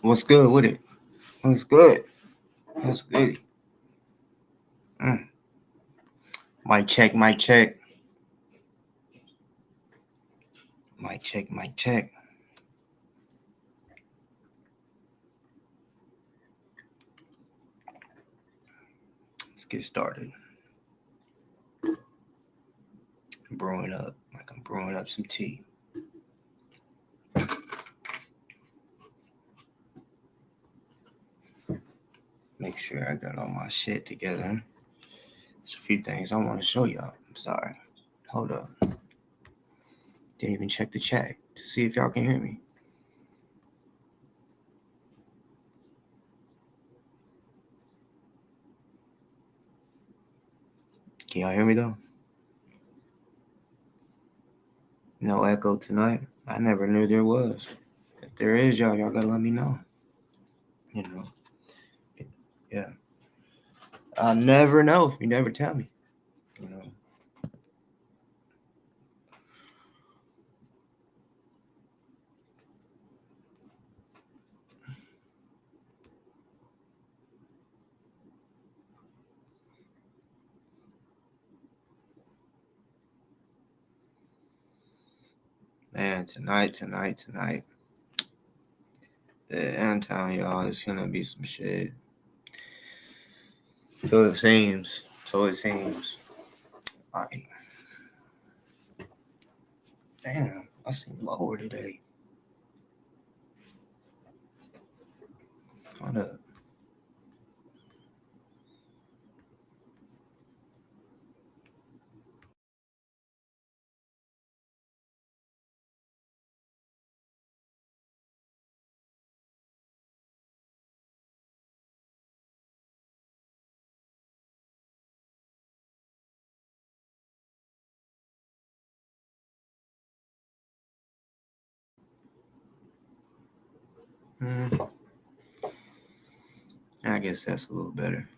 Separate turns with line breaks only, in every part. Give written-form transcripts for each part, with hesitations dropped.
What's good with it? What's good? What's good? Mic check, mic check. Mic check, mic check. Let's get started. I'm brewing up, like I'm brewing up some tea. Make sure I got all my shit together. There's a few things I want to show y'all. I'm sorry. Hold up. Didn't even check the chat to see if y'all can hear me. Can y'all hear me though? No echo tonight. I never knew there was. If there is, y'all gotta let me know. You know. Yeah. I'll never know if you never tell me. You know. Man, tonight. I'm telling y'all, it's gonna be some shit. So it seems. Like, damn, I seem lower today. Hold up. I guess that's a little better.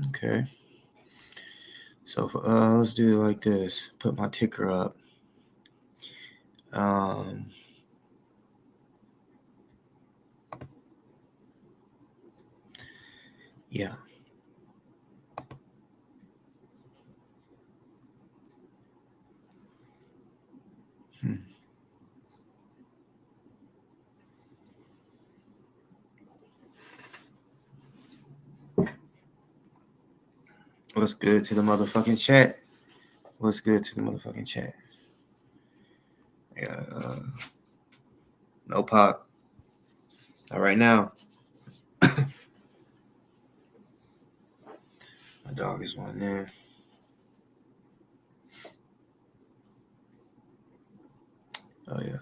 Okay. So let's do it like this. Put my ticker up. Yeah. What's good to the motherfucking chat? What's good to the motherfucking chat? I got no pop. Not right now. My dog is one there. Oh yeah.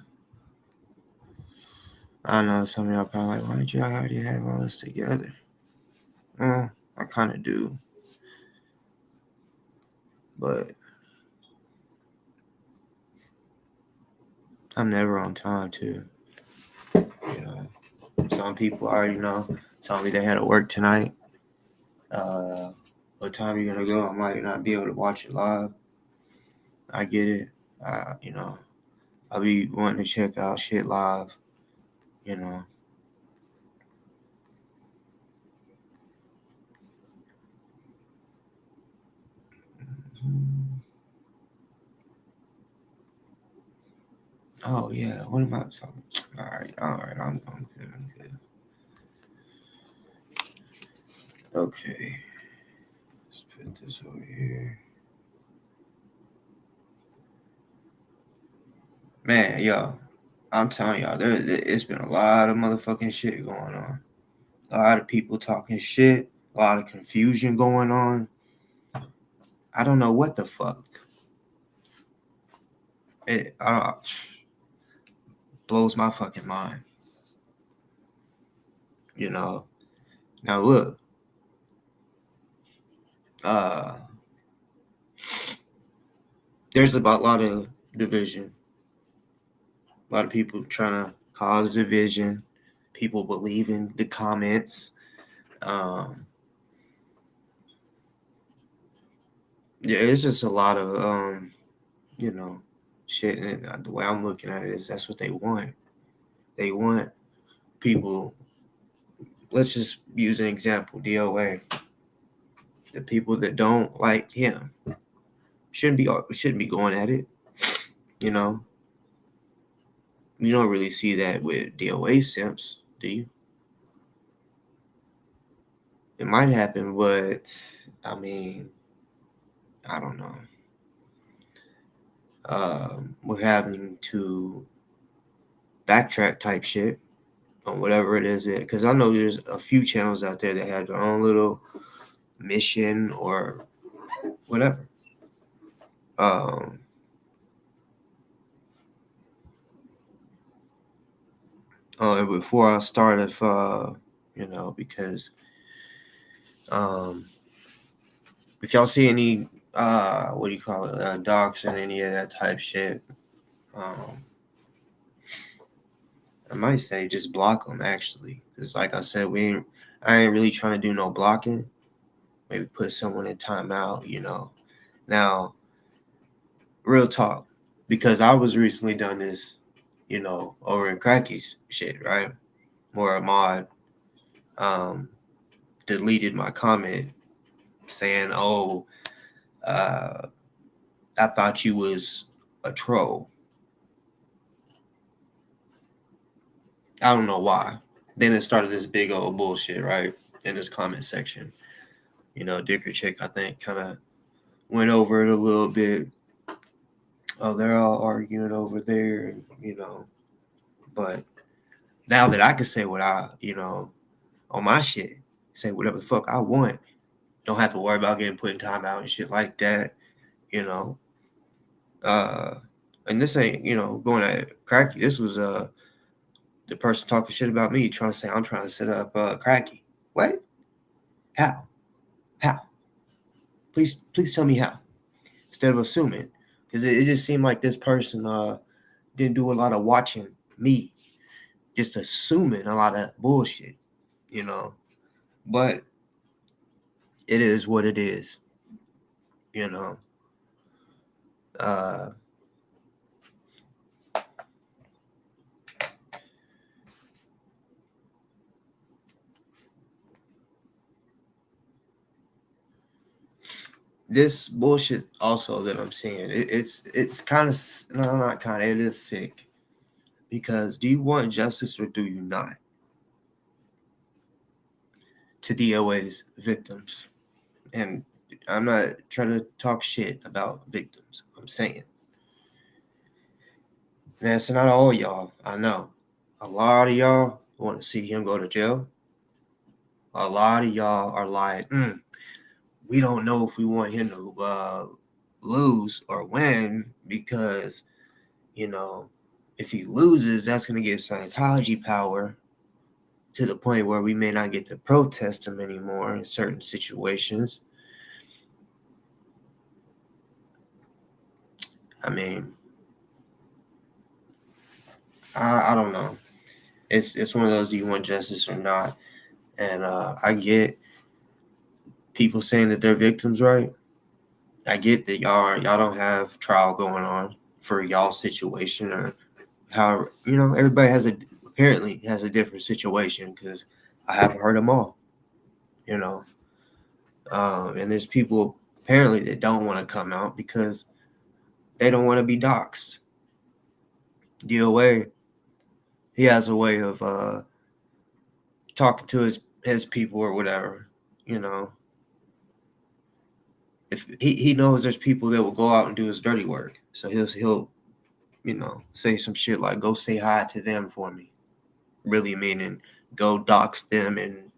I know some of y'all probably like, why don't you already have all this together? I kind of do. But I'm never on time too. You know, some people already know. Told me they had to work tonight. What time you gonna go? I might not be able to watch it live. I get it. You know, I'll be wanting to check out shit live. You know. Oh yeah. What am I talking? All right. I'm good. Okay. Let's put this over here. Man, yo, I'm telling y'all, it's been a lot of motherfucking shit going on. A lot of people talking shit. A lot of confusion going on. I don't know what the fuck. It blows my fucking mind. You know. Now look. There's about a lot of division. A lot of people trying to cause division. People believing the comments. Yeah, it's just a lot of you know, shit. And the way I'm looking at it is that's what they want. They want people. Let's just use an example. DoA. The people that don't like him shouldn't be going at it. You know, you don't really see that with DoA simps, do you? It might happen, but I mean, I don't know. We're having to backtrack type shit on whatever it is, because I know there's a few channels out there that have their own little mission or whatever. Um, and before I start, because um, if y'all see any, what do you call it, docs and any of that type shit, I might say just block them actually, because like I said, I ain't really trying to do no blocking. Maybe put someone in timeout, Now, real talk, because I was recently done this, over in Cracky's shit, right? Where a mod deleted my comment saying, "Oh, I thought you was a troll." I don't know why. Then it started this big old bullshit, right? In this comment section. Dicker Chick, I think, kind of went over it a little bit. Oh, they're all arguing over there, But now that I can say what on my shit, say whatever the fuck I want, don't have to worry about getting put in timeout and shit like that, you know. And this ain't, going at Cracky. This was the person talking shit about me, trying to say I'm trying to set up Cracky. What? How? How? Please tell me how. Instead of assuming, because it just seemed like this person didn't do a lot of watching me, just assuming a lot of bullshit, But it is what it is, you know. Uh, this bullshit also that I'm seeing, it's kind of, no, not kind of, it is sick. Because do you want justice or do you not to DOA's victims? And I'm not trying to talk shit about victims. I'm saying, man, it's not all y'all. I know a lot of y'all want to see him go to jail. A lot of y'all are like, we don't know if we want him to lose or win because, if he loses, that's going to give Scientology power to the point where we may not get to protest him anymore in certain situations. I mean, I don't know. It's one of those, do you want justice or not? And I get people saying that they're victims, right? I get that y'all don't have trial going on for y'all situation, or how, everybody apparently has a different situation, because I haven't heard them all, and there's people apparently that don't want to come out because they don't want to be doxxed. DOA, he has a way of talking to his people or whatever, if he knows there's people that will go out and do his dirty work, so he'll say some shit like, go say hi to them for me, really meaning go dox them and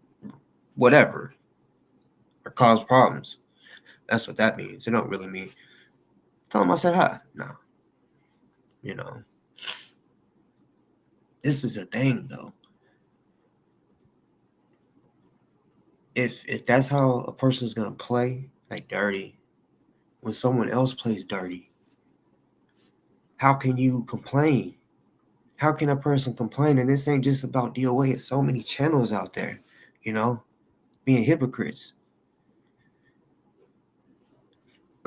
whatever, or cause problems. That's what that means. It don't really mean tell them I said hi. No, this is the thing though. If that's how a person's gonna play, like dirty, when someone else plays dirty, how can you complain? How can a person complain? And this ain't just about DOA. It's so many channels out there, being hypocrites.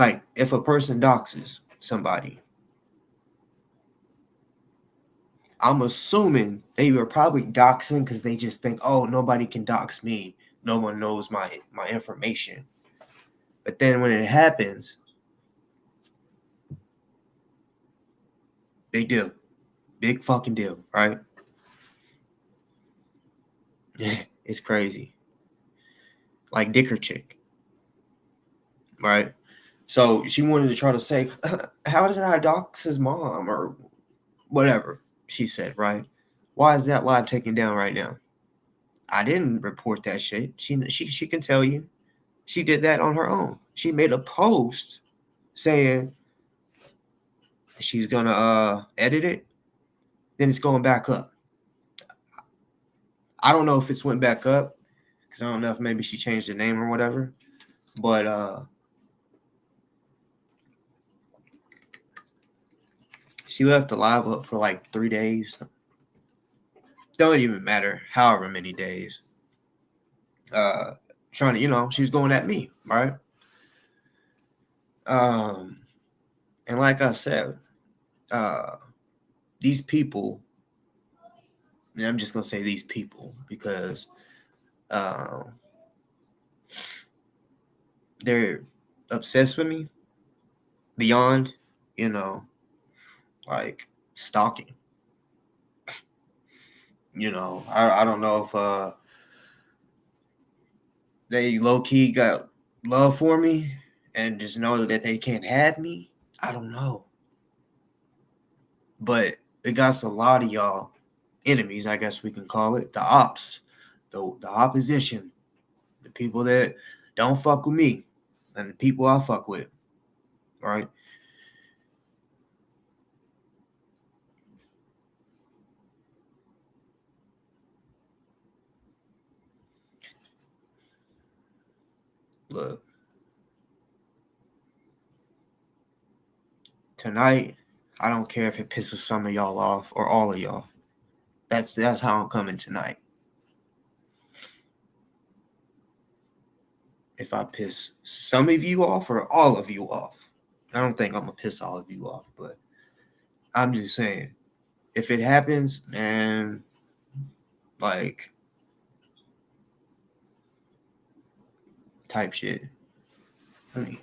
Like, if a person doxes somebody, I'm assuming they were probably doxing because they just think, oh, nobody can dox me. No one knows my information. But then when it happens, big deal. Big fucking deal, right? It's crazy. Like Dicker Chick, right? So she wanted to try to say, how did I dox his mom or whatever she said, right? Why is that live taken down right now? I didn't report that shit. She can tell you. She did that on her own. She made a post saying she's gonna edit it, then it's going back up. I don't know if it's went back up because I don't know if maybe she changed the name or whatever. But she left the live up for like 3 days. Don't even matter however many days. Trying to, she was going at me, right? And like I said, these people, and I'm just gonna say these people because they're obsessed with me beyond, like stalking. I don't know if they low key got love for me and just know that they can't have me. I don't know. But it got a lot of y'all enemies, I guess we can call it, the ops, the opposition, the people that don't fuck with me and the people I fuck with, right? Look, tonight, I don't care if it pisses some of y'all off or all of y'all. That's how I'm coming tonight. If I piss some of you off or all of you off, I don't think I'm gonna piss all of you off, but I'm just saying, if it happens, man, like type shit. Let me.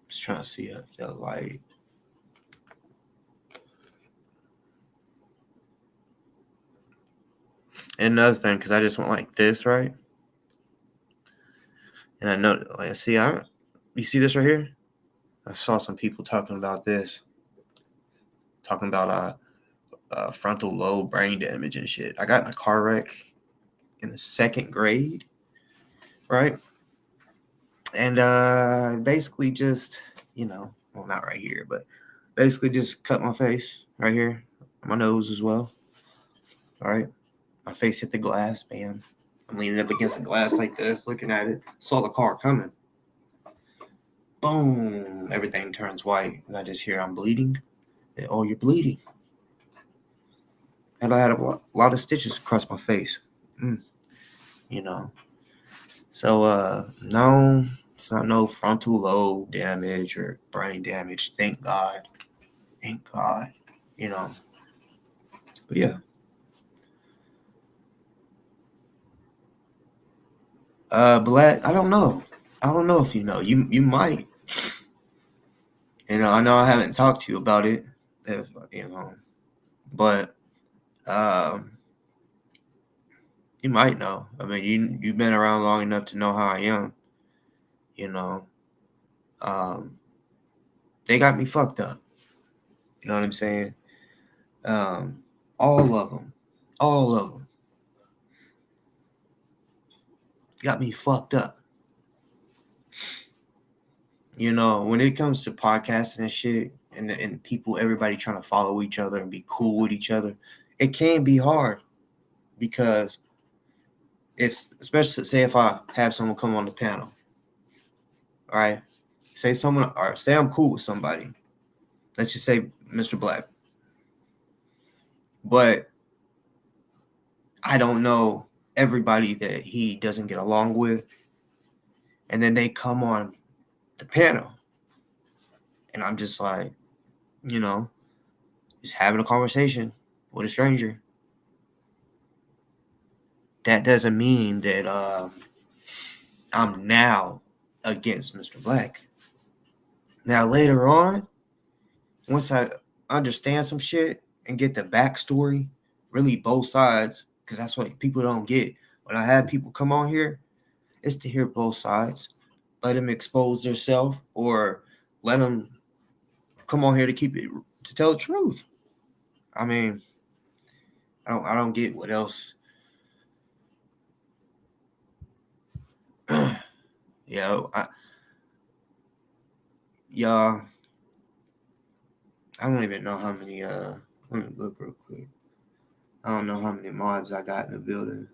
Just trying to see if the light. And another thing, because I just went like this, right? And I know, like, you see this right here? I saw some people talking about this, talking about frontal lobe brain damage and shit. I got in a car wreck in the 2nd grade, right? And basically just, well, not right here, but basically just cut my face right here, my nose as well. All right. My face hit the glass, bam. I'm leaning up against the glass like this, looking at it. Saw the car coming. Boom. Everything turns white. And I just hear I'm bleeding. Oh, you're bleeding. And I had a lot of stitches across my face. So, no, it's not no frontal lobe damage or brain damage. Thank God. Thank God. But yeah. Black, I don't know. I don't know if you know. You might. I know I haven't talked to you about it, but you might know. I mean, you've been around long enough to know how I am. They got me fucked up. You know what I'm saying? All of them got me fucked up. When it comes to podcasting and shit, and people, everybody trying to follow each other and be cool with each other, it can be hard because especially say if I have someone come on the panel, all right, say I'm cool with somebody. Let's just say Mr. Black. but I don't know everybody that he doesn't get along with. And then they come on the panel. And I'm just like, just having a conversation with a stranger. That doesn't mean that I'm now against Mr. Black. Now, later on, once I understand some shit and get the backstory, really both sides, because that's what people don't get. When I have people come on here, it's to hear both sides. Let them expose themselves, or let them come on here to tell the truth. I mean, I don't get what else. Y'all, I don't even know how many. Let me look real quick. I don't know how many mods I got in the building.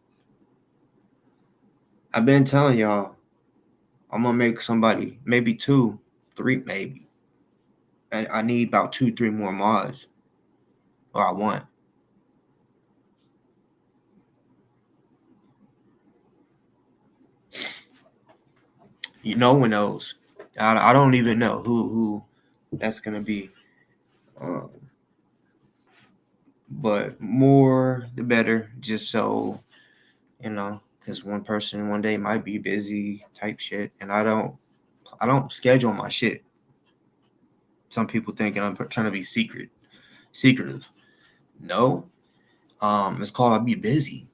I've been telling y'all, I'm gonna make somebody, maybe 2, 3, maybe. I need about 2, 3 more mods, or I want. No one knows. I don't even know who that's gonna be. But more the better, just so because one person one day might be busy type shit, and I don't schedule my shit. Some people thinking I'm trying to be secretive. No, it's called I be busy.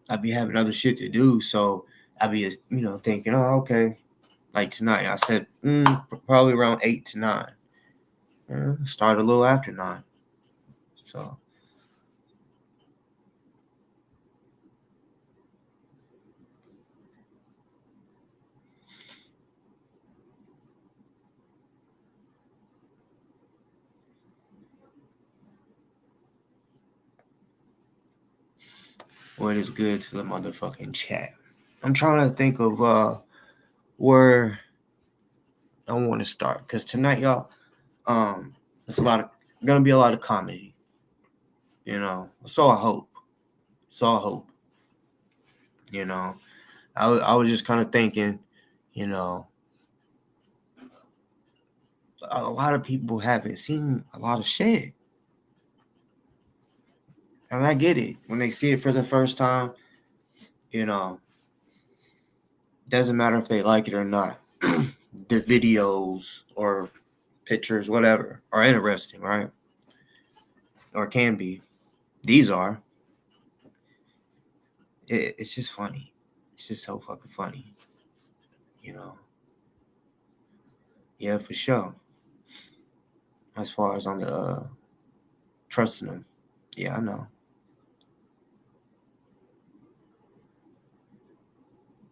I be having other shit to do, so I be thinking, oh, okay, like tonight I said probably around 8 to 9. Start a little after 9. So what is good to the motherfucking chat? I'm trying to think of where I want to start, because tonight, y'all, it's gonna be a lot of comedy. So I hope. I was just kind of thinking, a lot of people haven't seen a lot of shit. And I get it. When they see it for the first time, doesn't matter if they like it or not. The videos or pictures, whatever, are interesting, right? Or can be. These are. It's just funny. It's just so fucking funny. Yeah, for sure. As far as on the trusting them. Yeah, I know.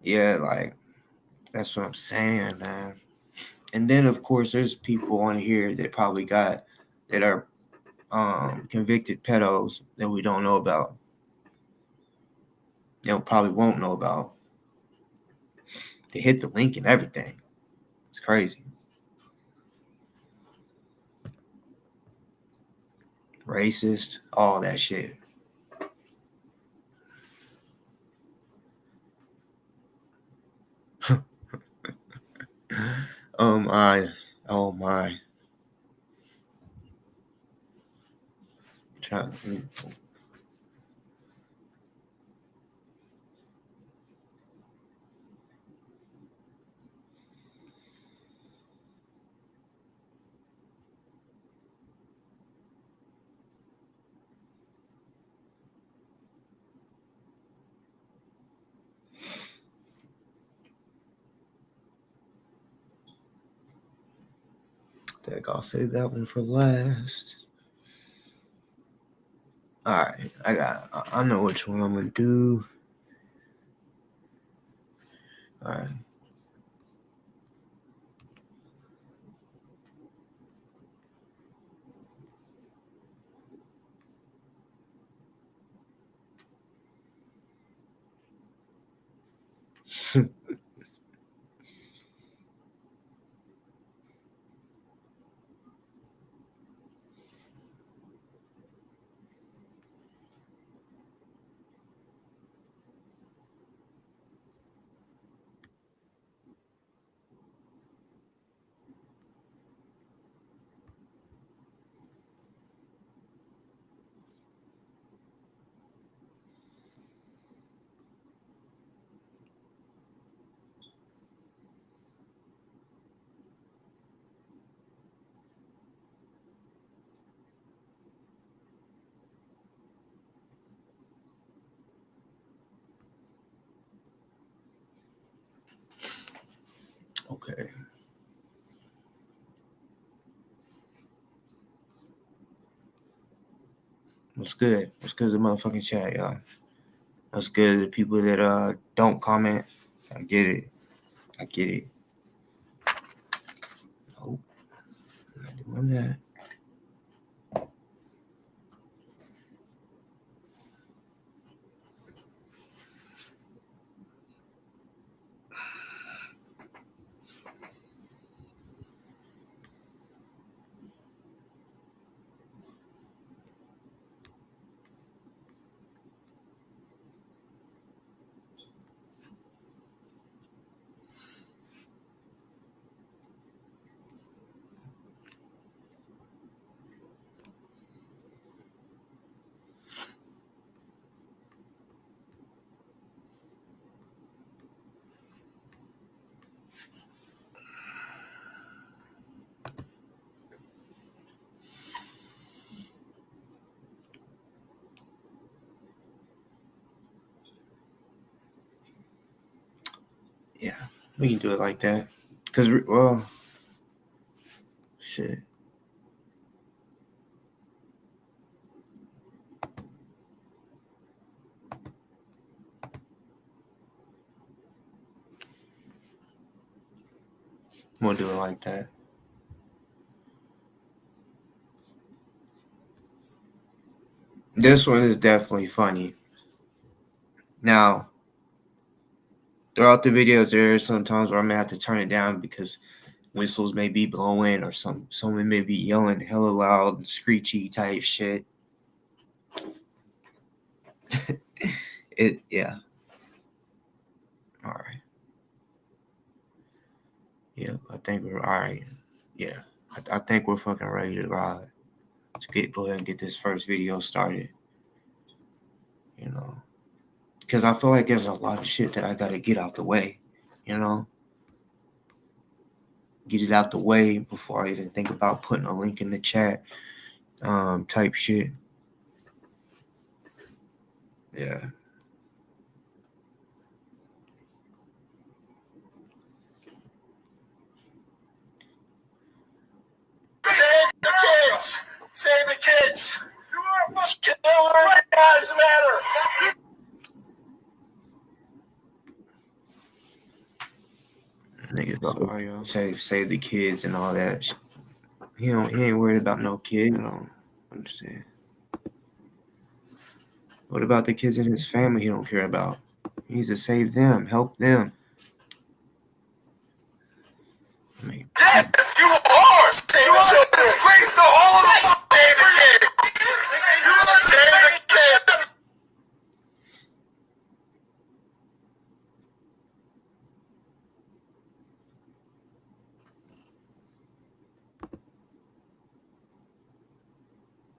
Yeah, like, that's what I'm saying, man. And then, of course, there's people on here that are convicted pedos that we don't know about. Probably won't know about. They hit the link and everything. It's crazy. Racist, all that shit. Oh my. I'll save that one for last. All right, I know which one I'm gonna do. All right. What's good? What's good to the motherfucking chat, y'all? What's good to the people that don't comment? I get it. I get it. Nope. I'm not doing that. Yeah, we can do it like that. Cause well, shit. We'll do it like that. This one is definitely funny. Now, throughout the videos, there are some times where I may have to turn it down because whistles may be blowing or someone may be yelling hella loud and screechy type shit. Yeah. All right. Yeah, I think we're all right. Yeah, I think we're fucking ready to ride. To go ahead and get this first video started. You know, because I feel like there's a lot of shit that I gotta get out the way. You know, get it out the way before I even think about putting a link in the chat. Type shit. Yeah. Save the kids! Save the kids! Children lives matter! Niggas sorry, y'all. Save the kids and all that. He ain't worried about no kid. I don't understand. What about the kids in his family he don't care about? He needs to save them, help them. I mean, yes, you are! You are a disgrace to all of us! Save the kids! You are saving the kids!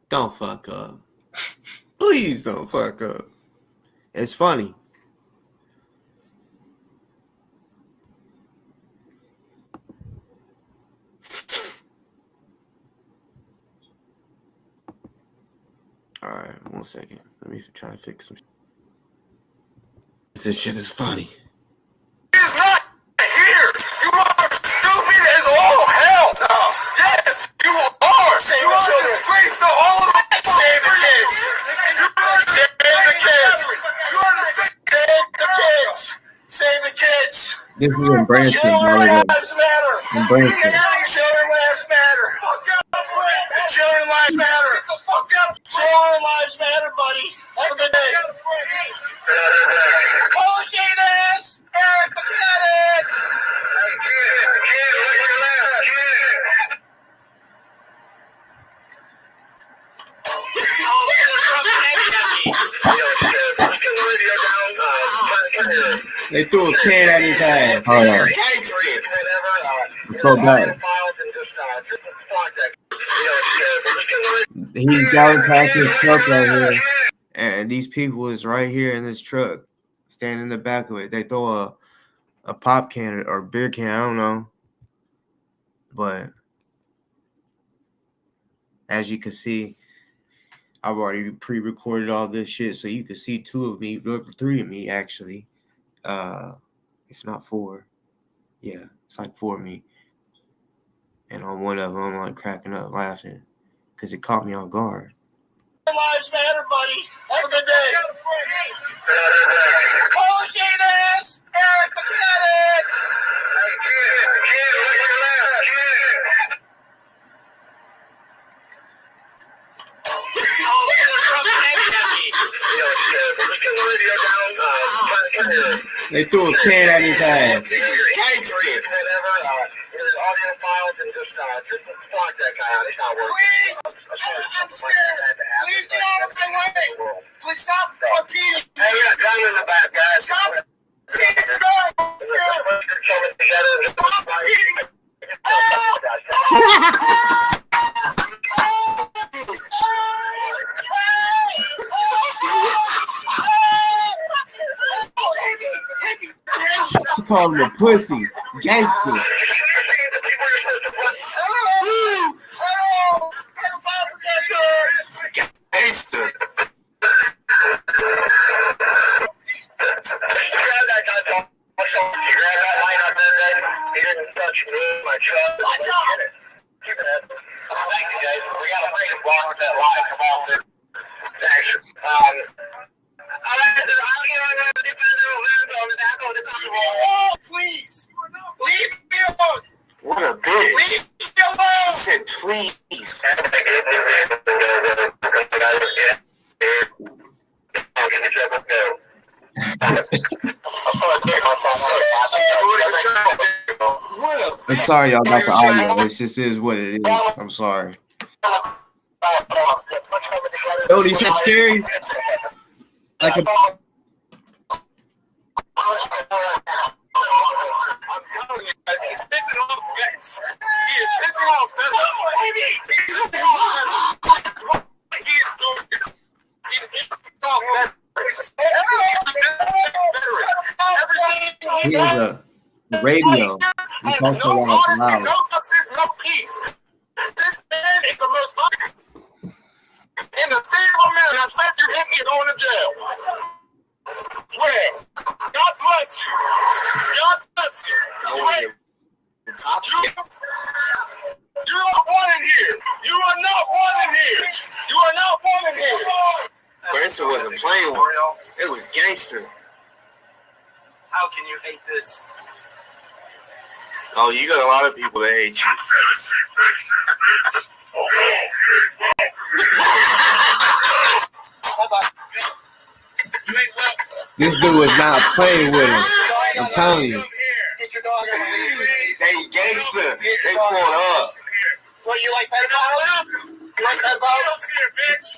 Don't fuck up. Please don't fuck up. It's funny. Alright, 1 second. Let me try to fix some. This shit is funny. He is not here! You are stupid as all hell! No. Yes, you are! You are a disgrace to all of us! Save the kids! You are save the kids! You are save the kids! Save the kids! This is in Branson, Children lives matter! In Branson. Children lives matter! Children lives matter! Children lives matter, buddy! Have a good day! Bullshit ass! They threw a can at his ass. Hold on. Let's go back. He's driving past his truck right here. And these people is right here in this truck, standing in the back of it. They throw a pop can or beer can, I don't know. But as you can see, I've already pre-recorded all this shit, so you can see 2 of me, 3 of me actually. If not 4. Yeah, it's like 4 of me. And on one of them, I'm like cracking up laughing because it caught me off guard.
lives matter, buddy. Have a good day. Polish ass! Eric Mechanic!
They threw a can at his ass.
Audio files and just block that guy out. It's not working. Please! I'm scared. Please get out of my way. Please stop repeating. Hey, you got a gun in the back, guys. Stop repeating. Stop repeating.
She called him a pussy. Gangster.
Gangster. Please, leave me alone. What a bitch. Leave me alone. He said, please.
I'm sorry y'all got the audio. This just is what it is. I'm sorry. Oh, he's so scary. Like a
I'm telling you guys, he's pissing off vets. He is pissing off vets. He's doing it. He's pissing off vets.
he has a radio. It's also
no
loud.
honesty, no justice, no peace. This man is the most in the state of America. I expect you hit me going to jail. Swear. God bless you. God bless you. You're not wanted here. You are not wanted here. You are not wanted here.
Branson wasn't playing with it. It was gangster.
How can you hate this?
Oh, you got a lot of people that hate you.
This dude is not playing with him. I'm telling you.
They gangster. They pulled up.
What, you like pedophiles? You like pedophiles? Here, bitch.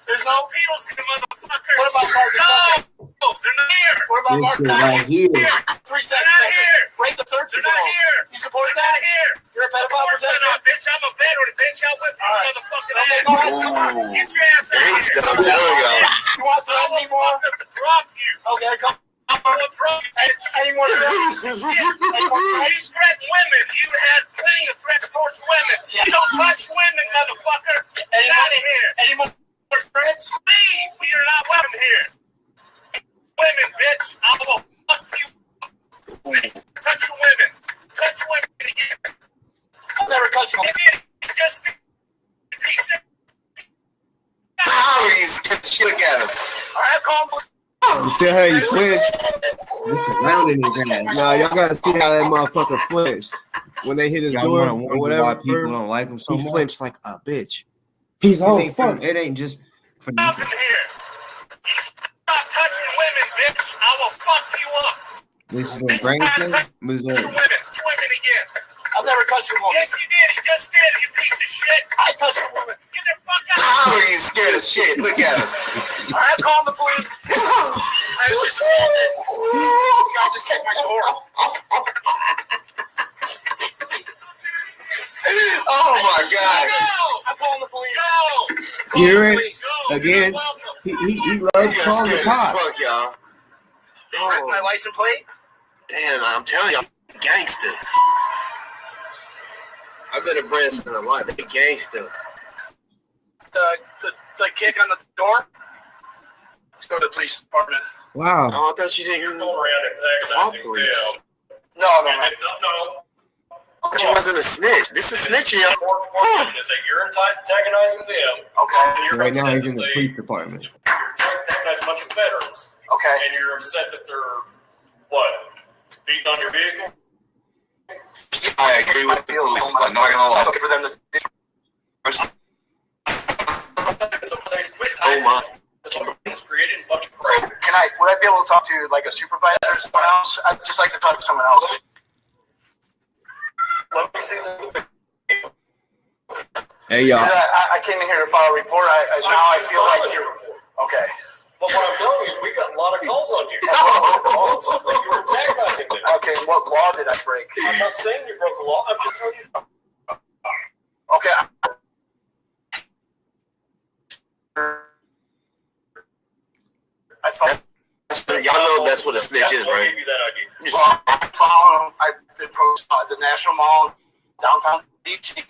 There's no pedals here, motherfucker. What about Marcus? No, they're not here. What about
This
Marcus?
shit right here.
3 seconds. They're not here. Break the third. They're not here. You support that? Here. You're a pedophile protector? Bitch, I'm a veteran. Bitch, I'll whip you motherfucking ass.
Ooh.
Get your ass out
Gangster,
here.
I'm telling y'all.
You want to threaten me more? Drop you. Okay, come. I'm gonna drop you. Any more threats? You threaten women. You had plenty of threats towards women. You don't touch women, motherfucker. Get out of here. Any more threats? Leave. You're not welcome here. Women, bitch. I will fuck you. Touch women. Touch women again. I'll never touch you. Just piece of.
How are you scared to look at him?
All right, call him.
You still heard he flinched? He's surrounding his ass. Nah, y'all gotta see how that motherfucker flinched when they hit his door or whatever.
Why people don't like him so
He
much.
flinched like a bitch. He's
It ain't just for
Welcome here. Stop touching women, bitch. I will fuck you up.
This is in Branson, Missouri.
Women again. I've never touched a woman. Yes, you did. You just did, you piece of shit. I touched a woman. Get the fuck out.
How are you scared as shit? Look at him.
All right, call the police. I was just assaulted. I just kicked my door.
Oh my God.
I'm calling the police. Go.
You hear it? Again, he loves calling the
Scared as
cops.
fuck, y'all.
My license plate?
Damn, I'm telling you, I'm gangster. I've been in Branson a lot. They gangster.
The kick on the door? Let's go to the police department.
Wow.
Oh, I thought you said you were call police.
No.
She wasn't a snitch. This is snitching, y'all.
Is that you're antagonizing them. Okay. And you're
Right now
upset
he's in
that
the police department.
You're antagonizing a bunch of veterans.
Okay.
And you're upset that they're, what, beating on your vehicle?
I agree with the police. I'm not gonna lie.
For them to.
Oh my.
It's creating a bunch of crap.
Would I be able to talk to like a supervisor or someone else? I'd just like to talk to someone else.
Let me see the video.
Hey y'all.
I came in here to file a report. Now I feel like you're okay.
But what I'm telling you is we got a lot of calls on you. You're antagonizing them.
Okay, what law did I break?
I'm not saying you broke a law. I'm just telling you.
Okay. I thought y'all know that's what a snitch is, right?
Give you that idea.
Well, I've been the National Mall downtown DC.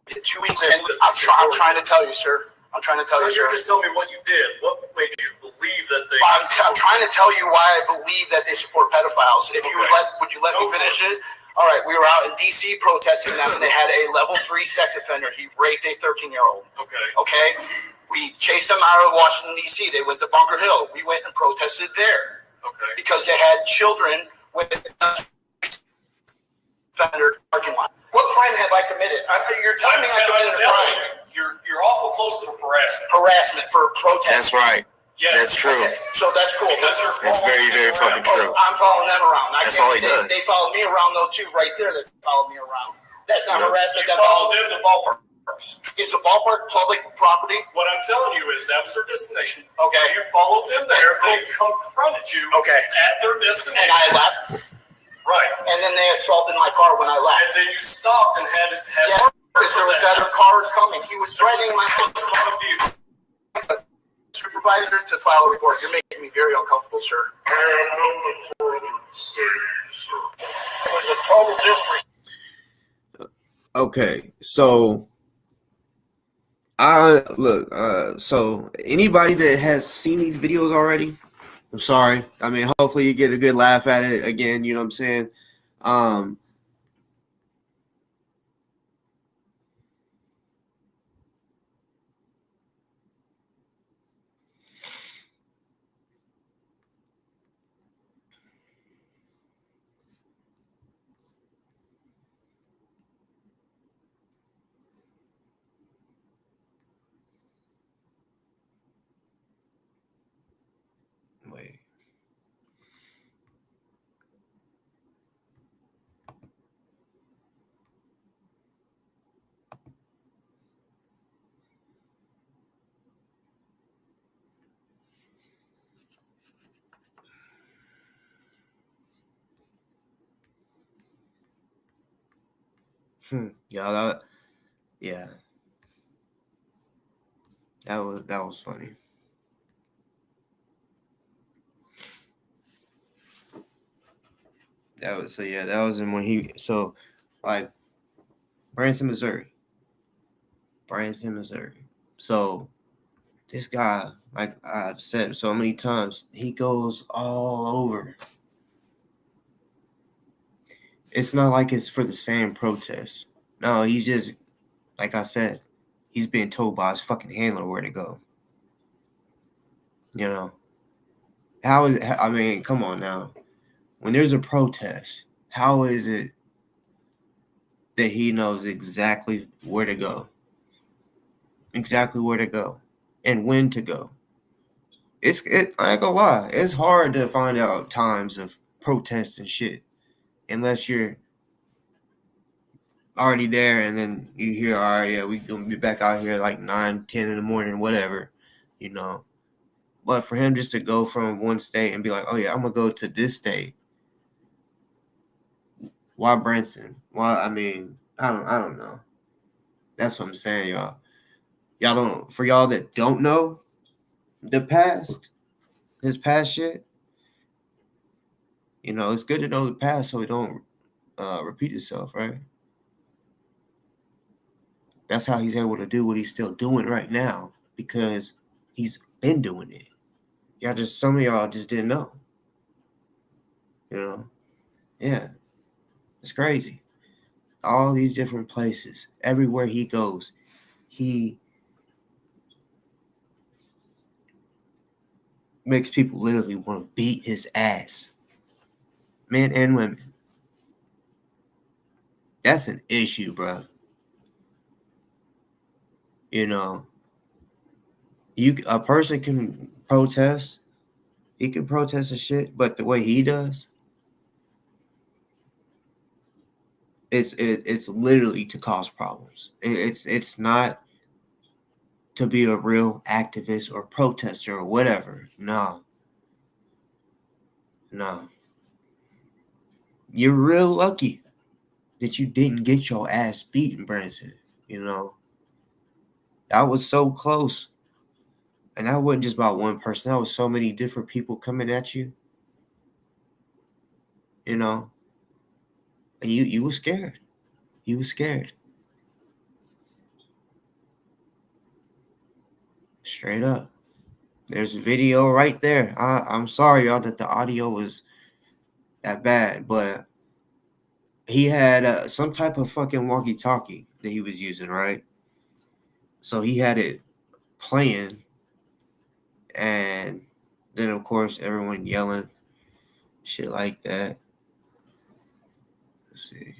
2 weeks in, I'm trying to tell you, sir. I'm trying to tell you, sir.
You're just telling me what you did. What made you believe that they?
I'm trying to tell you why I believe that they support pedophiles. If you would you let me finish it? All right, we were out in D.C. protesting them, and they had a level 3 sex offender. He raped a 13-year-old. Okay. We chased them out of Washington D.C. They went to Bunker Hill. We went and protested there.
Okay.
Because they had children with offender parking lot. What crime have I committed? You're telling me I committed a crime.
You're awful close to harassment.
Harassment for protest.
That's right.
Yes.
That's true.
Okay, so that's cool.
Because
That's very, very fucking true.
I'm following them around.
That's all he does.
They follow me around though too. Right there, they follow me around. That's not harassment.
You follow them to ballparks.
Is the ballpark public property?
What I'm telling you is that was their destination.
Okay.
So you followed them there. They confronted you.
Okay.
At their destination.
And I left.
Right.
And then they assaulted my car when I left.
And then you stopped and had
yes, because there was other cars coming. He was threatening my supervisors to file a report. You're making me very uncomfortable, sir.
I have nothing further to say, sir.
It was a total disrespect.
Okay, so so anybody that has seen these videos already, I'm sorry. I mean, hopefully you get a good laugh at it again, you know what I'm saying? Wait. Yeah, that was funny. That was in when like Branson, Missouri. So this guy, like I've said so many times, he goes all over. It's not like it's for the same protest. No, he's just, like I said, he's being told by his fucking handler where to go. You know? I mean, come on now. When there's a protest, how is it that he knows exactly where to go? Exactly where to go and when to go. I ain't gonna lie, it's hard to find out times of protests and shit unless you're already there and then you hear, all right, yeah, we gonna be back out here like 9, 10 in the morning, whatever, you know. But for him just to go from one state and be like, oh yeah, I'm gonna go to this state. Why Branson? Why? I mean, I don't know. That's what I'm saying, y'all. Y'all don't, for y'all that don't know his past shit, you know, it's good to know the past so it don't repeat itself, right? That's how he's able to do what he's still doing right now because he's been doing it. Some of y'all just didn't know. You know? Yeah. It's crazy. All these different places, everywhere he goes, he makes people literally want to beat his ass. Men and women. That's an issue, bro. You know, a person can protest. He can protest and shit, but the way he does, it's literally to cause problems. It's not to be a real activist or protester or whatever. No. You're real lucky that you didn't get your ass beaten, Branson. You know, that was so close. And that wasn't just about one person. That was so many different people coming at you. You know, and you were scared. You were scared. Straight up. There's a video right there. I'm sorry, y'all, that the audio was that bad, but he had some type of fucking walkie-talkie that he was using, right? So he had it playing, and then of course everyone yelling, shit like that. Let's see.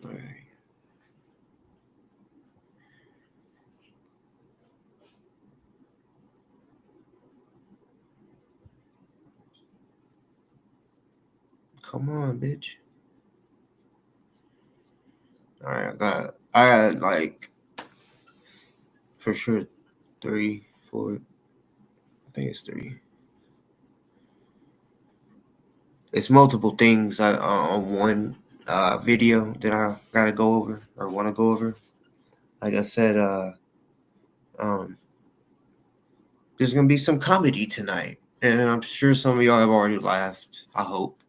All right. Come on, bitch. All right, I got like for sure 3, 4. I think it's 3. It's multiple things on one video that I gotta go over or want to go over. Like I said, there's gonna be some comedy tonight, and I'm sure some of y'all have already laughed. I hope,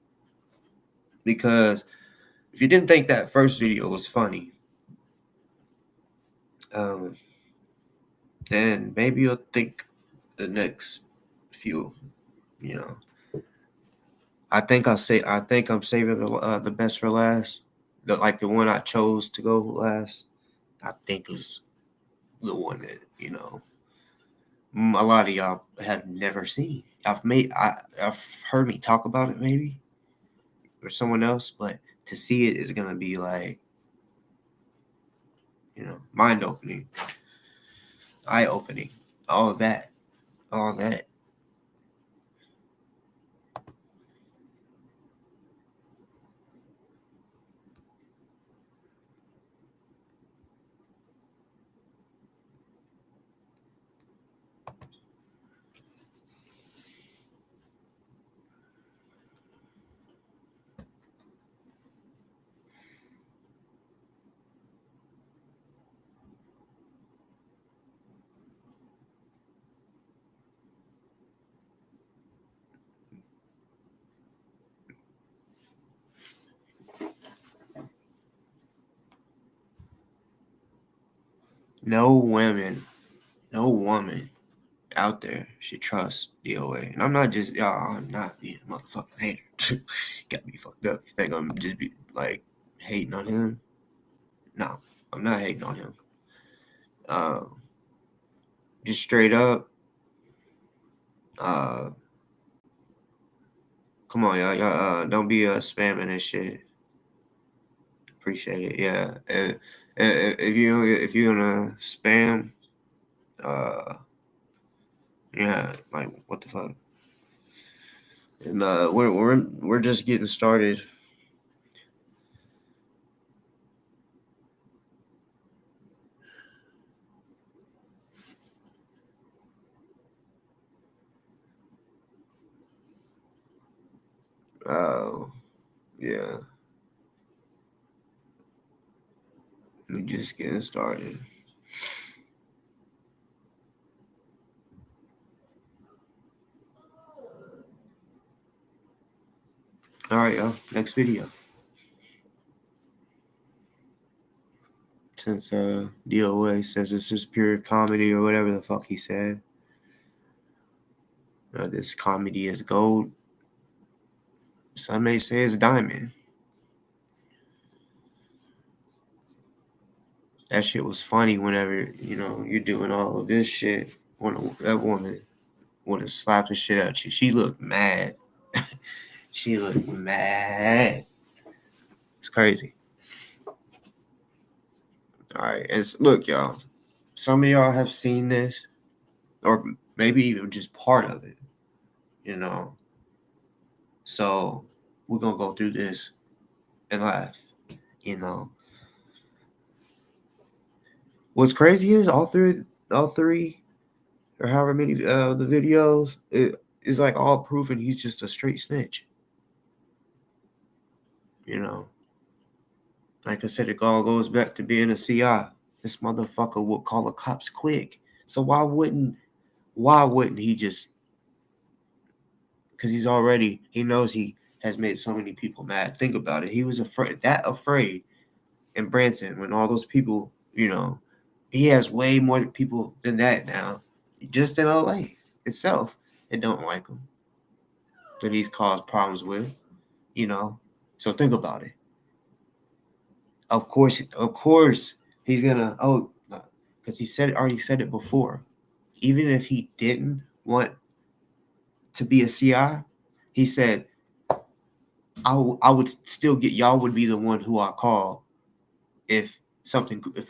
because if you didn't think that first video was funny, then maybe you'll think the next few. You know, I think I'm saving the best for last. The one I chose to go last, I think is the one that a lot of y'all have never seen. I've heard me talk about it maybe, or someone else, but to see it is gonna be like, mind opening, eye opening, all that. No woman out there should trust DoA. And I'm not just, y'all, I'm not being a motherfucking hater. Got me fucked up. You think I'm just hating on him? No, I'm not hating on him. Just straight up, come on, y'all, don't be spamming and shit. Appreciate it. Yeah. If you're gonna spam, yeah, like what the fuck? And we're just getting started. Oh, yeah. We're just getting started. All right, y'all. Next video. Since DoA says this is pure comedy or whatever the fuck he said. This comedy is gold. Some may say it's diamond. That shit was funny whenever, you're doing all of this shit. When that woman would have slapped the shit out you. She looked mad. She looked mad. It's crazy. All right. Look, y'all. Some of y'all have seen this, or maybe even just part of it, So we're going to go through this and laugh, What's crazy is all three, or however many the videos, it is like all proving he's just a straight snitch. Like I said, it all goes back to being a CI. This motherfucker would call the cops quick. So why wouldn't he just? Because he knows he has made so many people mad. Think about it. He was afraid in Branson when all those people, he has way more people than that now. Just in LA itself, it don't like him. That he's caused problems with, So think about it. Of course, he's gonna. Because he already said it before. Even if he didn't want to be a CI, he said, I would still y'all would be the one who I call if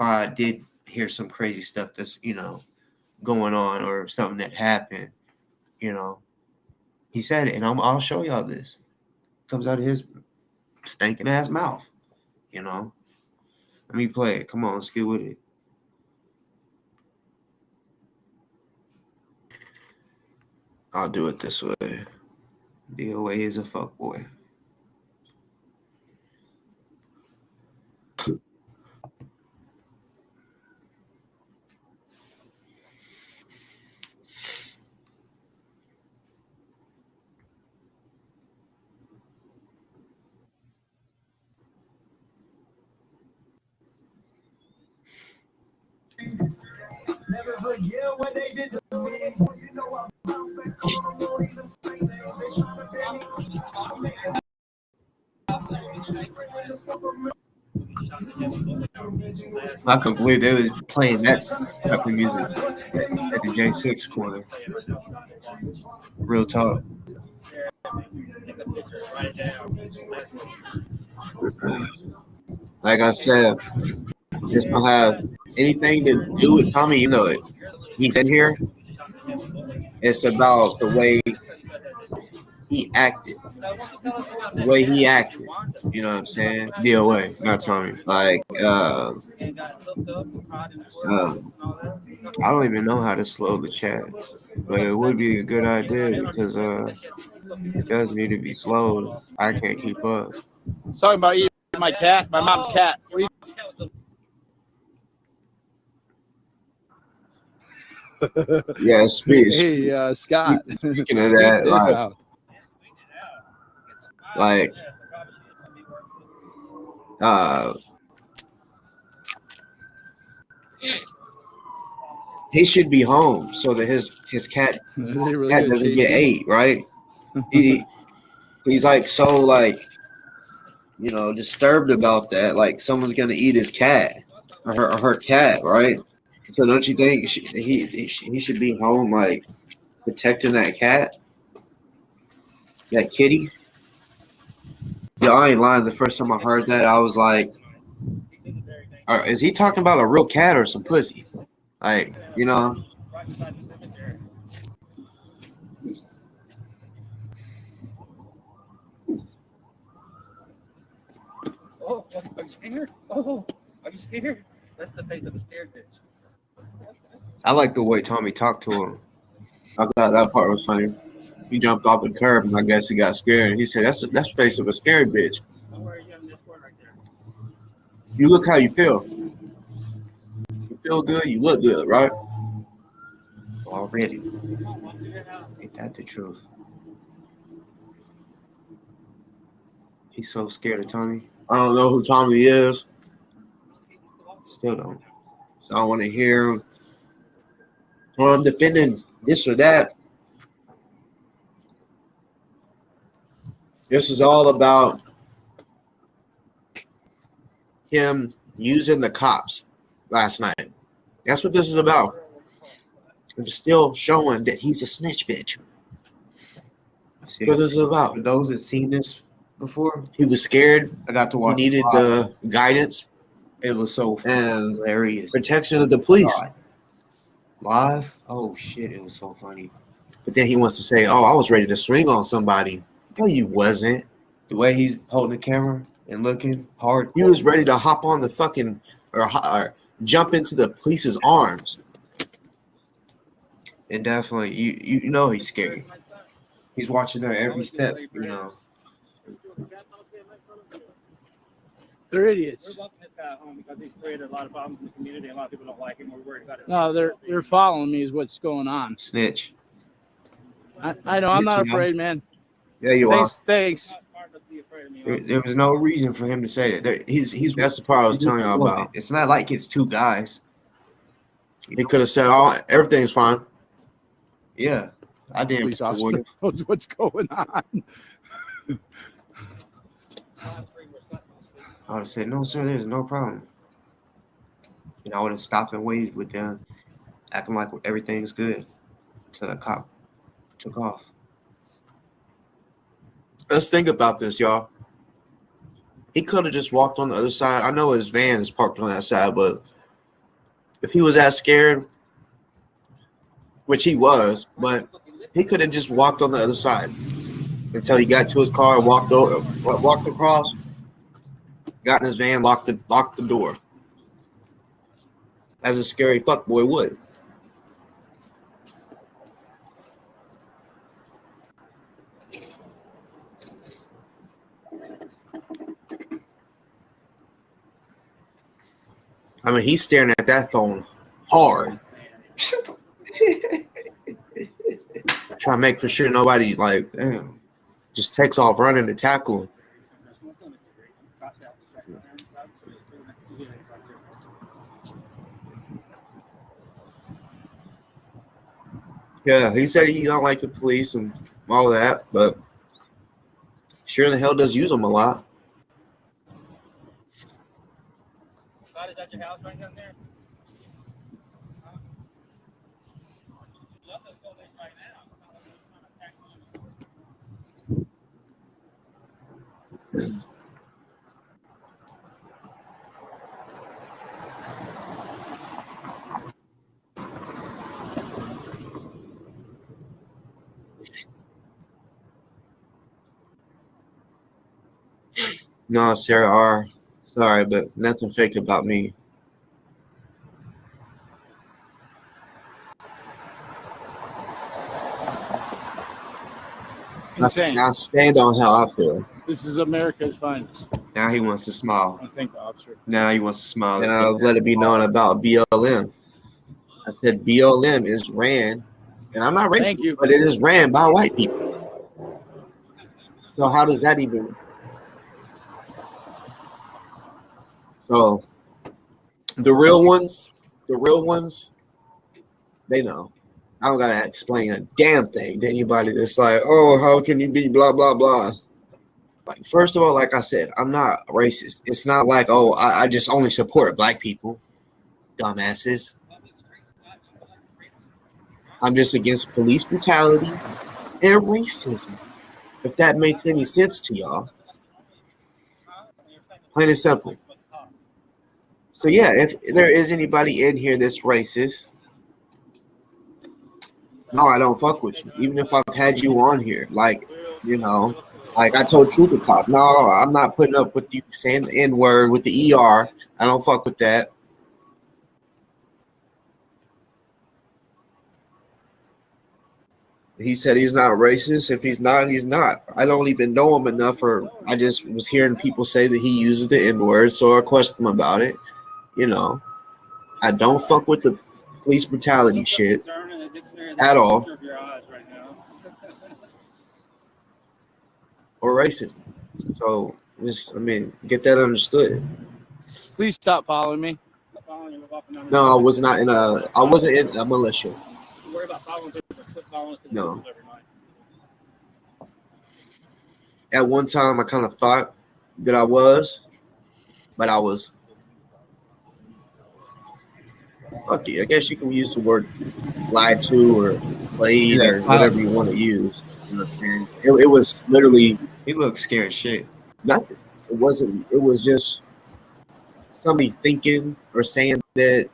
I did hear some crazy stuff that's going on or something that happened. He said it, and I'll show y'all this. Comes out of his stinking ass mouth. Let me play it. Come on, let's get with it. I'll do it this way. DoA is a fuckboy.
Never forget what they did to me. You know I bounce back on them, won't even say names. They tryna
I can't believe they was playing that type of music at the J6 corner. Real talk. Like I said, this don't have anything to do with Tommy. You know it. He's in here. It's about the way he acted. The way he acted. You know what I'm saying? DoA, not Tommy. Like, I don't even know how to slow the chat, but it would be a good idea because it does need to be slowed. I can't keep up.
Talking about eating my cat, my mom's cat.
Yeah,
Hey, Scott.
Speaking of that, he should be home so that his cat doesn't get ate, right? He's like so disturbed about that, like someone's gonna eat his cat or her cat, right? So don't you think he should be home, like protecting that cat, that kitty? Yo, I ain't lying. The first time I heard that, I was like, is he talking about a real cat or some pussy? Like,
Oh, are you scared? Oh, are you scared? That's the face of a scared bitch.
I like the way Tommy talked to him.
I thought that part was funny. He jumped off the curb, and I guess he got scared. He said, "That's the face of a scared bitch.
Don't worry, you have this board right there.
You look how you feel. You feel good. You look good, right?"
Already.
Come on, walk through your house.
Ain't that the truth? He's so scared of Tommy.
I don't know who Tommy is,
Still don't.
so I don't want to hear him. Well, I'm defending this or that. This is all about him using the cops last night. That's what this is about. It's still showing that he's a snitch bitch. That's what this is about.
For those that seen this before,
He was scared.
I got to
He
watch.
needed
it live.
the guidance
It was so
and
hilarious.
protection of the police.
God. Live? Oh shit! It was so funny.
But then he wants to say, "Oh, I was ready to swing on somebody." No, you wasn't.
The way he's holding the camera and looking hard.
He was ready to hop on the fucking or jump into the police's arms.
And definitely, you know he's scary. He's watching her every step. You know.
They're idiots.
We're welcoming this guy home because he's created a lot of problems in the community. A lot of people don't like him. We're worried about it.
No, they're following me is what's going on.
Snitch.
I know. I'm not afraid, man.
Yeah, you are.
Thanks.
There was no reason for him to say that. He's
That's the part I was telling y'all about.
It's not like it's two guys.
He could have said, "Oh, everything's fine."
Yeah, I didn't.
Police officer knows what's going on.
I would have said, "No, sir, there's no problem." And I would have stopped and waited with them, acting like everything's good, until the cop took off.
Let's think about this, y'all. He could have just walked on the other side. I know his van is parked on that side, but if he was that scared, which he was, but he could have just walked on the other side until he got to his car, walked across, got in his van, locked the door, as a scary fuckboy would. I mean, he's staring at that phone hard. Trying to make for sure nobody, like,
Damn.
just takes off running to tackle him. Yeah, he said he don't like the police and all that, but sure the hell does use them a lot.
Is that your house right down there? Huh? Love this building right now.
No, Sarah R. Sorry, but nothing fake about me.
Insane.
I stand on how I feel.
This is America's finest.
Now he wants to smile.
I think, officer.
Now he wants to smile.
And I'll let it be known about BLM. I said BLM is ran, and I'm not racist,
Thank you.
but it is ran by white people. So how does that even? So the real ones, they know. I don't gotta explain a damn thing to anybody that's like, oh, how can you be blah blah blah? Like, first of all, like I said, I'm not racist. It's not like, oh, I just only support black people, dumbasses. I'm just against police brutality and racism, if that makes any sense to y'all. Plain and simple. So yeah, if there is anybody in here that's racist, no, I don't fuck with you. Even if I've had you on here, like, you know, Like I told Trooper Cop, no, I'm not putting up with you saying the N word with the ER. I don't fuck with that. He said he's not racist. If he's not, he's not. I don't even know him enough, or I just was hearing people say that he uses the N word, so I questioned him about it. You know, I don't fuck with the police brutality shit at all, or racism. So, just, I mean, get that understood.
Please stop following me.
No, I was not in a. I wasn't in a militia.
Worry about following people, quit following to the
No.
news every night.
At one time, I kind of thought that I was, but I was. Fuck you. I guess you can use the word lied to or played or whatever you want to use. You know what I'm saying? It was literally
He looks scared as shit.
nothing. It wasn't. It was just somebody thinking or saying that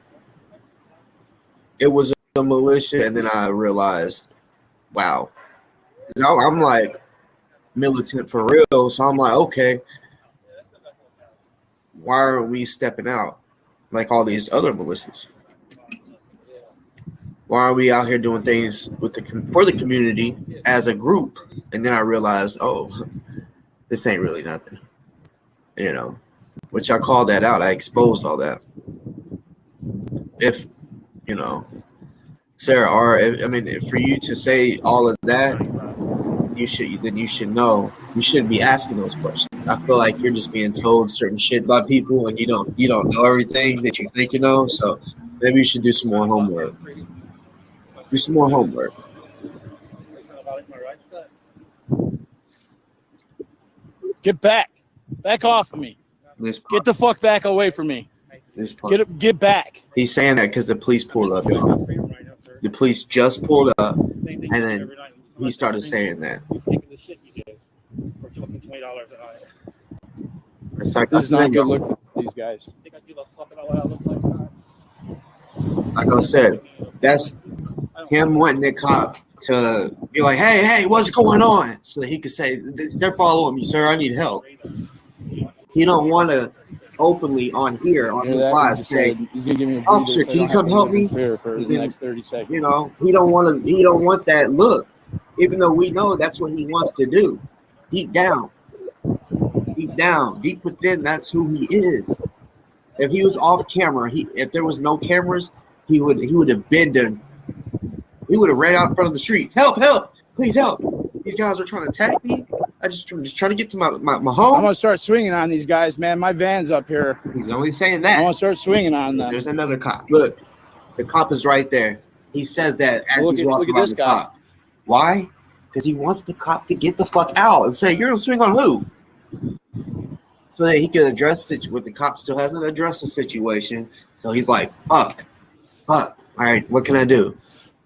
it was a militia, and then I realized, wow. So I'm like militant for real. So I'm like, okay, why aren't we stepping out like all these other militias? Why are we out here doing things with for the community as a group? And then I realized, oh, this ain't really nothing, you know. Which I called that out. I exposed all that. If you know, Sarah, or I mean, for you to say all of that, you should know. You shouldn't be asking those questions. I feel like you're just being told certain shit by people, and you don't know everything that you think you know. So maybe you should do some more homework. Do some more homework.
Get back. Back off of me. Get the fuck back away from me. Get back.
He's saying that because the police pulled up, y'all. The police just pulled up, and then he started saying that. It's like
This is not a good look for these guys.
Like I said, that's him wanting the cop to be like, hey, what's going on? So that he could say, they're following me, sir. I need help. He don't want to openly on here on his live say, officer, can you come help me?
For the next 30 seconds.
You know, he don't want that look, even though we know that's what he wants to do. Deep down, deep within, that's who he is. If he was off camera, if there was no cameras, he would have been done. He would have ran out in front of the street. Help! Please help! These guys are trying to attack me. I'm just trying to get to my home.
I'm gonna start swinging on these guys, man. My van's up here.
He's only saying that.
I want to start swinging on them.
There's another cop.
Look, the cop is right there. He says that as he's walking around the cop. Why? Because he wants the cop to get the fuck out and say, "You're gonna swing on who?" So that he can address it. With the cop still hasn't addressed the situation, so he's like, "Fuck. All right, what can I do?"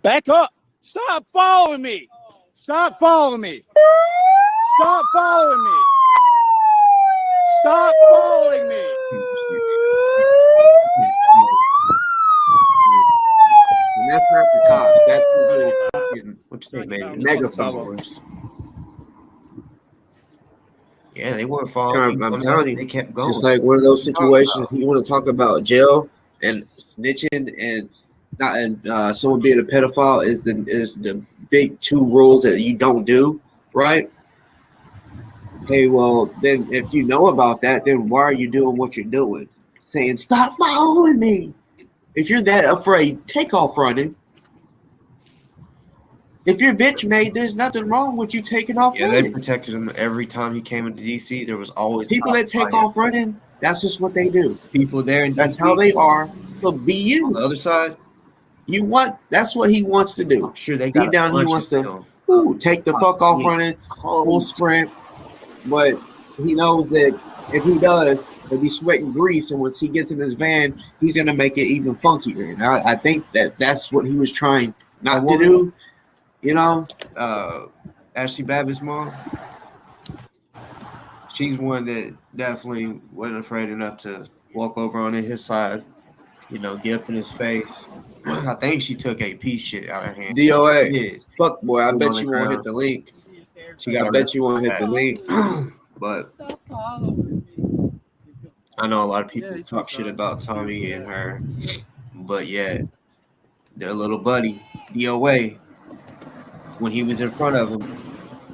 Back up! Stop following me! Stop following me! Stop following me! Stop following me!
And that's not the cops. That's the fucking megaphones.
Yeah, they weren't following.
I'm telling you,
they kept going.
Just like one of those situations. You want to talk about jail and snitching and someone being a pedophile is the big two rules that you don't do, right? Okay, well then if you know about that, then why are you doing what you're doing? Saying stop following me. If you're that afraid, take off running. If you're bitch made, there's nothing wrong with you taking off running.
They protected him every time he came into DC. There was always
people that take off running. That's just what they do.
People there, and
that's how they are. So be you.
On the other side,
that's what he wants to do.
I'm sure they got
deep down. He wants to take the fuck off running, full sprint. But he knows that if he does, he'll be sweating grease, and once he gets in his van, he's gonna make it even funkier. And I think that's what he was trying not to do. You know,
Ashley Babbitt's mom. She's one that definitely wasn't afraid enough to walk over on his side. You know, get up in his face. I think she took AP shit out of her hand.
DoA.
Yeah.
Fuck boy, I bet you won't hit the link. I bet you won't hit the link, but I know a lot of people talk shit about Tommy and her, but yeah, their little buddy DoA, when he was in front of him,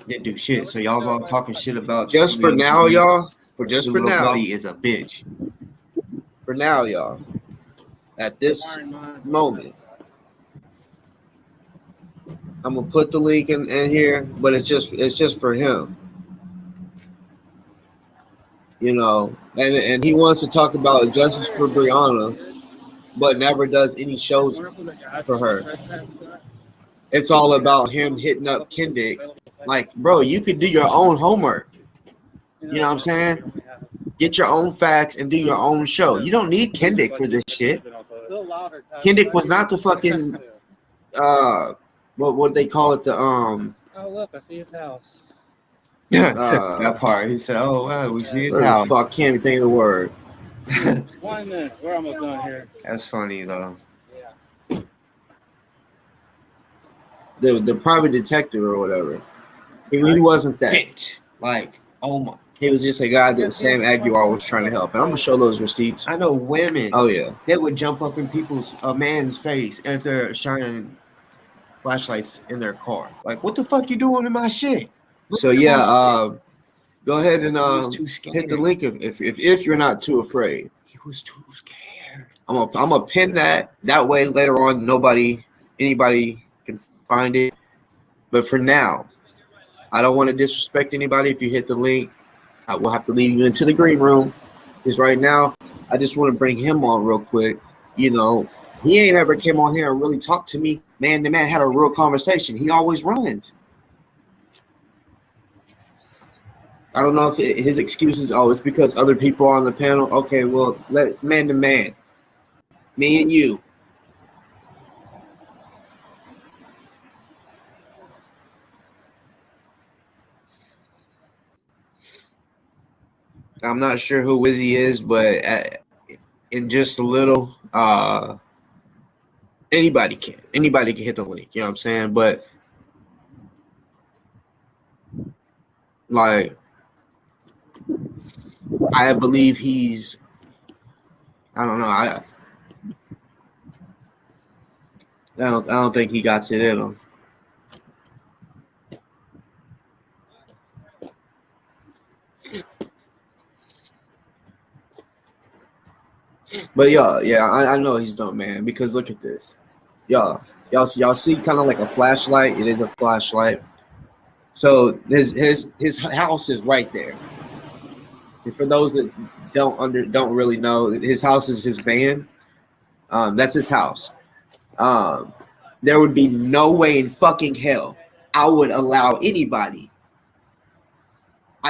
didn't do shit. So y'all's all talking shit about just for now, y'all. For just for now,
buddy is a bitch.
For now, y'all. At this moment, I'm gonna put the link in here, but it's just for him. You know, and he wants to talk about justice for Brianna, but never does any shows for her. It's all about him hitting up Kendick. Like, bro, you could do your own homework. You know what I'm saying? Get your own facts and do your own show. You don't need Kendick for this shit. Kendick was not the fucking what they call it, the
Oh look, I see his house.
that part. He said, "Oh wow, we see his house."
Fuck, can't even think of the word.
1 minute, we're almost done here.
That's funny though.
Yeah.
The private detective or whatever. He wasn't that.
Bitch. Like, oh my.
He was just a guy that Sam Aguilar was trying to help. And I'm gonna show those receipts.
I know women.
Oh yeah.
They would jump up in a man's face if they're shining flashlights in their car. Like, what the fuck you doing in my shit?
So yeah, go ahead and
hit
the link if you're not too afraid.
He was too scared.
I'm gonna pin that way later on anybody can find it. But for now, I don't want to disrespect anybody. If you hit the link, I will have to leave you into the green room. Because right now, I just want to bring him on real quick. You know, he ain't ever came on here and really talked to me. Man to man, had a real conversation. He always runs. I don't know if his excuse is, it's because other people are on the panel. Okay, well, let man to man. Me and you. I'm not sure who Wizzy is, but in just a little, anybody can hit the link. You know what I'm saying? But like, I believe he's. I don't know. I don't think he got it in him. But I know he's done, man. Because look at this, y'all see kind of like a flashlight. It is a flashlight. So his house is right there. And for those that don't really know, his house is his van. That's his house. There would be no way in fucking hell I would allow anybody.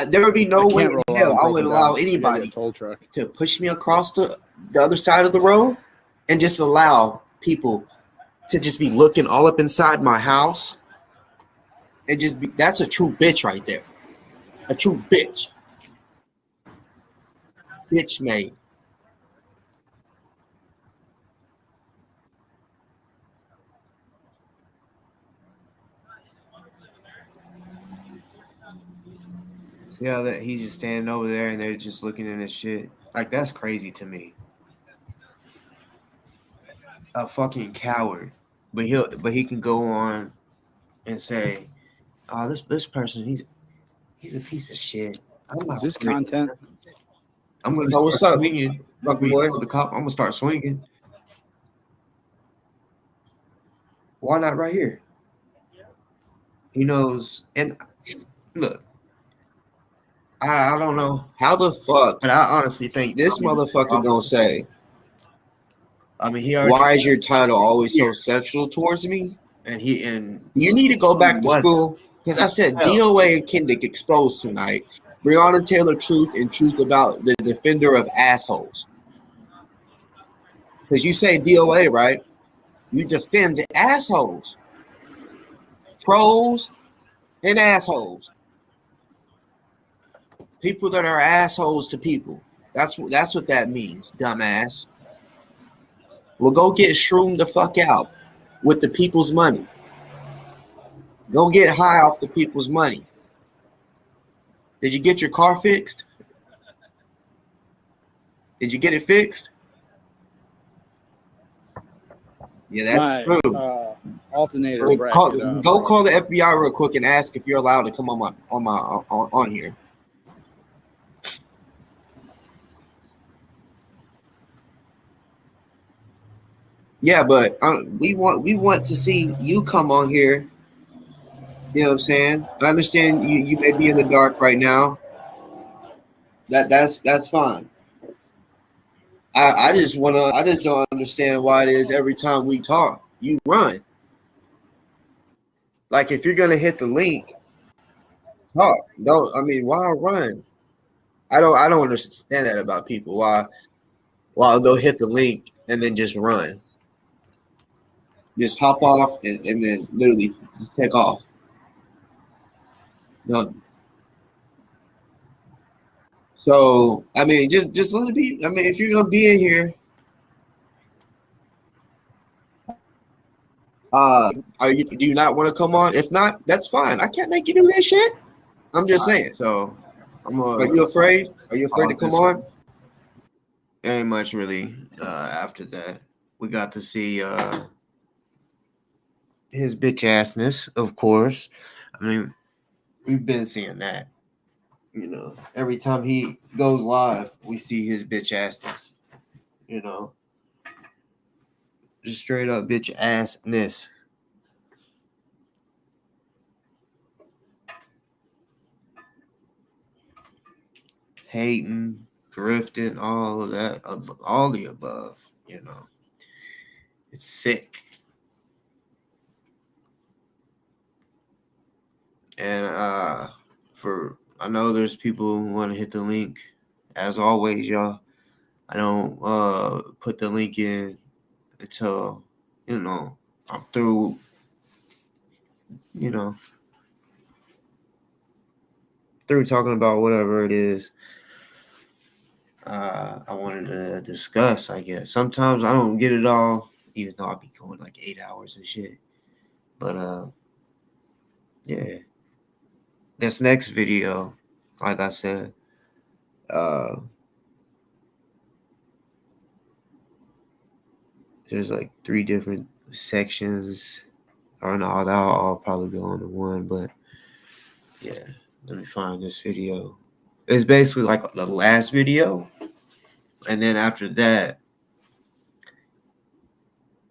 There would be no way in hell I would allow anybody to push me across the other side of the road and just allow people to just be looking all up inside my house and just be. That's a true bitch right there. A true bitch. Bitch made.
Yeah, that he's just standing over there and they're just looking at his shit. Like, that's crazy to me. A fucking coward. But he can go on and say, "Oh, this person, he's a piece of shit."
Is this content?
I'm gonna start swinging. I'm gonna start swinging. Why not right here? He knows. And look, I don't know
how the fuck,
but I honestly think
this motherfucker gonna say.
I mean,
why is your title always so sexual towards me? And you need to go back to school, because I said DoA and Kendick exposed tonight. Breonna Taylor truth and truth about the defender of assholes. Because you say DoA, right? You defend the assholes, trolls, and assholes. People that are assholes to people. That's what that means, dumbass. Well, go get shroomed the fuck out with the people's money. Go get high off the people's money. Did you get your car fixed? Did you get it fixed? Yeah, that's true.
Alternator
Go
bracket.
call the FBI real quick and ask if you're allowed to come on here. Yeah, but we want to see you come on here. You know what I'm saying? I understand you may be in the dark right now. That's fine. I just don't understand why it is every time we talk, you run. Like if you're gonna hit the link, talk. Why run? I don't understand that about people. Why they'll hit the link and then just run. Just hop off and then literally just take off. No. So just let it be. If you're gonna be in here, do you not want to come on? If not, that's fine. I can't make you do that shit. I'm just saying. So, are you afraid? Are you afraid to come on? Ain't much really. After that, we got to see his bitch assness, of course. We've been seeing that. You know, every time he goes live, we see his bitch assness. You know, just straight up bitch assness. Hating, drifting, all of that, all the above. You know, it's sick. And I know there's people who want to hit the link. As always, y'all, I don't put the link in until, I'm through, through talking about whatever it is I wanted to discuss, I guess. Sometimes I don't get it all, even though I'll be going like 8 hours and shit. But yeah. This next video, like I said, there's like 3 different sections. I don't know, that'll all probably go into one, but yeah, let me find this video. It's basically like the last video, and then after that,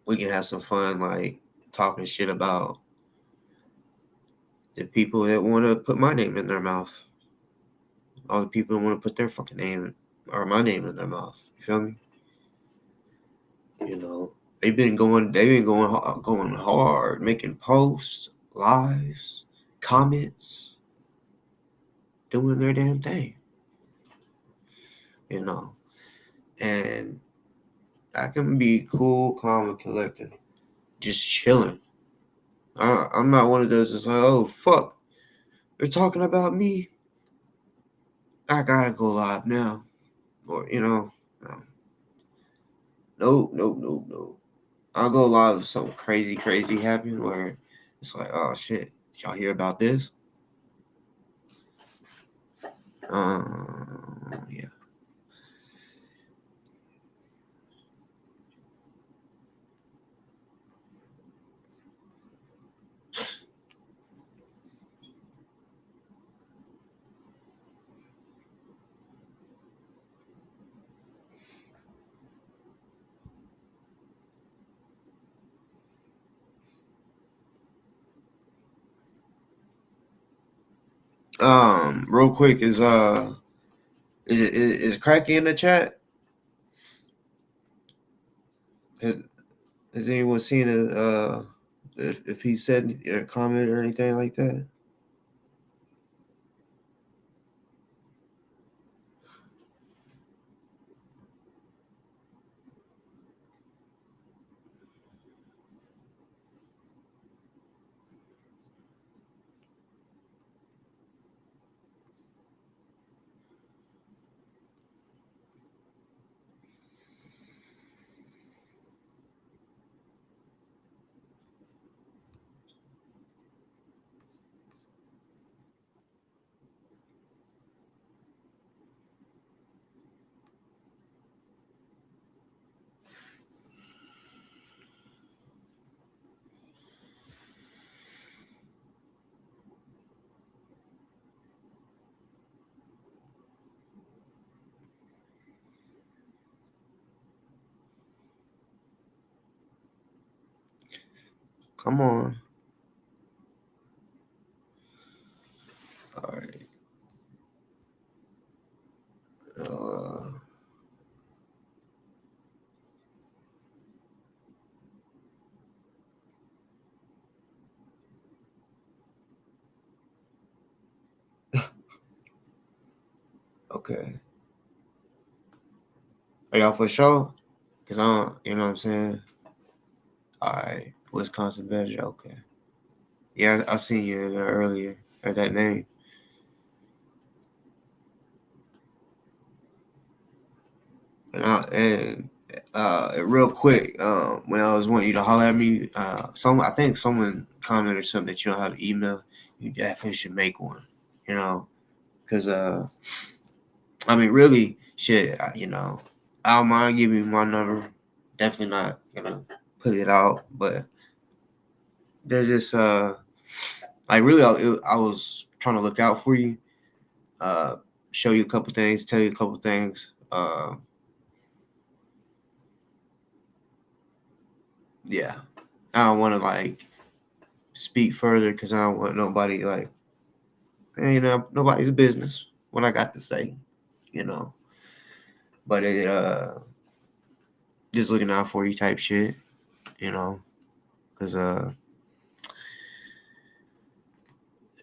we can have some fun, like talking shit about the people that want to put my name in their mouth. All the people that want to put their fucking name or my name in their mouth. You feel me? You know, they've been going hard, making posts, lives, comments, doing their damn thing. You know, and I can be cool, calm, and collected, just chilling. I'm not one of those that's like, oh fuck, they're talking about me. I gotta go live now, or no. No. I'll go live if something crazy happen where it's like, oh shit, did y'all hear about this? Yeah. Real quick, is Cracky in the chat? Has anyone seen it? If he said a comment or anything like that?
Come on. All right. Okay. Are y'all for sure? Cause I don't, you know what I'm saying? All right. Wisconsin Badger. Okay. Yeah, I seen you in there earlier. Heard that name. And real quick, when I was wanting you to holler at me, I think someone commented or something that you don't have an email. You definitely should make one. You know, because I mean, really, shit. You know, I don't mind giving you my number. Definitely not gonna put it out, but there's just like really, I was trying to look out for you, show you a couple things, tell you a couple things. Yeah, I don't want to like speak further because I don't want nobody like, you know, nobody's business what I got to say, you know. But it just looking out for you type shit, you know, because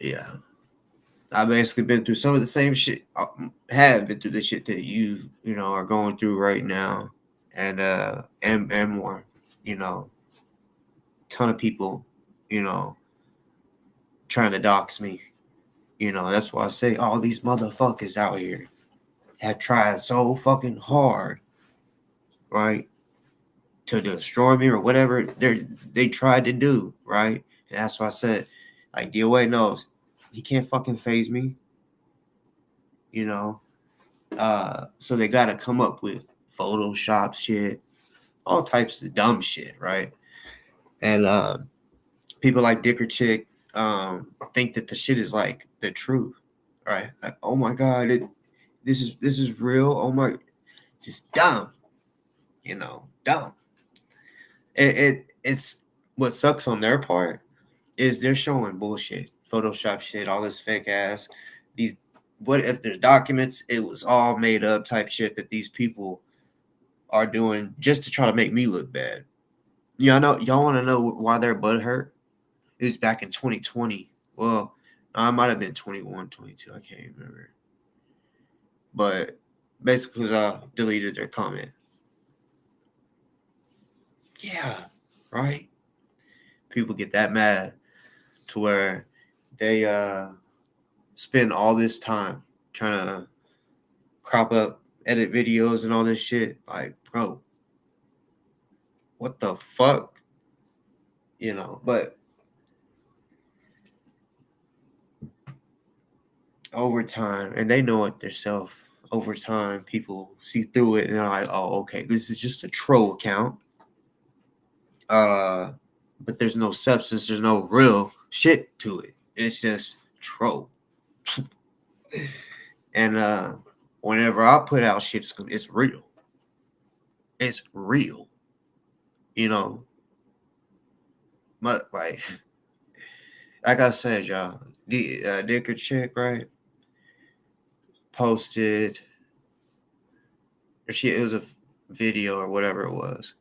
yeah, I basically been through some of the same shit. I have been through the shit that you know are going through right now, and more, you know, ton of people, you know, trying to dox me. You know, that's why I say all these motherfuckers out here have tried so fucking hard, right, to destroy me or whatever they tried to do, right? And that's why I said, like, DoA knows he can't fucking phase me, you know. So they gotta come up with Photoshop shit, all types of dumb shit, right? And people like Dicker Chick think that the shit is like the truth, right? Like, oh my god, this is real. Oh my, just dumb, you know, dumb. It's what sucks on their part is they're showing bullshit, Photoshop shit, all this fake ass. These, what if there's documents? It was all made up type shit that these people are doing just to try to make me look bad. Y'all want to know why their butt hurt? It was back in 2020. Well, I might have been 21, 22. I can't remember. But basically, because I deleted their comment. Yeah, right? People get that mad to where they spend all this time trying to crop up, edit videos and all this shit. Like, bro, what the fuck? You know, but over time, and they know it themselves, over time, people see through it and they're like, oh, okay, this is just a troll account. But there's no substance, there's no real shit to it. It's just troll. And whenever I put out shit, it's real. It's real. You know, but like I said, y'all, Dicker Chick, right? Posted, it was a video or whatever it was,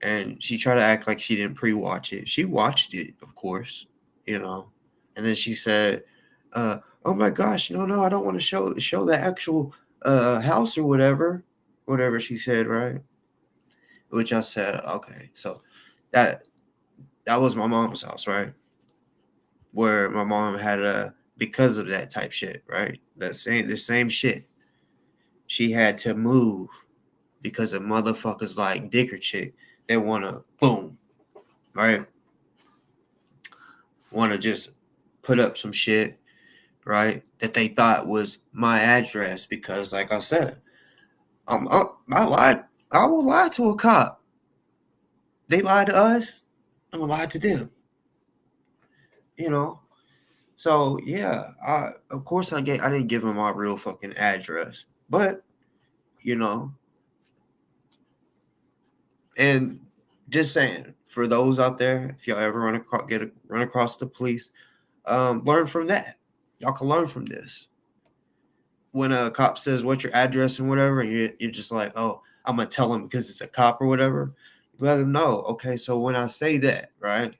and she tried to act like she didn't pre-watch it. She watched it, of course, you know, and then she said, "Oh my gosh, no, I don't want to show the actual house or whatever she said, right?" Which I said, okay, so that was my mom's house, right? Where my mom had because of that type shit, right? The same shit. She had to move because of motherfuckers like Dicker Chick that wanna boom, right? Wanna just put up some shit, right? That they thought was my address because, like I said, I lied. I will lie to a cop. They lied to us. I'm gonna lie to them. You know. So yeah, of course I didn't give them my real fucking address, but you know, and just saying, for those out there, if y'all ever run across the police, learn from that. Y'all can learn from this. When a cop says what's your address and whatever, and you're just like, oh, I'm gonna tell him because it's a cop or whatever. Let him know. Okay, so when I say that, right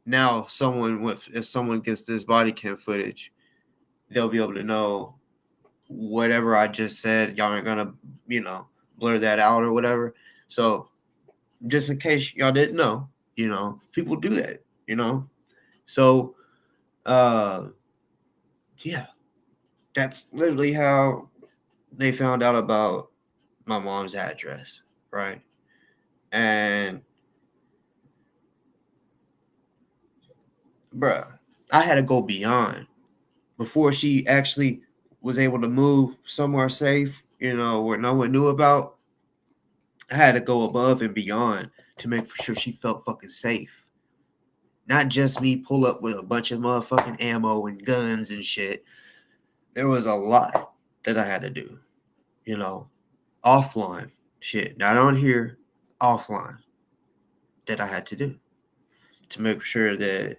now, if someone gets this body cam footage, they'll be able to know whatever I just said. Y'all aren't gonna, blur that out or whatever. So just in case y'all didn't know, people do that, So, yeah, that's literally how they found out about my mom's address, right? And, bruh, I had to go beyond before she actually was able to move somewhere safe, where no one knew about. I had to go above and beyond to make sure she felt fucking safe. Not just me pull up with a bunch of motherfucking ammo and guns and shit. There was a lot that I had to do, offline shit. Not on here, offline that I had to do to make sure that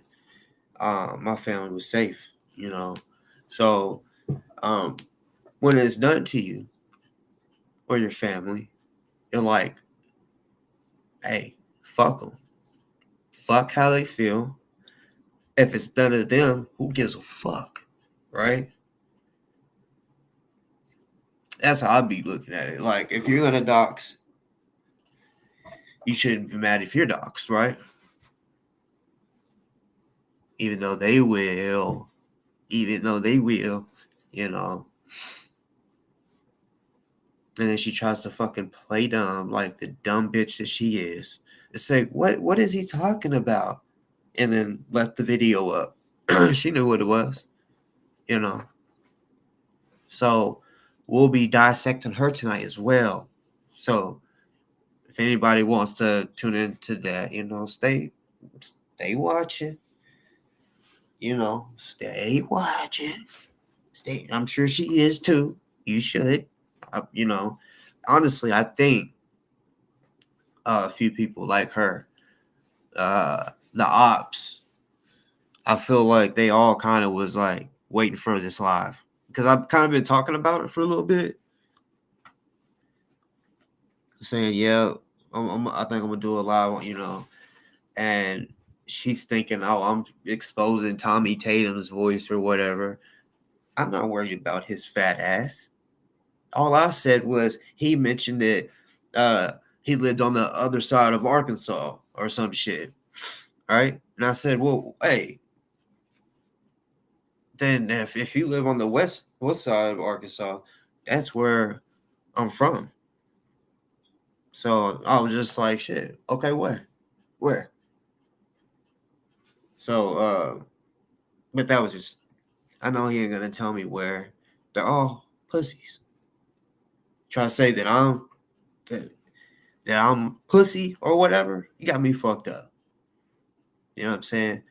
my family was safe, So when it's done to you or your family, you're like, hey, fuck them. Fuck how they feel. If it's done to them, who gives a fuck, right? That's how I'd be looking at it. Like, if you're gonna dox, you shouldn't be mad if you're doxed, right? Even though they will, And then she tries to fucking play dumb, like the dumb bitch that she is. It's like, what is he talking about? And then left the video up. She knew what it was, So we'll be dissecting her tonight as well. So if anybody wants to tune into that, stay watching. Stay watching. I'm sure she is too. You should. Honestly, I think a few people like her, the ops, I feel like they all kind of was like waiting for this live because I've kind of been talking about it for a little bit, saying, yeah, I think I'm gonna do a live, and she's thinking, oh, I'm exposing Tommy Tatum's voice or whatever. I'm not worried about his fat ass. All I said was he mentioned that he lived on the other side of Arkansas or some shit, right? And I said, well, hey, then if you live on the west side of Arkansas, that's where I'm from. So I was just like, shit, okay, where? So, but that was just, I know he ain't gonna tell me where. They're all pussies. Try to say that I'm pussy or whatever. You got me fucked up. You know what I'm saying?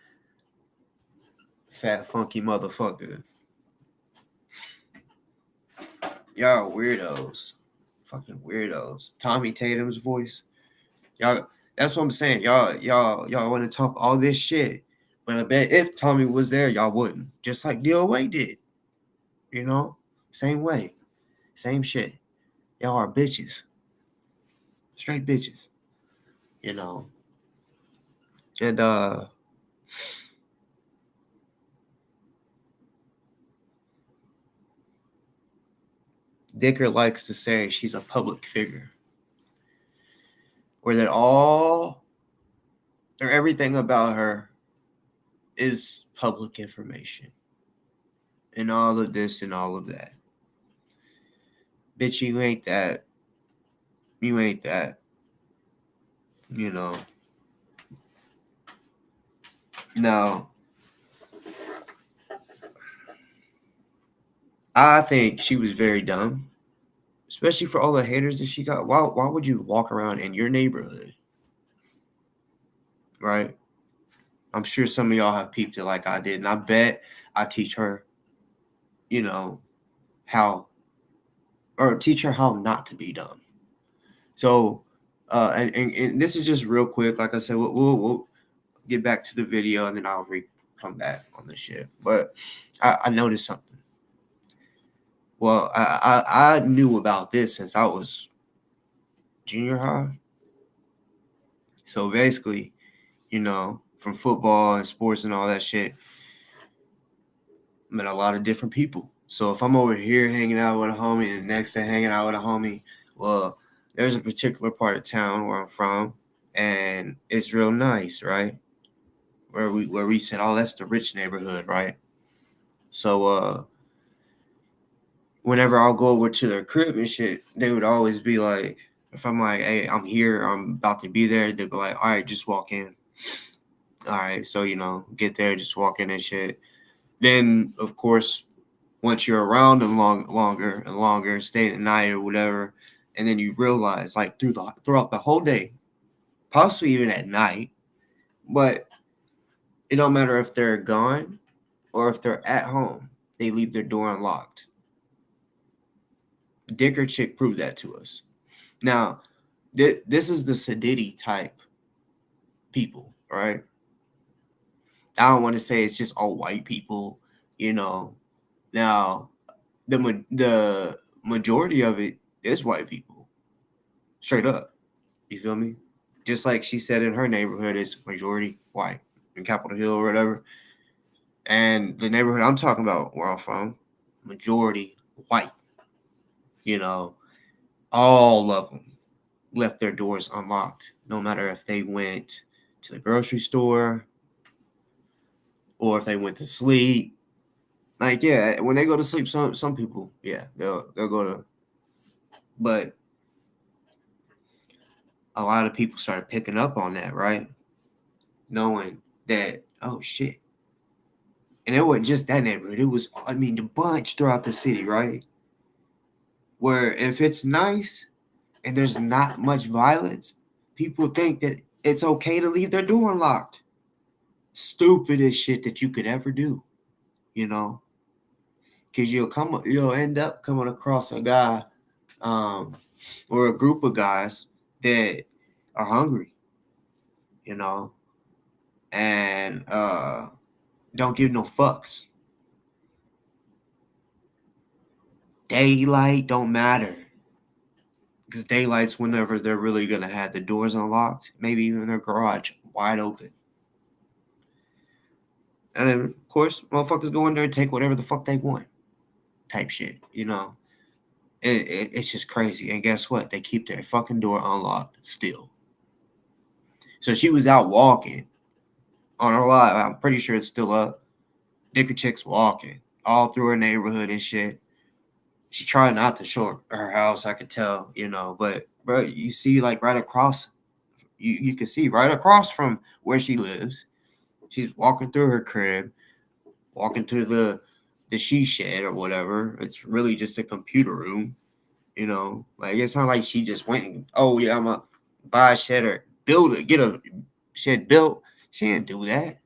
Fat funky motherfucker. Y'all weirdos. Fucking weirdos. Tommy Tatum's voice. Y'all, that's what I'm saying. Y'all want to talk all this shit. But I bet if Tommy was there, y'all wouldn't. Just like DoA did. Same way. Same shit. Y'all are bitches. Straight bitches. And Dicker likes to say she's a public figure. Or that everything about her is public information. And all of this and all of that. Bitch, you ain't that. You ain't that. No. I think she was very dumb. Especially for all the haters that she got. Why would you walk around in your neighborhood? Right? I'm sure some of y'all have peeped it like I did. And I bet I teach her, teach her how not to be dumb. So, And this is just real quick. Like I said, we'll get back to the video and then I'll come back on this shit. But I noticed something. Well, I knew about this since I was junior high. So basically, you know, from football and sports and all that shit, I met a lot of different people. So if I'm over here hanging out with a homie and next to hanging out with a homie, well, there's a particular part of town where I'm from, and it's real nice, right? Where we said, oh, that's the rich neighborhood, right? So whenever I'll go over to their crib and shit, they would always be like, if I'm like, hey, I'm here, I'm about to be there, they'd be like, all right, just walk in. All right, so, you know, get there, just walk in and shit. Then, of course, once you're around them longer and longer, stay the night or whatever, and then you realize, like, throughout the whole day, possibly even at night, but it don't matter if they're gone or if they're at home, they leave their door unlocked. Dick or chick proved that to us. Now, this is the sedity type people, right? I don't want to say it's just all white people, you know. Now, the majority of it is white people, straight up. You feel me? Just like she said in her neighborhood, it's majority white in Capitol Hill or whatever. And the neighborhood I'm talking about, where I'm from, majority white. You know, all of them left their doors unlocked, no matter if they went to the grocery store or if they went to sleep. Like, yeah, when they go to sleep, some people, yeah, they'll go to. But a lot of people started picking up on that, right? Knowing that, oh shit. And it wasn't just that neighborhood. It was, I mean, the bunch throughout the city, right? Where if it's nice and there's not much violence, people think that it's okay to leave their door unlocked. Stupidest shit that you could ever do, you know? Because you'll end up coming across a guy or a group of guys that are hungry, you know, and don't give no fucks. Daylight don't matter, because daylight's whenever they're really gonna have the doors unlocked, maybe even their garage wide open. And then, of course, motherfuckers go in there and take whatever the fuck they want, type shit, you know. It's just crazy. And guess what? They keep their fucking door unlocked still. So she was out walking on her live. I'm pretty sure it's still up. Dicker chick's walking all through her neighborhood and shit. She tried not to show her house, I could tell, you know. But, bro, you see, like, right across, you can see right across from where she lives. She's walking through her crib, walking through the she shed or whatever. It's really just a computer room, you know. Like, it's not like she just went and, oh yeah, I'm gonna buy a shed or build it, get a shed built. She didn't do that.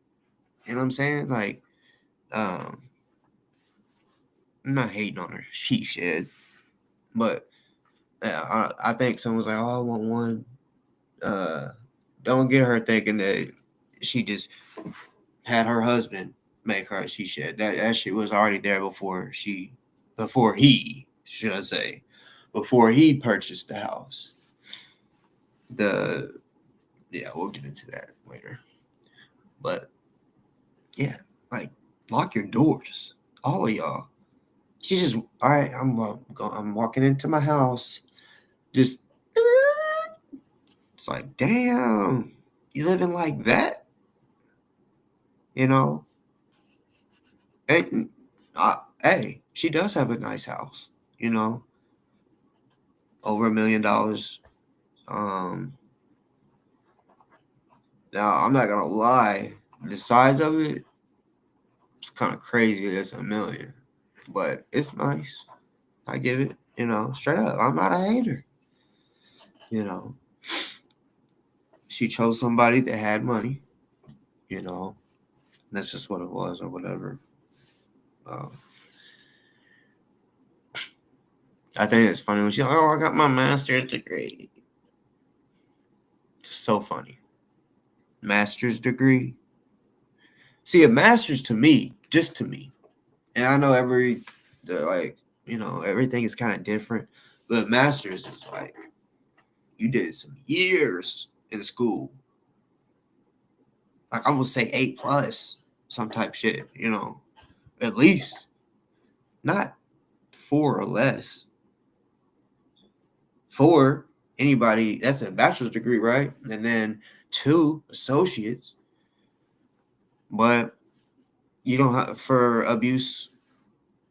You know what I'm saying? Like, I'm not hating on her she shed, but yeah, I think someone's like, oh, I want one. Don't get her thinking that she just had her husband make her a she shed. That shit was already there before he, should I say, before he purchased the house. Yeah, we'll get into that later. But yeah, like, lock your doors, all of y'all. She just, all right, I'm walking into my house. Just, it's like, damn, you living like that? You know? Hey, she does have a nice house, you know? Over $1 million. Now, I'm not gonna lie, the size of it, it's kind of crazy. It's $1 million, but it's nice. I give it, you know, straight up. I'm not a hater. You know, she chose somebody that had money. You know, that's just what it was, or whatever. I think it's funny when she's like, "Oh, I got my master's degree." So funny. Master's degree. See, a master's to me, just to me, and I know everything is kind of different, but master's is like you did some years in school. Like I'm gonna say 8+, some type shit, at least, not 4 or less. 4, anybody, that's a bachelor's degree, right? And then 2 associates. But you don't have, for abuse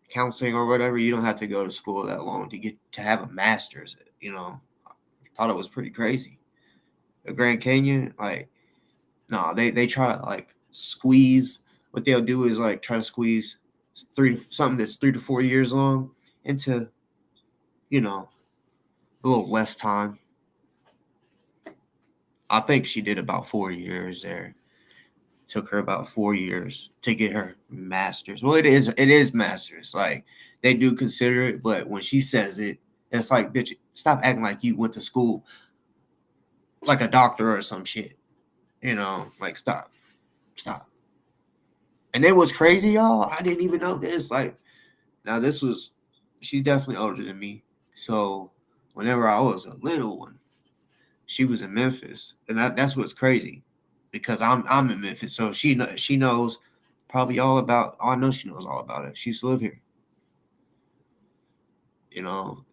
counseling or whatever, you don't have to go to school that long to have a master's. I thought it was pretty crazy. The Grand Canyon, like, no, they try to like squeeze. What they'll do is like try to squeeze something that's 3 to 4 years long into, a little less time. I think she did about 4 years there. Took her about 4 years to get her master's. Well, it is master's. Like, they do consider it, but when she says it, it's like, bitch, stop acting like you went to school like a doctor or some shit. Like, stop. And it was crazy, y'all. I didn't even know this. Like, now she's definitely older than me. So whenever I was a little one, she was in Memphis. And that's what's crazy. Because I'm in Memphis, so she knows probably all about. I know she knows all about it. She used to live here,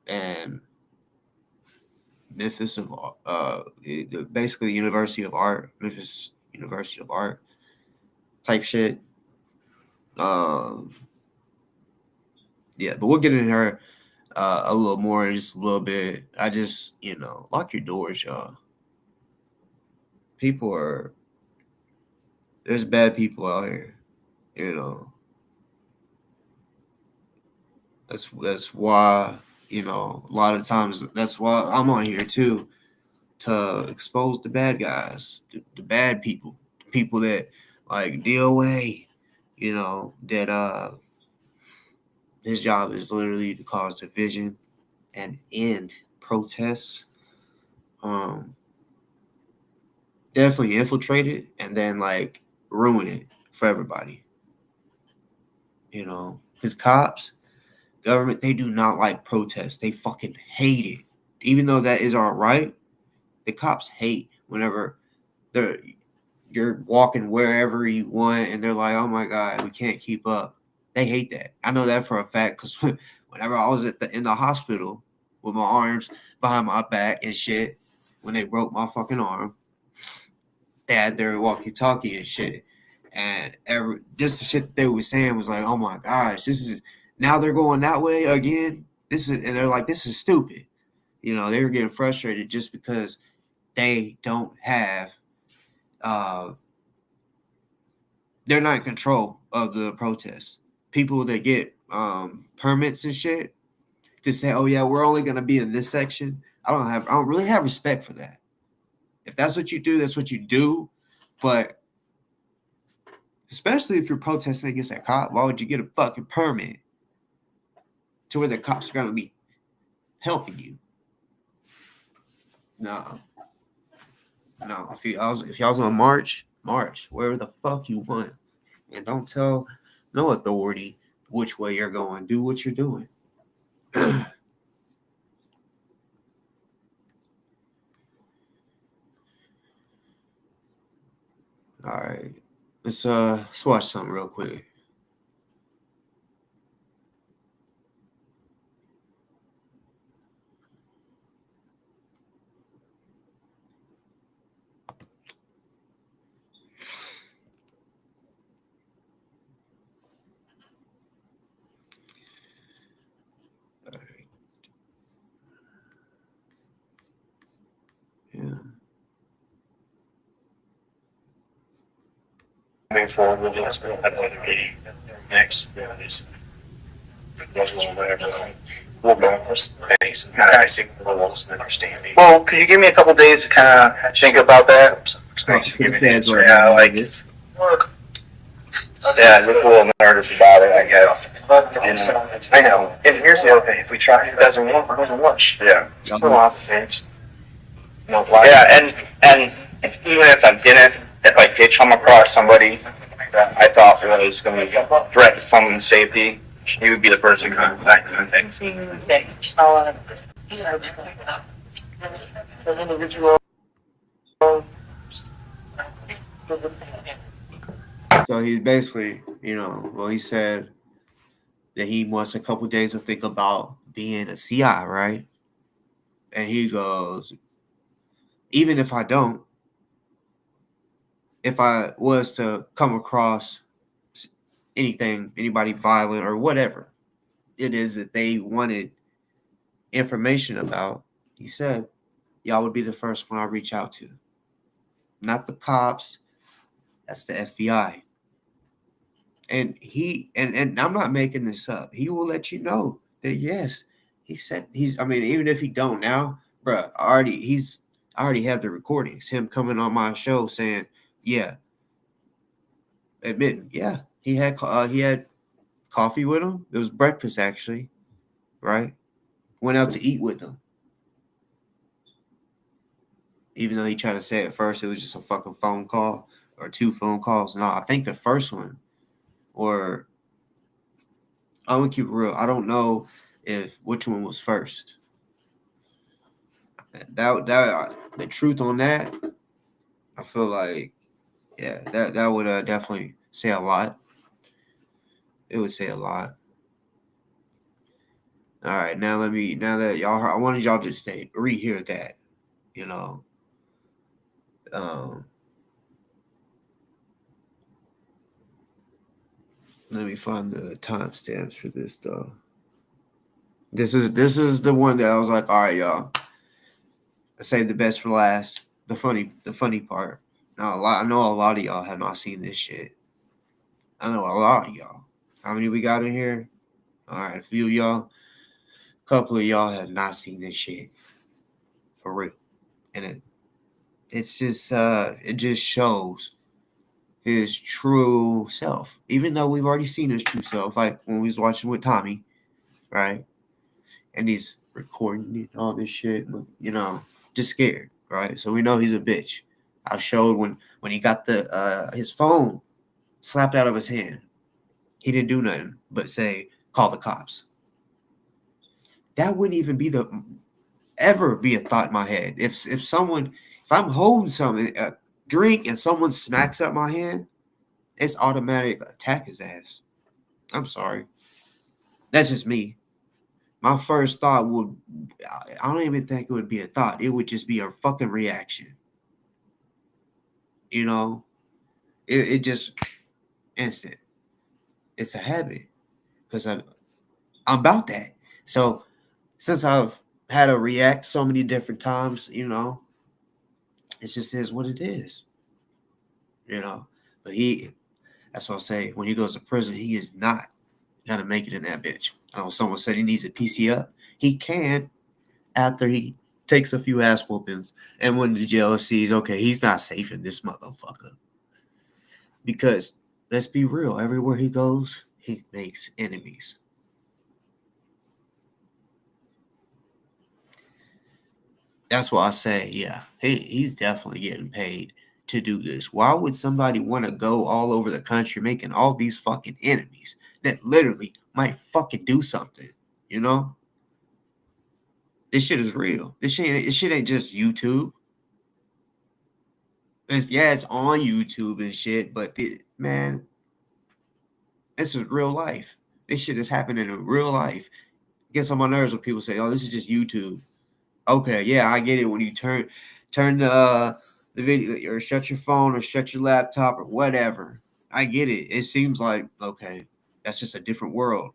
and Memphis basically University of Art, Memphis University of Art type shit. Yeah, but we'll get into her a little more in just a little bit. I just lock your doors, y'all. There's bad people out here, That's why, a lot of times that's why I'm on here too, to expose the bad guys, the bad people that like DoA, that his job is literally to cause division and end protests. Definitely infiltrate it and then like ruin it for everybody. Because cops, government, they do not like protests. They fucking hate it. Even though that is our right, the cops hate whenever you're walking wherever you want and they're like, oh my God, we can't keep up. They hate that. I know that for a fact because whenever I was in the hospital with my arms behind my back and shit, when they broke my fucking arm, they had their walkie-talkie and shit. And just the shit that they were saying was like, oh my gosh, now they're going that way again. And they're like, this is stupid. They were getting frustrated just because they don't have, they're not in control of the protests. People that get permits and shit to say, oh yeah, we're only going to be in this section. I don't really have respect for that. If that's what you do, that's what you do. But especially if you're protesting against a cop, why would you get a fucking permit to where the cops are going to be helping you? No. If y'all's on march, wherever the fuck you want. And don't tell no authority which way you're going. Do what you're doing. All right. Let's watch something real quick. All right. Yeah.
Moving forward with this, we'll have another meeting next, whatever. We'll go over some things and kind of basic rules and understanding. Well, could you give me a couple days to kind of think about that? Give me an answer. Yeah, like this. Yeah, look a little nervous about it, I guess. I know. And here's the other thing: if we try, it doesn't work. Yeah. We'll have to change. Yeah, and even if I did come across somebody that I thought was going to threaten someone's safety, he would be the first to contact them.
So he's basically, well, he said that he wants a couple days to think about being a CI, right? And he goes, even if I don't, if I was to come across anybody violent or whatever it is that they wanted information about, he said, y'all would be the first one I reach out to. Not the cops, that's the FBI. And and I'm not making this up. He will let you know that yes, he said even if he don't now, bruh, I already have the recordings. Him coming on my show saying, yeah, admitting, yeah, he had coffee with him. It was breakfast actually, right? Went out to eat with them. Even though he tried to say at first it was just a fucking phone call or 2 phone calls. No, I think the first one, or I'm gonna keep it real. I don't know which one was first. That the truth on that, I feel like, yeah, that would definitely say a lot. It would say a lot. All right, now that y'all heard, I wanted y'all to rehear that, let me find the timestamps for this though. This is the one that I was like, all right, y'all, I saved the best for last. The funny part. Now I know a lot of y'all have not seen this shit. I know a lot of y'all. How many we got in here? All right, a few of y'all. A couple of y'all have not seen this shit. For real. And it's just it just shows his true self. Even though we've already seen his true self, like when we was watching with Tommy, right? And he's recording all this shit, just scared, right? So we know he's a bitch. I showed when he got the his phone slapped out of his hand. He didn't do nothing but say, call the cops. That wouldn't even ever be a thought in my head. If I'm holding something, a drink, and someone smacks up my hand, it's automatic attack his ass. I'm sorry. That's just me. My first thought I don't even think it would be a thought. It would just be a fucking reaction. It just instant. It's a habit because I'm about that. So since I've had to react so many different times, it just is what it is. But that's what I say. When he goes to prison, he is not gonna make it in that bitch. I know someone said he needs a PC up. He can after he takes a few ass whoopings, and when the jail sees, okay, he's not safe in this motherfucker. Because let's be real, everywhere he goes, he makes enemies. That's why I say, yeah, he's definitely getting paid to do this. Why would somebody want to go all over the country making all these fucking enemies that literally might fucking do something? This shit is real. This shit ain't just YouTube. It's on YouTube and shit, but man, this is real life. This shit is happening in real life. It gets on my nerves when people say, "Oh, this is just YouTube." Okay, yeah, I get it. When you turn the video or shut your phone or shut your laptop or whatever, I get it. It seems like, okay, that's just a different world.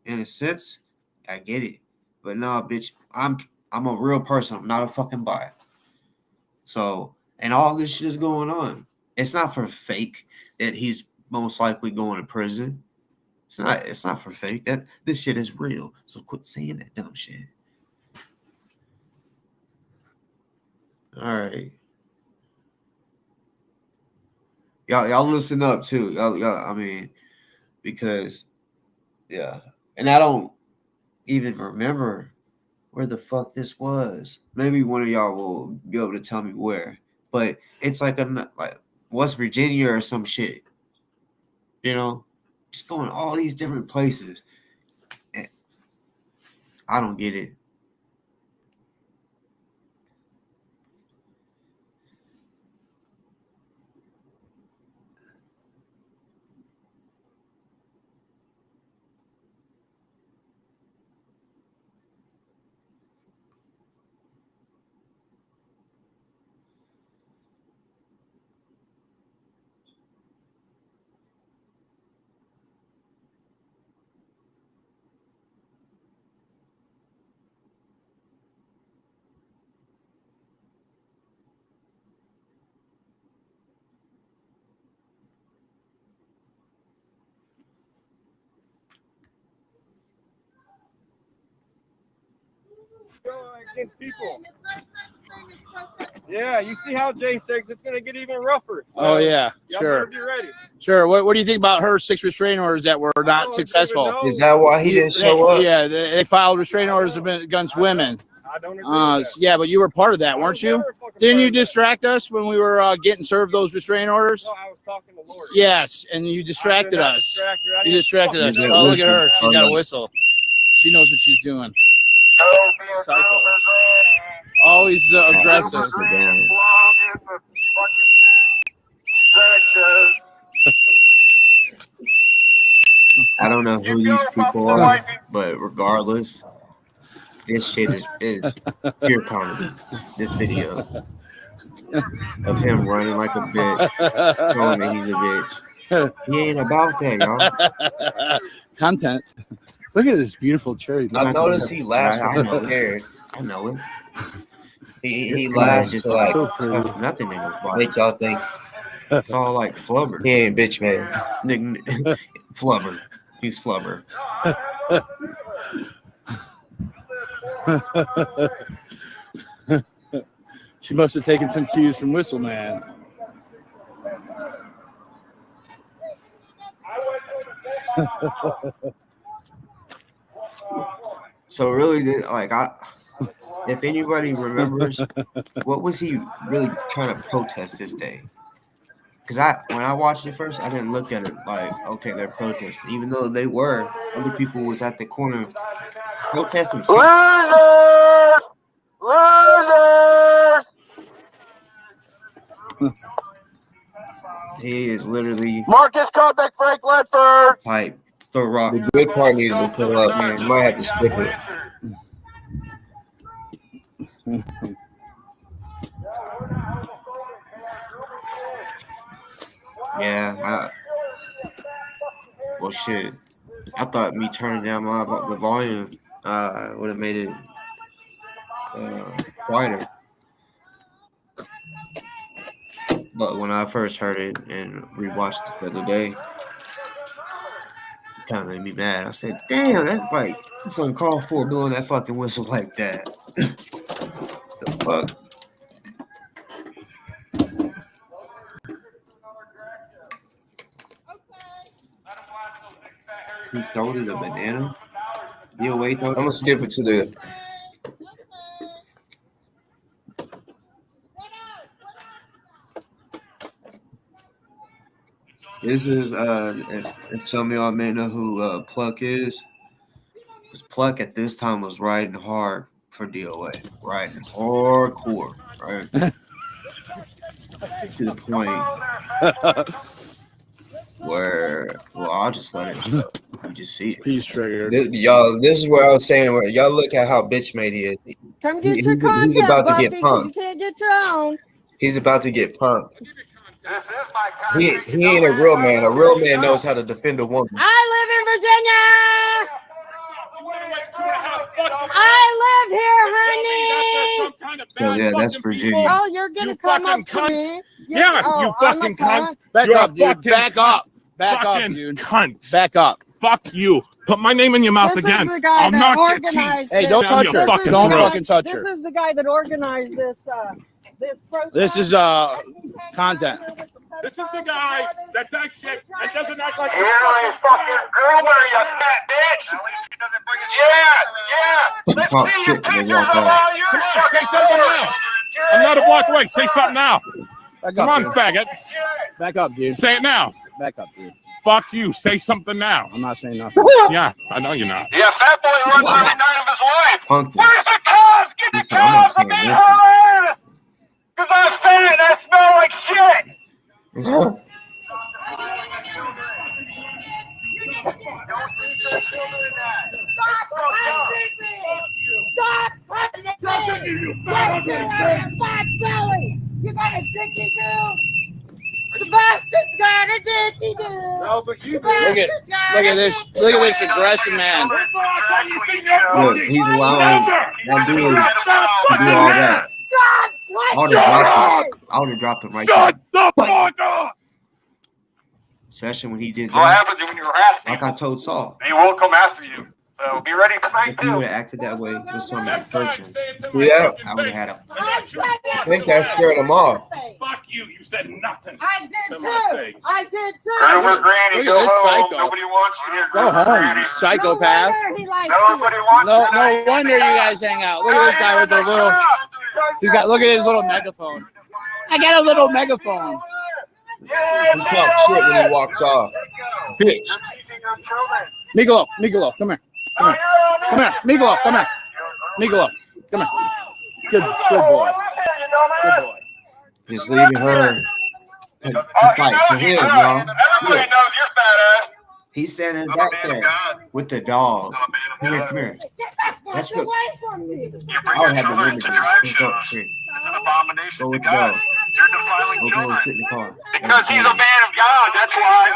In a sense, I get it. But no, bitch, I'm a real person. I'm not a fucking bot. So, and all this shit is going on. It's not for fake that he's most likely going to prison. It's not for fake. That this shit is real. So quit saying that dumb shit. All right. Y'all listen up too. Y'all, because yeah. And I don't even remember where the fuck this was. Maybe one of y'all will be able to tell me where. But it's like West Virginia or some shit. You know, just going all these different places. And I don't get it.
Against people. Yeah, you see how Jay says it's going to get even rougher. So
Oh yeah,
y'all
sure,
better be ready.
sure. What do you think about her 6 restraining orders that were not successful?
Is that why he didn't show up?
Yeah, they filed restraining orders against women.
I don't agree with that.
Yeah, but you were part of that, weren't you? Didn't you distract us when we were getting served those restraining orders?
No, I was talking to Lori.
Yes, and you distracted us. You distracted us.
Yeah,
Oh, look at
listen.
her. She's got a whistle. She knows what she's doing. Psychos. Always aggressive.
I don't know who these people are, but regardless, this shit is pure comedy. This video of him running like a bitch, showing that he's a bitch. He ain't about that, y'all.
Content. Look at this beautiful cherry.
I've noticed he laughs
I
when he's
know.
scared.
I know it.
He
This
laughs
just
just like
have nothing in his body.
make y'all think
It's all like flubber.
he ain't bitch man.
Flubber. He's flubber.
She must have taken some cues from Whistle Man.
So really, if anybody remembers, what was he really trying to protest this day? Because when I watched it first, I didn't look at it like, okay, they're protesting. Even though they were, other people was at the corner protesting.
Losers! Losers!
He is literally
Marcus Coppock, Frank Ledford.
type throw rock.
The good part needs to come up, man. You might have to skip it.
Yeah. Well, shit. I thought me turning down the volume would have made it quieter. But when I first heard it and rewatched it the other day, it kind of made me mad. I said, damn, that's uncalled for blowing that fucking whistle like that. The fuck? He throwed it a banana? DoA throw
I'm gonna skip it to the.
This is if some of y'all may know who Pluck is. Because Pluck at this time was riding hard for DoA, riding hardcore, right? To the point where, well, I'll just let it show. You just see it.
He's triggered.
Y'all, this is where I was saying, where y'all look at how bitch made he is.
Come get
He-
your
he's
content,
about to
Buffy,
get
'cause
punked.
you can't get your own.
He's about to get punked. He ain't a real man. A real man knows how to defend a woman.
I live in Virginia. I live here, honey.
So yeah, that's Virginia.
Oh, you're gonna come up to me.
Yeah,
Oh,
you
I'm a
fucking cunt.
Back
You're
up,
a
dude.
fucking
Back up. Back up,
Fucking
dude.
cunt.
Back up.
Fuck you. Put my name in your mouth
This
again.
is the guy
I'll
that
knock your
organized
teeth.
Hey, don't
this.
touch
This
her.
is the
Don't
guy-
fucking touch
This
her.
is the guy that organized this protest.
This is content.
This is the guy that does shit and doesn't act like
You're a fucking goober, you fat bitch. At least he doesn't bring Let's
Talk
see
shit
your
when they
pictures
walk
of
off.
all your
Come on, say something now. I'm not a block away. Say something now.
Back
Come
up,
on,
dude.
faggot.
Back up, dude.
Say it now.
Back up, dude.
Fuck you. Say something now.
I'm not saying nothing.
Yeah, I know you're not.
Yeah, Fat Boy runs every night of his life.
Punky.
Where's the cubs? Get
He
the
said, I'm not
cubs. I'm
saying
being
nothing.
hilarious. Because I'm fat and I smell like shit.
Stop touching me! Yes, you have a flat belly! You got a dicky do! Sebastian's got a dicky do!
No, but you
Look at this aggressive man.
Look, he's allowing that dude to do all that. I would have dropped him right
Shut
there.
the fuck up!
Especially when he did
What
that.
happens when you harass
Like
people?
I told Saul.
They will come after you. So be ready tonight
If he would
too.
have acted that way with some
Next time,
person,
say it to my
Yeah.
fucking
I would
face.
have had a.
I think that scared him off.
Fuck you. You said nothing.
I did
To my
too!
face.
I did
Turn
too!
over, Granny.
Look at
Go
this
home.
psycho.
Nobody wants you here.
Go home,
Granny.
you psychopath.
No wonder he likes
Nobody
you.
wants you.
No wonder you guys hang out. Look at this guy with the little. Look at his little megaphone. I got a little megaphone.
He talks shit when he walks off. Bitch.
Migolo, come here. Come here, Migolo, come here. Migolo, come here. Good boy. Good boy.
Just leaving her to fight for him, y'all.
Everybody
Look,
knows you're fat ass.
he's standing back there with the dog. Come here, come here. That's
Fuck
what
away from me!
I would have the woman do. Go, here.
It's an abomination
Go
to
with the
God.
dog.
You're defiling
Go
children.
and sit in the car.
Because he's a man of God, that's why.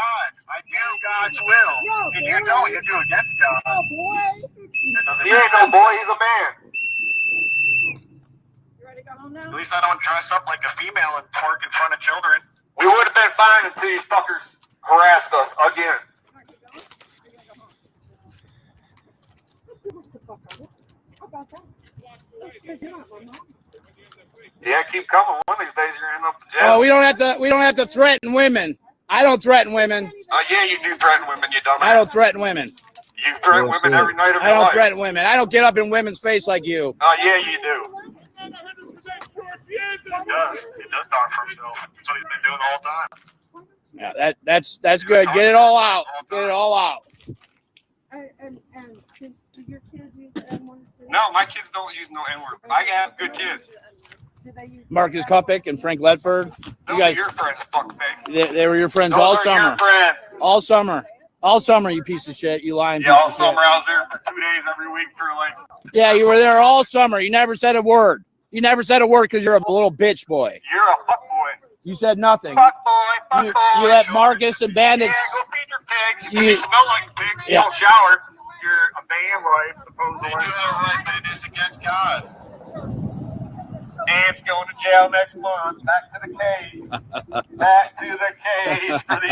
I do God's will. If you don't, you do against God.
Oh boy!
He ain't no boy, he's a man.
You ready to go home now?
At least I don't dress up like a female and twerk in front of children. We would have been fine until these fuckers harassed us again.
How about that? Because you're not my mom.
Yeah, keep coming. One of these days you're gonna end up in jail.
Oh, we don't have to threaten women. I don't threaten women.
Yeah, you do threaten women, you dumbass.
I don't threaten women.
You threaten women every night of
I
your
don't
life.
threaten women. I don't get up in women's face like you.
Yeah, you do. He does. He does talk for himself. That's what he's been doing the whole time.
Yeah, that's good. Get it all out. Get it all out.
And do your kids use the N-word too?
No, my kids don't use no N-word. I have good kids.
Do they use
Marcus Kuppick and Frank Ledford.
Those are your friends, fuckface.
They were your friends
Those
all
are
summer.
your friends.
All summer. All summer, you piece of shit. You lying
Yeah, all
piece of shit.
summer I was there for 2 days every week for like.
Yeah, you were there all summer. You never said a word. You never said a word because you're a little bitch boy.
You're a fuck boy.
You said nothing.
Fuck boy, fuck
You
boy.
let Marcus and Bandits.
Yeah, go feed your pigs.
You-
You smell like pigs. You
Yeah.
don't shower. You're a damn right, supposedly. You do that right, but it is against God. Dave's going to jail next month. Back to the cage. Back to the cage for the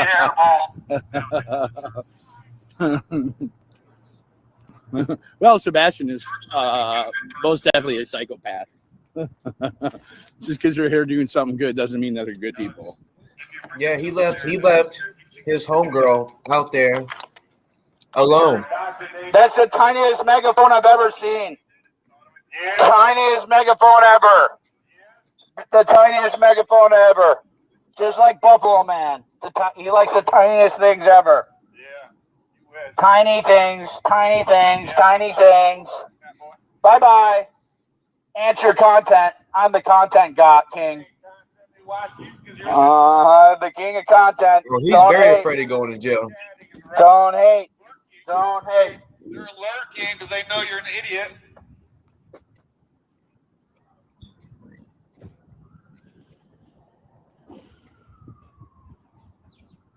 airball.
Well, Sebastian is most definitely a psychopath. Just because they're here doing something good doesn't mean that they're good people.
Yeah, he left his homegirl out there alone.
That's the tiniest megaphone I've ever seen. Tiniest megaphone ever. The tiniest megaphone ever. Just like Buffalo Man. He likes the tiniest things ever. Tiny things, tiny things, tiny things. Bye-bye. Answer content. I'm the content god king. The king of content.
Well, he's
Don't
very
hate.
afraid of going to jail.
Don't hate. Don't hate.
They're lurking because they know you're an idiot.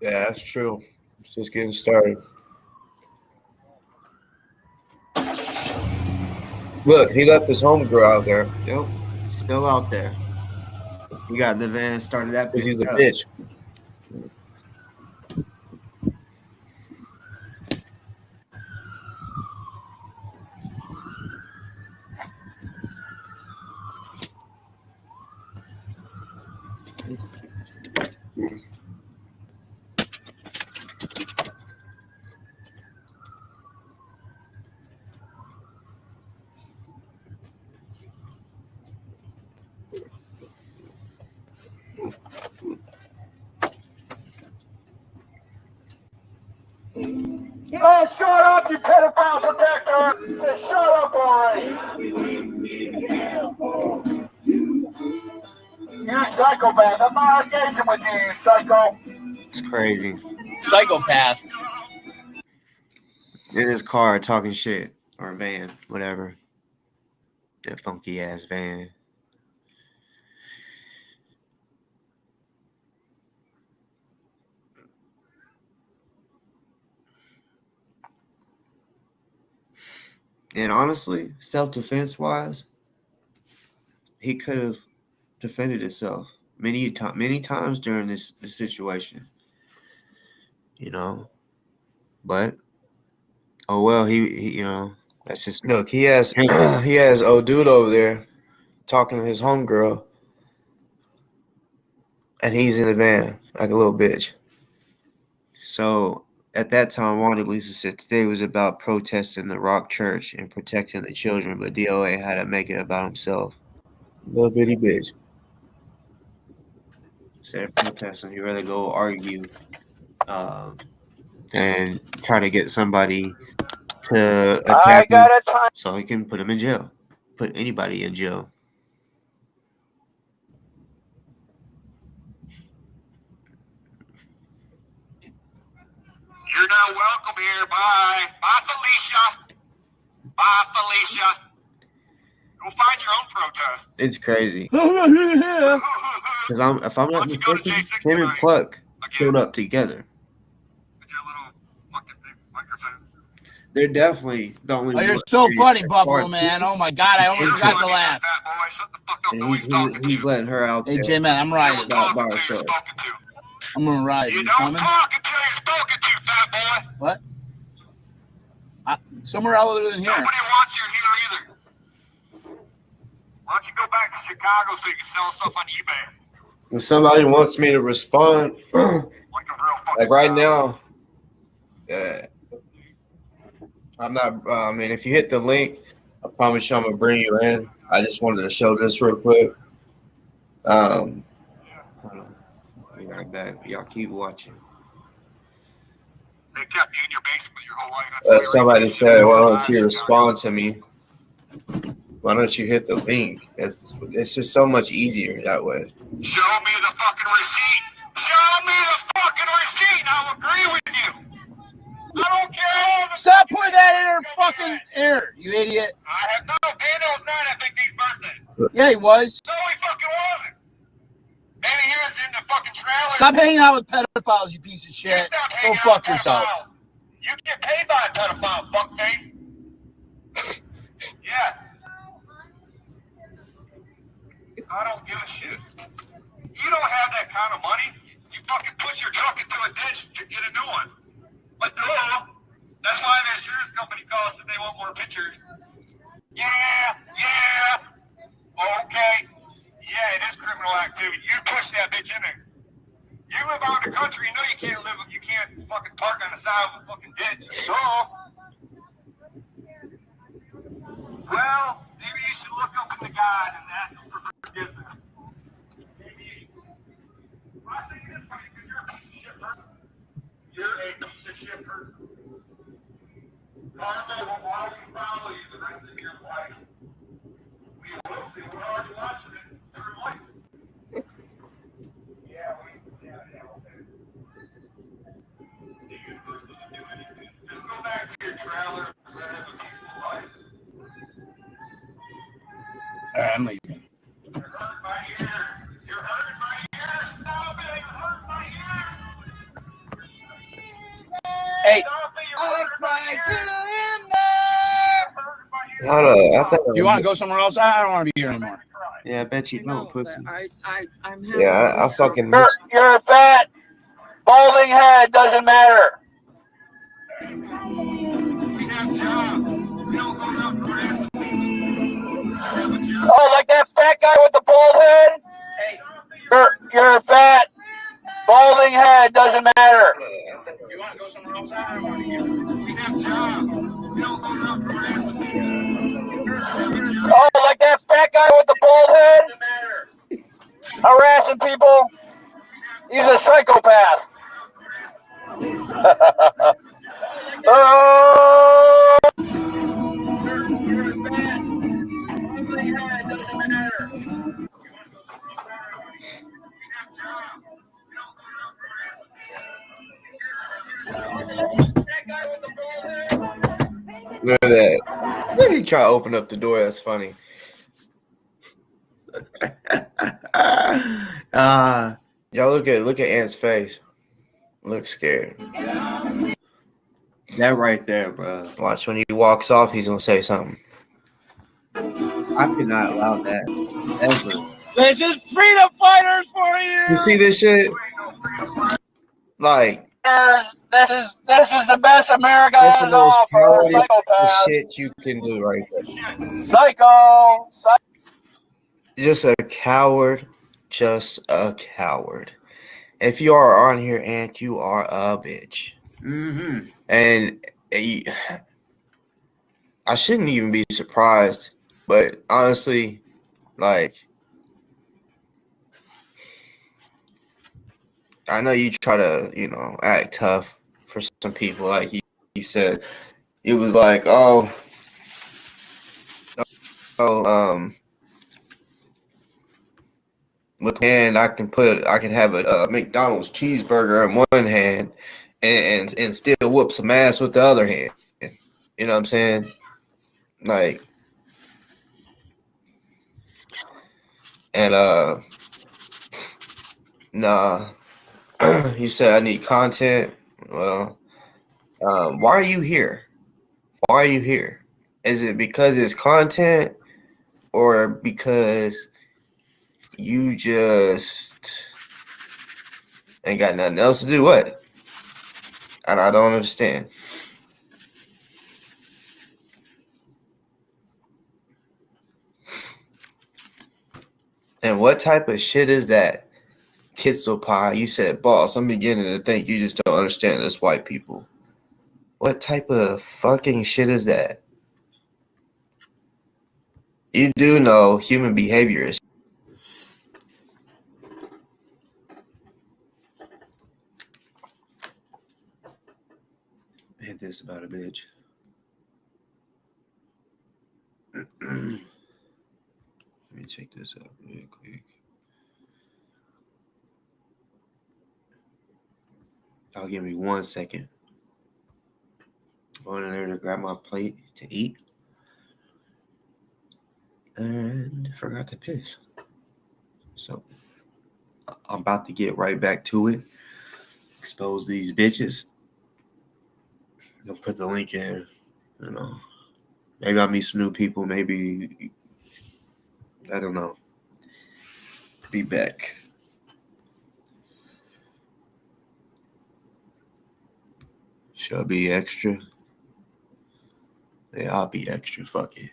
Yeah, that's true. It's just getting started. Look, he left his homegirl out there
Yep, still out there. You got the van started that
because he's a
up.
bitch.
Oh, shut up, you pedophile protector! Just shut up already! You psychopath! I'm not engaging with you, you psycho!
It's crazy.
Psychopath.
In his car talking shit. Or van, whatever. That funky ass van. And honestly, self-defense wise, he could have defended himself many times during this situation. You know, but oh well, he you know, that's just look. He has he has old dude over there talking to his homegirl, and he's in the van like a little bitch. So at that time, Wanda Lisa said today was about protesting the Rock Church and protecting the children, but DoA had to make it about himself. Little bitty bitch. Instead of protesting, he'd rather go argue and try to get somebody to
I
attack him
got a time.
so he can put him in jail. Put anybody in jail.
You're not welcome here. Bye. Bye, Felicia. Bye, Felicia. Go find your own protest.
It's crazy. Because if I'm not mistaken, him and Pluck showed up together. They're definitely the only.
Oh, you're so funny, Buffalo man. Oh my God, I almost forgot to laugh.
And he's letting her out there.
Hey, J-Man, I'm riding.
By herself.
I'm gonna ride.
You
You
don't
coming?
talk until you're spoken to, fat boy.
What? Somewhere other than here.
Nobody wants you here either. Why don't you go back to Chicago so you can sell stuff on eBay?
If somebody wants me to respond, like right now, I'm not. I mean, if you hit the link, I promise you I'm gonna bring you in. I just wanted to show this real quick. Hold on. I'll be right back. Y'all keep watching.
They kept you in your basement your whole life.
Somebody said, "Why don't you respond to me? Why don't you hit the link?" It's just so much easier that way.
Show me the fucking receipt. Show me the fucking receipt. I'll agree with you. I don't care.
Stop putting that in her fucking ear, you idiot.
I have no. Daniel's not at Big D's birthday.
Yeah, he was.
No, he fucking wasn't. Maybe he was in the fucking trailer.
Stop hanging out with pedophiles, you piece of shit. Go fuck yourself.
You get paid by a pedophile, fuckface. Yeah. I don't give a shit. You don't have that kind of money. You fucking push your truck into a ditch to get a new one. But no, that's why the insurance company calls if they want more pictures. Yeah. Okay. Yeah, it is criminal activity. You push that bitch in there. You live out in the country, you know you can't fucking park on the side of a fucking ditch. So, well, maybe you should look up to God and ask him for forgiveness. Maybe. Well, I think it is funny because you're a piece of shit person. You're a piece of shit person. Karma will always follow you the rest of your life. We will see. We're already watching it through life. Yeah, okay. The universe doesn't do anything. Just go back to your trailer and live a peaceful life.
All right, I'm leaving.
You're hurting my ears. You're hurting my ears. Stop it. You're hurting my ears.
Hey.
Stop it. You're
I
hurting my
cried
ears.
to him there.
Hold up. I thought.
You want to go somewhere else? I don't want to be here anymore.
Yeah, I bet you don't, pussy.
I'm
Yeah, I fucking.
You're fat. Balding head doesn't matter.
We have jobs. We don't go out and harass people.
Oh, like that fat guy with the bald head? You're fat. Balding head doesn't matter.
You want to go somewhere else? I don't want to be here.
We have jobs. We don't go out and harass people.
Oh, like that fat guy with the bald head? Harassing people? He's a psychopath. Oh!
Look at that. Look, he try to open up the door. That's funny. Y'all look at Ant's face. Looks scared. That right there, bro. Watch when he walks off, he's gonna say something. I could not allow that ever.
This is freedom fighters for you.
You see this shit? Like,
This is the best America
that's the
has
most
offer.
cowardice
Psychopath.
shit you can do right there.
Psycho.
Just a coward. Just a coward. If you are on here, Ant, you are a bitch.
Mm-hmm.
And I shouldn't even be surprised, but honestly, like, I know you try to, act tough for some people. Like you said, it was like, with hand, I can have a McDonald's cheeseburger in one hand, and still whoop some ass with the other hand. You know what I'm saying? Like, and nah. You said I need content. Well, why are you here? Why are you here? Is it because it's content, or because you just ain't got nothing else to do? What? And I don't understand. And what type of shit is that? Kitzel pie, you said, boss, I'm beginning to think you just don't understand us white people. What type of fucking shit is that? You do know human behavior is. Hit this about a bitch. Let me check this out real quick. I'll give me 1 second. Going in there to grab my plate to eat. And forgot to piss. So I'm about to get right back to it. Expose these bitches. I'll put the link in. Maybe I'll meet some new people. Maybe, I don't know. Be back. Shall I be extra? Yeah, I'll be extra. Fuck it.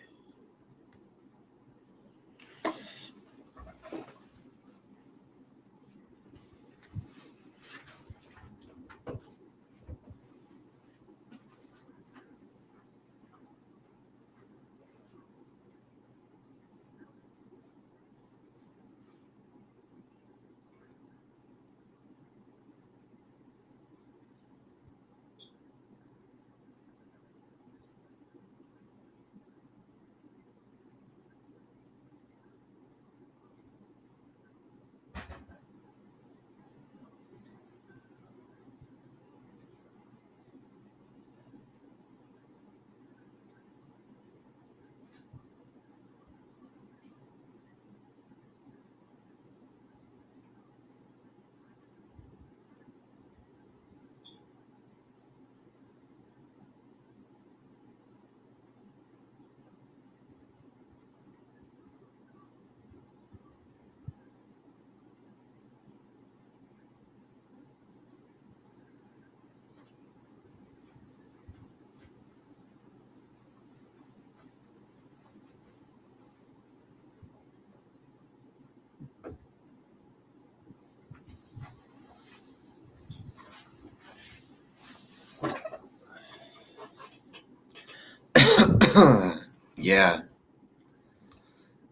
Yeah.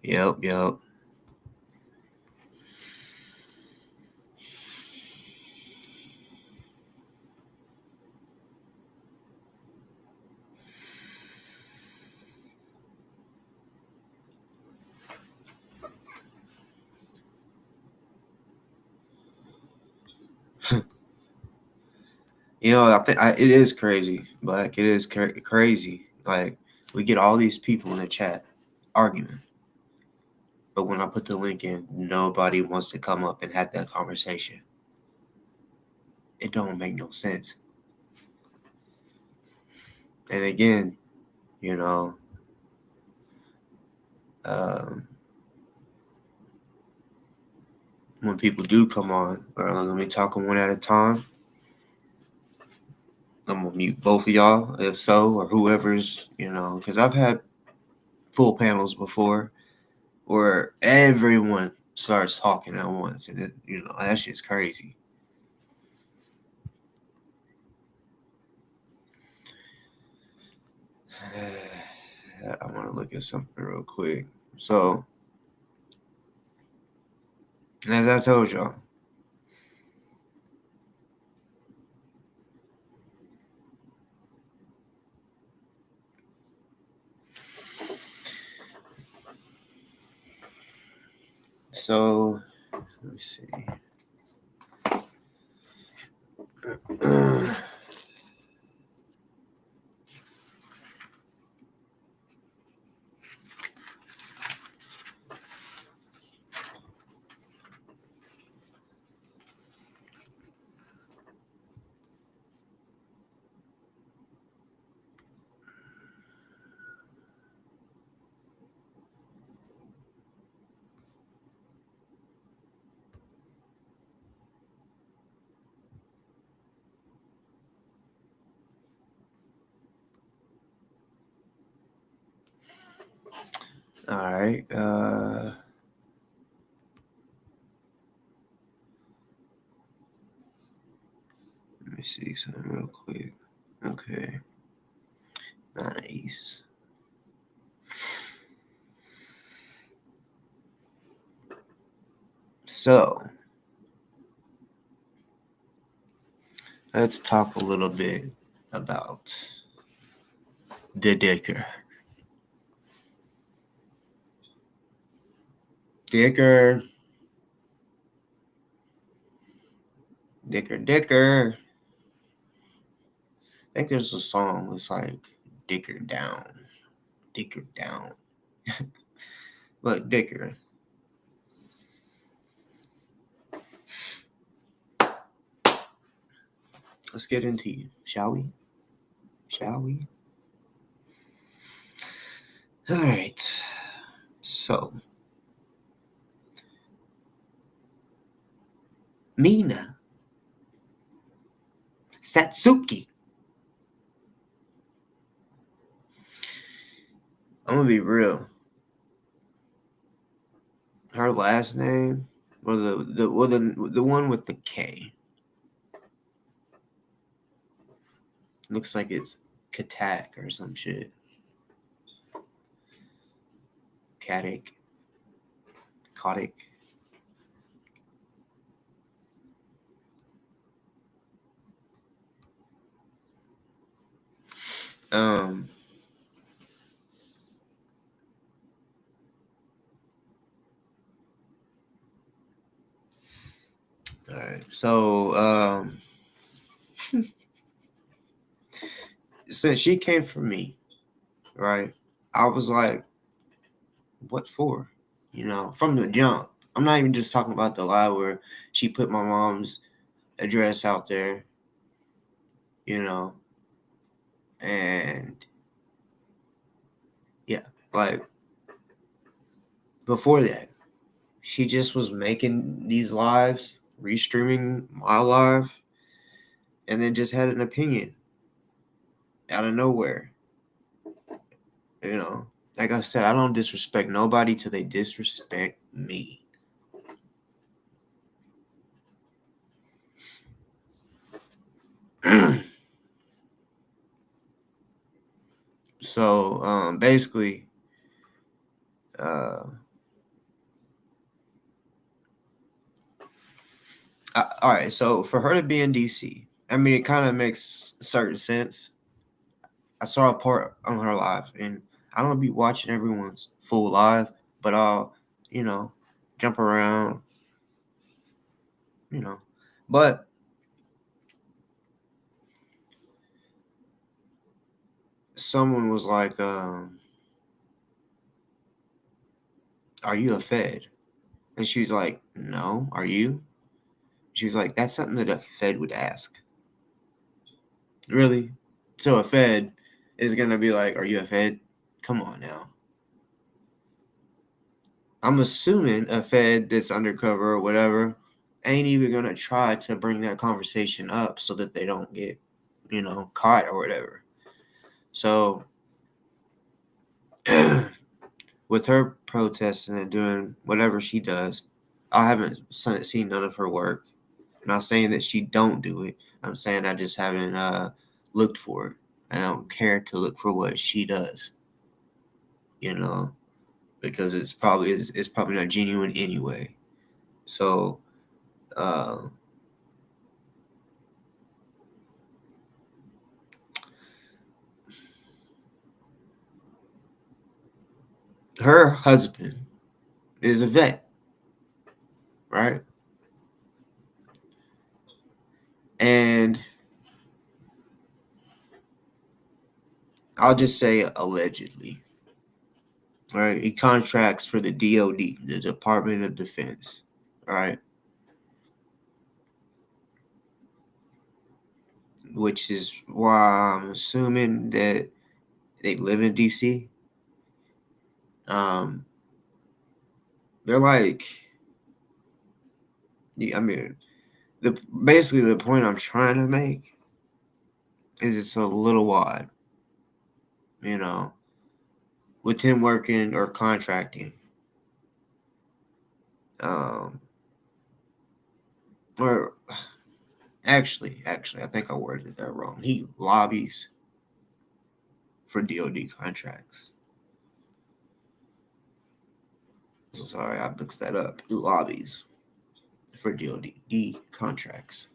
Yep. You know, I think it is crazy. Like, it is crazy. Like, we get all these people in the chat arguing. But when I put the link in, nobody wants to come up and have that conversation. It don't make no sense. And again, you know, when people do come on, let me talk one at a time. I'm gonna mute both of y'all, if so, or whoever's, you know, because I've had full panels before where everyone starts talking at once, and you know, that shit's crazy. I want to look at something real quick. So, as I told y'all, so let me see. All right. Let me see something real quick. Okay. Nice. So, let's talk a little bit about the Dicker. Dicker. I think there's a song that's like Dicker down. Look, Dicker. Let's get into you, shall we? All right. So, Mina Satsuki. I'm gonna be real. Her last name, or the one with the K, looks like it's Katak or some shit. Katik. All right. So, since she came from me, right, I was like, what for? You know, from the jump. I'm not even just talking about the lie where she put my mom's address out there, you know, and yeah, like before that, she just was making these lives, restreaming my live, and then just had an opinion out of nowhere. You know, like I said, I don't disrespect nobody till they disrespect me. So, basically, all right. So for her to be in DC, I mean, it kind of makes certain sense. I saw a part on her live, and I don't be watching everyone's full live, but I'll, you know, jump around, you know. But someone was like, "Are you a Fed?" And she's like, "No, are you?" She was like, "That's something that a Fed would ask." Really? So a Fed is gonna be like, "Are you a Fed?" Come on now. I'm assuming a Fed that's undercover or whatever ain't even gonna try to bring that conversation up so that they don't get, caught or whatever. So with her protesting and doing whatever she does, I haven't seen none of her work. I'm not saying that she don't do it. I'm saying I just haven't looked for it. I don't care to look for what she does, because it's probably not genuine anyway. So her husband is a vet, right? And I'll just say allegedly, right? He contracts for the DoD, the Department of Defense, right? Which is why I'm assuming that they live in DC. They're like, I mean, basically the point I'm trying to make is it's a little odd, with him working or contracting. Or actually, I think I worded that wrong. He lobbies for DoD contracts. So sorry, I mixed that up. He lobbies for DoD contracts.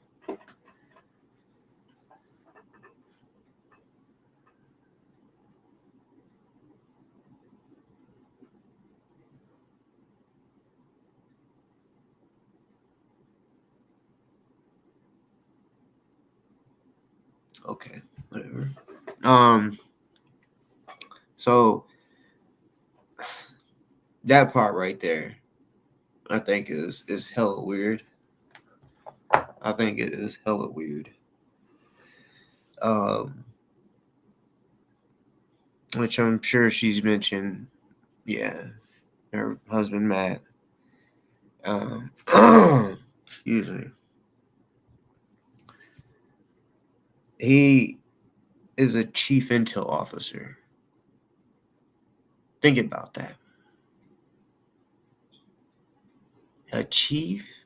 Okay, whatever. So that part right there, I think is hella weird. I think it is hella weird. Which I'm sure she's mentioned. Yeah, her husband Matt. Excuse me. He is a chief intel officer. Think about that. A chief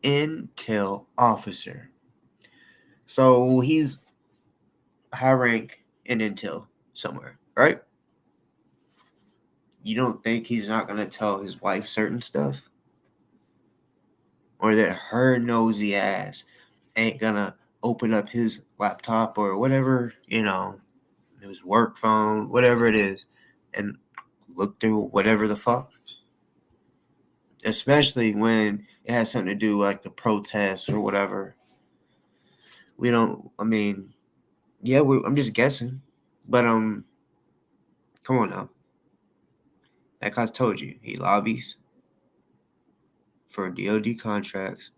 intel officer. So he's high rank in intel somewhere, right? You don't think he's not going to tell his wife certain stuff? Or that her nosy ass ain't going to open up his laptop or whatever, his work phone, whatever it is, and look through whatever the fuck? Especially when it has something to do like the protests or whatever. I'm just guessing. But come on now. Like I told you, he lobbies for DoD contracts.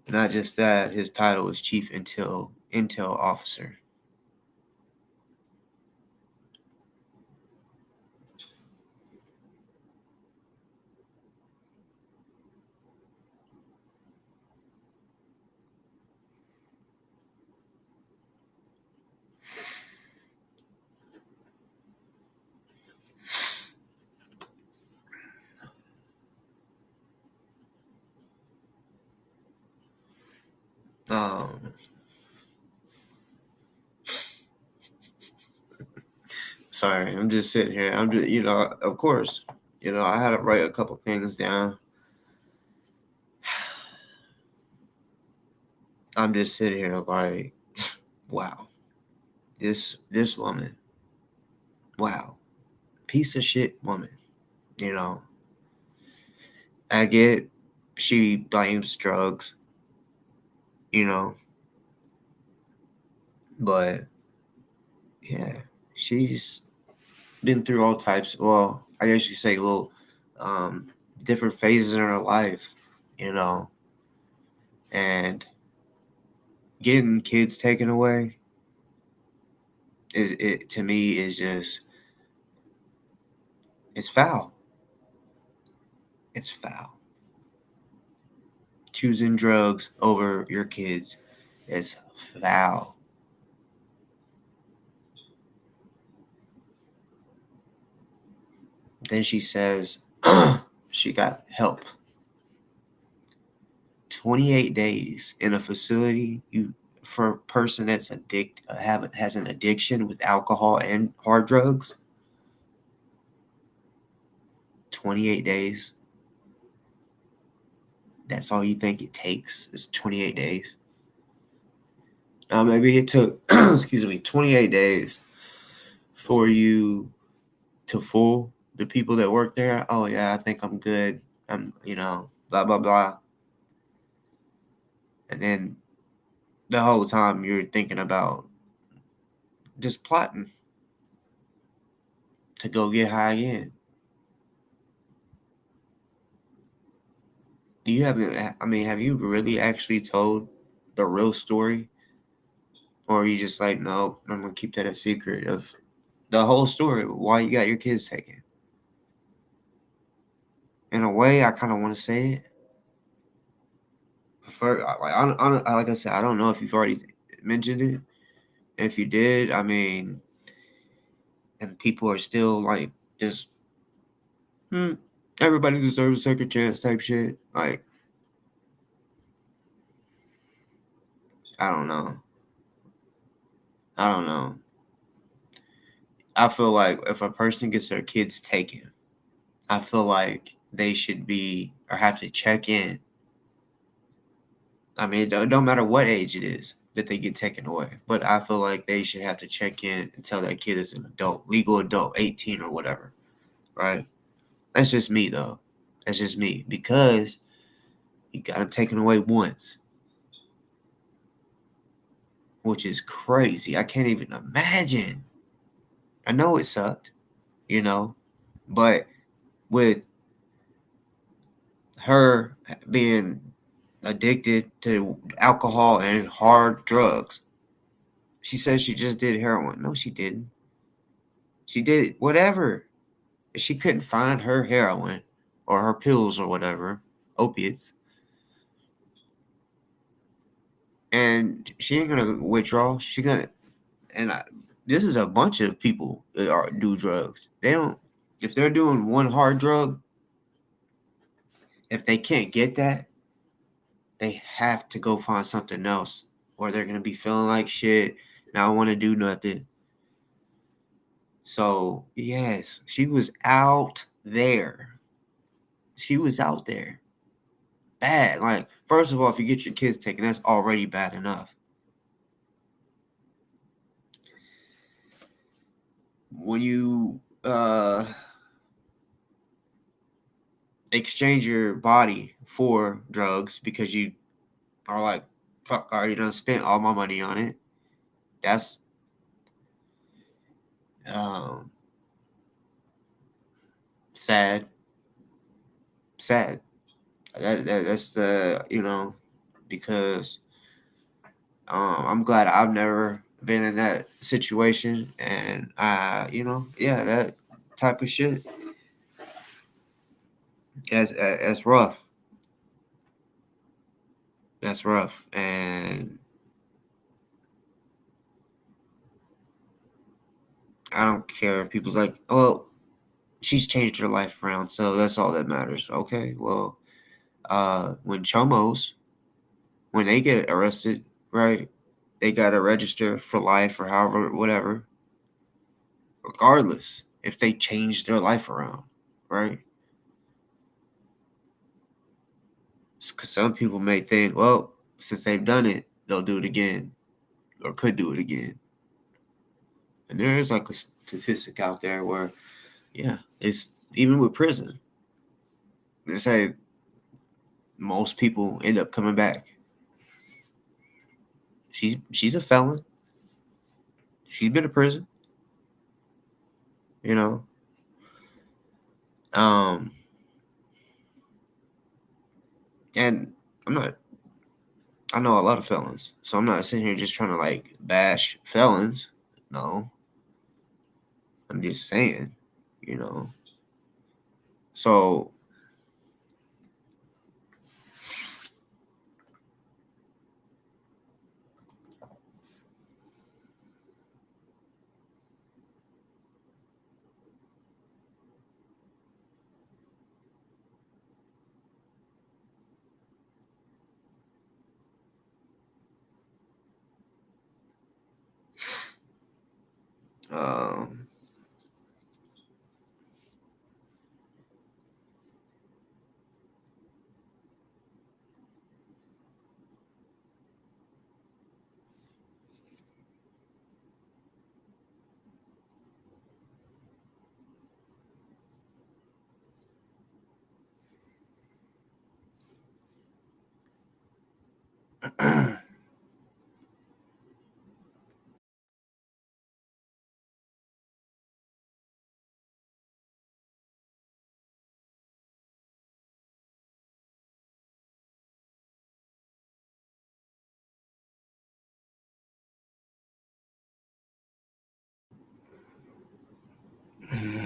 Not just that, his title is Chief Intel Officer. Sorry, I'm just sitting here. I'm just, of course, I had to write a couple things down. I'm just sitting here like, wow, this woman, wow, piece of shit woman, I get she blames drugs, but yeah, she's been through all types. Well, I guess you say little different phases in her life, you know, and getting kids taken away is it to me is just it's foul. It's foul. Choosing drugs over your kids is foul. Then she says she got help. 28 days in a facility for a person that's has an addiction with alcohol and hard drugs. 28 days. That's all you think it takes is 28 days. Now maybe it took 28 days for you to fool the people that work there. Oh yeah, I think I'm good. I'm blah blah blah. And then the whole time you're thinking about just plotting to go get high again. Have you really actually told the real story? Or are you just like, no, I'm going to keep that a secret of the whole story, why you got your kids taken? In a way, I kind of want to say it. Like I said, I don't know if you've already mentioned it. If you did, and people are still like, just, everybody deserves a second chance type shit. Like, I don't know. I feel like if a person gets their kids taken, I feel like they should be or have to check in. It don't matter what age it is that they get taken away, but I feel like they should have to check in until that kid is an adult, legal adult, 18 or whatever, right? That's just me, though. That's just me, because you got them taken away once, which is crazy. I can't even imagine. I know it sucked, but with her being addicted to alcohol and hard drugs, she says she just did heroin. No, she didn't. She did whatever. She couldn't find her heroin or her pills or whatever, opiates. And she ain't gonna withdraw. This is a bunch of people that do drugs. If they're doing one hard drug, if they can't get that, they have to go find something else, or they're gonna be feeling like shit. Now I want to do nothing. So yes, she was out there. Bad. Like, first of all, if you get your kids taken, that's already bad enough. When you exchange your body for drugs because you are like, fuck, I already done spent all my money on it. That's sad. That's the because I'm glad I've never been in that situation, and that type of shit. That's rough. That's rough, and I don't care if people's like, well, she's changed her life around, so that's all that matters. Okay, well, when chomos, when they get arrested, right, they gotta register for life or however, whatever, regardless if they change their life around, right? Because some people may think, well, since they've done it, they'll do it again, or could do it again. And there is like a statistic out there where, yeah, it's even with prison, they say most people end up coming back. She's a felon. She's been to prison. you know. And I know a lot of felons, so I'm not sitting here just trying to like bash felons. No, I'm just saying, you know. So um,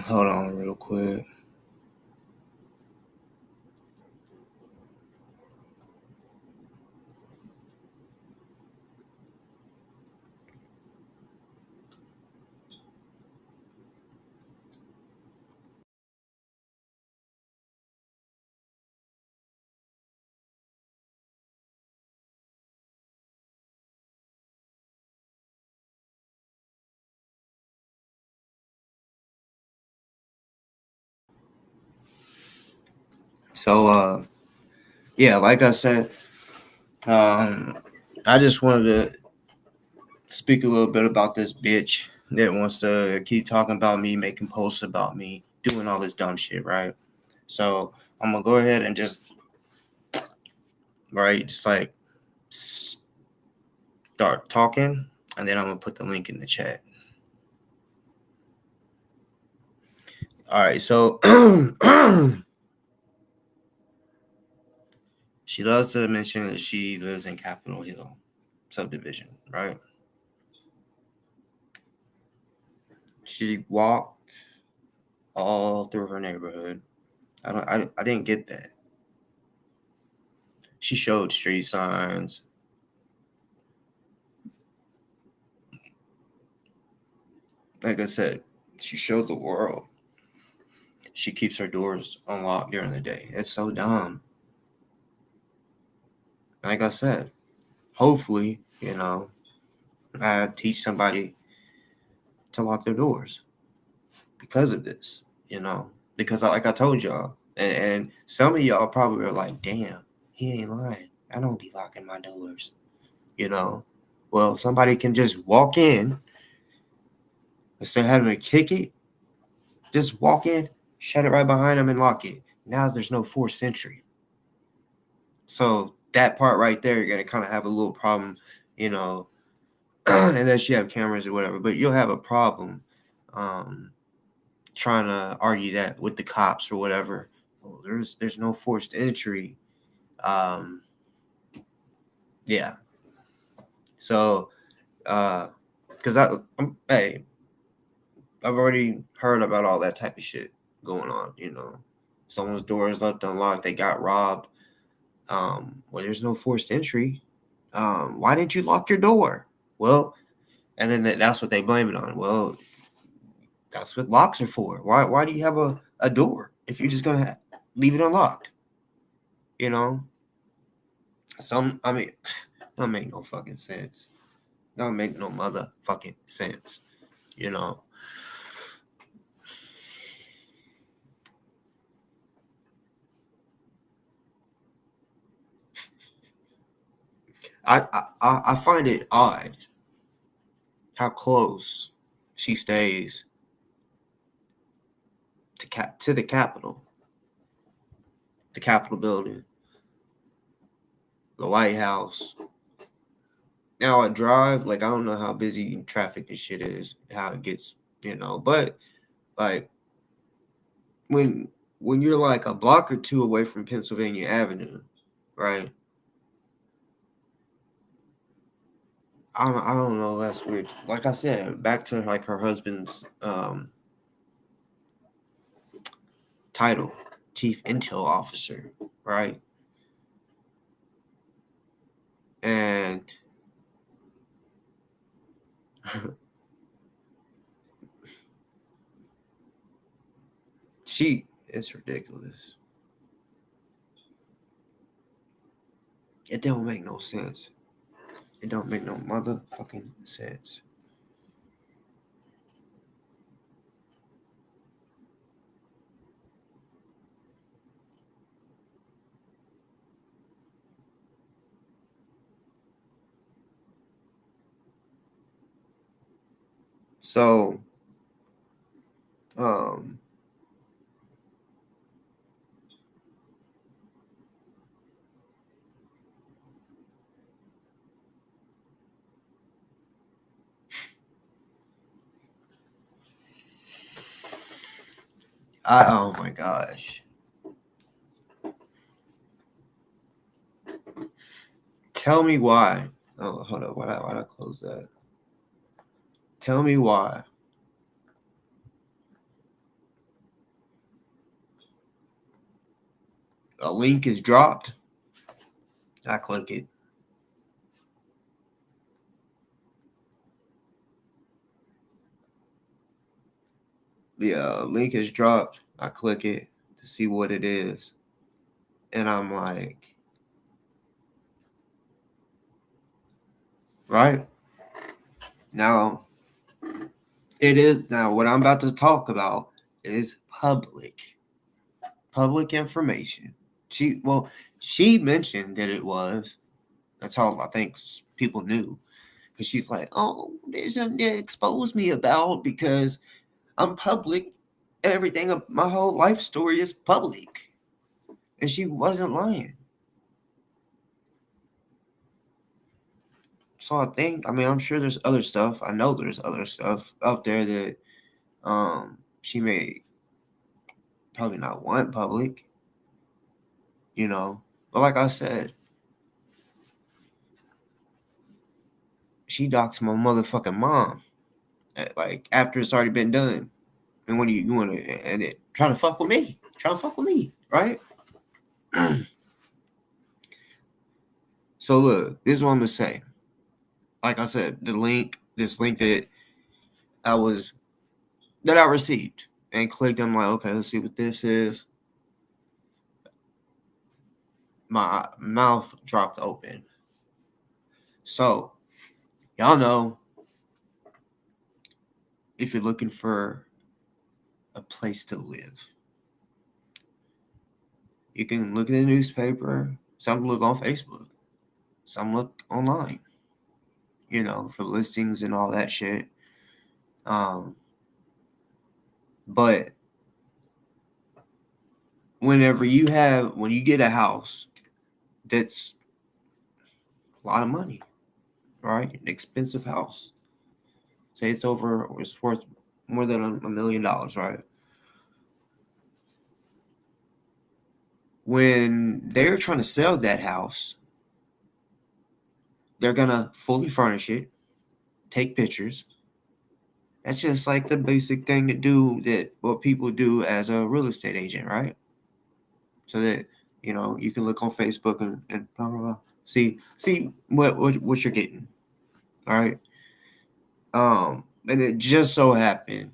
hold on real quick. So yeah, like I said, I just wanted to speak a little bit about this bitch that wants to keep talking about me, making posts about me, doing all this dumb shit, right? So I'm gonna go ahead and just like start talking, and then I'm gonna put the link in the chat. All right, so she loves to mention that she lives in Capitol Hill subdivision, right? She walked all through her neighborhood. I didn't get that. She showed street signs. Like I said, she showed the world. She keeps her doors unlocked during the day. It's so dumb. Like I said, hopefully, you know, I teach somebody to lock their doors because of this, you know, because like I told y'all, and some of y'all probably are like, damn, he ain't lying. I don't be locking my doors, you know. Well, somebody can just walk in instead of having to kick it. Just walk in, shut it right behind them, and lock it. Now there's no forced entry. So that part right there, you're gonna kind of have a little problem, you know, unless you have cameras or whatever. But you'll have a problem trying to argue that with the cops or whatever. Well, there's no forced entry. Yeah. So, because hey, I've already heard about all that type of shit going on. You know, someone's door is left unlocked. They got robbed. Well, there's no forced entry. Why didn't you lock your door? Well, and then that's what they blame it on. Well, that's what locks are for. Why do you have a door if you're just gonna leave it unlocked? You know, I mean, don't make no fucking sense. Don't make no motherfucking sense. You know. I find it odd how close she stays to the Capitol building, the White House. Now I drive, like I don't know how busy traffic and shit is, how it gets, you know, but Like when you're like a block or two away from Pennsylvania Avenue, right? I don't know. That's weird. Like I said, back to like her husband's title, Chief Intel Officer, right? And it's ridiculous. It don't make no sense. It don't make no motherfucking sense. So, oh my gosh. Tell me why. Oh, hold up. Why'd I close that? Tell me why. A link is dropped. I click it. The link is dropped. I click it to see what it is. And I'm like, right? Now, it is. Now, what I'm about to talk about is public information. She mentioned that it was. That's all I think people knew. Because she's like, oh, there's something to expose me about because I'm public. Everything, my whole life story is public. And she wasn't lying. So I'm sure there's other stuff. I know there's other stuff out there that she may probably not want public. But like I said, she doxed my motherfucking mom. Like after it's already been done. And when you want to, and it trying to fuck with me, right? So look, this is what I'm gonna say. Like I said, this link that I received and clicked. I'm like, okay, let's see what this is. My mouth dropped open. So, y'all know, if you're looking for a place to live, you can look in the newspaper. Some look on Facebook. Some look online. For listings and all that shit. But when you get a house that's a lot of money, right? An expensive house. Say it's worth more than $1 million, right? When they're trying to sell that house, they're gonna fully furnish it, take pictures. That's just like the basic thing what people do as a real estate agent, right? So that you can look on Facebook and blah, blah, blah. See what you're getting. All right. And it just so happened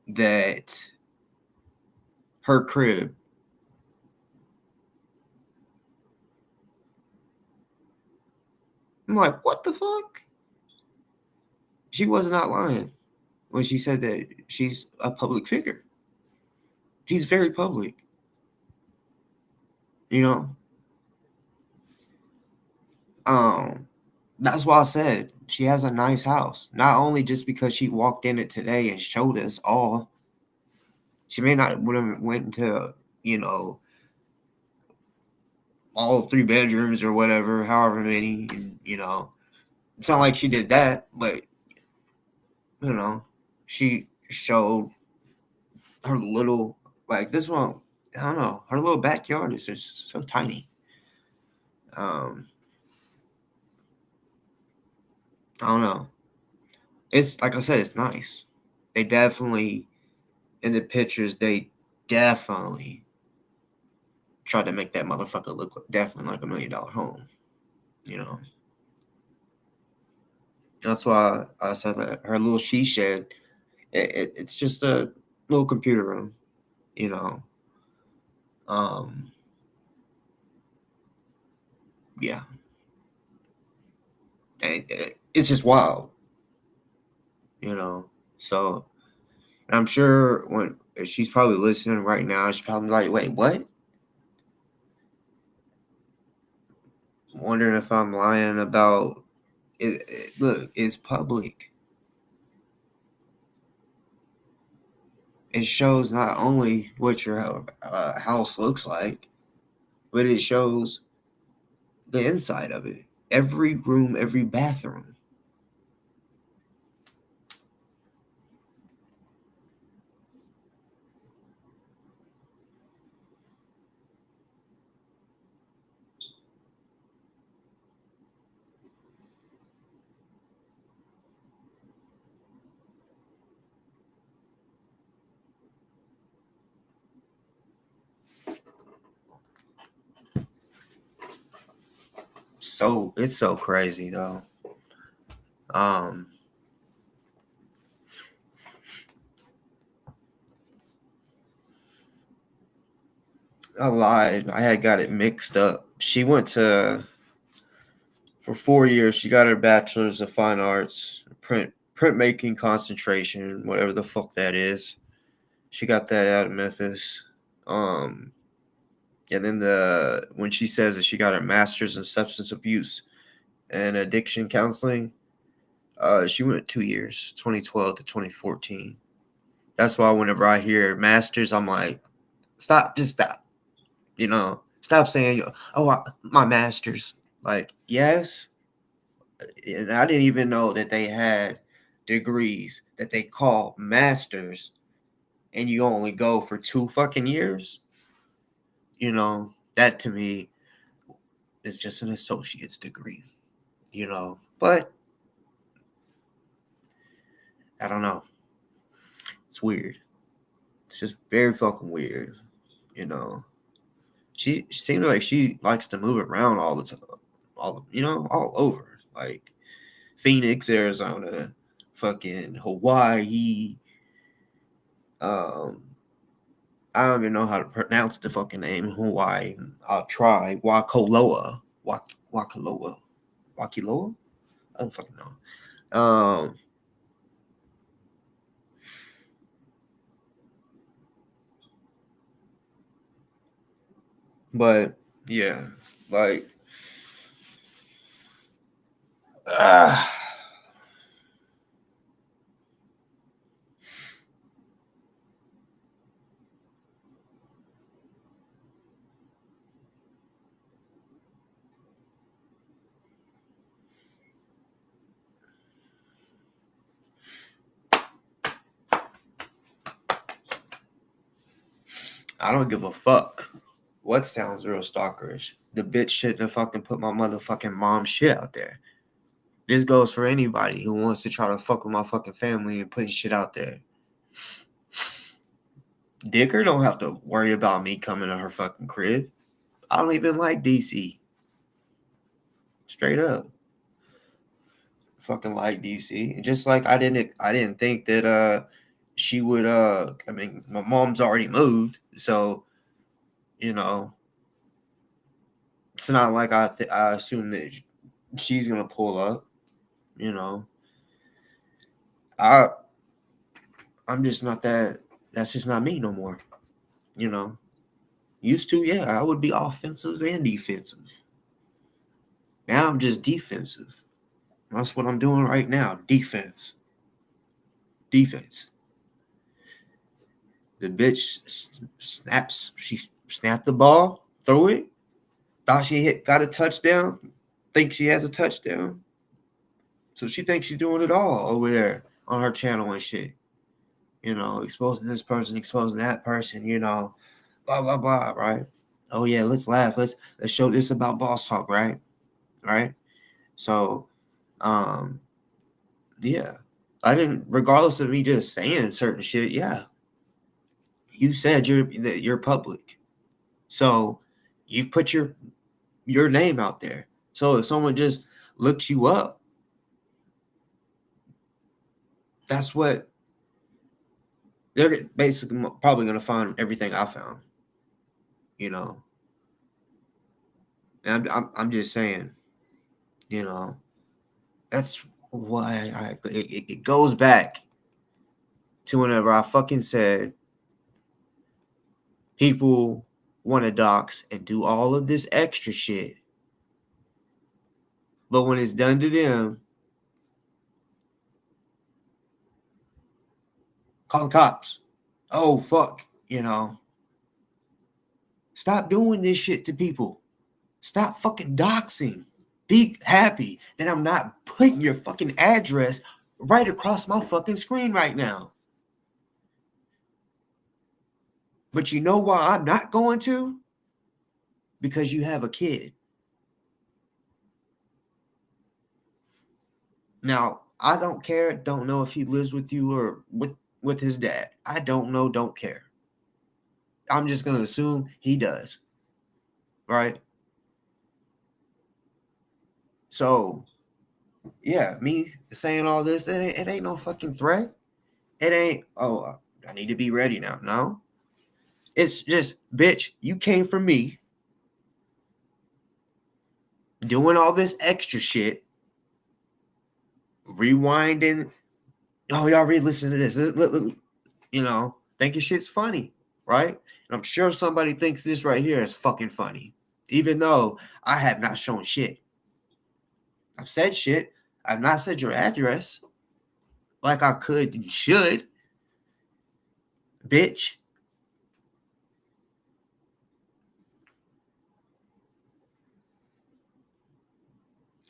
that her crib I'm like, what the fuck? She was not lying when she said that she's a public figure. She's very public. That's why I said she has a nice house. Not only just because she walked in it today and showed us all. She may not would have went into, all 3 bedrooms or whatever, however many, It's not like she did that, but, she showed her little, like this one, I don't know, her little backyard is just so tiny. I don't know. It's like I said, it's nice. They definitely, in the pictures, they definitely tried to make that motherfucker look definitely like $1 million home. You know. That's why I said that her little she shed, it's just a little computer room, you know. Yeah. It's just wild, you know. So I'm sure if she's probably listening right now, she's probably like, wait, what? Wondering if I'm lying about it. Look, it's public. It shows not only what your house looks like, but it shows the inside of it. Every room, every bathroom. So it's so crazy though. I lied. I had got it mixed up. She went to for 4 years. She got her bachelor's of fine arts, printmaking concentration, whatever the fuck that is. She got that out of Memphis. And then when she says that she got her master's in substance abuse and addiction counseling, she went 2 years, 2012 to 2014. That's why whenever I hear masters, I'm like, stop, just stop. You know, stop saying, oh, my master's. Like, yes. And I didn't even know that they had degrees that they call masters, and you only go for 2 fucking years. You know, that to me is just an associate's degree, you know. But I don't know. It's weird. It's just very fucking weird, you know. She seems like she likes to move around all the time, all over, like Phoenix, Arizona, fucking Hawaii. I don't even know how to pronounce the fucking name Hawaii. I'll try Waikoloa. Waikoloa. Wakiloa? I don't fucking know. But yeah, like I don't give a fuck what sounds real stalkerish. The bitch shouldn't have fucking put my motherfucking mom's shit out there. This goes for anybody who wants to try to fuck with my fucking family and putting shit out there. Dicker don't have to worry about me coming to her fucking crib. I don't even like DC. Straight up. Fucking like DC. Just like I didn't think that she would I mean, my mom's already moved, so you know, it's not like I assume that she's gonna pull up, you know. I'm just not that. That's just not me no more, you know. Used to, yeah, I would be offensive and defensive. Now I'm just defensive. That's what I'm doing right now. Defense. The bitch snaps. She snapped the ball, throw it. Thought she got a touchdown. Thinks she has a touchdown. So she thinks she's doing it all over there on her channel and shit. exposing this person, exposing that person, blah blah blah, right? Oh yeah, let's laugh. Let's show this about boss talk, right? Right? So, yeah. I didn't, regardless of me just saying certain shit, yeah. You said you're public. So you've put your name out there. So if someone just looks you up, that's what they're basically probably going to find everything I found, And I'm just saying, that's why it goes back to whenever I fucking said people want to dox and do all of this extra shit. But when it's done to them, call the cops. Oh, fuck, Stop doing this shit to people. Stop fucking doxing. Be happy that I'm not putting your fucking address right across my fucking screen right now. But you know why I'm not going to? Because you have a kid. Now, I don't care. Don't know if he lives with you or with his dad. I don't know. Don't care. I'm just going to assume he does. Right? So, yeah, me saying all this, it ain't no fucking threat. It ain't, oh, I need to be ready now. No. It's just, bitch, you came from me doing all this extra shit, rewinding. Oh, y'all re-listen to this. Think your shit's funny, right? And I'm sure somebody thinks this right here is fucking funny, even though I have not shown shit. I've said shit. I've not said your address like I could and should, bitch.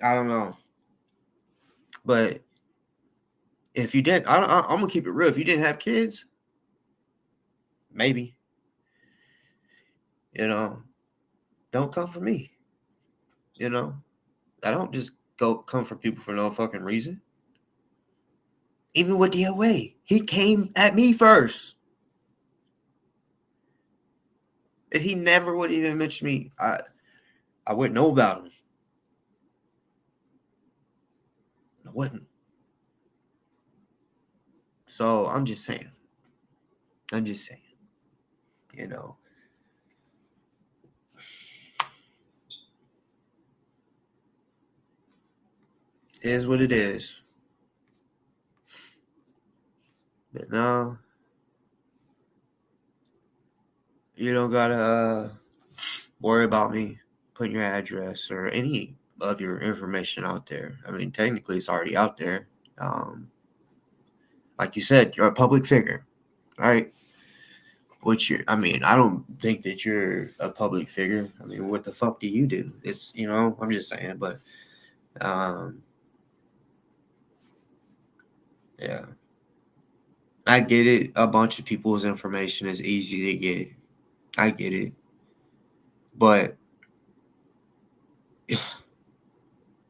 I don't know. But if you didn't, I'm going to keep it real. If you didn't have kids, maybe. Don't come for me. I don't just come for people for no fucking reason. Even with DoA, he came at me first. If he never would even mention me, I wouldn't know about him. I wouldn't. So I'm just saying. It is what it is. But no, you don't gotta worry about me putting your address or any of your information out there. I mean, technically, it's already out there. Like you said, you're a public figure, right? I don't think that you're a public figure. I mean, what the fuck do you do? It's, I'm just saying, but, yeah. I get it. A bunch of people's information is easy to get. I get it. But it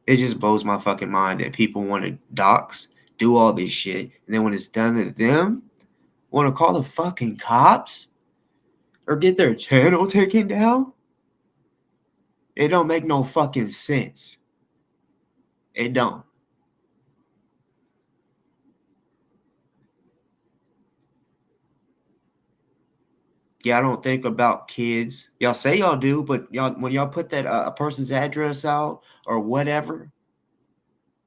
just blows my fucking mind that people want to dox, do all this shit, and then when it's done to them, want to call the fucking cops or get their channel taken down? It don't make no fucking sense. It don't. Y'all don't think about kids. Y'all say y'all do, but when y'all put that a person's address out or whatever,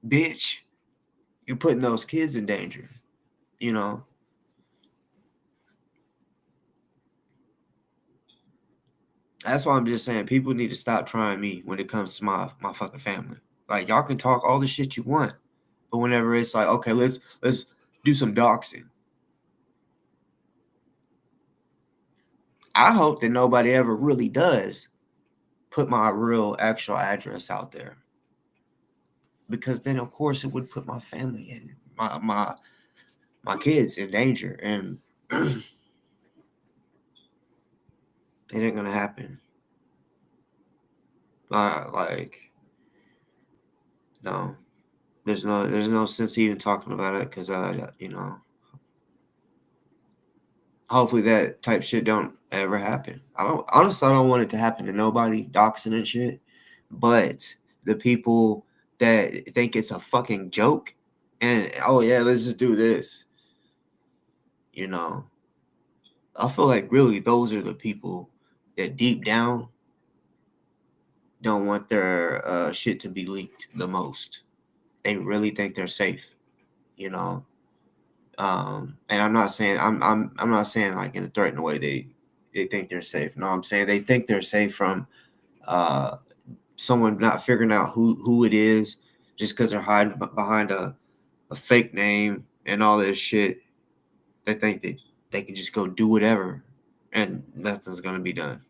bitch, you're putting those kids in danger. That's why I'm just saying people need to stop trying me when it comes to my fucking family. Like, y'all can talk all the shit you want, but whenever it's like, okay, let's do some doxing. I hope that nobody ever really does put my real actual address out there, because then of course it would put my family in my my kids in danger, and it ain't gonna happen. Like, no, there's no sense even talking about it because hopefully that type shit don't ever happen. I don't want it to happen to nobody, doxing and shit. But the people that think it's a fucking joke and oh yeah, let's just do this. I feel like really those are the people that deep down don't want their shit to be leaked the most. They really think they're safe, you know. And I'm not saying I'm not saying like in a threatening way they think they're safe. No, I'm saying they think they're safe from someone not figuring out who it is just because they're hiding behind a fake name and all this shit. They think that they can just go do whatever and nothing's gonna be done.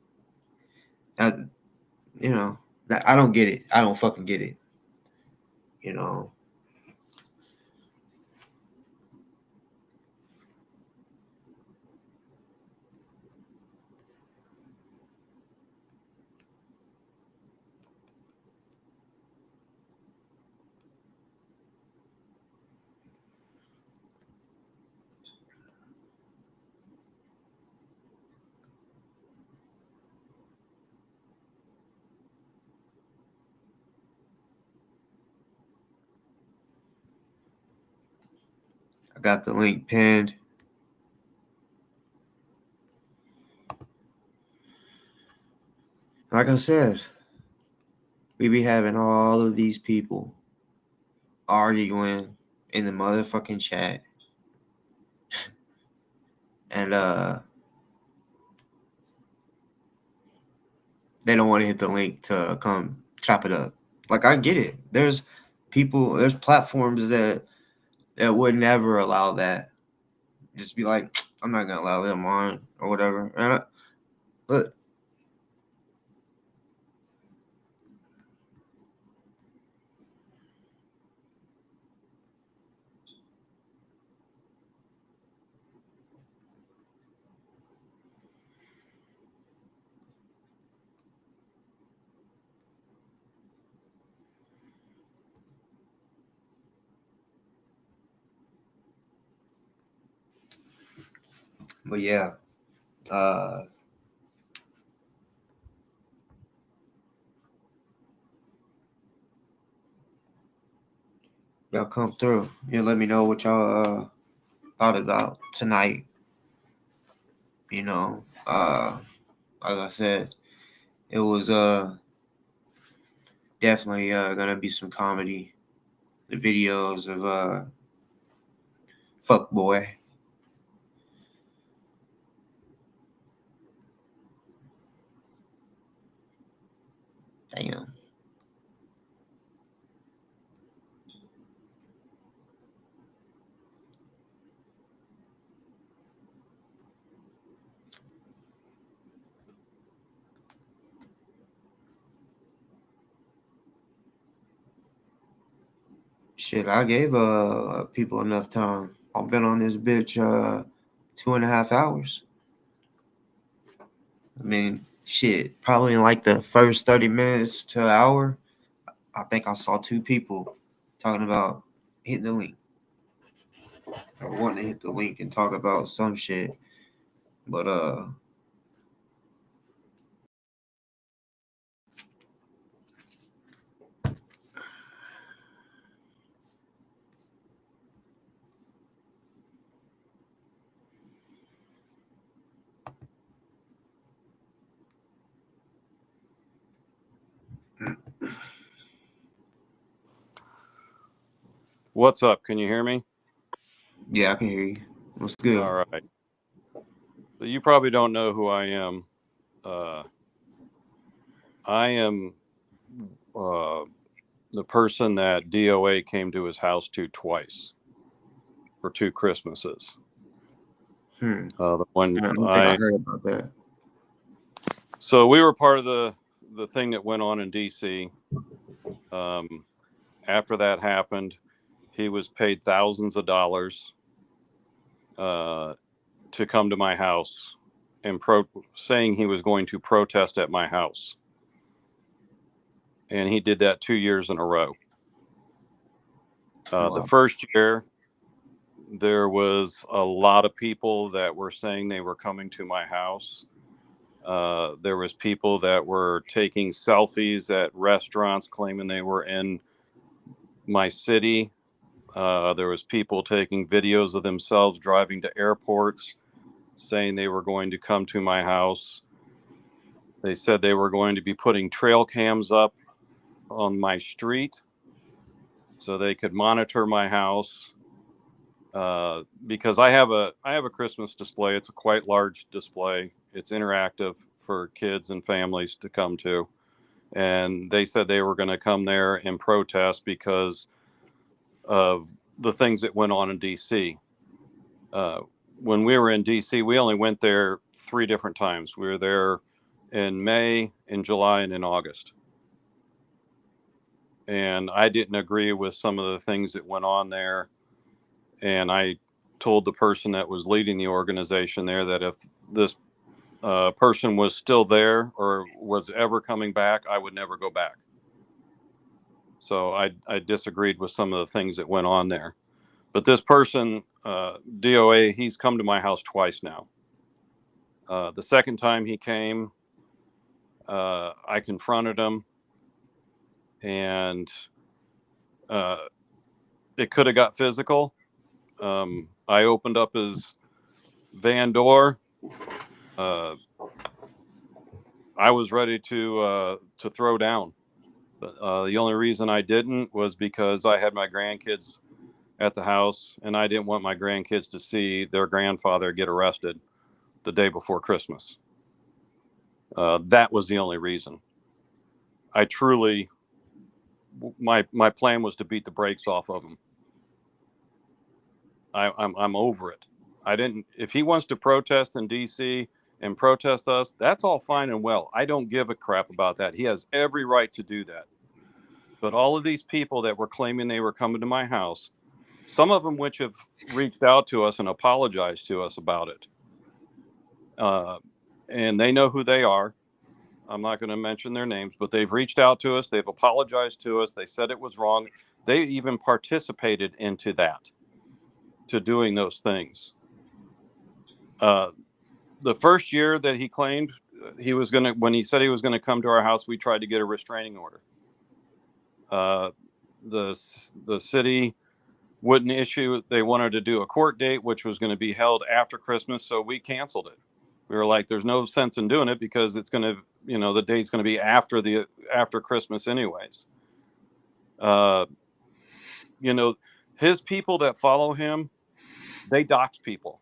I don't get it. I don't fucking get it. You know. I got the link pinned. Like I said, we be having all of these people arguing in the motherfucking chat. And they don't want to hit the link to come chop it up. Like I get it. There's platforms that would never allow that. Just be like, I'm not gonna allow them on or whatever. And look, but yeah, y'all come through. You let me know what y'all thought about tonight. Like I said, it was definitely gonna be some comedy. The videos of fuck boy. Damn. Shit, I gave people enough time. I've been on this bitch 2.5 hours. I mean, shit, probably in like the first 30 minutes to an hour, I think I saw 2 people talking about hitting the link. Or wanting to hit the link and talk about some shit. But
What's up? Can you hear me?
yeah, I can hear you. What's good?
All right. So you probably don't know who I am. I am the person that DoA came to his house to twice for 2 Christmases. The one
I don't think I heard about that.
So we were part of the thing that went on in DC. After that happened, he was paid thousands of dollars to come to my house and saying he was going to protest at my house. And he did that 2 years in a row. The first year, there was a lot of people that were saying they were coming to my house. There was people that were taking selfies at restaurants claiming they were in my city. There was people taking videos of themselves driving to airports saying they were going to come to my house. They said they were going to be putting trail cams up on my street so they could monitor my house. Because I have a Christmas display. It's a quite large display. It's interactive for kids and families to come to. And they said they were going to come there and protest because of the things that went on in DC. When we were in DC, we only went there 3 different times. We were there in May, in July, and in August. And I didn't agree with some of the things that went on there. And I told the person that was leading the organization there that if this person was still there or was ever coming back, I would never go back. So I disagreed with some of the things that went on there. But this person, DoA, he's come to my house twice now. The second time he came, I confronted him, and it could have got physical. I opened up his van door. I was ready to throw down. But the only reason I didn't was because I had my grandkids at the house, and I didn't want my grandkids to see their grandfather get arrested the day before Christmas. That was the only reason. I truly, my plan was to beat the brakes off of him. I'm over it. If he wants to protest in DC and protest us, that's all fine and well. I don't give a crap about that. He has every right to do that. But all of these people that were claiming they were coming to my house, some of them which have reached out to us and apologized to us about it. And they know who they are. I'm not going to mention their names, but they've reached out to us. They've apologized to us. They said it was wrong. They even participated into that, to doing those things. The first year that he claimed when he said he was going to come to our house, we tried to get a restraining order. The city wouldn't issue. They wanted to do a court date, which was going to be held after Christmas. So we canceled it. We were like, there's no sense in doing it because it's going to, the date's going to be after Christmas anyways. His people that follow him, they dox people.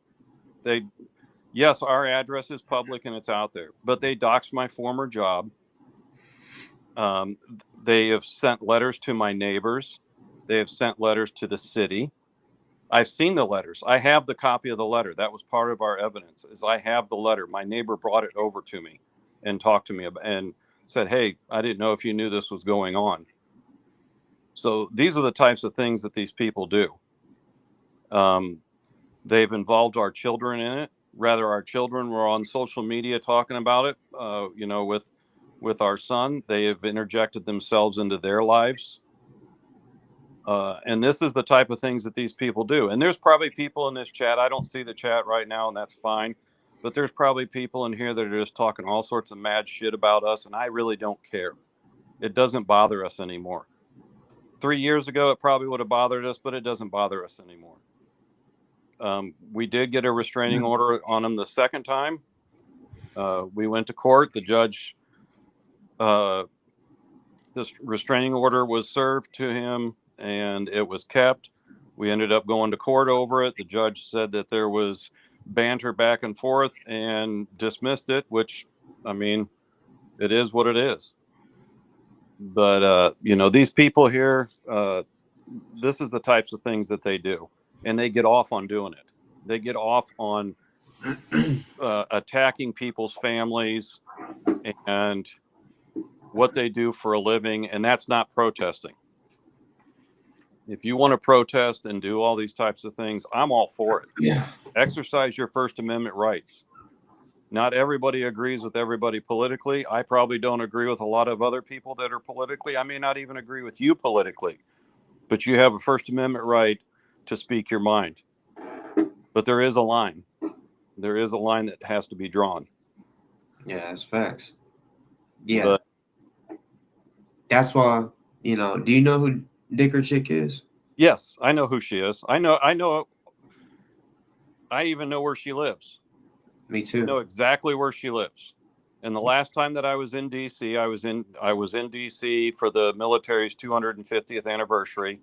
Yes, our address is public and it's out there, but they doxed my former job. They have sent letters to my neighbors. They have sent letters to the city. I've seen the letters. I have the copy of the letter. That was part of our evidence. I have the letter. My neighbor brought it over to me and talked to me and said, "Hey, I didn't know if you knew this was going on." So these are the types of things that these people do. They've involved our children in it. Rather, our children were on social media talking about it. With our son, they have interjected themselves into their lives. And this is the type of things that these people do. And there's probably people in this chat. I don't see the chat right now, and that's fine. But there's probably people in here that are just talking all sorts of mad shit about us, and I really don't care. It doesn't bother us anymore. 3 years ago, it probably would have bothered us, but it doesn't bother us anymore. We did get a restraining order on him the second time. We went to court. The judge, this restraining order was served to him, and it was kept. We ended up going to court over it. The judge said that there was banter back and forth and dismissed it, which, it is what it is. But, these people here, this is the types of things that they do, and they get off on doing it. They get off on attacking people's families and what they do for a living, and that's not protesting. If you want to protest and do all these types of things, I'm all for it.
Yeah.
Exercise your First Amendment rights. Not everybody agrees with everybody politically. I probably don't agree with a lot of other people that are politically. I may not even agree with you politically, but you have a First Amendment right to speak your mind. But there is a line. There is a line that has to be drawn.
Yeah, that's facts. Yeah.
But
That's why, you know, do you know who Dicker Chick is?
yes, I know who she is. I know. I even know where she lives.
Me
I
too.
know exactly where she lives. And the last time that I was in DC, I was in DC for the military's 250th anniversary.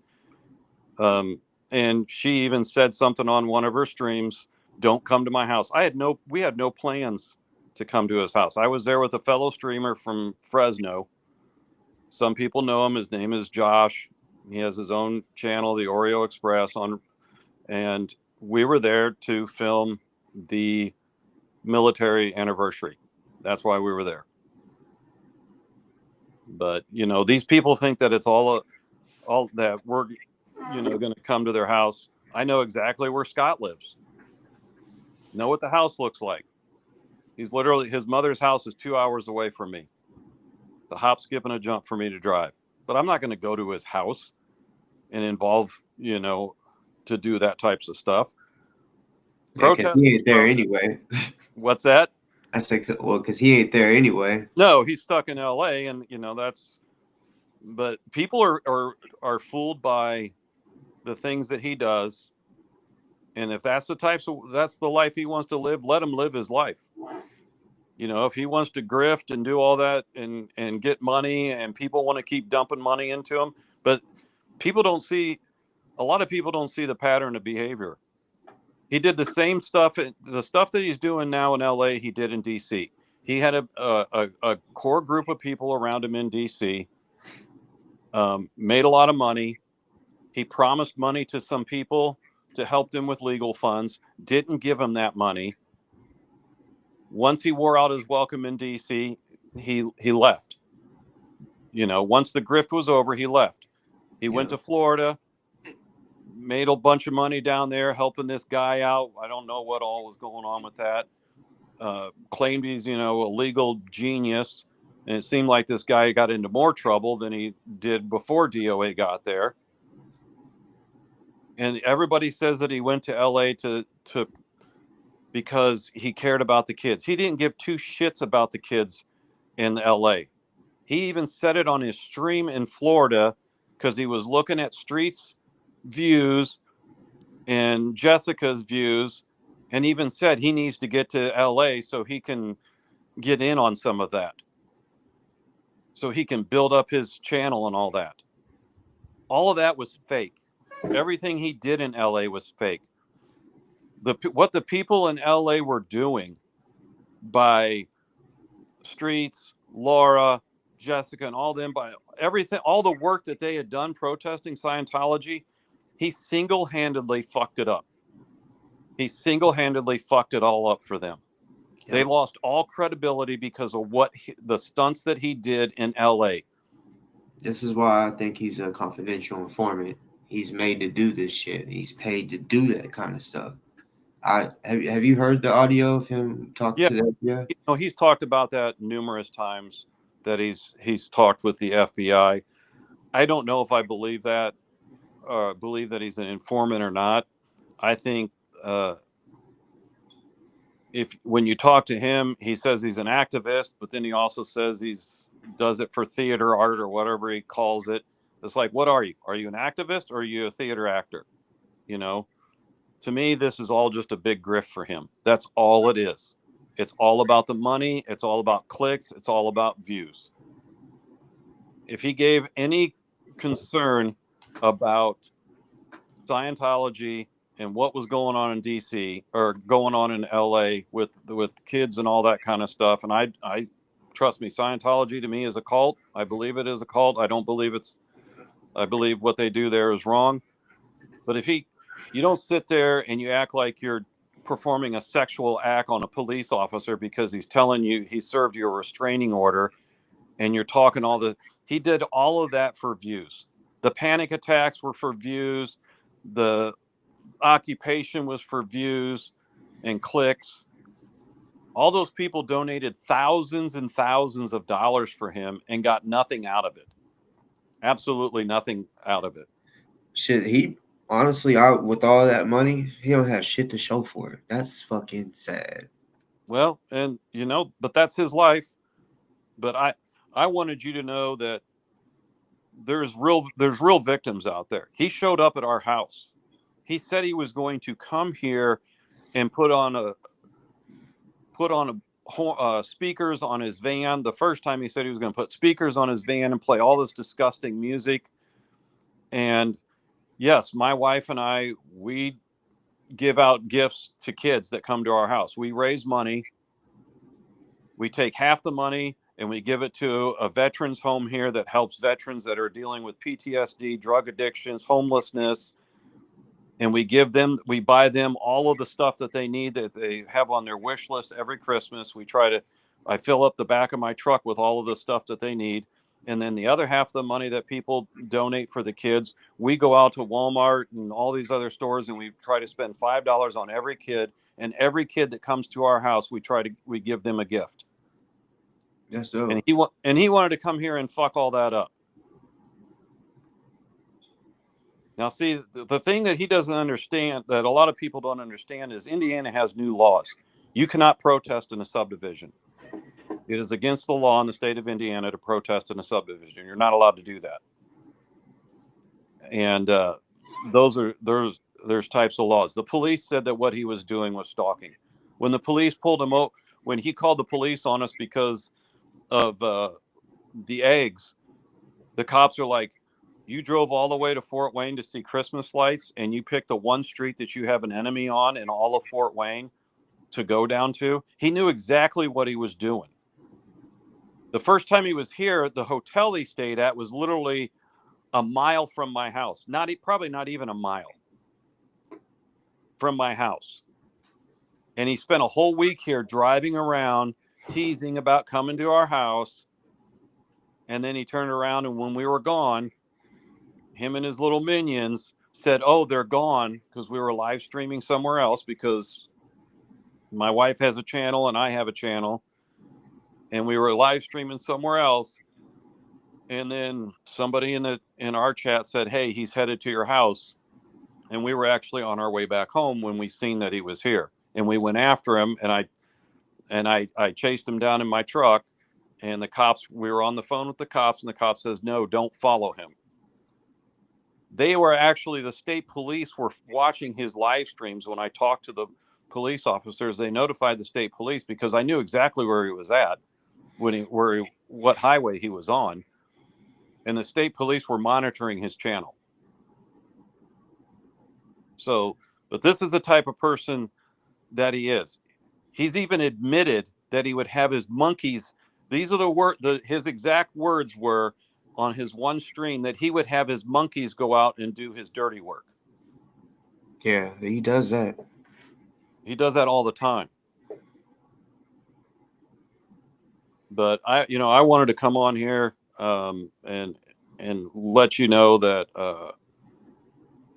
And she even said something on one of her streams, "Don't come to my house." We had no plans to come to his house. I was there with a fellow streamer from Fresno. Some people know him. His name is Josh. He has his own channel, the Oreo Express, and we were there to film the military anniversary. That's why we were there. But you know, these people think that it's all that we're, you know, going to come to their house. I know exactly where Scott lives. Know what the house looks like. His mother's house is 2 hours away from me. The hop, skip, and a jump for me to drive. But I'm not going to go to his house and involve, you know, to do that types of stuff.
Yeah, because he ain't there anyway.
What's that?
I said, well, because he ain't there anyway.
No, he's stuck in LA, and you know that's. But people are fooled by the things that he does, and if that's the life he wants to live, let him live his life. You know, if he wants to grift and do all that and get money, and people want to keep dumping money into him, but a lot of people don't see the pattern of behavior. He did the same stuff, the stuff that he's doing now in LA, he did in DC. He had a core group of people around him in DC, made a lot of money. He promised money to some people to help them with legal funds, didn't give them that money. Once he wore out his welcome in DC, he left. You know, once the grift was over, he left. He went to Florida, made a bunch of money down there helping this guy out. I don't know what all was going on with that. Claimed he's, you know, a legal genius. And it seemed like this guy got into more trouble than he did before DoA got there. And everybody says that he went to LA to because he cared about the kids. He didn't give two shits about the kids in LA. He even said it on his stream in Florida because he was looking at Street's views and Jessica's views, and even said he needs to get to LA so he can get in on some of that, so he can build up his channel and all that. All of that was fake. Everything he did in LA was fake. What the people in LA were doing by Streets, Laura, Jessica, and all them, by everything, all the work that they had done protesting Scientology, he single-handedly fucked it up. He single-handedly fucked it all up for them. Yeah. They lost all credibility because of the stunts that he did in LA.
This is why I think he's a confidential informant. He's made to do this shit. He's paid to do that kind of stuff. Have you heard the audio of him talk to the FBI?
You know, he's talked about that numerous times, that he's talked with the FBI. I don't know if I believe that he's an informant or not. I think when you talk to him, he says he's an activist, but then he also says does it for theater art or whatever he calls it. It's like, what are you? Are you an activist or are you a theater actor? You know, to me, this is all just a big grift for him. That's all it is. It's all about the money. It's all about clicks. It's all about views. If he gave any concern about Scientology and what was going on in DC or going on in LA with kids and all that kind of stuff, and I trust me, Scientology to me is a cult. I believe it is a cult. I believe what they do there is wrong. But if you don't sit there and you act like you're performing a sexual act on a police officer because he's telling you he served you a restraining order, and you're talking he did all of that for views. The panic attacks were for views. The occupation was for views and clicks. All those people donated thousands and thousands of dollars for him and got nothing out of it. Absolutely nothing out of it.
Shit, he honestly, out with all that money, he don't have shit to show for it. That's fucking sad.
Well, and but that's his life. But I wanted you to know that there's real victims out there. He showed up at our house. He said he was going to come here and put on speakers on his van. The first time he said he was going to put speakers on his van and play all this disgusting music. And yes, my wife and we give out gifts to kids that come to our house. We raise money. We take half the money and we give it to a veterans home here that helps veterans that are dealing with PTSD, drug addictions, homelessness. And we buy them all of the stuff that they need that they have on their wish list every Christmas. I fill up the back of my truck with all of the stuff that they need. And then the other half of the money that people donate for the kids, we go out to Walmart and all these other stores and we try to spend $5 on every kid. And every kid that comes to our house, we give them a gift.
That's dope.
And he wanted to come here and fuck all that up. Now, see, the thing that he doesn't understand, that a lot of people don't understand, is Indiana has new laws. You cannot protest in a subdivision. It is against the law in the state of Indiana to protest in a subdivision. You're not allowed to do that. And there's types of laws. The police said that what he was doing was stalking. When the police pulled him out, when he called the police on us because of the eggs, the cops are like, you drove all the way to Fort Wayne to see Christmas lights and you picked the one street that you have an enemy on in all of Fort Wayne to go down to. He knew exactly what he was doing. The first time he was here, the hotel he stayed at was literally a mile from my house. Probably not even a mile from my house. And he spent a whole week here driving around, teasing about coming to our house. And then he turned around, and when we were gone, him and his little minions said, oh, they're gone, because we were live streaming somewhere else, because my wife has a channel and I have a channel. And we were live streaming somewhere else. And then somebody in our chat said, hey, he's headed to your house. And we were actually on our way back home when we seen that he was here. And we went after him, and I chased him down in my truck. And we were on the phone with the cops, and the cop says, no, don't follow him. The state police were watching his live streams. When I talked to the police officers, they notified the state police because I knew exactly where he was at, what highway he was on. And the state police were monitoring his channel. So, but this is the type of person that he is. He's even admitted that he would have his monkeys. These are his exact words were on his one stream, that he would have his monkeys go out and do his dirty work.
Yeah, he does that.
He does that all the time. But I wanted to come on here and let you know that,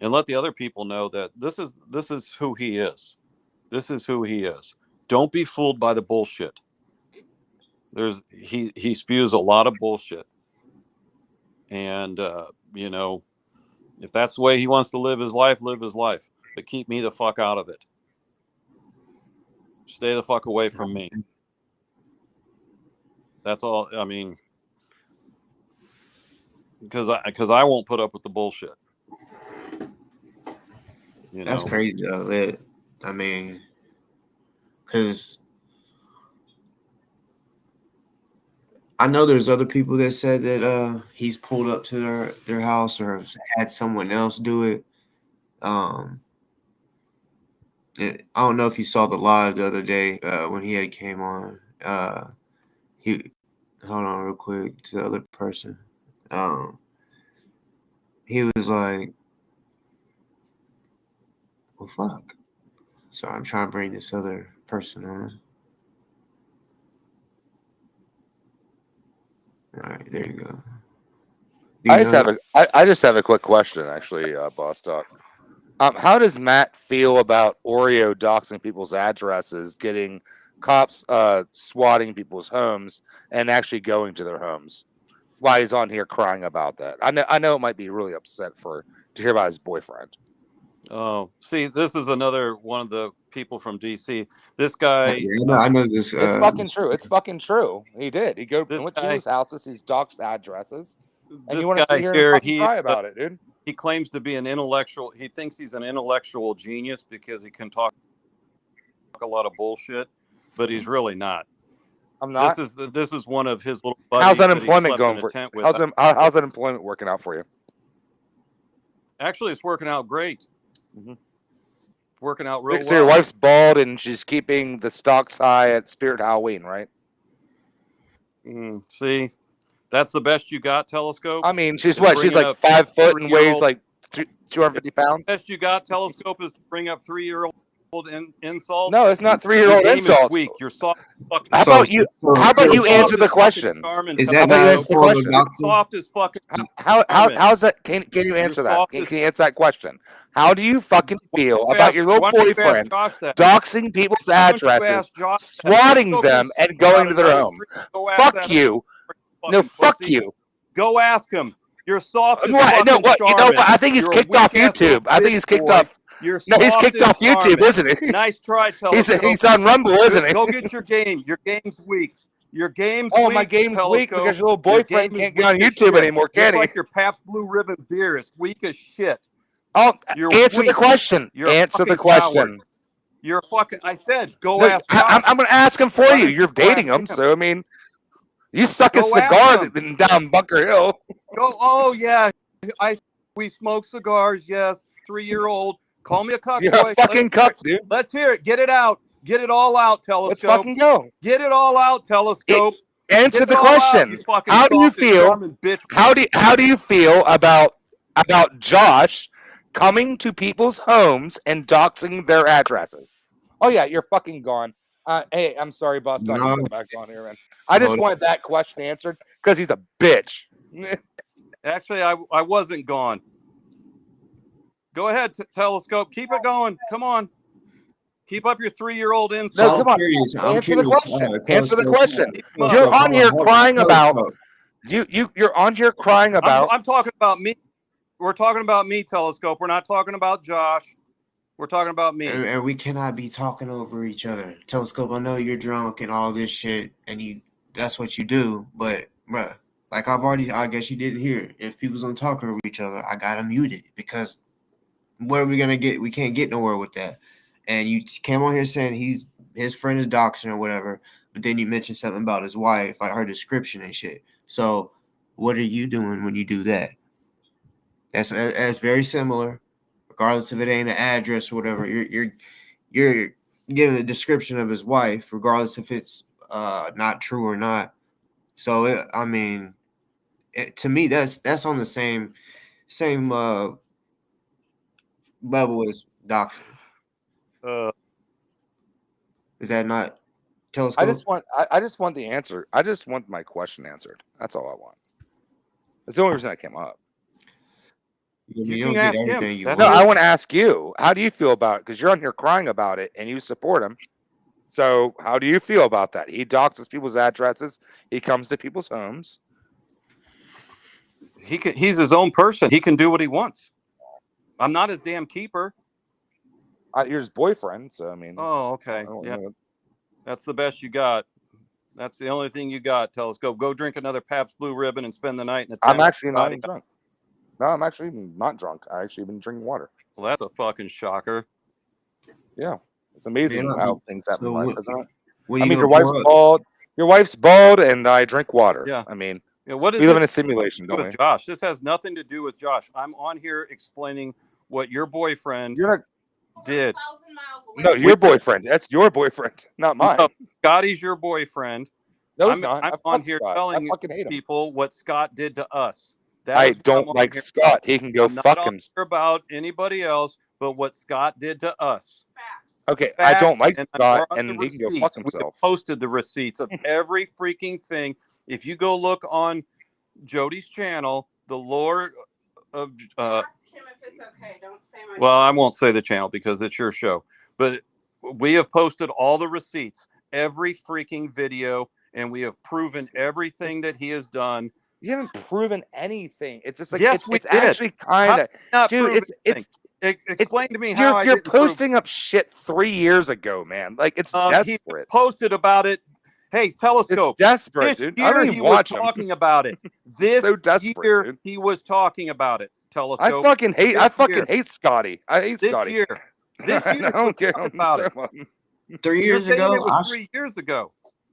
and let the other people know that this is who he is. This is who he is. Don't be fooled by the bullshit. He spews a lot of bullshit. And, if that's the way he wants to live his life, but keep me the fuck out of it. Stay the fuck away from me. That's all. I mean, because I won't put up with the bullshit.
That's crazy though. I mean, because I know there's other people that said that he's pulled up to their house or had someone else do it. I don't know if you saw the live the other day when he had came on. Hold on real quick to the other person. He was like, well, fuck. So I'm trying to bring this other person on. All right, there you go. Do you know?
I just have a quick question, actually, Boss Talk. How does Matt feel about Oreo doxing people's addresses, getting cops swatting people's homes, and actually going to their homes? Why he's on here crying about that? I know it might be really upset to hear about his boyfriend.
Oh, see, this is another one of the people from DC. This guy,
Yeah, I know this.
It's fucking true. It's fucking true. He did. He went to
guy-
his houses. He's doxed addresses, and
this
you want to
guy
sit here
here,
and fucking cry about it, dude?
he claims to be an intellectual. He thinks he's an intellectual genius because he can talk a lot of bullshit, but he's really not.
I'm not.
This is one of his little buddies.
How's
that he
unemployment
slept in
going
a
for?
tent with.
How's unemployment working out for you?
Actually, it's working out great.
Mm-hmm.
Working out real
So
well.
your wife's bald and she's keeping the stocks high at Spirit Halloween, right?
See, that's the best you got, Telescope.
I mean, she's what? She's like 5 foot and weighs like 250 pounds.
The best you got, Telescope, is to bring up 3-year-old insults.
No, it's not 3-year-old insults.
Weak. You're soft. Fucking.
How about you? How about you answer the question?
Is that not a form of doxing?
Soft as fucking.
How's that? Can you answer that? Can you answer that question? How do you fucking feel about your little boyfriend doxing people's addresses, swatting them, and going to their home? Fuck you. No, fuck you.
Go ask him. You're soft as
No,
fucking
you know what? I think he's
You're a
kicked off
weak-ass
YouTube. I think he's kicked
boy.
off.
You're
No, he's
soft
kicked
as
off YouTube,
Charmin.
isn't he?
Nice try, Telescope.
He's on Rumble, isn't he?
Go get your game. Your game's weak. Your game's
Oh,
weak.
my game's
Telescope.
weak because your little boyfriend
game is
can't get on
weak as
YouTube
shit.
anymore,
Just
can he?
like your Pabst Blue Ribbon beer. It's weak as shit.
Oh,
You're
answer the
weak.
question.
You're a
Answer the
fucking
question.
coward. You're fucking. I said, go
No,
ask Josh.
I'm going to ask him for
Why
you.
don't
You're
go
dating
ask
him, so I mean, you suck a
Go ask
cigar
him.
down Bunker Hill.
Go. Oh yeah, we smoke cigars. Yes, 3-year-old. Call me a cuck
You're
boy.
a fucking cuck, dude.
Let's hear it. Get it out. Get it all out, Telescope.
Let's fucking go.
Get it all out, Telescope.
Answer
Get
the
it all out,
question.
you fucking
How do you
soft and
feel?
charming bitch.
How do you feel about Josh coming to people's homes and doxing their addresses? Oh yeah, you're fucking gone. Hey, I'm sorry, boss.
No.
Talking back on here, man. I just wanted that question answered because he's a bitch.
Actually, I wasn't gone. Go ahead, Telescope. Keep it going. Come on. Keep up your 3-year-old
No,
insult.
come on.
I'm
Answer the
curious.
question. Answer the question.
Telescope.
You're on here crying about.
Telescope.
You're on here crying about.
I'm talking about me. We're talking about me, Telescope. We're not talking about Josh. We're talking about me.
And we cannot be talking over each other. Telescope, I know you're drunk and all this shit, and that's what you do, but bruh, like I guess you didn't hear. If people's gonna talk over each other, I gotta mute it because where are we gonna get? We can't get nowhere with that. And you came on here saying his friend is doxing or whatever, but then you mentioned something about his wife, like her description and shit. So what are you doing when you do that? That's very similar. Regardless if it ain't an address or whatever, you're giving a description of his wife, regardless if it's not true or not. So to me, that's on the same level as doxing. Is that not Telescope?
I just want the answer. I just want my question answered. That's all I want. That's the only reason I came up.
You
can
don't
ask
get
him.
everything you
That's
want.
No, I want to ask you. How do you feel about it? Because you're on here crying about it and you support him. So how do you feel about that? He doxes people's addresses. He comes to people's homes.
He's his own person. He can do what he wants. I'm not his damn keeper.
You're his boyfriend, so I mean.
Oh, okay. Yeah, that's the best you got. That's the only thing you got, Telescope. Go drink another Pabst Blue Ribbon and spend the night in a tent.
I'm actually not even drunk. No, I'm actually not drunk. I actually been drinking water.
Well, that's a fucking shocker.
Yeah, it's amazing how things happen in life, isn't it? I mean, your wife's bald. Your wife's bald, and I drink water.
Yeah.
I mean,
what is
we live in a simulation, don't we?
With Josh, this has nothing to do with Josh. I'm on here explaining what your boyfriend did.
No, your boyfriend. That's your boyfriend, not mine.
No, Scotty's your boyfriend.
No,
I'm on here telling people what Scott did to us.
I don't like Scott. He can go fuck himself.
About anybody else, but what Scott did to us.
Okay, I don't like Scott, and he can go fuck himself.
We posted the receipts of every freaking thing. If you go look on Jody's channel, the Lord of
Ask him if it's okay. Don't say my
well, I
channel.
won't say the channel because it's your show, but we have posted all the receipts, every freaking video, and we have proven everything that he has done.
You haven't proven anything. It's just like
Yes, we
it's
did.
actually
How
kind
did
of,
we not
dude.
prove
It's
explain to me how I
you're
didn't prove.
posting up shit 3 years ago, man. Like it's
He
desperate.
posted about it. Hey,
It's
Telescope.
desperate,
This
dude. I
year
don't
he
even
was
watch them.
talking about it. This
So desperate,
year
dude.
he was talking about it.
I
Telescope.
fucking hate.
This
I fucking
year.
hate Scotty. I hate
This
Scotty.
year. This year he
I
was
don't care
talking about it.
3
You're
years
saying
ago,
it was 3 years ago.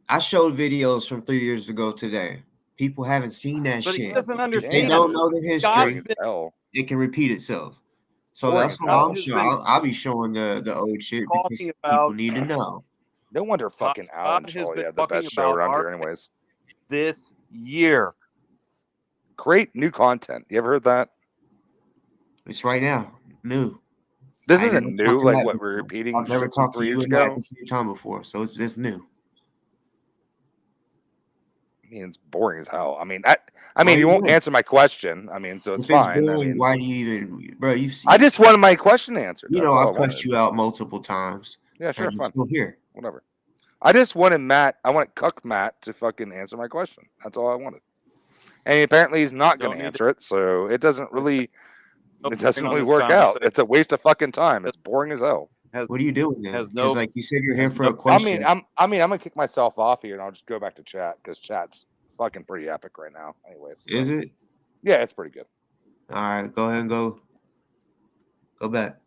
I showed videos from 3 years ago today. People haven't seen that
But he
shit.
doesn't
If they
understand.
don't know the
Scott's
history,
been
it can repeat itself. So
Boring
that's
as
what
hell.
I'm showing. I'll be showing the old shit because
talking
people
about
need to know.
No wonder fucking Alan
Scott has
Charlie
been
had the
talking
best show
about
around
our
here, anyways.
this year.
Great new content. You ever heard that?
It's right now, new.
This
I
isn't
never
new.
talked to
Like
Matt
what we're
before.
repeating
I've never
shit from
talked to
3
you
years
and Matt
ago.
at the same time before, so it's new.
I mean, it's boring as hell. I mean, I
Why
mean, you
you
won't
doing it?
answer my question. I mean, so it's
If it's
fine. I
boring,
mean,
why do you even, bro? You've
I
seen.
just wanted my question answered.
You
That's
know,
all I
I've cussed
wanted.
you out multiple times.
Yeah, sure,
and you're
fine.
still here.
Whatever. I just wanted Matt. I want Cuck Matt to fucking answer my question. That's all I wanted. And apparently he's not going
Don't
to
need
answer it, so it doesn't really,
no
it doesn't
bearing on
really
this
work out.
conversation.
It's a waste of fucking time. It's boring as hell.
What are you doing then?
Has
Because
no.
like you said, you're here
has
for
no-
a question.
I'm gonna kick myself off here, and I'll just go back to chat because chat's fucking pretty epic right now. Anyways, so.
Is it?
Yeah, it's pretty good.
All right, go ahead and go back.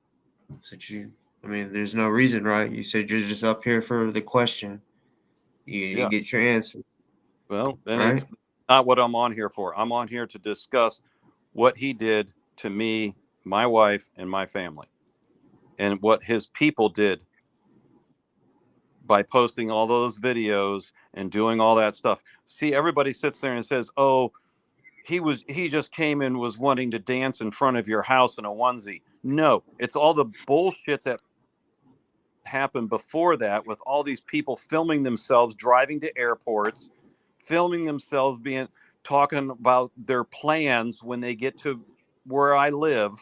I mean, there's no reason, right? You said you're just up here for the question. You get your answer.
Well, then
right?
it's not what I'm on here for. I'm on here to discuss what he did to me, my wife, and my family, and what his people did by posting all those videos and doing all that stuff. See, everybody sits there and says, "Oh, he just came and was wanting to dance in front of your house in a onesie." No, it's all the bullshit that happened before that with all these people filming themselves driving to airports, filming themselves talking about their plans when they get to where I live.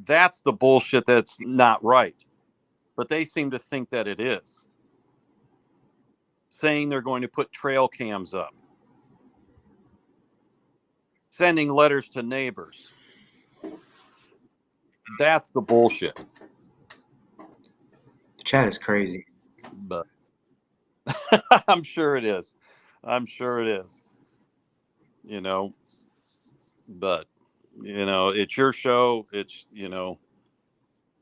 That's the bullshit that's not right. But they seem to think that it is. Saying they're going to put trail cams up. Sending letters to neighbors. That's the bullshit.
The chat is crazy.
But I'm sure it is. I'm sure it is. You know, but you know, it's your show. It's, you know,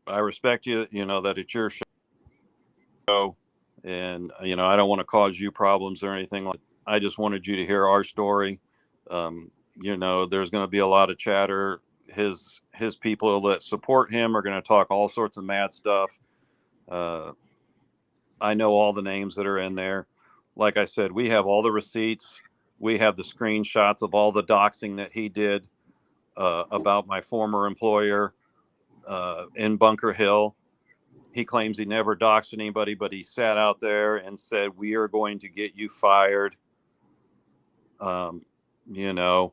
I respect you, you know, that it's your show. And, you know, I don't want to cause you problems or anything like that. I just wanted you to hear our story. You know, there's going to be a lot of chatter. His people that support him are going to talk all sorts of mad stuff. I know all the names that are in there. Like I said, we have all the receipts. We have the screenshots of all the doxing that he did about my former employer in Bunker Hill. He claims he never doxed anybody, but he sat out there and said, "We are going to get you fired." You know,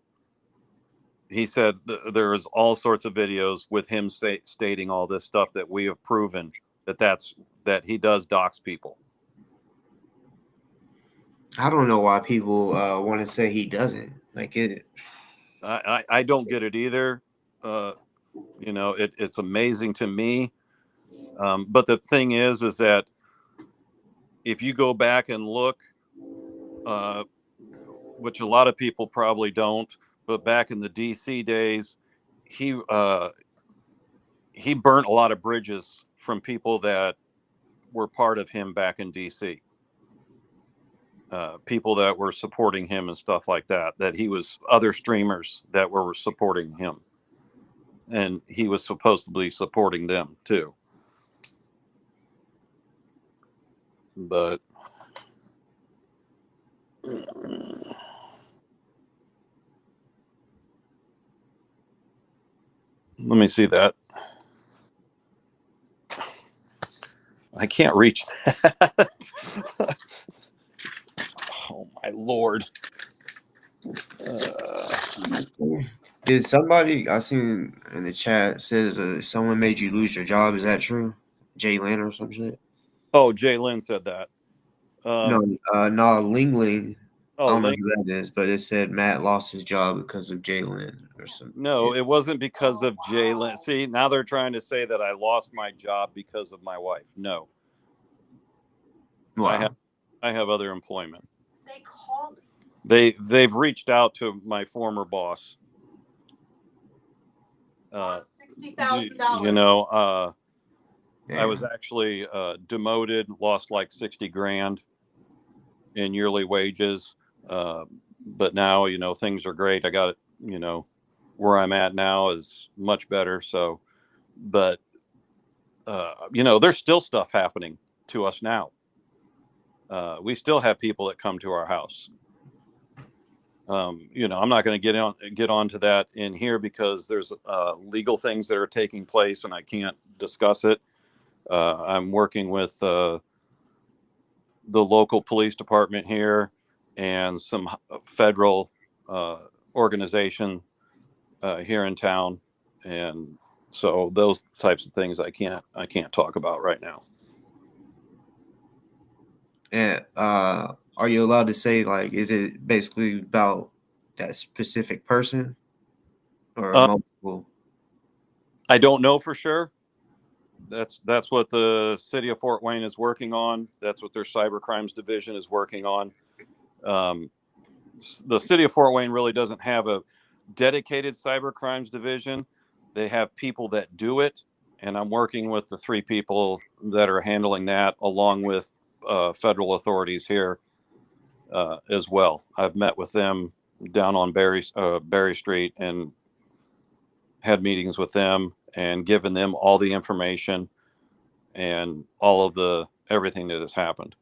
he said there is all sorts of videos with him stating all this stuff that we have proven that he does dox people.
I don't know why people want to say he doesn't. Like it.
I don't get it either. You know, it's amazing to me. But the thing is that if you go back and look, which a lot of people probably don't, but back in the DC days, he burnt a lot of bridges from people that were part of him back in DC. People that were supporting him and stuff like that, that he was other streamers that were supporting him. And he was supposedly supporting them too. But let me see that. I can't reach that. Oh my Lord.
Did somebody I seen in the chat says someone made you lose your job? Is that true? Jay Lynn or some shit?
Oh, Jay Lynn said that.
No, Ling Ling. I
Oh,
don't know
Link.
who that is, but it said Matt lost his job because of Jay Lynn or something.
No, it wasn't because of Jay Lynn. See, now they're trying to say that I lost my job because of my wife. No.
Wow.
I have other employment.
They called.
They've reached out to my former boss.
$60,000.
You know, I was actually demoted, lost like 60 grand in yearly wages. But now, you know, things are great. I got it, you know, where I'm at now is much better. So, but, you know, there's still stuff happening to us now. We still have people that come to our house. You know, I'm not going to get onto that in here because there's legal things that are taking place and I can't discuss it. I'm working with the local police department here and some federal organization here in town, and so those types of things I can't talk about right now.
And are you allowed to say, like, is it basically about that specific person or multiple?
I don't know for sure. That's what the city of Fort Wayne is working on. That's what their cyber crimes division is working on. The city of Fort Wayne really doesn't have a dedicated cyber crimes division. They have people that do it, and I'm working with the 3 people that are handling that, along with federal authorities here as well. I've met with them down on Berry Street and had meetings with them and given them all the information and all of everything that has happened.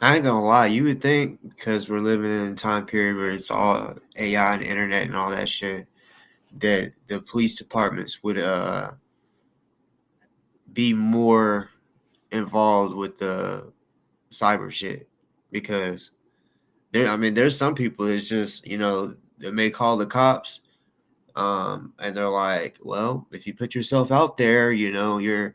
I ain't gonna lie, you would think because we're living in a time period where it's all AI and internet and all that shit, that the police departments would be more involved with the cyber shit, because there's some people that's just, you know, they may call the cops, and they're like, well, if you put yourself out there, you know, you're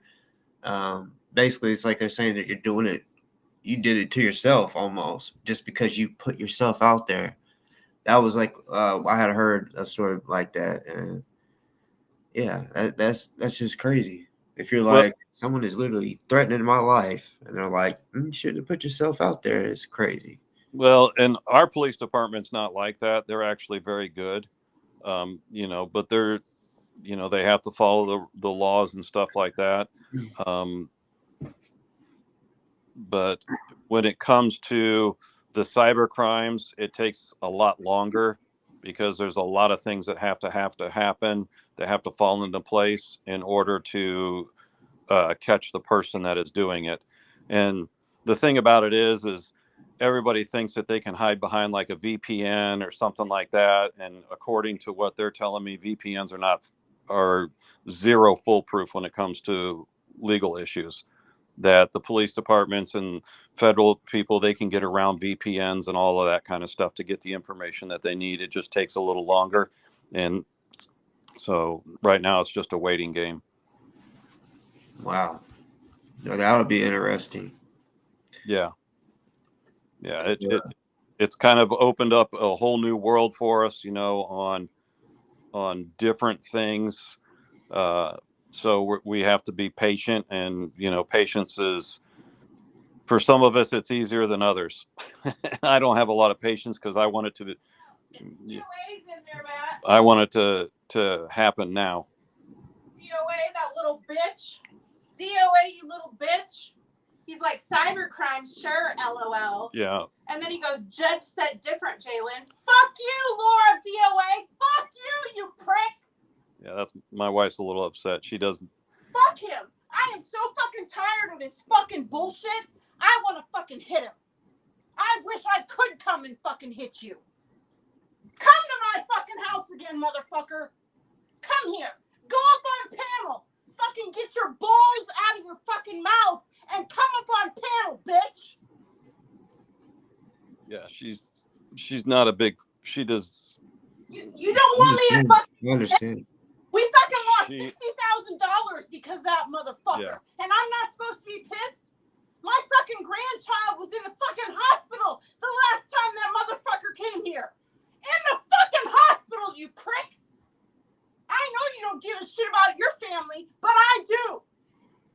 basically, it's like they're saying that you did it to yourself almost, just because you put yourself out there. That was like, I had heard a story like that, and yeah, that's just crazy. If you're like, someone is literally threatening my life, and they're like, you shouldn't have put yourself out there, it's crazy.
Well, and our police department's not like that. They're actually very good, you know, but they're, you know, they have to follow the laws and stuff like that. But when it comes to the cyber crimes, it takes a lot longer because there's a lot of things that have to happen, that have to fall into place in order to catch the person that is doing it. And the thing about it is everybody thinks that they can hide behind like a VPN or something like that. And according to what they're telling me, VPNs are zero foolproof when it comes to legal issues. That the police departments and federal people, they can get around VPNs and all of that kind of stuff to get the information that they need. It just takes a little longer. And so right now it's just a waiting game.
Wow. That would be interesting.
Yeah. It's kind of opened up a whole new world for us, you know, on different things. So we have to be patient, and, you know, patience is, for some of us, it's easier than others. I don't have a lot of patience because I want it to, I want it to happen now.
DoA, that little bitch. DoA, you little bitch. He's like, cyber crimes, sure, LOL.
Yeah.
And then he goes, judge said different, Jalen. Fuck you, Laura DoA. Fuck you, you prick.
Yeah, that's, my wife's a little upset. She doesn't.
Fuck him. I am so fucking tired of his fucking bullshit. I want to fucking hit him. I wish I could come and fucking hit you. Come to my fucking house again, motherfucker. Come here. Go up on panel. Fucking get your balls out of your fucking mouth and come up on panel, bitch.
Yeah, she's not a big. She does.
You don't want me to fucking.
I understand.
We fucking lost
She-
$60,000 because of that motherfucker,
Yeah.
and I'm not supposed to be pissed. My fucking grandchild was in the fucking hospital the last time that motherfucker came here. In the fucking hospital, you prick. I know you don't give a shit about your family, but I do.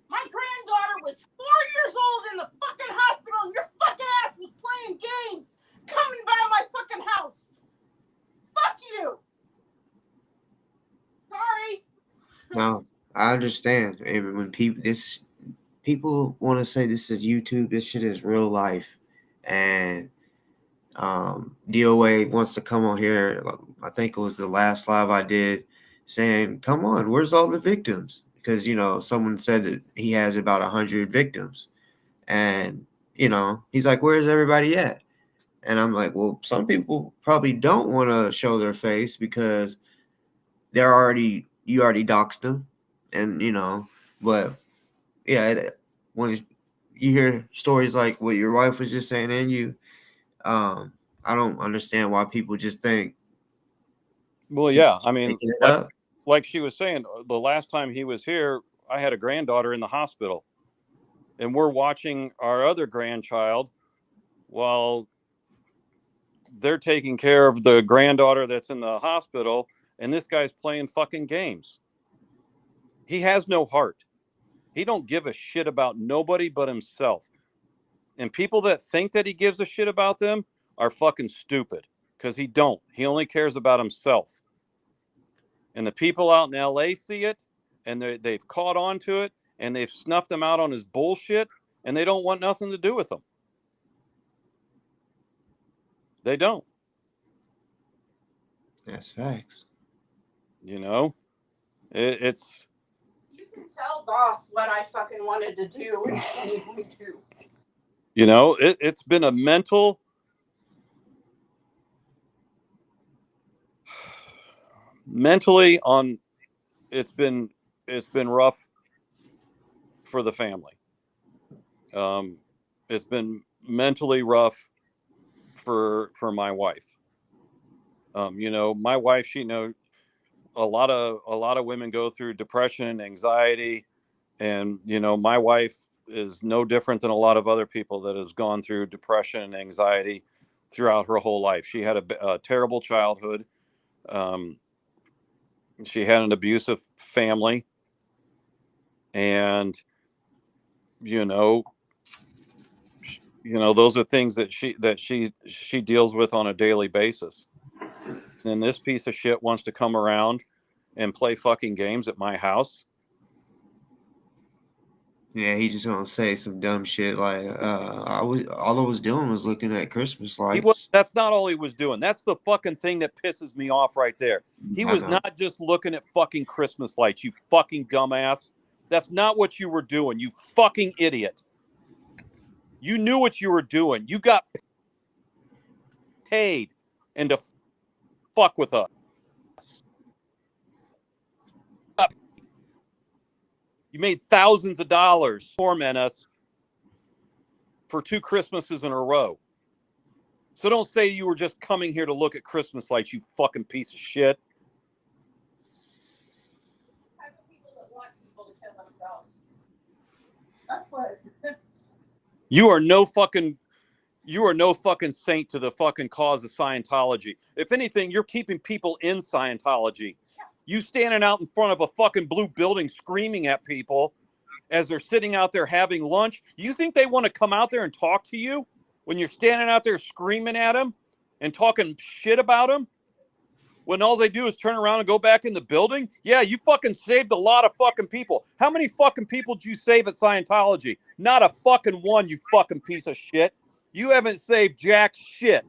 My granddaughter was 4 years old in the fucking hospital, and your fucking ass was playing games, coming by my fucking house. Fuck you. Sorry.
No, I understand. And when people want to say this is YouTube, this shit is real life, and DoA wants to come on here. I think it was the last live I did, saying, "Come on, where's all the victims?" Because someone said that he has about 100 victims, and he's like, "Where's everybody at?" And I'm like, "Well, some people probably don't want to show their face because you already doxed them, and but yeah, when you hear stories like what your wife was just saying, and you, I don't understand why people just think."
Well, yeah, I mean,
Making it up.
like she was saying, the last time he was here, I had a granddaughter in the hospital, and we're watching our other grandchild while they're taking care of the granddaughter that's in the hospital, and this guy's playing fucking games. He has no heart. He don't give a shit about nobody but himself. And people that think that he gives a shit about them are fucking stupid, because he don't. He only cares about himself. And the people out in LA see it, and they've caught on to it, and they've snuffed him out on his bullshit, and they don't want nothing to do with him. They don't.
That's facts.
It's.
You can tell boss what I fucking wanted to do in 2022.
It's been a mentally on. It's been rough for the family. It's been mentally rough for my wife. My wife, a lot of women go through depression and anxiety, and my wife is no different than a lot of other people that has gone through depression and anxiety throughout her whole life. She had a terrible childhood. She had an abusive family, and those are things that she deals with on a daily basis. And this piece of shit wants to come around and play fucking games at my house.
Yeah, he just gonna say some dumb shit like, all I was doing was looking at Christmas lights.
That's not all he was doing. That's the fucking thing that pisses me off right there. He was not just looking at fucking Christmas lights, you fucking dumbass. That's not what you were doing, you fucking idiot. You knew what you were doing. You got paid and to fuck with us. You made thousands of dollars torment us for 2 Christmases in a row. So don't say you were just coming here to look at Christmas lights, you fucking piece of shit.
That's what.
You are no fucking saint to the fucking cause of Scientology. If anything, you're keeping people in Scientology. You standing out in front of a fucking blue building screaming at people as they're sitting out there having lunch. You think they want to come out there and talk to you when you're standing out there screaming at them and talking shit about them? When all they do is turn around and go back in the building? Yeah, you fucking saved a lot of fucking people. How many fucking people did you save at Scientology? Not a fucking one, you fucking piece of shit. You haven't saved jack shit.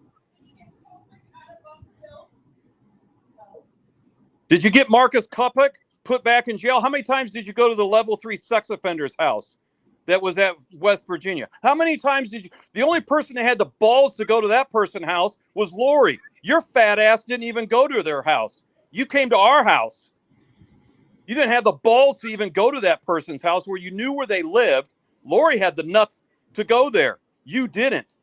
Did you get Marcus Kupik put back in jail? How many times did you go to the level 3 sex offender's house that was at West Virginia? How many times did you? The only person that had the balls to go to that person's house was Lori. Your fat ass didn't even go to their house. You came to our house. You didn't have the balls to even go to that person's house where you knew where they lived. Lori had the nuts to go there. You didn't.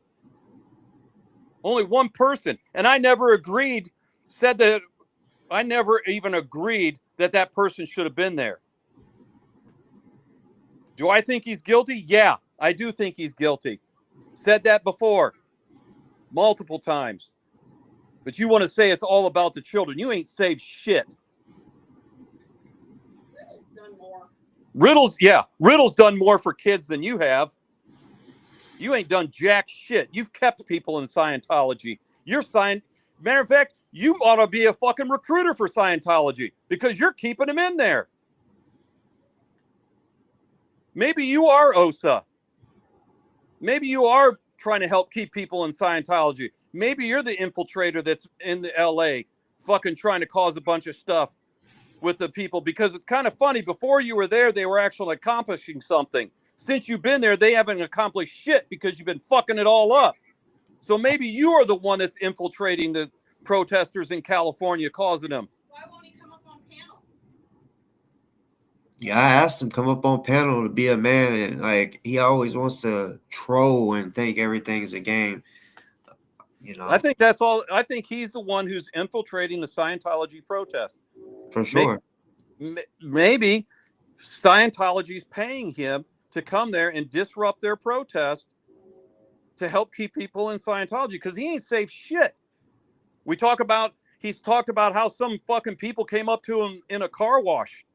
Only one person. And I never agreed, said that I never even agreed that that person should have been there. Do I think he's guilty? Yeah, I do think he's guilty. Said that before, multiple times. But you want to say it's all about the children. You ain't saved shit. Riddle's done more for kids than you have. You ain't done jack shit. You've kept people in Scientology. Matter of fact, you ought to be a fucking recruiter for Scientology because you're keeping them in there. Maybe you are OSA. Maybe you are trying to help keep people in Scientology. Maybe you're the infiltrator that's in the LA fucking trying to cause a bunch of stuff with the people, because it's kind of funny. Before you were there, they were actually accomplishing something. Since you've been there, they haven't accomplished shit because you've been fucking it all up. So maybe you are the one that's infiltrating the protesters in California, causing them.
Why won't he come up on panel?
Yeah, I asked him come up on panel to be a man, and like he always wants to troll and think everything's a game. You know,
I think that's all. I think he's the one who's infiltrating the Scientology protest.
for sure.
Maybe Scientology's paying him to come there and disrupt their protest to help keep people in Scientology, because he ain't safe shit. He's talked about how some fucking people came up to him in a car wash.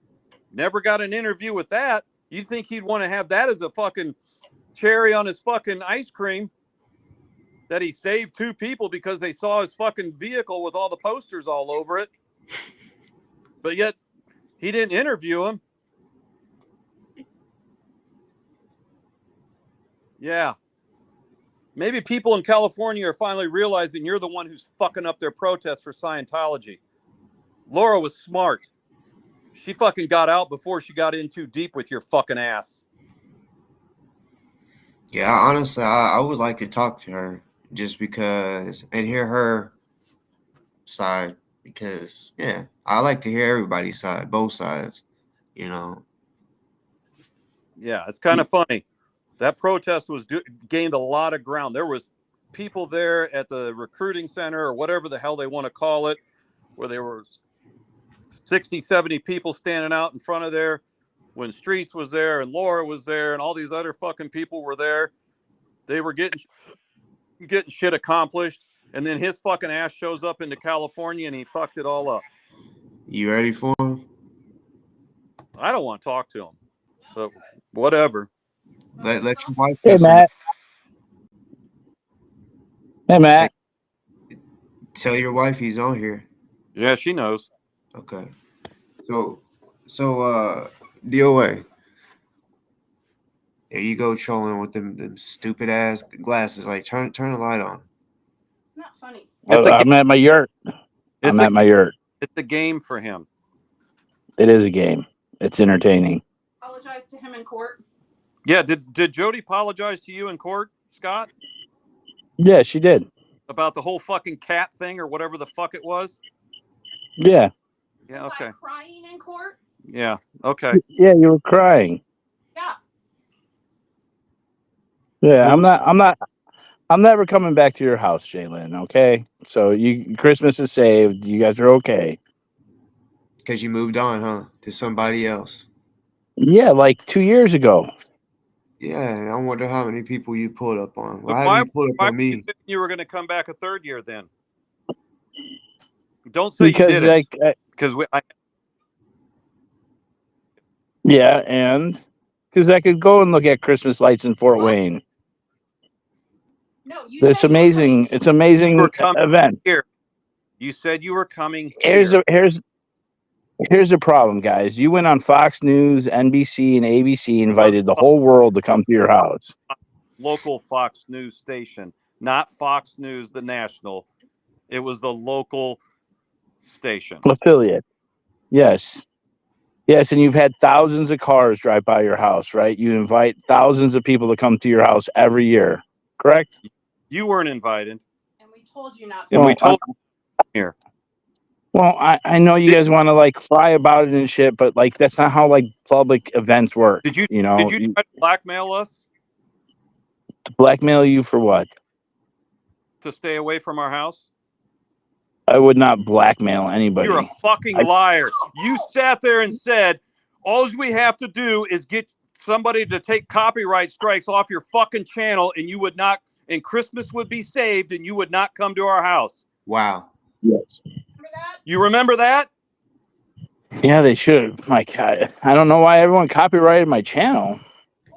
Never got an interview with that. You think he'd want to have that as a fucking cherry on his fucking ice cream? That he saved 2 people because they saw his fucking vehicle with all the posters all over it. But yet he didn't interview him. Yeah. Maybe people in California are finally realizing you're the one who's fucking up their protest for Scientology. Laura was smart. She fucking got out before she got in too deep with your fucking ass.
Yeah, honestly, I would like to talk to her just because and hear her side, because yeah, I like to hear everybody's side, both sides, you know.
Yeah, it's kind of funny. That protest gained a lot of ground. There was people there at the recruiting center or whatever the hell they want to call it, where there were 60, 70 people standing out in front of there when Streets was there and Laura was there and all these other fucking people were there. They were getting shit accomplished. And then his fucking ass shows up into California and he fucked it all up.
You ready for him?
I don't want to talk to him, but whatever.
Let your wife.
Hey, Matt. Hey, Matt.
Tell your wife he's on here.
Yeah, she knows.
Okay. So DoA. There you go, trolling with them stupid ass glasses. Like turn the light on.
Not funny.
I'm at my yurt. I'm at my yurt.
It's a game for him.
It is a game. It's entertaining.
Apologize to him in court.
Yeah, did Jody apologize to you in court, Scott?
Yeah, she did.
About the whole fucking cat thing or whatever the fuck it was?
Yeah.
Yeah, okay.
Was I crying in court?
Yeah, okay.
Yeah, you were crying.
Yeah.
Yeah, I'm never coming back to your house, Jalen, okay? So Christmas is saved. You guys are okay.
Because you moved on, huh? To somebody else.
Yeah, like 2 years ago.
Yeah, I wonder how many people you pulled up on.
But
Why have you pulled up on me?
You were going to come back a third year then. Don't say
Because
you didn't. Because
yeah, and because I could go and look at Christmas lights in Fort Wayne.
No, you
It's
said
amazing. It's amazing event.
Here. You said you were coming here.
Here's the problem, guys. You went on Fox News, NBC, and ABC, invited the whole world to come to your house.
Local Fox News station, not Fox News, the national. It was the local station.
Affiliate. Yes. Yes, and you've had thousands of cars drive by your house, right? You invite thousands of people to come to your house every year, correct?
You weren't invited.
And we told you not to.
And we told you here.
Well, I know you guys want to like cry about it and shit, but like that's not how like public events work.
Did you
try
to blackmail us?
To blackmail you for what?
to stay away from our house?
I would not blackmail anybody.
You're a fucking liar. You sat there and said, all we have to do is get somebody to take copyright strikes off your fucking channel, and you would not, and Christmas would be saved, and you would not come to our house.
Wow.
Yes.
You remember that?
Yeah, they should. My God, I don't know why everyone copyrighted my channel.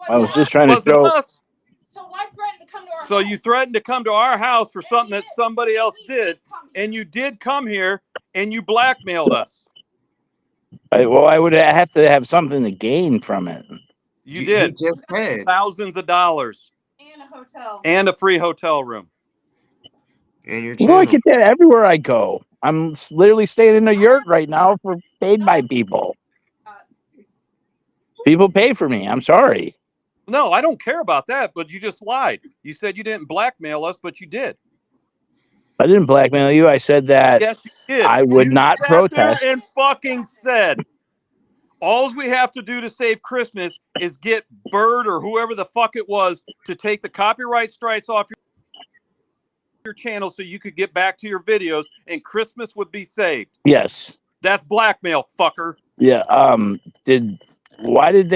I was just trying to
Wasn't
show.
us.
So why threaten to come to our
So you threatened to come to our house for something that somebody else did, and you did come here, and you blackmailed us.
Well, I would have to have something to gain from it.
You did.
He just said
thousands of dollars.
And a hotel.
And a free hotel room.
And your
Well, I get that everywhere I go. I'm literally staying in a yurt right now for paid by people. People pay for me. I'm sorry.
No, I don't care about that, but you just lied. You said you didn't blackmail us, but you did.
I didn't blackmail you. I said that
yes, you did.
I would
you
not
sat
protest.
There and fucking said, all we have to do to save Christmas is get Bird or whoever the fuck it was to take the copyright strikes off your channel so you could get back to your videos and Christmas would be saved.
Yes.
That's blackmail, fucker.
Yeah. Why did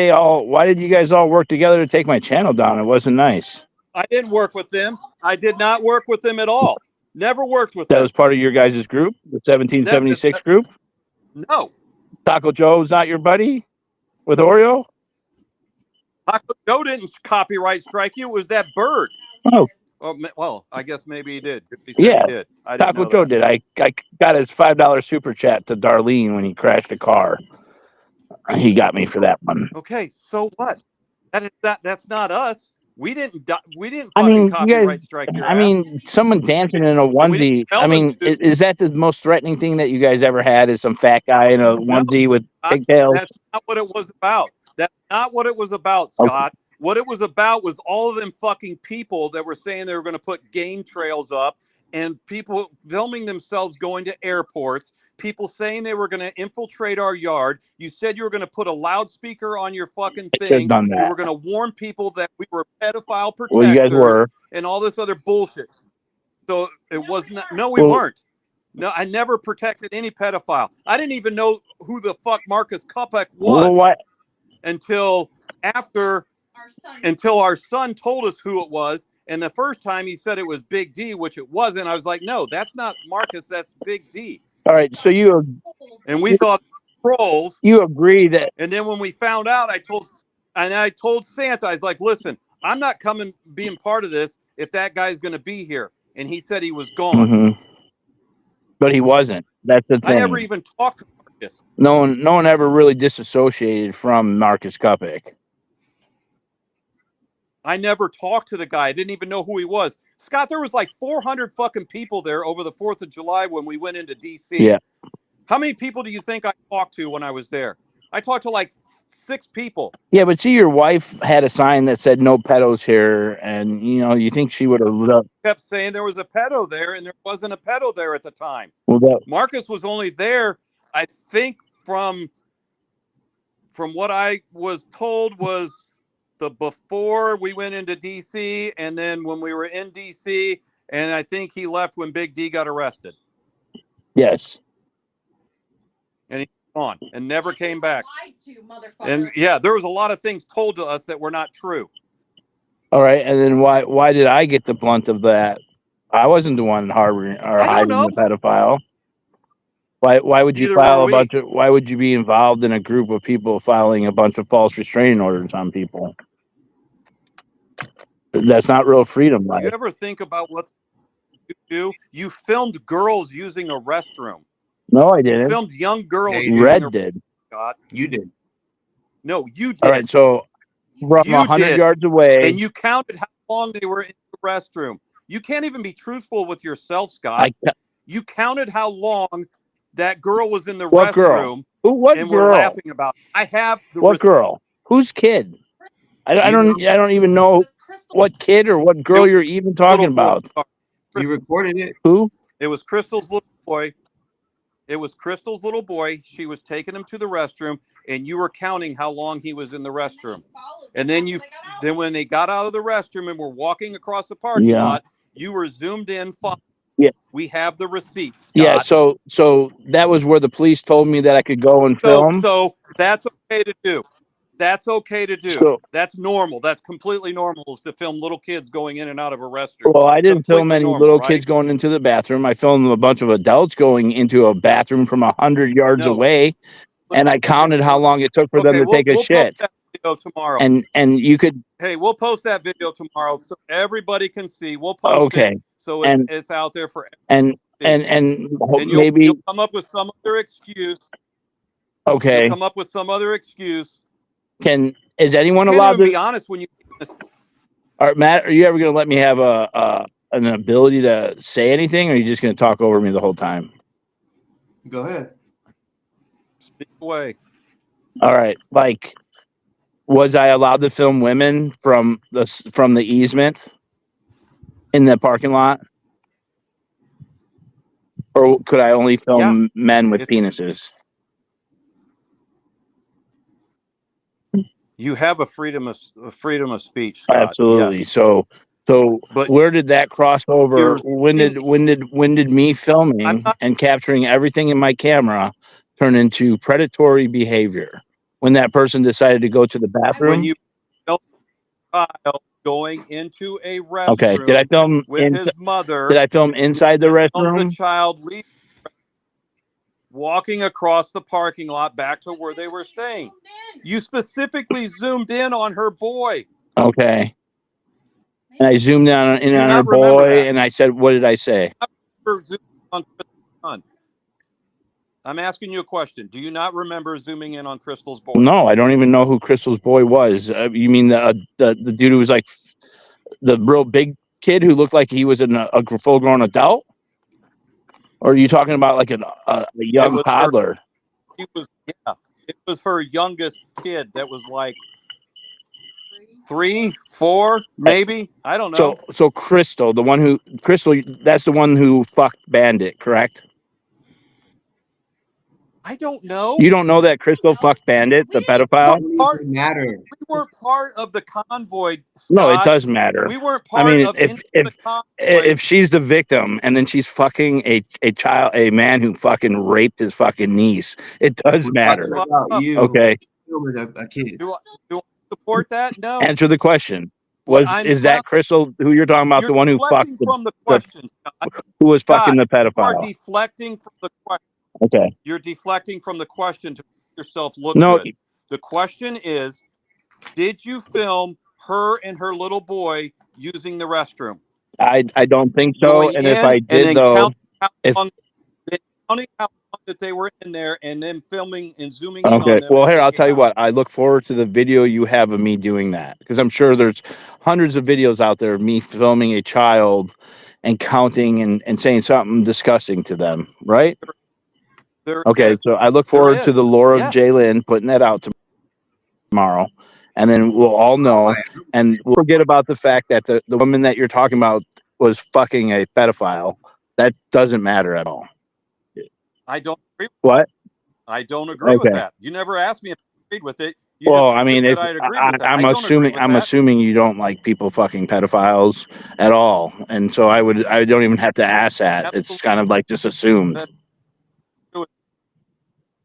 you guys all work together to take my channel down? It wasn't nice.
I didn't work with them. I did not work with them at all. Never worked with them.
That was part of your guys' group, the 1776 group?
No.
Taco Joe's not your buddy with Oreo?
Taco Joe didn't copyright strike you. It was that Bird.
Oh.
Well, I guess maybe he did. He said
Yeah.
He did. I didn't
Taco
know
Joe
that.
did. I got his $5 super chat to Darlene when he crashed a car. He got me for that one.
Okay, so what? That's not us. We didn't fucking
you
copyright
guys,
strike your ass.
someone dancing in a onesie.
tell them
Is that the most threatening thing that you guys ever had? Is some fat guy in a onesie with pigtails?
That's not what it was about. That's not what it was about, Scott. What it was about was all of them fucking people that were saying they were going to put game trails up and people filming themselves going to airports, people saying they were going to infiltrate our yard. You said you were going to put a loudspeaker on your fucking thing.
done that.
You were going to warn people that we were pedophile protectors
Well, you guys were.
and all this other bullshit. So it was not, no, we weren't. No, I never protected any pedophile. I didn't even know who the fuck Marcus Kopek was until our son told us who it was. And the first time he said it was Big D, which it wasn't. I was like, no, that's not Marcus. That's Big D.
All right. So
and we thought trolls.
You agree that.
And then when we found out, I told Santa, I was like, listen, I'm not being part of this if that guy's going to be here. And he said he was gone.
Mm-hmm. But he wasn't. That's the thing.
I never even talked to Marcus.
No one ever really disassociated from Marcus Kopek.
I never talked to the guy. I didn't even know who he was. Scott, there was like 400 fucking people there over the 4th of July when we went into DC.
Yeah.
How many people do you think I talked to when I was there? I talked to like 6 people.
Yeah, but see, your wife had a sign that said no pedos here, and you think she would have
Kept saying there was a pedo there, and there wasn't a pedo there at the time.
Well,
Marcus was only there, I think, from what I was told was the before we went into DC, and then when we were in DC, and I think he left when Big D got arrested.
Yes.
And he's gone and never came back.
Lied to, motherfucker.
And yeah, there was a lot of things told to us that were not true.
All right, and then why did I get the blunt of that? I wasn't the one harboring or hiding the pedophile. Why would you file a bunch of? Why would you be involved in a group of people filing a bunch of false restraining orders on people? That's not real freedom.
Do you ever think about what you do? You filmed girls using a restroom.
No, I didn't.
You filmed young girls.
Red did.
God.
You did.
No, you did.
All right, so from 100 yards away,
and you counted how long they were in the restroom. You can't even be truthful with yourself, Scott. You counted how long that girl was in the restroom.
Girl? What
and
girl?
We're laughing about it. I have the
what girl? Whose kid? I don't even know what kid or what girl you're even talking about.
You recorded it.
Who?
It was Crystal's little boy. It was Crystal's little boy. She was taking him to the restroom, and you were counting how long he was in the restroom. And then when they got out of the restroom and were walking across the parking lot, You were zoomed in. Fine.
Yeah.
We have the receipts. Scott.
Yeah. So that was where the police told me that I could go and film.
So that's okay to do. That's okay to do.
So,
that's normal. That's completely normal is to film little kids going in and out of a restroom.
well, I didn't film
Completely
any
normal,
little
right?
kids going into the bathroom. I filmed a bunch of adults going into a bathroom from 100 yards
No.
away, and I counted how long it took for them to take a
we'll
shit.
post that video tomorrow.
And you could.
Hey, we'll post that video tomorrow so everybody can see. We'll post it so it's out there for
everybody. And maybe
you'll come up with some other excuse.
Okay.
You'll come up with some other excuse.
Is anyone
you
allowed to
be honest when you?
All right, Matt, are you ever going to let me have an ability to say anything, or are you just going to talk over me the whole time?
Go ahead.
Speak away.
All right. Like, was I allowed to film women from the easement in the parking lot? Or could I only film men with penises?
You have a freedom of speech, Scott.
Absolutely.
Yes.
So but where did that cross over? When did me filming and capturing everything in my camera turn into predatory behavior? When that person decided to go to the bathroom?
When you film a child going into a restroom,
okay. Did I film
with his mother?
Did I film inside the restroom?
The child leaving, walking across the parking lot back to where they were staying. You specifically zoomed in on her boy.
Okay. And I zoomed in on her boy, and I said, "What did I say?"
I'm asking you a question. Do you not remember zooming in on Crystal's boy?
No, I don't even know who Crystal's boy was. You mean the dude who was like the real big kid who looked like he was a full-grown adult? Or are you talking about like a young toddler?
It was her youngest kid that was like 3, 4, maybe. I don't know.
So Crystal, that's the one who fucked Bandit, correct?
I don't know.
You don't know that Crystal fucked Bandit, the pedophile?
It doesn't matter.
We weren't part of the convoy, Scott.
No, it does matter.
We weren't part of the convoy.
If she's the victim and then she's fucking a man who fucking raped his fucking niece, it does matter. Okay.
A kid.
Do I support that? No.
Answer the question. Is that Crystal who you're talking about, the one who fucked who was fucking the pedophile?
You are deflecting from the question.
Okay.
You're deflecting from the question to make yourself look
good.
The question is, did you film her and her little boy using the restroom?
I don't think so. And if I did, though,
counting how long that they were in there and then filming and zooming in on
okay.
them.
Well, here, I'll tell you what. I look forward to the video you have of me doing that, because I'm sure there's hundreds of videos out there of me filming a child and counting and saying something disgusting to them, right? Okay, so I look forward to the Laura Jalen putting that out tomorrow, and then we'll all know, and we'll forget about the fact that the woman that you're talking about was fucking a pedophile. That doesn't matter at all.
I don't agree.
What?
I don't agree with that. You never asked me if I agreed with it.
I mean, I'm assuming you don't like people fucking pedophiles at all, and so I don't even have to ask that.
Absolutely.
It's kind of like just assumed.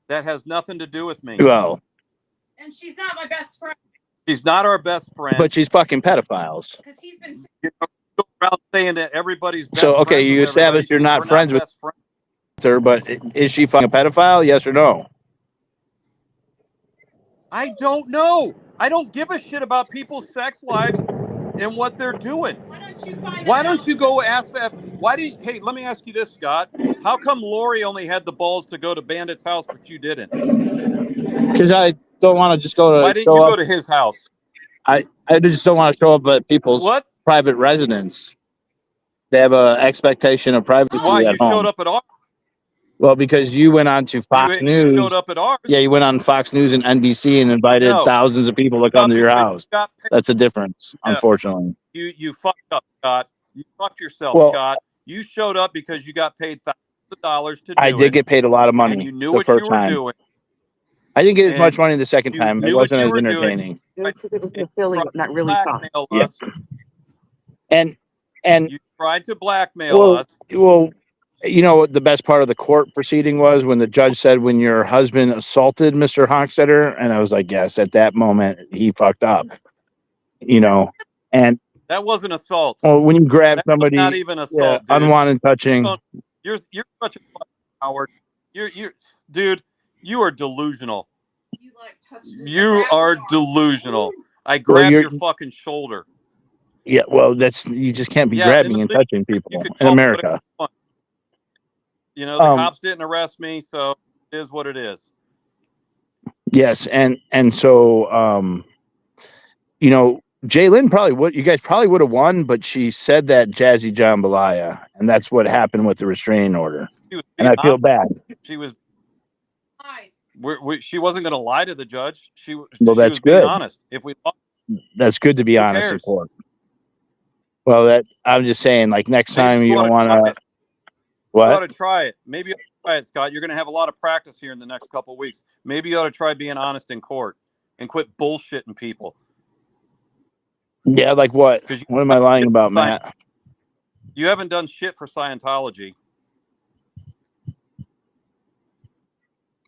That has nothing to do with me.
Well,
and she's not my best friend.
She's not our best friend.
But she's fucking pedophiles.
Because he's been
around saying that everybody's best
so okay, you established you're not friends with her, but is she fucking a pedophile? Yes or no?
I don't know. I don't give a shit about people's sex lives and what they're doing. Why don't you go ask that? Hey, let me ask you this, Scott. How come Lori only had the balls to go to Bandit's house, but you didn't?
Because I don't want to just go to.
Why didn't you go to his house?
I just don't want to show up at people's private residence. They have an expectation of privacy.
Why
at
you
home.
showed up at ours?
Well, because you went on to Fox News.
You showed up at ours.
Yeah, you went on Fox News and NBC and invited thousands of people to come to your house. That's a difference, unfortunately.
You fucked up, Scott. You fucked yourself, Scott. You showed up because you got paid thousands of dollars to do it.
I did get paid a lot of money.
And you knew what you were doing.
I didn't get as much money the second time. It wasn't as entertaining.
Because it was an affiliate, not really fun.
Yeah. And
tried to blackmail
Well,
us.
well, you know what the best part of the court proceeding was when the judge said, "When your husband assaulted Mr. Hochstetter," and I was like, "Yes." At that moment, he fucked up. You know, and
That wasn't assault.
well, when you grab
That was not
somebody,
even
yeah,
assault, dude.
unwanted touching.
You're such a fucking coward. You're dude. You are delusional.
You like touched it.
You are delusional. I
Well,
grabbed
you're
your fucking shoulder.
yeah. Well, that's you just can't be
Yeah, in
grabbing
the
and
league,
touching
you
people
could
in
call it whatever
America.
you want. You know, the cops didn't arrest me, so it is what it is.
Yes, and so you know, Jalen probably would. You guys probably would have won, but she said that Jazzy Jambalaya, and that's what happened with the restraining order.
She was
And
being
I feel
honest.
bad.
She was.
Hi.
She wasn't going to lie to the judge. She
Well,
was
that's
being
good.
honest. If we lost,
That's good to be
who
honest in
cares?
court. Well, that I'm just saying, like next
Maybe
time
you
you don't
ought to
want
try
to.
it. You ought
What?
to try it. Maybe you ought to try it, Scott. You're going to have a lot of practice here in the next couple of weeks. Maybe you ought to try being honest in court and quit bullshitting people.
Yeah, like what?
Because
What am I lying about, Matt?
you haven't done shit for Scientology.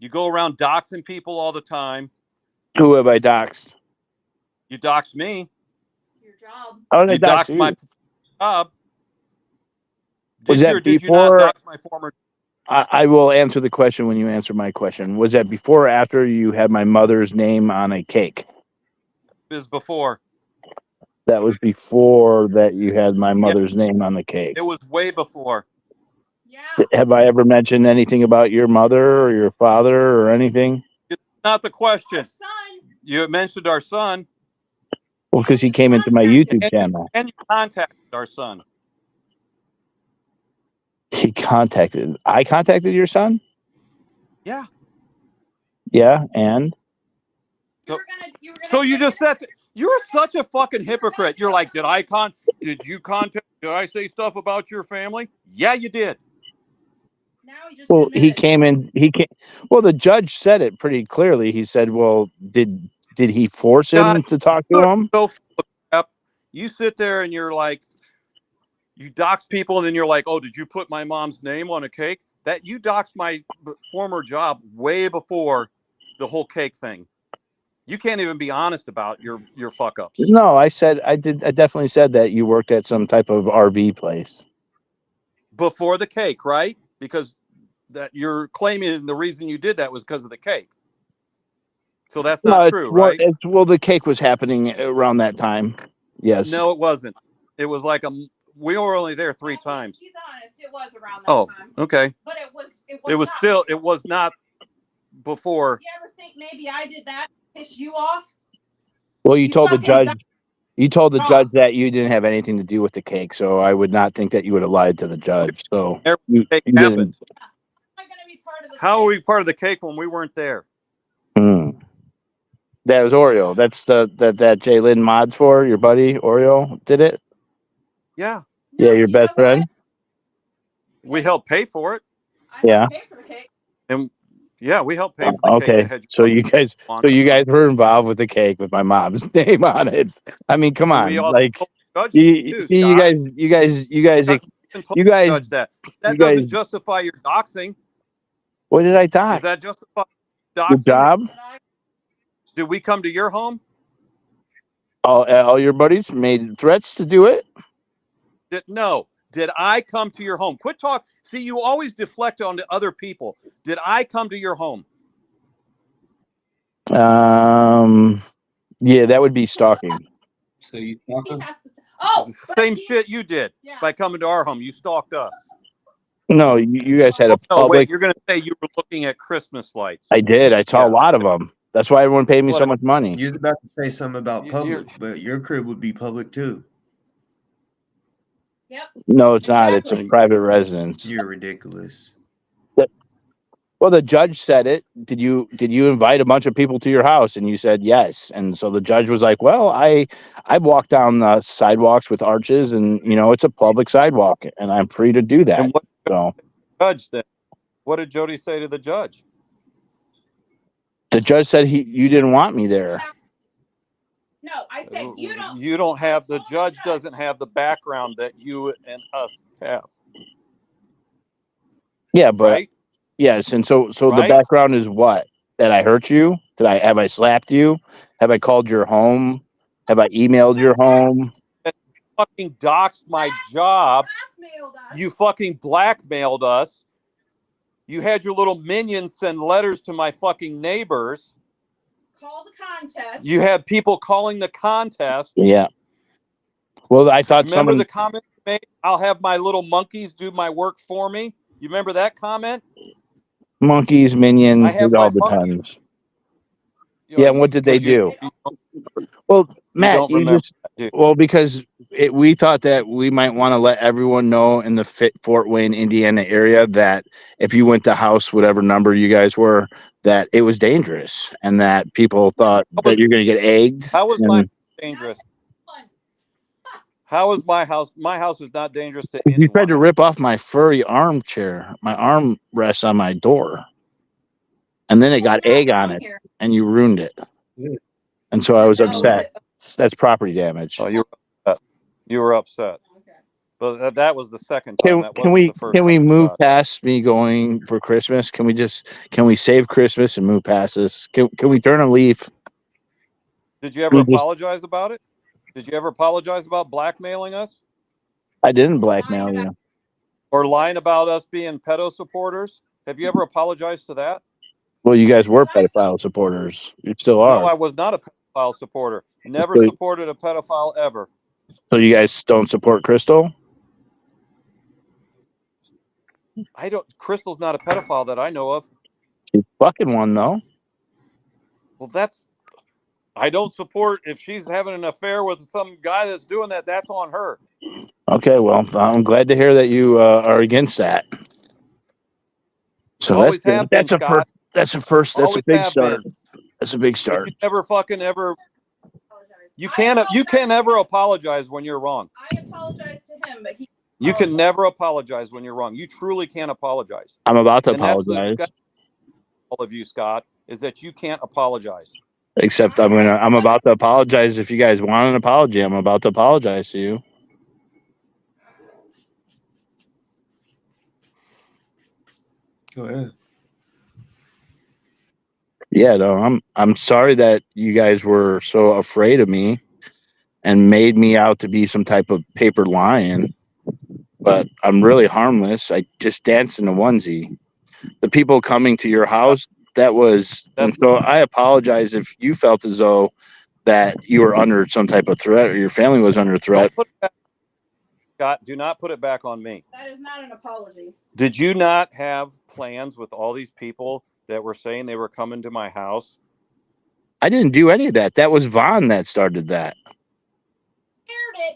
You go around doxing people all the time.
Who have I doxed?
You doxed me.
Your job.
How did I
You
dox
doxed
you?
my job.
Was
Did
that
you or did you not
before?
dox my former?
I will answer the question when you answer my question. Was that before or after you had my mother's name on a cake?
It was before.
That was before that you had my mother's name on the cake.
It was way before.
Yeah.
Have I ever mentioned anything about your mother or your father or anything?
It's not the question.
Our son.
You mentioned our son.
Well, because he came into my YouTube channel.
And you contacted our son.
I contacted your son?
Yeah.
Yeah, and?
So you just said you're such a fucking hypocrite. You're like, did you contact, did I say stuff about your family? Yeah, you did.
Now he just
Well, well, the judge said it pretty clearly. He said, well, did he force him to talk to him?
So full of crap. You sit there and you're like, you dox people and then you're like, oh, did you put my mom's name on a cake? That you doxed my former job way before the whole cake thing. You can't even be honest about your fuck ups.
No, I definitely said that you worked at some type of RV place.
Before the cake, right? Because that you're claiming the reason you did that was because of the cake. So that's not true, right?
Well, the cake was happening around that time. Yes.
No, it wasn't. It was like we were only there 3 times.
He's honest. It was around that time.
Okay.
But it
was not before.
You ever think maybe I did that to piss you off?
Well, you told the judge. You told the judge that you didn't have anything to do with the cake, so I would not think that you would have lied to the judge. So you
happened.
Didn't.
How are we part of the cake when we weren't there?
That was Oreo. That's that Jalen mods for your buddy Oreo did it.
Yeah.
Yeah, your best friend.
We helped pay for it.
Yeah.
Pay for the cake.
And yeah, we helped pay for the cake.
Okay. So you guys were involved with the cake with my mom's name on it. I mean, come on. Like you guys
judge that. That doesn't justify your doxing.
What did I dox?
Does that justify doxing?
Your job?
Did we come to your home?
All your buddies made threats to do it?
No. Did I come to your home? Quit talk. See, you always deflect onto other people. Did I come to your home?
Yeah, that would be stalking.
So you stalking?
Same shit you did by coming to our home. You stalked us.
No, you guys had a public.
No, wait. You're going to say you were looking at Christmas lights.
I did. I saw a lot of them. That's why everyone paid me so much money.
You was about to say something about public, but your crib would be public too.
Yep.
No, it's not. It's a private residence.
You're ridiculous.
Well, the judge said it. Did you invite a bunch of people to your house? And you said yes. And so the judge was like, well, I've walked down the sidewalks with arches, and it's a public sidewalk, and I'm free to do that.
And what
so
judge then? What did Jody say to the judge?
The judge said you didn't want me there.
No, I said you don't.
You don't have, the judge doesn't have the background that you and us have.
Yeah, but
Right?
yes, and so the
Right?
background is what? That I hurt you? Have I slapped you? Have I called your home? Have I emailed your home?
Fucking doxed my job.
Blackmailed us.
You fucking blackmailed us. You had your little minions send letters to my fucking neighbors.
Call the contest.
You had people calling the contest.
Yeah. Well, I thought
Remember
somebody
the comment you made? I'll have my little monkeys do my work for me. You remember that comment?
monkeys,
I
minions,
have
it all
my monkeys.
depends. Yeah, and what did they do? Well, Matt,
don't remember that, do you?
because we thought that we might want to let everyone know in the Fort Wayne, Indiana area that if you went to house, whatever number you guys were, that it was dangerous and that people thought that you're going to get egged.
How was my house dangerous? How is my house? My house is not dangerous to anyone.
You tried to rip off my furry armchair, my arm rests on my door. And then it got egg on it and you ruined it. And so I was upset. That's property damage.
Oh, you were upset. You were upset. But that was the second time. That wasn't the first
Can we
time.
move past me going for Christmas? Can we save Christmas and move past this? Can we turn a leaf?
Did you ever apologize about it? Did you ever apologize about blackmailing us?
I didn't blackmail you.
Or lying about us being pedo supporters? Have you ever apologized to that?
Well, you guys were pedophile supporters. You still are.
No, I was not a pedophile supporter. Never supported a pedophile ever.
So you guys don't support Crystal?
Crystal's not a pedophile that I know of.
She's fucking one, though.
Well, I don't support, if she's having an affair with some guy that's doing that, that's on her.
Okay, well, I'm glad to hear that you are against that. So
Always have been, Scott.
That's a first. That's a big start. That's a big
But
start.
you never fucking ever. You can't ever apologize when you're wrong.
I apologize to him, but
you can never apologize when you're wrong. You truly can't apologize.
I'm about to
and
apologize.
That's all of you, Scott, is that you can't apologize.
Except I'm about to apologize. If you guys want an apology, I'm about to apologize to you.
Go ahead.
Yeah, no, I'm sorry that you guys were so afraid of me and made me out to be some type of paper lion. But I'm really harmless. I just danced in a onesie. The people coming to your house, and so I apologize if you felt as though that you were under some type of threat or your family was under threat.
Scott, do not put it back on me.
That is not an apology.
Did you not have plans with all these people that were saying they were coming to my house?
I didn't do any of that. That was Vaughn that started that.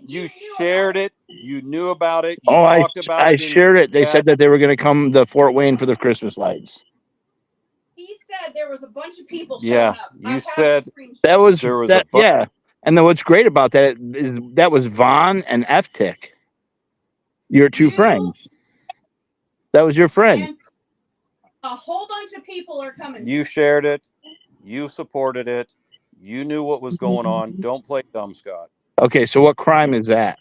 You shared it. You knew about it. You
I shared it. They said that they were going to come to Fort Wayne for the Christmas lights.
He said there was a bunch of people showing
Yeah,
up.
you said
that was
there was
that. Yeah, and then what's great about that is that was Vaughn and F-Tick. Your two friends. That was your friend.
A whole bunch of people are coming.
You shared it. You supported it. You knew what was going on. Don't play dumb, Scott.
Okay, so what crime is that?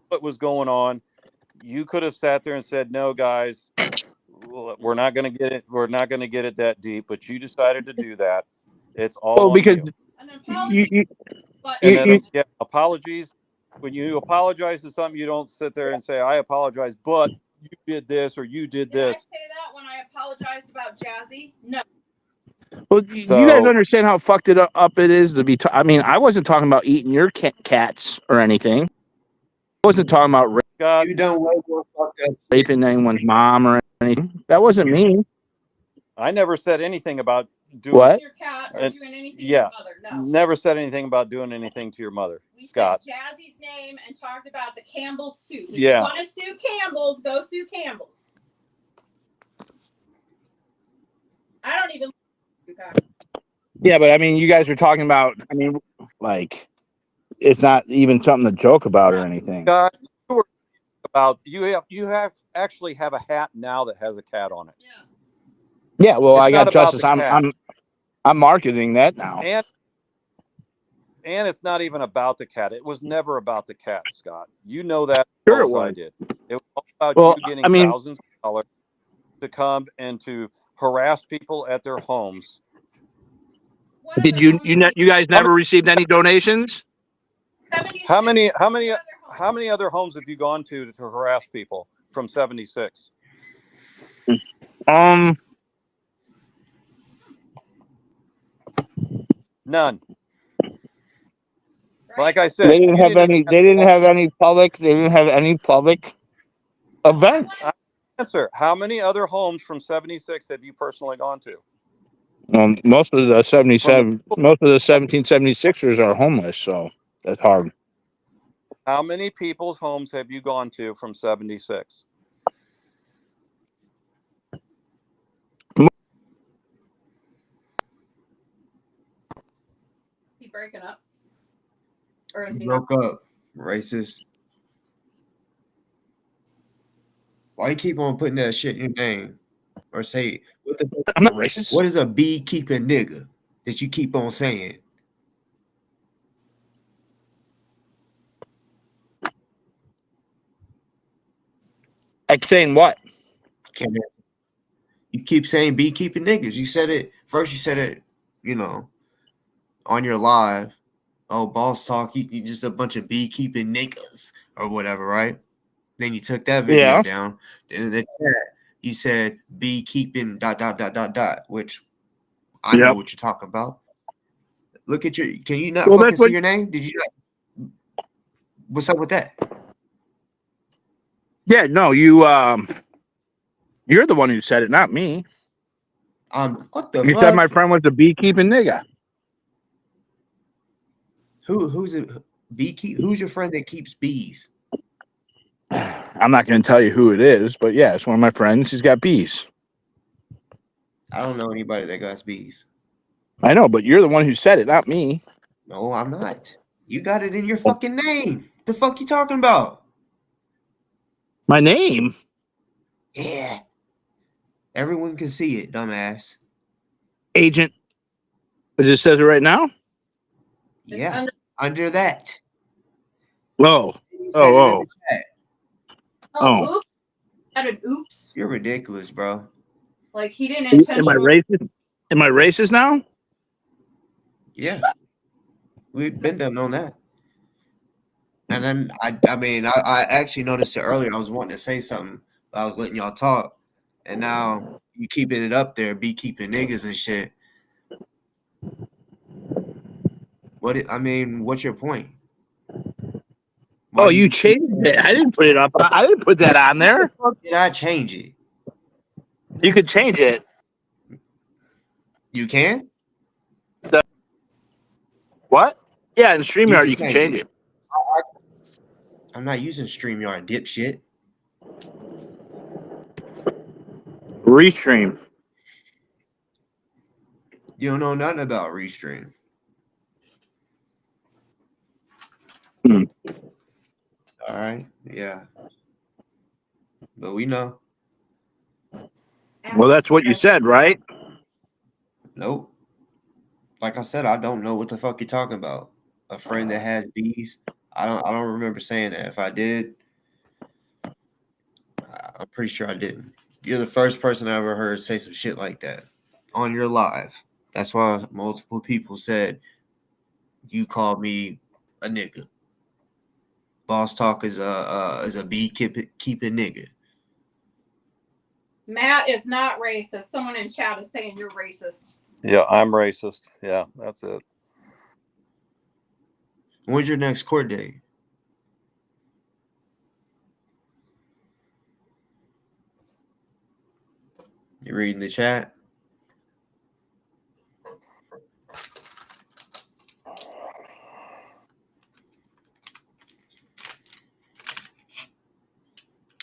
What was going on? You could have sat there and said, "No, guys, we're not going to get it. We're not going to get it that deep." But you decided to do that. It's all on
because
you. Apologies. When you apologize to something, you don't sit there and say, "I apologize, but you did this or you did this."
Did I say that when I apologized about Jazzy? No.
Well, you guys understand how fucked it up it is to be. I mean, I wasn't talking about eating your cats or anything. I wasn't talking about
you don't
raping anyone's mom or anything. That wasn't me.
I never said anything about doing
what?
Your cat or doing anything to
yeah,
your mother. No.
Never said anything about doing anything to your mother, Scott.
Said Jazzy's name and talked about the Campbell's soup. If
Yeah.
you want to sue Campbell's, go sue Campbell's. I don't even.
Yeah, but I mean, you guys are talking about. I mean, like, it's not even something to joke about or anything.
Scott, you have actually have a hat now that has a cat on it.
Yeah, well,
It's
I got
not about
justice.
the cat.
I'm marketing that now.
it's not even about the cat. It was never about the cat, Scott. You know that as
Sure
well
it
as I
was.
did. It was all about
Well,
you getting
I mean,
thousands of dollars to come and to harass people at their homes.
did you guys never received any donations?
How many other homes have you gone to harass people from 76? None. Like I said,
They didn't
you
have
didn't
any.
even
They didn't have any public. They didn't have any public events.
answer. How many other homes from 76 have you personally gone to?
Most of the 77, most of the 1776ers are homeless, so that's hard.
How many people's homes have you gone to from 76?
He breaking up? Or is
He
he
broke up. Racist. Why you keep on putting that shit in your name? Or say, what the
I'm not racist.
What is a beekeeping nigga that you keep on saying?
Like saying what?
You keep saying beekeeping niggas. You said it first. You said it, on your live. Oh, boss talk. You just a bunch of beekeeping niggas or whatever, right? Then you took that video
Yeah.
down. Then in the chat, you said beekeeping ... which I know what you're talking about. Look at your. Can you not fucking see your name? Did you not? What's up with that?
Yeah, no, you're the one who said it, not me.
What the
You
fuck?
said my friend was a beekeeping nigga.
Who's a beekeeper? Who's your friend that keeps bees?
I'm not going to tell you who it is, but yeah, it's one of my friends. He's got bees.
I don't know anybody that got bees.
I know, but you're the one who said it, not me.
No, I'm not. You got it in your fucking name. The fuck you talking about?
My name?
Yeah. Everyone can see it, dumbass.
Agent. It just says it right now?
Yeah. Under that.
Whoa.
You said it in the chat.
Oops. Had an oops.
You're ridiculous, bro.
Like he didn't
Am I
intentionally.
racist? Am I racist now?
Yeah. We've been done on that. And then I actually noticed it earlier. I was wanting to say something, but I was letting y'all talk. And now you keeping it up there, beekeeping niggas and shit. What's your point?
Oh, you changed it. I didn't put it up. I didn't put that on there.
How the fuck did I change it?
You could change it.
You can?
What? Yeah, in StreamYard, you can change it.
I'm not using StreamYard, dipshit.
Restream.
You don't know nothing about Restream. All right. Yeah. But we know.
Well, that's what you said, right?
Nope. Like I said, I don't know what the fuck you're talking about. A friend that has bees. I don't remember saying that. If I did, I'm pretty sure I didn't. You're the first person I ever heard say some shit like that on your live. That's why multiple people said you called me a nigga. Boss talk is a beekeeping nigga.
Matt is not racist. Someone in chat is saying you're racist.
Yeah, I'm racist. Yeah, that's it.
When's your next court date? You reading the chat?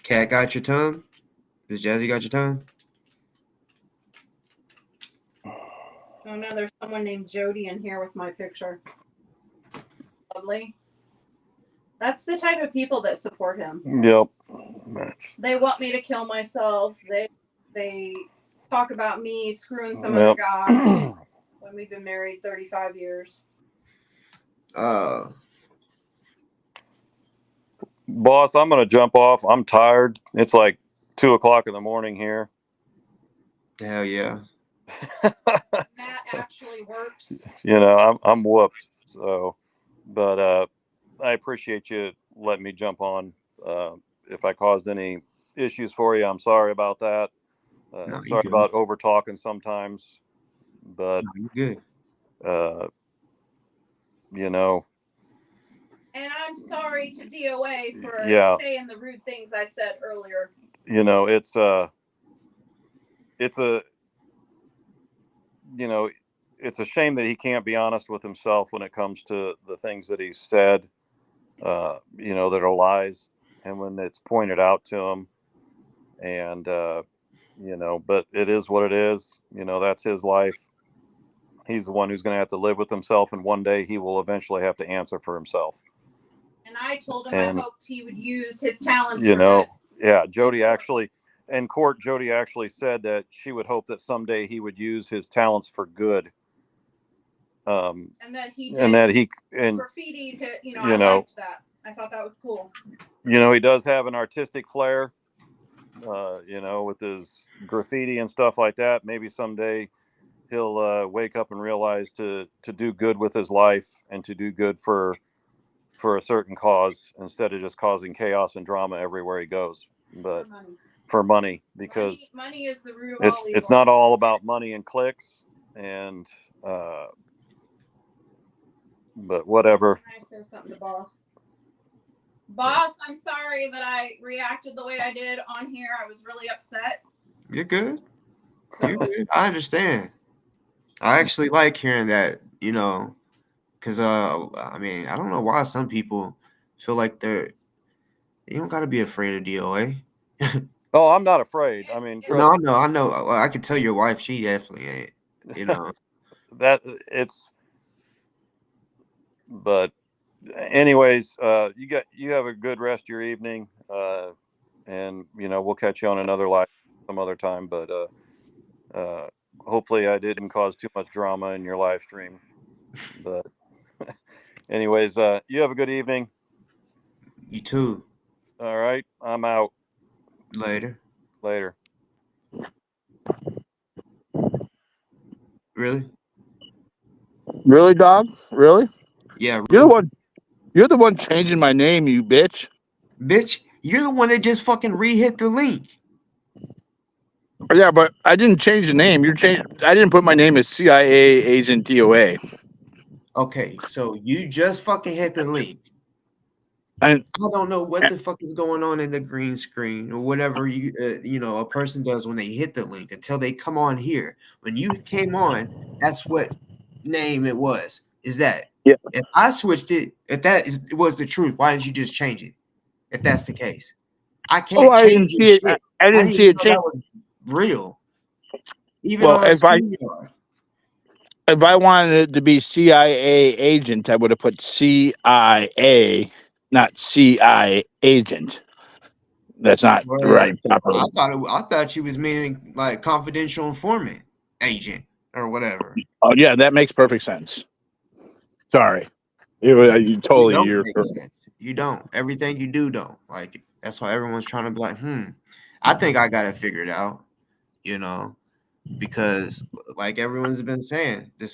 Cat got your tongue? Does Jazzy got your tongue?
Oh no, there's someone named Jody in here with my picture. Lovely. That's the type of people that support him.
Yep.
They want me to kill myself. They talk about me screwing some other guy when we've been married 35 years.
Boss, I'm gonna jump off. I'm tired. It's like 2 o'clock in the morning here.
Hell yeah.
That actually works.
You know, I'm whooped. So, but I appreciate you letting me jump on. If I caused any issues for you, I'm sorry about that.
No, you
Sorry
good.
about over talking sometimes, but
No, you good.
You know,
And I'm sorry to DoA for
Yeah.
saying the rude things I said earlier.
you know, it's a, you know, it's a shame that he can't be honest with himself when it comes to the things that he said, you know, that are lies, and when it's pointed out to him, and you know, but it is what it is. You know, that's his life. He's the one who's going to have to live with himself, and one day he will eventually have to answer for himself.
And I told him
And
I hoped he would use his talents
you
for
know,
good.
yeah, Jody actually, in court, Jody actually said that she would hope that someday he would use his talents for good.
And that he did
And that he and
graffitied, you know,
you
I
know,
liked that. I thought that was cool.
you know, he does have an artistic flair. You know, with his graffiti and stuff like that. Maybe someday he'll wake up and realize to do good with his life and to do good for a certain cause instead of just causing chaos and drama everywhere he goes. But for money, because
money is the root of all evil.
it's not all about money and clicks and but whatever.
I said something to Boss. Boss, I'm sorry that I reacted the way I did on here. I was really upset.
You're good. You're good. I understand. I actually like hearing that, you know, because I mean, I don't know why some people feel like you don't got to be afraid of DOA.
Oh, I'm not afraid. I mean, trust me.
I know. I can tell your wife, she definitely ain't. You know.
That it's. But, anyways, you have a good rest of your evening, and you know we'll catch you on another live some other time. But hopefully I didn't cause too much drama in your live stream. But, anyways, you have a good evening.
You too.
All right, I'm out.
Later.
Later.
Really?
Really, dog? Really?
Yeah.
Really? You're the one changing my name, you bitch.
Bitch, you're the one that just fucking re-hit the link.
Yeah, but I didn't change the name. I didn't put my name as CIA agent DOA.
Okay, so you just fucking hit the link.
And
I don't know what the fuck is going on in the green screen or whatever you know a person does when they hit the link until they come on here. When you came on, that's what name it was. Is that?
Yeah.
If I switched it, if was the truth, why didn't you just change it? If that's the case, I can't
I didn't
change your
see it.
shit.
I didn't see it
know
change.
that was real. Even
Well,
on StreamYard.
if I wanted it to be CIA agent, I would have put CIA, not CI agent. That's not the right proper.
I thought you was meaning like confidential informant agent or whatever.
Oh yeah, that makes perfect sense. Sorry, you
You
totally.
don't
You're
make sense. You don't. Everything you do don't. Like that's why everyone's trying to be like, I think I got it figured out. You know, because like everyone's been saying, the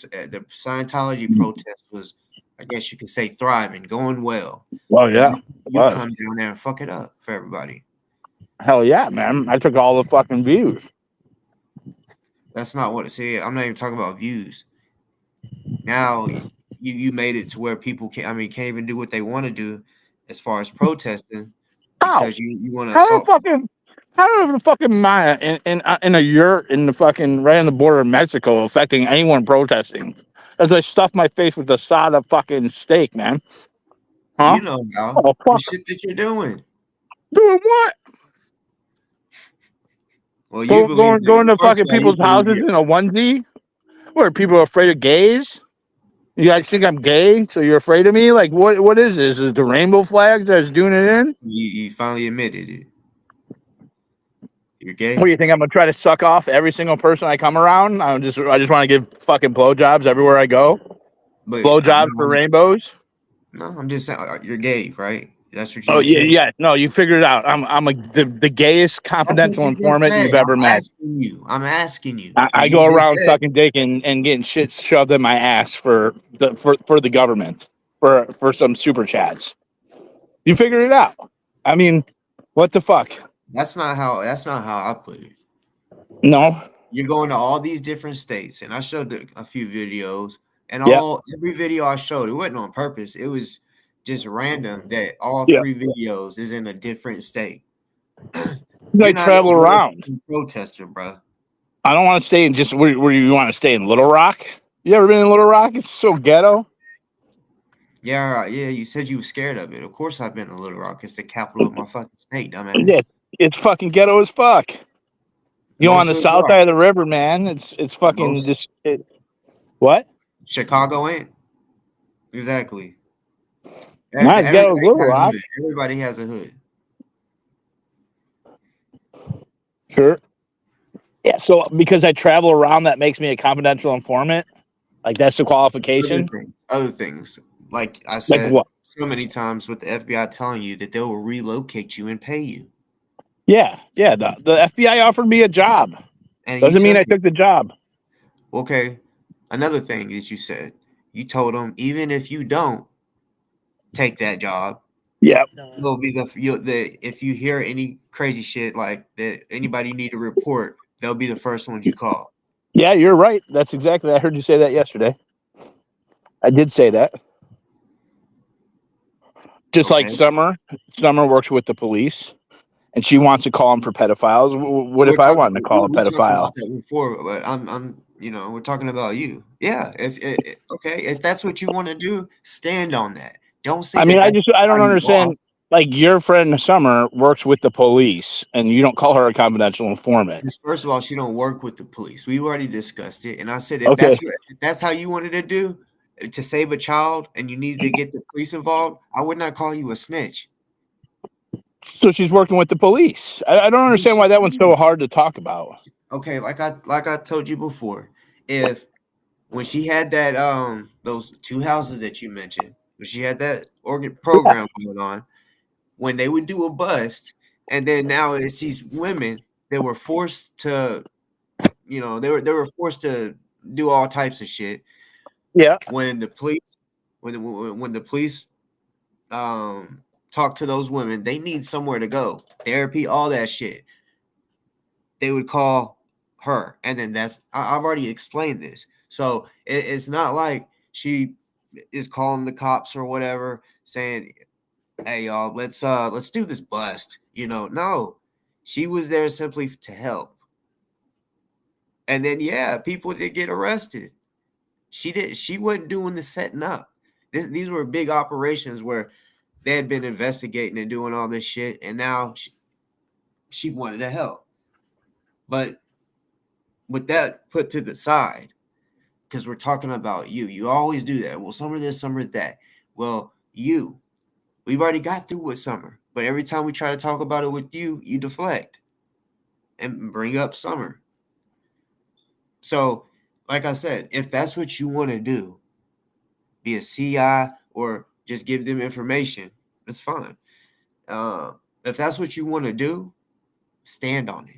Scientology protest was, I guess you could say, thriving, going well.
Well, yeah.
You come down there and fuck it up for everybody.
Hell yeah, man! I took all the fucking views.
That's not what it said. I'm not even talking about views. Now you made it to where people can't even do what they want to do as far as protesting because you want to assault.
How the fucking Maya in a yurt in the fucking right on the border of Mexico affecting anyone protesting? As I stuff my face with a side of fucking steak, man. Huh?
You know how
Oh,
the
fuck.
shit that you're doing.
Doing what?
Well, you believe
Going to
first
fucking
of all, you
people's
believe
houses in a onesie? Where people are afraid of gays? You guys think I'm gay, so you're afraid of me? Like, what is this? Is it the rainbow flag that's doing it in?
You finally admitted it. You're gay.
What do you think? I'm gonna try to suck off every single person I come around? I just want to give fucking blowjobs everywhere I go.
But
Blowjobs for rainbows.
No, I'm just saying you're gay, right? That's what you
Oh
just
yeah,
said.
yeah. No, you figured it out. I'm the gayest
That's what
confidential
you just
informant
said.
you've ever
I'm
met.
asking you. I'm asking you
I
because you
go
just
around
said
sucking dick and getting shit shoved in my ass for the government for some super chats. You figured it out. I mean, what the fuck?
that's not how I put it.
No.
You're going to all these different states, and I showed a few videos, and
Yeah.
every video I showed, it wasn't on purpose. It was just random that all
Yeah.
3 videos is in a different state.
I
You're not
travel
even a
around.
protester, bro.
I don't want to stay in just where you want to stay in Little Rock. You ever been in Little Rock? It's so ghetto.
Yeah, yeah. You said you were scared of it. Of course, I've been to Little Rock. It's the capital of my fucking state, dumbass.
Yeah, it's fucking ghetto as fuck. You know, on
Most
the
of them
south
are.
side of the river, man. It's fucking
Most
just what?
Chicago ain't exactly.
Not as ghetto as
Everybody
Little
got a
Rock.
hood. Everybody has a hood.
Sure. Yeah. So because I travel around, that makes me a confidential informant. Like that's the qualification.
Other things. Like I
Like
said
what?
so many times with the FBI telling you that they will relocate you and pay you.
Yeah. Yeah. The FBI offered me a job.
And you
Doesn't mean
took
I
it.
took the job.
Okay. Another thing that you said, you told them even if you don't take that job,
Yeah.
will be the if you hear any crazy shit like that anybody need to report, they'll be the first ones you call.
Yeah, you're right. That's exactly. I heard you say that yesterday. I did say that. Just like
Okay.
Summer works with the police, and she wants to call them for pedophiles. What if I wanted to call a
We talked
pedophile?
about that before, but I'm we're talking about you. Yeah, okay, if that's what you want to do, stand on that. Don't say
I mean,
that that's
I
how
don't
you are.
understand. Like your friend Summer works with the police, and you don't call her a confidential informant.
Because first of all, she don't work with the police. We already discussed it, and I said
Okay.
if that's how you wanted to do to save a child, and you needed to get the police involved, I would not call you a snitch.
So she's working with the police. I don't understand why that one's so hard to talk about.
Okay, like I told you before, if when she had that those 2 houses that you mentioned, when she had that program going on, when they would do a bust, and then now it's these women that were forced to, they were forced to do all types of shit.
Yeah.
When the police, when the police talk to those women, they need somewhere to go, therapy, all that shit. They would call her, and then I've already explained this. So it's not like she is calling the cops or whatever, saying, "Hey y'all, let's do this bust." No, she was there simply to help. And then yeah, people did get arrested. She wasn't doing the setting up. These were big operations where they had been investigating and doing all this shit, and now she wanted to help. But with that put to the side, because we're talking about you. You always do that. Well, summer this, summer that. Well, we've already got through with summer, but every time we try to talk about it with you, you deflect and bring up summer. So, like I said, if that's what you want to do, be a CI or just give them information, that's fine. If that's what you want to do, stand on it.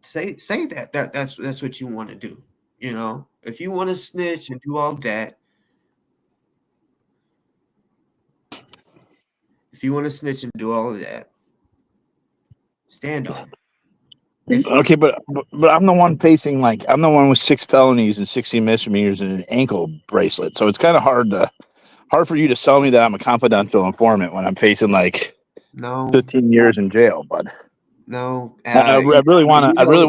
Say that's what you want to do. If you want to snitch and do all that, if you want to snitch and do all of that, stand on it.
Okay, but I'm the one facing I'm the one with 6 felonies and 60 misdemeanors and an ankle bracelet. So it's kind of hard for you to sell me that I'm a confidential informant when I'm facing
No,
15 years in jail. But
no.
I really want to
Brett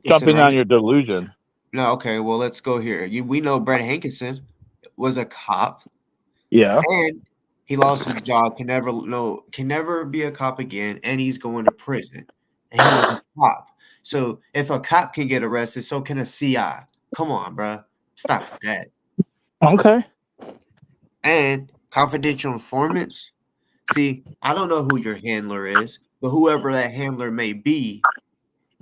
jump
Hankinson,
in on
right?
your delusion.
No, okay. Well, let's go here. We know Brett Hankinson was a cop,
Yeah.
and he lost his job. Can never be a cop again, and he's going to prison. And he was a cop. So if a cop can get arrested, so can a CI. Come on, bro. Stop that.
Okay.
And confidential informants. See, I don't know who your handler is, but whoever that handler may be,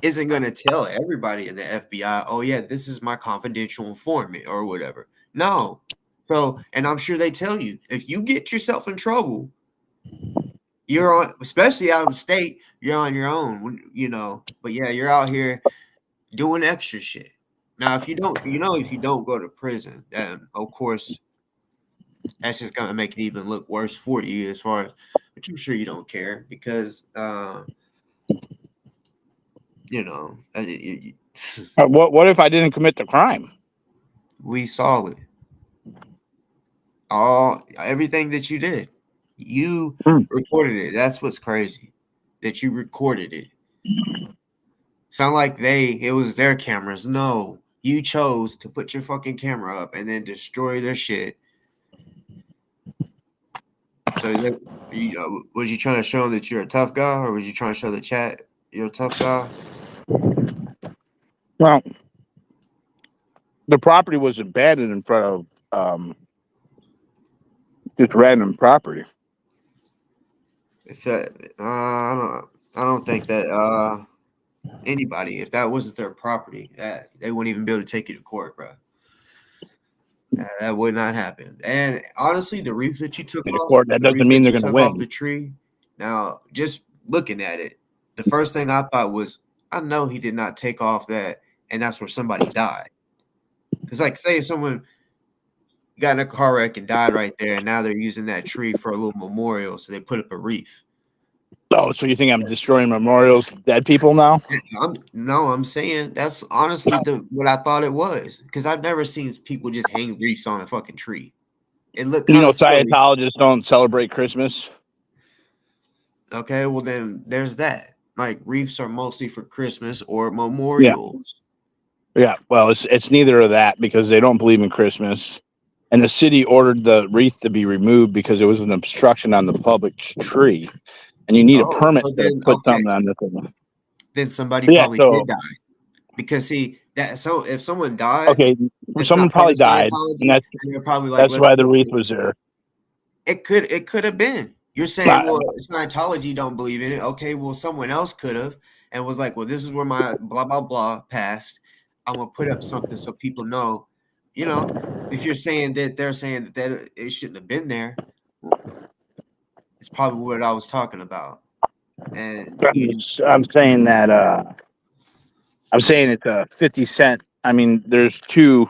isn't going to tell everybody in the FBI, oh, yeah, this is my confidential informant or whatever. No. So, and I'm sure they tell you, if you get yourself in trouble, you're on, especially out of state, you're on your own, you know. But yeah, you're out here doing extra shit. Now, if you don't, if you don't go to prison, then of course, that's just gonna make it even look worse for you as far as, but I'm sure you don't care because, you know,
What if I didn't commit the crime?
we saw it. Everything that you did, you recorded it. That's what's crazy, that you recorded it. Sound like it was their cameras. No, you chose to put your fucking camera up and then destroy their shit. So was you trying to show them that you're a tough guy, or was you trying to show the chat you're a tough guy?
Well, the property was abandoned in front of just random property.
If that, I don't think that anybody, if that wasn't their property, they wouldn't even be able to take you to court, bro. That would not happen. And honestly, the reef that you took off,
that doesn't mean they're going to win.
off the tree. Now, just looking at it, the first thing I thought was, I know he did not take off that, and that's where somebody died. Because, like, say if someone got in a car wreck and died right there, and now they're using that tree for a little memorial, so they put up a reef.
Oh, so you think I'm destroying memorials to dead people now?
I'm saying that's honestly what I thought it was, because I've never seen people just hang reefs on a fucking tree. It looked kind of silly.
Scientologists don't celebrate Christmas.
Okay, well then there's that. Like, reefs are mostly for Christmas or memorials.
Yeah, well, it's neither of that, because they don't believe in Christmas, and the city ordered the wreath to be removed because it was an obstruction on the public tree. And you need a permit to put something on the thing.
Then somebody probably did die. Because see, so if someone died,
someone probably died, and
they're probably like,
that's why the wreath was there.
It could have been. You're saying, well, Scientology don't believe in it. Okay, well, someone else could have and was like, well, this is where my blah blah blah passed. I'm gonna put up something so people know. You know, if you're saying that they're saying that it shouldn't have been there, it's probably what I was talking about. And
I'm saying that I'm saying it's 50 cent. I mean, there's two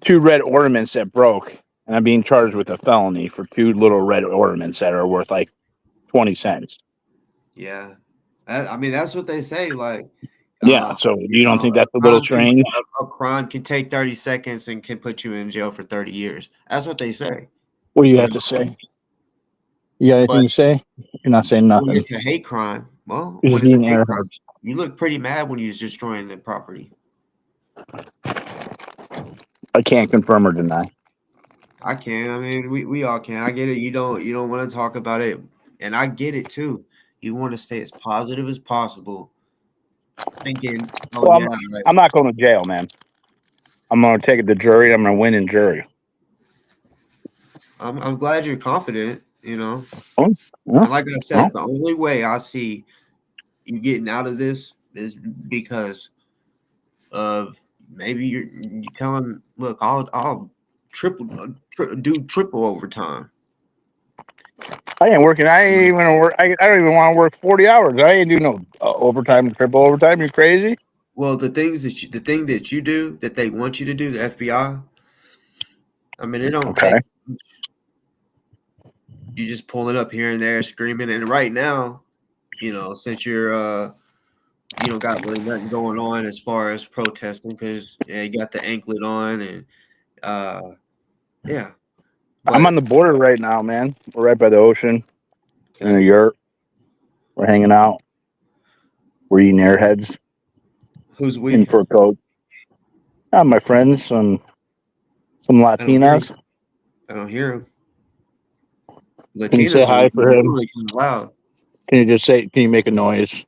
red ornaments that broke, and I'm being charged with a felony for two little red ornaments that are worth like 20 cents.
Yeah, I mean, that's what they say. Like,
yeah. So you don't think that's a little strange?
A crime can take 30 seconds and can put you in jail for 30 years. That's what they say.
What do you have to say? You got anything to say? You're not saying nothing.
When it's a hate crime, well, when it's a hate crime, you look pretty mad when you're destroying the property.
I can't confirm or deny.
I can. I mean, we all can. I get it. You don't want to talk about it, and I get it too. You want to stay as positive as possible, thinking,
I'm not going to jail, man. I'm going to take it to jury. I'm going to win in jury.
I'm glad you're confident. You know,
and
like I said, the only way I see you getting out of this is because of maybe you tell him, look, I'll do triple overtime.
I ain't working. I ain't even gonna work. I don't even want to work 40 hours. I ain't do no overtime, triple overtime. You crazy?
Well, the thing that you do that they want you to do, the FBI. I mean, it don't take. You just pull it up here and there, screaming. And right now, you know, since you're you don't got really nothing going on as far as protesting, because you got the anklet on and yeah.
But I'm on the border right now, man. We're right by the ocean in a yurt. We're hanging out. We're eating airheads.
Who's we?
In for a coat. My friends, some Latinas.
I don't hear them. Latinas
can you say hi for him?
Really kind of loud.
Can you make a noise?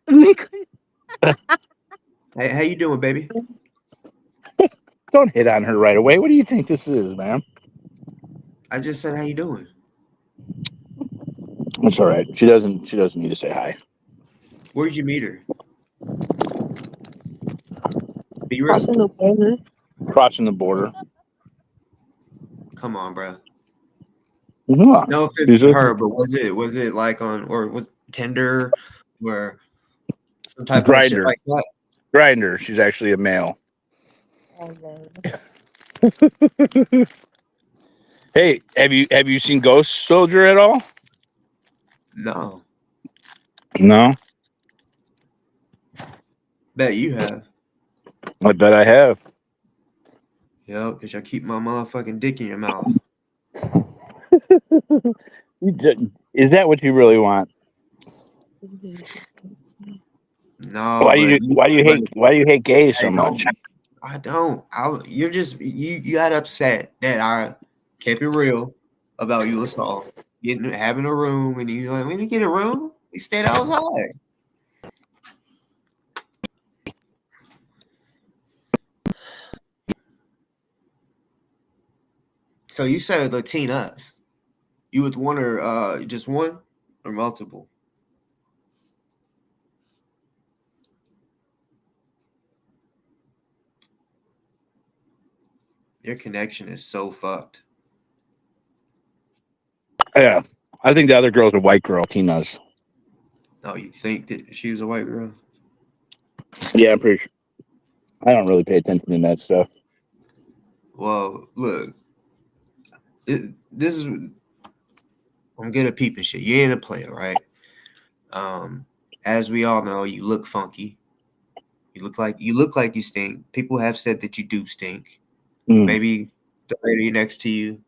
Hey, how you doing, baby?
Don't hit on her right away. What do you think this is, man?
I just said, how you doing?
That's all right. She doesn't need to say hi.
Where'd you meet her? Be real.
Crossing the border. Crossing the border.
Come on, bro.
Yeah.
No offense to her, but was it like on or was Tinder or some type of shit
Grinder.
like that?
Grinder. She's actually a male. Hey, have you seen Ghost Soldier at all?
No.
No.
Bet you have.
I bet I have.
Yep, because I keep my motherfucking dick in your mouth.
Is that what you really want?
No,
Why do you hate gays so much?
I don't. You're just you got upset that I kept it real about you assault, having a room, and you like, we didn't get a room. We stayed outside. So you said Latinas. You with one or just one or multiple? Your connection is so fucked.
Yeah, I think the other girl's a white girl. Tina's.
Oh, you think that she was a white girl?
Yeah, I'm pretty sure. I don't really pay attention to that stuff.
Well, look, this is I'm good at peeping shit. You ain't a player, right? As we all know, you look funky. You look like you stink. People have said that you do stink. Maybe the lady next to you.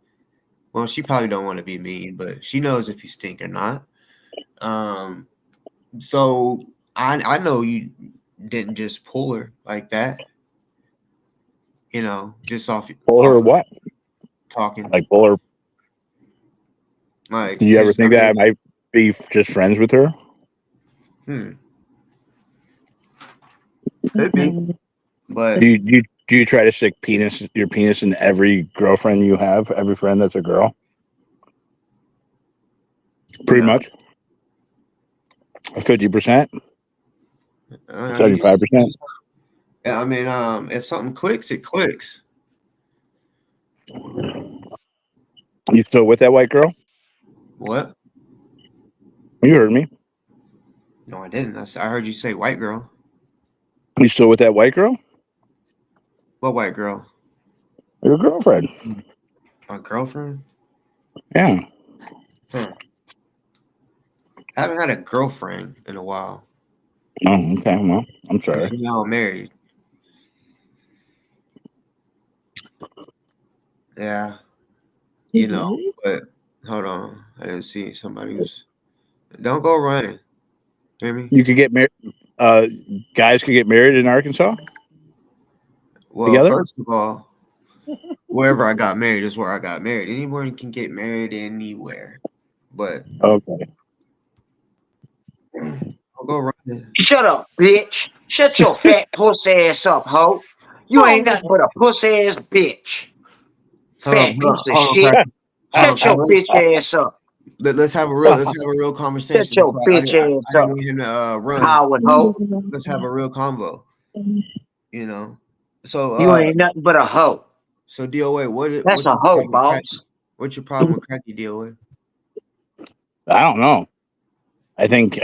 Well, she probably don't want to be mean, but she knows if you stink or not. So I know you didn't just pull her like that. You know, just off
Pull her
of
what?
Talking.
Like pull her.
Like,
Do you ever think that I might be just friends with her?
Could be. But
do you try to stick your penis in every girlfriend you have, every friend that's a girl? Pretty much. 50%? 75%?
Yeah, I mean, if something clicks, it clicks.
You still with that white girl?
What?
You heard me.
No, I didn't. I heard you say white girl.
You still with that white girl?
What white girl?
Your girlfriend.
My girlfriend?
Yeah.
I haven't had a girlfriend in a while.
Oh, okay. Well, I'm sorry.
Now I'm married. Yeah. You know, but hold on. I didn't see somebody who's. Don't go running. Hear me?
You could get married. Guys could get married in Arkansas?
Well,
Together?
first of all, wherever I got married is where I got married. Anyone can get married anywhere. But
okay.
I'll go running.
Shut up, bitch. Shut your fat pussy ass up, ho. You ain't nothing but a pussy ass bitch. Fat piece of shit. Shut your bitch ass up.
Let's have a real conversation.
Shut your bitch ass
I
up.
didn't want him to run.
Howard ho.
Let's have a real convo. You know. So
you ain't nothing but a hoe.
So DoA,
That's a hoe, boss.
What's your problem with Cracky, DoA?
I don't know. I think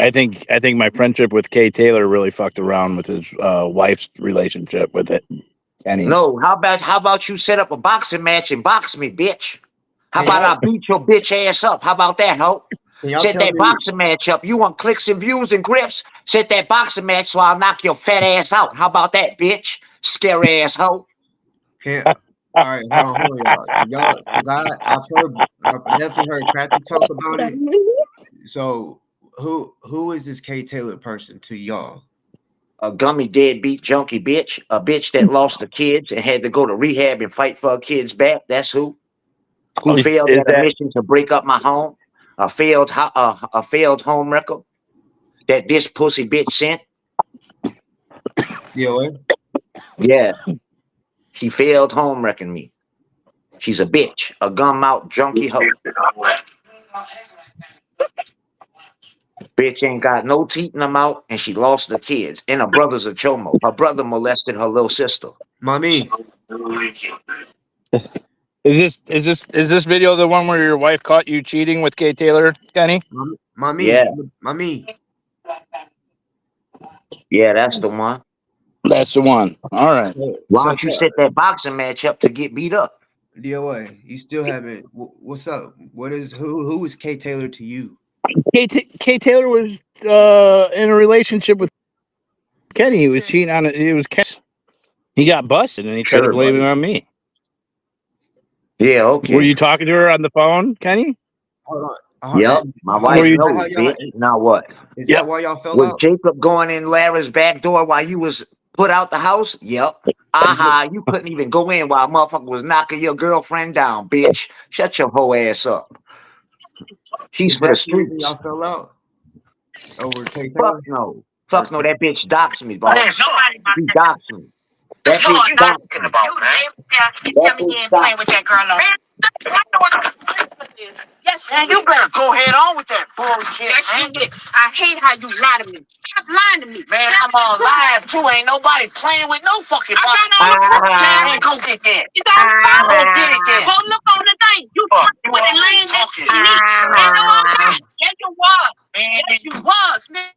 my friendship with Kay Taylor really fucked around with his wife's relationship with it. Kenny.
No, how about you set up a boxing match and box me, bitch? How about I beat your bitch ass up? How about that, ho? Set that boxing match up. You want clicks and views and grips? Set that boxing match so I'll knock your fat ass out. How about that, bitch? Scary ass ho.
All right, hold on, y'all. I've definitely heard Cracky talk about it. So who is this Kay Taylor person to y'all?
A gummy deadbeat junkie bitch. A bitch that lost her kids and had to go to rehab and fight for her kids back. That's who. Who failed at a mission to break up my home. A failed home record that this pussy bitch sent. Yeah. She failed home wrecking me. She's a bitch. A gum out junkie hoe.
Bitch ain't got no teeth in her mouth, and she lost the kids. And her brother's a chomo. Her brother molested her little sister.
Mommy.
Is this video the one where your wife caught you cheating with Kay Taylor, Kenny?
Mommy.
Yeah.
Mommy.
Yeah, that's the one.
That's the one. All right.
Why don't you set that boxing match up to get beat up?
DoA, you still haven't. What's up? What is who is Kay Taylor to you?
Kay Taylor was in a relationship with Kenny. He was cheating on it. It was Kenny. He got busted, and he tried to blame it on me.
Yeah, okay.
Were you talking to her on the phone, Kenny?
Hold on.
Yep, my wife knows, bitch. Now what?
Is that why y'all fell
Was
out?
Jacob going in Larry's back door while you was put out the house? Yep. You couldn't even go in while a motherfucker was knocking your girlfriend down, bitch. Shut your whole ass up. She's for the streets.
Y'all fell out over Kay
Taylor? Fuck no. Fuck no, that bitch doxed me, boss. She doxed me. That bitch doxed me. That bitch doxed me.
With that girl on. Yes, man, you better go head on with that bullshit. Yes, you did. I hate how you lie to me. Stop lying to me. Man, I'm on live too. Ain't nobody playing with no fucking body. Man, go get that. Go get it then. Go look on the thing. You with it laying next to me. Man, no, I'm not. Yes, you was. Yes, you was, man.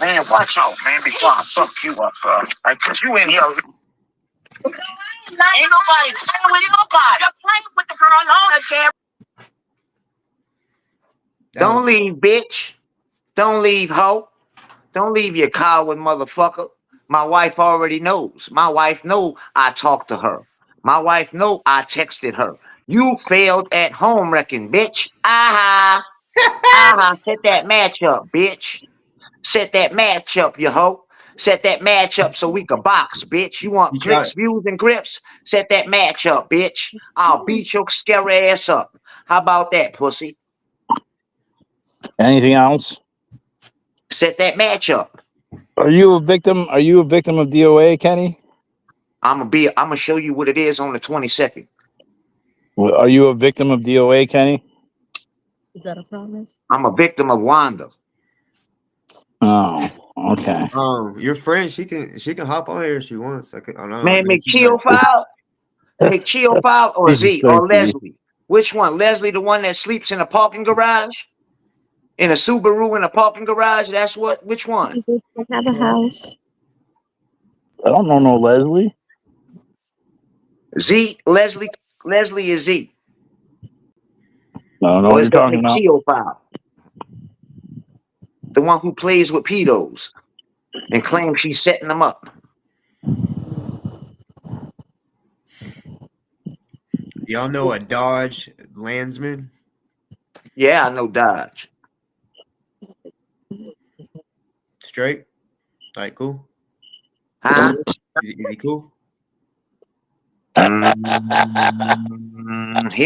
Man, watch out, man, before I fuck you up, bro. Like, cause you in here. Ain't nobody playing with nobody. You're playing with the girl on the chair.
Don't leave, bitch. Don't leave, hoe. Don't leave, you coward motherfucker. My wife already knows. My wife know I talked to her. My wife know I texted her. You failed at home wrecking, bitch. Set that match up, bitch. Set that match up, you hoe. Set that match up so we can box, bitch. You want clicks, views, and grips? Set that match up, bitch. I'll beat your scary ass up. How about that, pussy?
Anything else?
Set that match up.
Are you a victim? Are you a victim of DoA, Kenny?
I'm gonna show you what it is on the 22nd.
Well, are you a victim of DoA, Kenny?
Is that a promise?
I'm a victim of Wanda.
Oh, okay.
Your friend, she can hop on here if she wants. I don't know.
Man, McCheofile or Z or Leslie? Which one? Leslie, the one that sleeps in a parking garage? In a Subaru in a parking garage? That's what? Which one?
I have a house.
I don't know no Leslie.
Z, Leslie is Z.
I don't know what you're talking about.
McCheofile. The one who plays with pedos and claims she's setting them up.
Y'all know a Dodge Landsman?
Yeah, I know Dodge.
Straight? Like cool?
Huh?
Is he cool?
He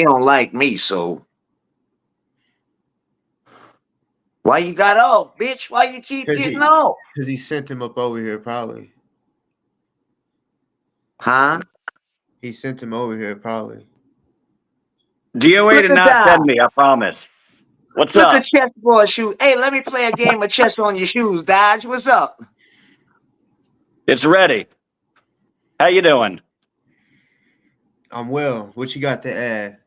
don't like me, so. Why you got off, bitch? Why you keep getting off?
Because he sent him up over here, probably.
Huh?
He sent him over here, probably.
DoA did not send me, I promise. What's
Look
up?
at chessboard shoes. Hey, let me play a game of chess on your shoes, Dodge. What's up?
It's ready. How you doing?
I'm well. What you got to add?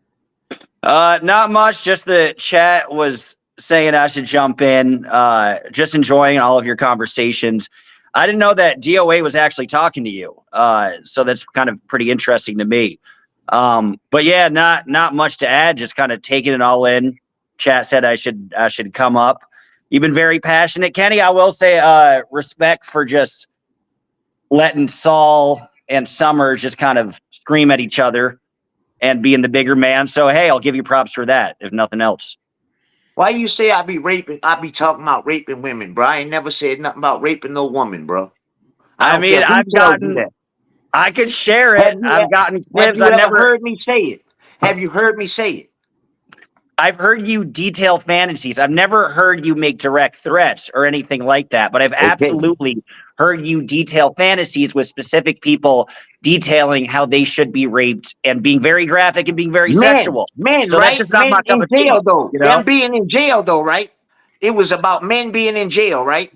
Not much. Just the chat was saying I should jump in. Just enjoying all of your conversations. I didn't know that DoA was actually talking to you. So that's kind of pretty interesting to me. But yeah, not much to add. Just kind of taking it all in. Chat said I should come up. You've been very passionate, Kenny. I will say respect for just letting Saul and Summer just kind of scream at each other and being the bigger man. So hey, I'll give you props for that, if nothing else.
Why you say I be talking about raping women, bro? I ain't never said nothing about raping no woman, bro. I
could share it. I've gotten clips.
Have you ever heard me say it? Have you heard me say it?
I've heard you detail fantasies. I've never heard you make direct threats or anything like that, but I've absolutely heard you detail fantasies with specific people detailing how they should be raped and being very graphic and being very sexual.
Men,
So that's
right?
just not
Men
my cup
in
of tea,
jail, though.
you know?
Them being in jail, though, right? It was about men being in jail, right?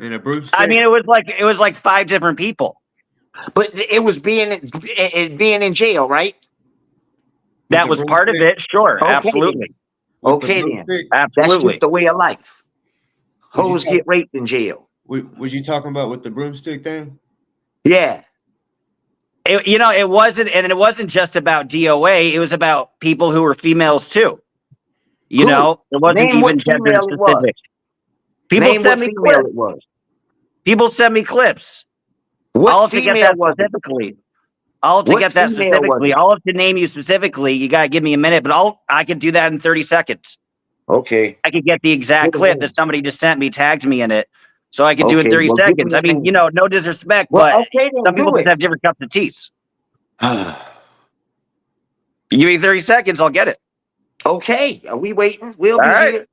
In a broomstick.
I mean, it was like 5 different people.
But it was being in jail, right?
That was part of it. Sure,
Okay,
absolutely.
Okay, then. That's
Absolutely.
just the way of life.
Was you
Hoes get raped in jail.
Was you talking about with the broomstick thing?
Yeah.
It wasn't just about DOA. It was about people who were females too. You know, it wasn't
Name
even
what
gender
female it was.
specific. People
Name
send
what
me
female
clips.
it was.
People send me clips.
What
I'll have to get
female
that
was it?
specifically. I'll have to
What
get that
female was
specifically.
it?
I'll have to name you specifically. You gotta give me a minute, but I can do that in 30 seconds.
Okay.
I could get the exact
Give a
clip
name.
that somebody just sent me, tagged me in it. So I could do it in
Okay,
30
well, give
seconds.
me
I
a
mean,
name.
no disrespect,
Well,
but
okay, then
some people
do
just
it.
have different cups of teas. You give me 30 seconds, I'll get it.
Okay. Are we waiting? We'll
All
be
right.
here.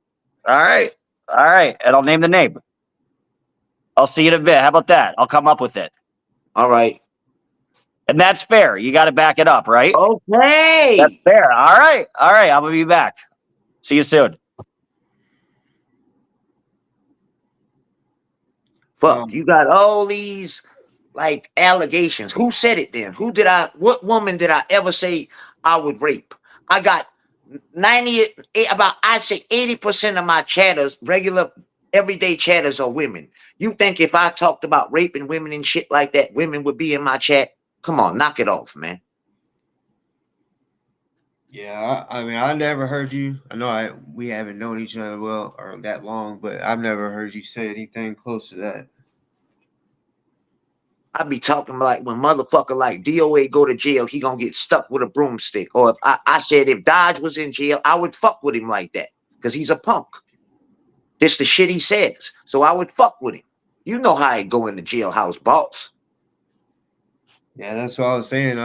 All right. All right. And I'll name the name. I'll see you in a bit. How about that? I'll come up with it.
All right.
And that's fair. You got to back it up, right?
Okay.
That's fair. All right. All right. I'm going to be back. See you soon.
Fuck. You got all these like allegations. Who said it then? What woman did I ever say I would rape? I got 80% of my chatters, regular everyday chatters are women. You think if I talked about raping women and shit like that, women would be in my chat? Come on, knock it off, man.
Yeah, I mean, I never heard you. I know we haven't known each other well or that long, but I've never heard you say anything close to that.
I be talking like when motherfucker like DOA go to jail, he gonna get stuck with a broomstick. Or if I said if Dodge was in jail, I would fuck with him like that because he's a punk. This the shit he says, so I would fuck with him. You know how I go in the jailhouse, boss.
Yeah, that's what I was saying.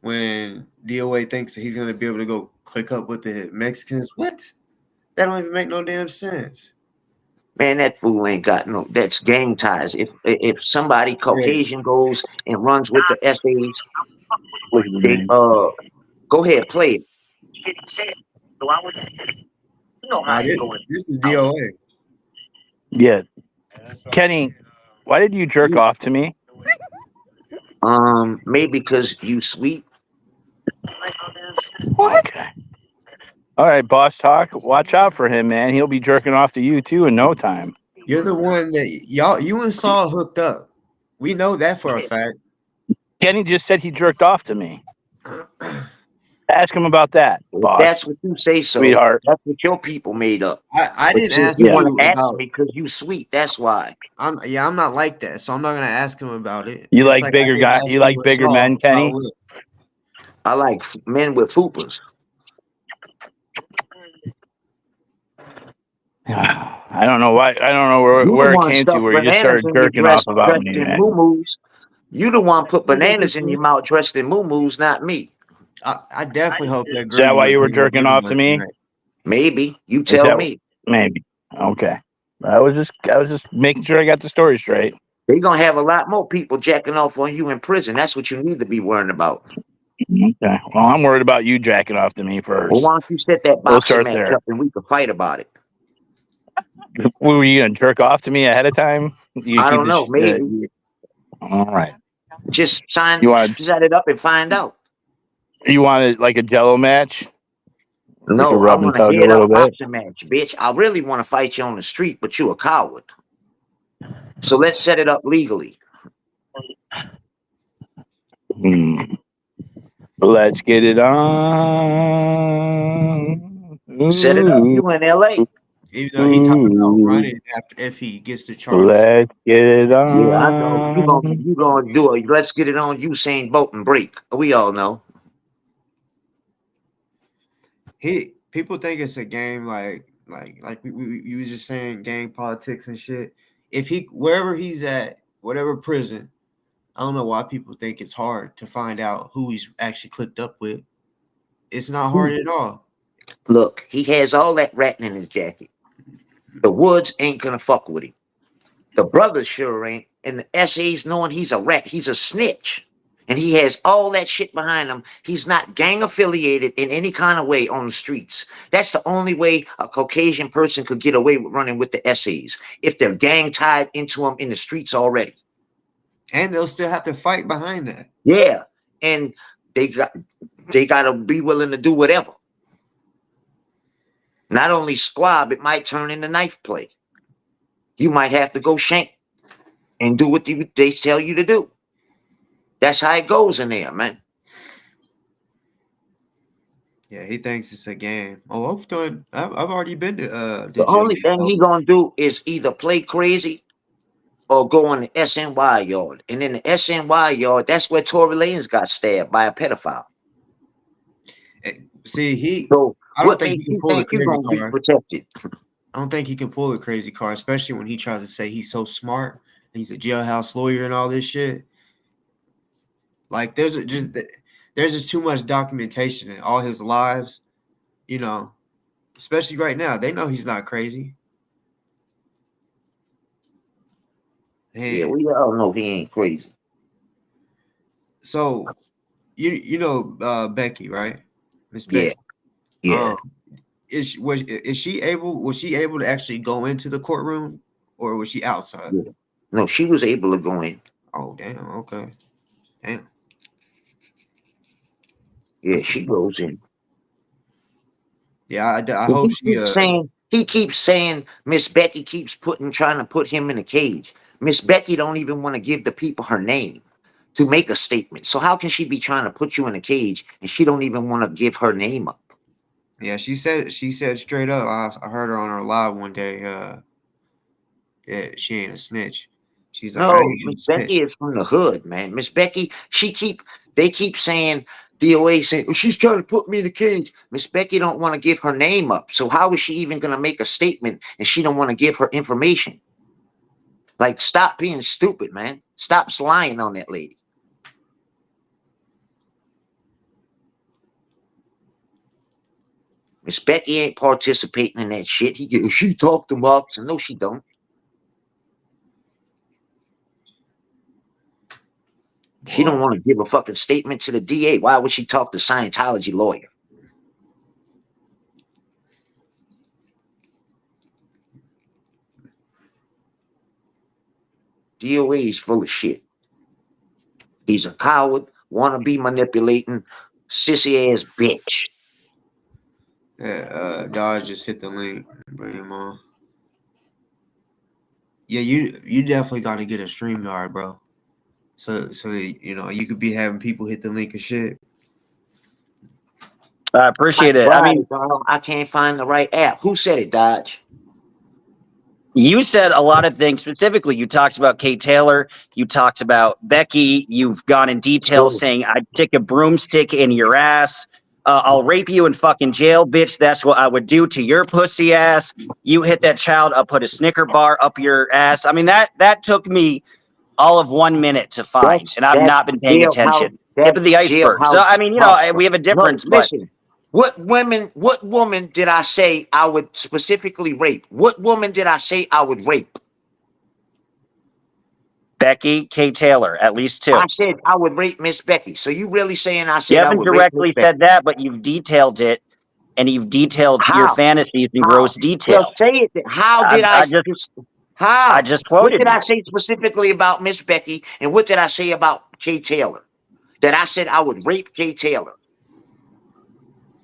When DOA thinks that he's gonna be able to go click up with the Mexicans, what? That don't even make no damn sense.
Man, that fool ain't got no. That's gang ties. If somebody Caucasian goes and runs with the SAs, they go ahead play it. You know how it's going.
This is DOA.
Yeah. Kenny, why did you jerk off to me?
Maybe because you sweet.
Okay. All right, boss talk. Watch out for him, man. He'll be jerking off to you too in no time.
You're the one that you and Saul hooked up. We know that for a fact.
Kenny just said he jerked off to me. Ask him about that, boss.
That's what you say, so
sweetheart.
That's what your people made up.
I didn't ask
you
you
want to ask
about
me because you sweet. That's why.
I'm not like that, so I'm not gonna ask him about it.
You
Just
like
I
bigger
didn't
guys?
ask
You
you
like
with
bigger
Saul
men, Kenny?
about it.
I like men with fupas.
I don't know why. I don't know where it came to where you just started jerking off about me, man.
You the one put bananas in your mouth dressed in muumuus, not me.
I definitely hope that girl.
Is that why you were jerking off to me?
Maybe. You tell me.
Maybe. Okay. I was just making sure I got the story straight.
They're gonna have a lot more people jacking off on you in prison. That's what you need to be worrying about.
Okay. Well, I'm worried about you jacking off to me first.
Well, why don't you set that
We'll
boxing
start
match
there.
up and we can fight about it?
Were you gonna jerk off to me ahead of time?
I don't know. Maybe.
All right.
Just set it up and find out.
You wanted like a Jello match?
No,
we could
I
rub and
want
tug
a
a
head
little
up
bit.
boxing match, bitch. I really want to fight you on the street, but you a coward. So let's set it up legally.
Let's get it on.
Set it up. You in LA?
Even though he talking about running if he gets the charge.
Let's get it on.
Yeah, I know. You gonna do it. Let's get it on Usain Bolt and break. We all know.
People think it's a game like we was just saying gang politics and shit. If wherever he's at, whatever prison, I don't know why people think it's hard to find out who he's actually clicked up with. It's not hard at all.
Look, he has all that ratting in his jacket. The Woods ain't gonna fuck with him. The brothers sure ain't. And the SAs knowing he's a rat, he's a snitch. And he has all that shit behind him. He's not gang affiliated in any kind of way on the streets. That's the only way a Caucasian person could get away with running with the SAs, if they're gang tied into them in the streets already.
And they'll still have to fight behind that.
Yeah. And they gotta be willing to do whatever. Not only squab, it might turn into knife play. You might have to go shank and do what they tell you to do. That's how it goes in there, man.
Yeah, he thinks it's a game. Oh, I've already been to
the only thing he gonna do is either play crazy or go in the SNY yard. And in the SNY yard, that's where Tory Lanez got stabbed by a pedophile.
See,
so
I don't think he can pull a crazy
gonna be
card.
protected.
I don't think he can pull a crazy card, especially when he tries to say he's so smart. He's a jailhouse lawyer and all this shit. Like there's just too much documentation in all his lives, you know, especially right now. They know he's not crazy.
Yeah, we all know he ain't crazy.
So you know Becky, right? Miss Becky.
Yeah.
Was she able to actually go into the courtroom, or was she outside?
Yeah. No, she was able to go in.
Oh damn, okay. Damn.
Yeah, she goes in.
Yeah, I hope
he keeps saying Miss Becky keeps trying to put him in a cage. Miss Becky don't even want to give the people her name to make a statement. So how can she be trying to put you in a cage and she don't even want to give her name up?
Yeah, she said straight up. I heard her on her live one day. Yeah, she ain't a snitch. She's like,
no, Miss Becky is from the hood, man. Miss Becky, they keep saying DoA saying, oh, she's trying to put me in a cage. Miss Becky don't want to give her name up. So how is she even going to make a statement and she don't want to give her information? Like, stop being stupid, man. Stop lying on that lady. Miss Becky ain't participating in that shit. She talked them up. So no, she don't. She don't want to give a fucking statement to the DA. Why would she talk to Scientology lawyer? DOA is full of shit. He's a coward, wanna be manipulating, sissy ass bitch.
Yeah, Dodge just hit the link. Bring him on. Yeah, you definitely got to get a StreamYard, bro. So you know you could be having people hit the link and shit.
I appreciate it. I mean,
I can't find the right app. Who said it, Dodge?
You said a lot of things. Specifically, you talked about Kate Taylor. You talked about Becky. You've gone in detail saying, I'd stick a broomstick in your ass. I'll rape you in fucking jail, bitch. That's what I would do to your pussy ass. You hit that child, I'll put a Snicker bar up your ass. I mean, that took me all of 1 minute to find, and I've not been paying attention. Tip of the iceberg. So, I mean, you know, we have a difference.
No, listen. What woman did I say I would specifically rape? What woman did I say I would rape?
Becky, Kate Taylor, at least two.
I said I would rape Miss Becky. So you really saying I said
you
I
haven't
would
directly
rape Miss
said that, but you've detailed it, and you've detailed your fantasies in gross detail.
Just say it. How did I
just quoted
what did
you.
I say specifically about Miss Becky, and what did I say about Kate Taylor? That I said I would rape Kate Taylor.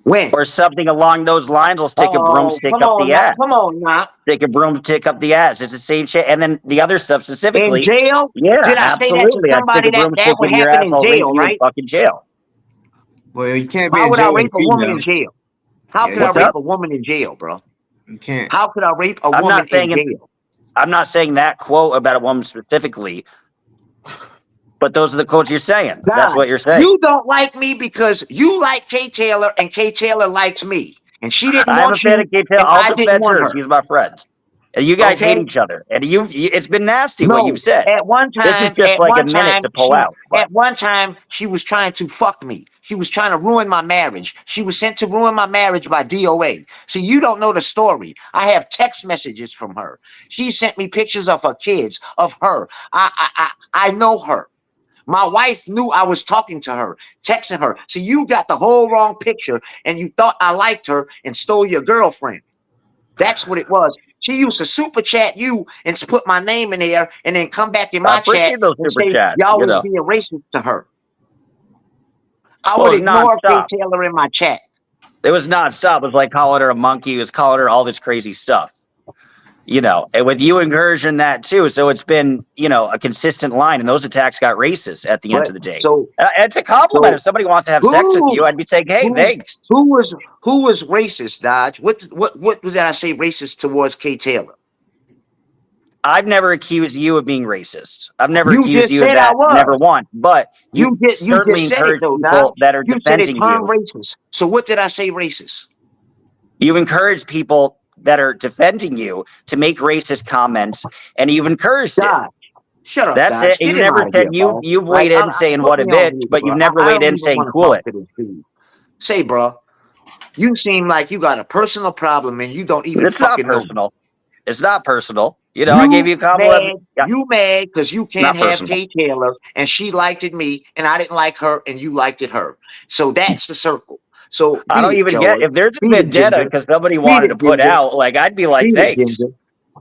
When?
Or something along those lines. Let's take a broomstick up the ass.
Come on now.
Take a broomstick up the ass. It's the same shit. And then the other stuff specifically.
In jail?
Yeah,
did I
absolutely.
say that to somebody that would happen in jail, right?
Fucking jail.
Well, you can't be
How
in
would
jail
I rape a woman in jail? How could I rape a woman in jail, bro?
You can't.
How could I rape a woman in jail?
I'm not saying that quote about a woman specifically. But those are the quotes you're saying.
God,
that's what you're saying.
You don't like me because you like Kate Taylor and Kate Taylor likes me. And she didn't want you.
I'm a fan of Kate Taylor. I didn't want her. She's my friend. And you guys hate
Okay?
each other. And it's been nasty what you've
No.
said.
At one
This is
time,
just like a minute to pull out. But
at one time, she was trying to fuck me. She was trying to ruin my marriage. She was sent to ruin my marriage by DoA. See, you don't know the story. I have text messages from her. She sent me pictures of her kids, of her. I know her. My wife knew I was talking to her, texting her. See, you got the whole wrong picture, and you thought I liked her and stole your girlfriend. That's what it was. She used to super chat you and to put my name in there and then come back in
I
my chat
appreciate those
and
super
say,
chats,
y'all
you
was
know.
being racist to her. I
Well,
would
it was
ignore Kay
nonstop.
Taylor in my chat.
It was nonstop. It was like calling her a monkey. It was calling her all this crazy stuff. You know, and with you encouraging that too. So it's been, you know, a consistent line. And those attacks got racist at the end
But
of the day.
so
It's a compliment. If somebody wants to have sex with you,
who
I'd be saying, hey, thanks.
who was racist, Dodge? What was that I say racist towards Kay Taylor?
I've never accused you of being racist. I've never
You
accused
just
you of
said I
that, never
was.
once. But you
You
certainly
just said it
encourage
though, Dodge.
people that are
You said it
defending
turned
you.
racist. So what did I say racist?
You've encouraged people that are defending you to make racist comments, and you've encouraged it.
Dodge. Shut up,
That's it.
Dodge.
And
Get
you
him
never
out of
said
here, bro.
you've
Like,
weighed in saying
put
what a
me on
bitch,
mute,
but
bro.
you've never
I
weighed
don't
in
even
saying
want to
cool
talk
it.
to this dude. Say, bro, you seem like you got a personal problem and you don't even
It's not
fucking know me.
personal. It's not personal. You know, I gave you a compliment. Yeah,
You mad because you can't
not
have
personal.
Kay Taylor and she liked it me and I didn't like her and you liked it her. So that's the circle. So
I
beat
don't
it,
even get
Joey.
if there's a
Beat it,
vendetta
Ginger.
because somebody
Beat
wanted to
it,
put
Ginger.
out, like I'd be like,
Beat it,
thanks.
Ginger.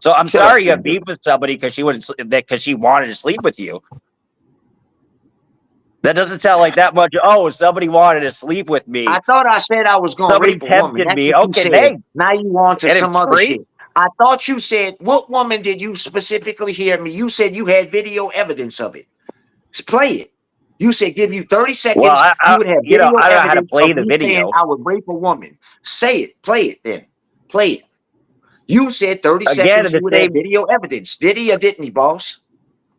So I'm
Shut up,
sorry you have
Ginger.
beef with somebody because she wanted to sleep with you. That doesn't sound like that much. Oh, somebody wanted to sleep with me.
I thought I said I was going to
Somebody
rape a woman.
tempted
That's
me.
what you
Okay,
said.
thanks.
Now you want to
And
some
it's
other
free.
shit. I thought you said, what woman did you specifically hear me? You said you had video evidence of it. Just play it. You said give you 30
Well,
seconds. You would have
you know,
video
I don't know how to
evidence
play
of
the
me saying
video.
I would rape a woman. Say it. Play it then. Play it. You said 30
Again,
seconds
the
you would have
same.
video evidence. Did he or didn't he, boss?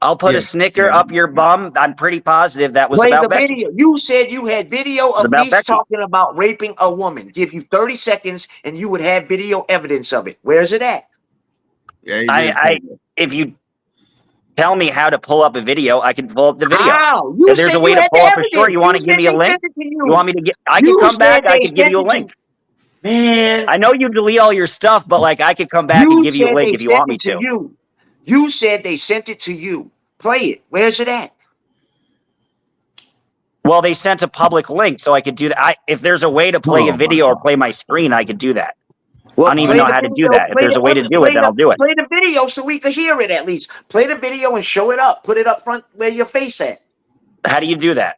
I'll put a
Yeah.
snicker up your bum. I'm pretty positive that was
Play
about
the
Becky.
video. You said you had video
It was
of me
about Becky.
talking about raping a woman. Give you 30 seconds and you would have video evidence of it. Where's it at?
Yeah, he did say that.
If you tell me how to pull up a video, I can pull up the video.
How? You
If there's
said
a
you
way to
had
pull
the
up a short,
evidence.
you want to
You
give
said
me a
they
link?
sent it to you.
You want me to get? I
You
could come
said
back. I
they
could give
sent
you a
it to
link.
Man,
I know you delete all your stuff, but like I could come back and
you
give you a
said
link
they
if you
sent
want me
it to
to.
you. You said they sent it to you. Play it. Where's it at?
Well, they sent a public link, so I could do that. If there's a way to play a
Oh my
video or
God.
play my screen, I could do that. I
Well,
don't even
play
know
the
how to do
video.
that. If there's a way to do it, then I'll do it.
Play the video so we can hear it at least. Play the video and show it up. Put it up front where your face at.
How do you do that?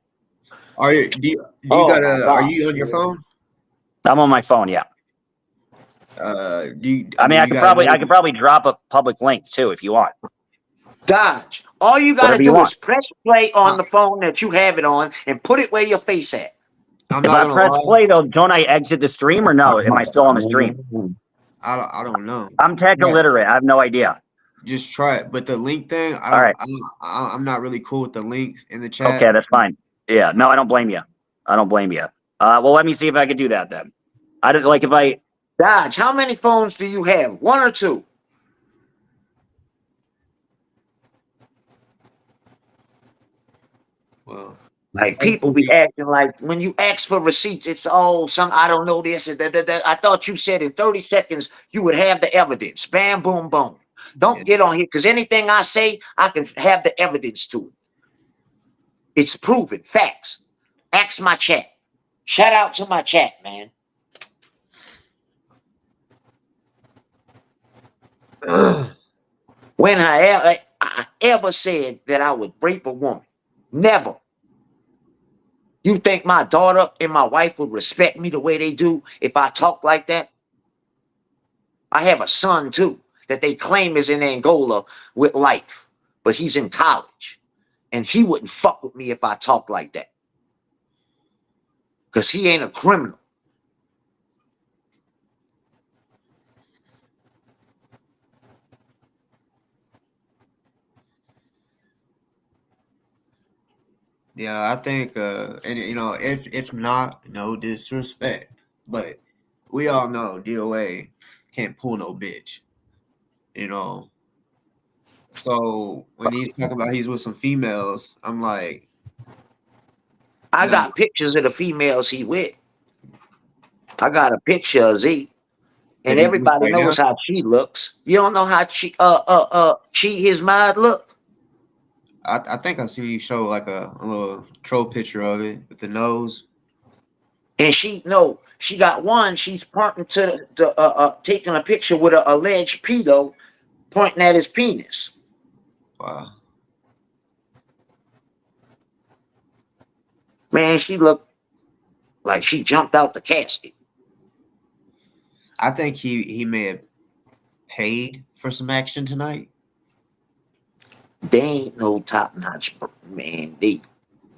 Are you? Do you
Oh
got
my
a? Are
God.
you on your phone?
I'm on my phone. Yeah.
Do you?
I mean, I
you
could
got another?
probably drop a public link too if you want.
Dodge. All you got to
Whatever you
do
want.
is press play on
I,
the phone that you have it on and put it where your face at.
I'm
If
not
I
gonna
press
lie.
play though, don't I exit the stream or no? Am I still on the stream?
I don't know.
I'm tech
Yeah,
illiterate. I have no idea.
just try it. But the link thing,
All right.
I'm not really cool with the links in the
Okay,
chat.
that's fine. Yeah. No, I don't blame you. I don't blame you. Well, let me see if I can do that then. I don't like if I.
Dodge, how many phones do you have? One or two?
Well,
Like people be acting like when you ask for receipts, it's I don't know this and that. I thought you said in 30 seconds you would have the evidence. Bam, boom, boom. Don't get on here because anything I say, I can have the evidence to it. It's proven, facts. Ask my chat. Shout out to my chat, man. When I ever said that I would rape a woman, never. You think my daughter and my wife would respect me the way they do if I talk like that? I have a son too that they claim is in Angola with life, but he's in college. And he wouldn't fuck with me if I talk like that. Because he ain't a criminal.
yeah, I think, and if not, no disrespect, but we all know DoA can't pull no bitch. you know. So when he's talking about he's with some females, I'm like,
I
no,
got pictures of the females he with. I got a picture of Z.
that
And
he's with
everybody
right now.
knows how she looks. You don't know how she his mind look?
I think I seen you show like a little troll picture of it with the nose.
And she got one, she's pointing to the taking a picture with an alleged pedo pointing at his penis.
Wow.
Man, she looked like she jumped out the casket.
I think he may have paid for some action tonight.
They ain't no top notch, man.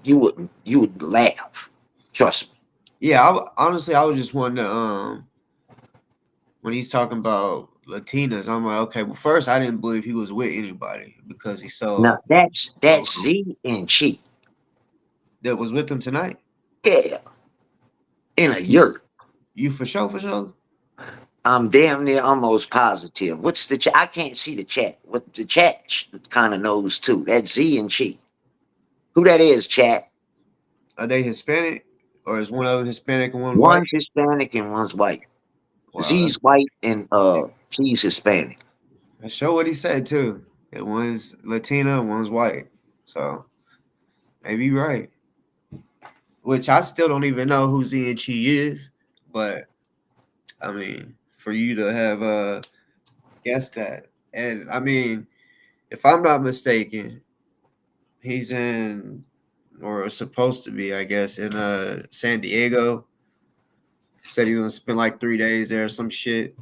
You would laugh. Trust me.
Yeah, honestly, I was just wondering when he's talking about Latinas, I'm like, okay, well, first I didn't believe he was with anybody because he
Now
saw
that's Z and she.
that was with him tonight.
Yeah. In a yurt.
You for sure, for sure.
I'm damn near almost positive. What's the chat? I can't see the chat. What the chat kind of knows too. That's Z and she. Who that is, chat?
Are they Hispanic or is one of them Hispanic and one white?
One's Hispanic and one's white.
Wow,
Z's white and she's Hispanic.
that's sure what he said too. That one's Latina and one's white. So maybe you're right. Which I still don't even know who Z and Chi is, but I mean, for you to have guessed that, and I mean, if I'm not mistaken, he's in or supposed to be, I guess, in San Diego. Said he was gonna spend like 3 days there or some shit,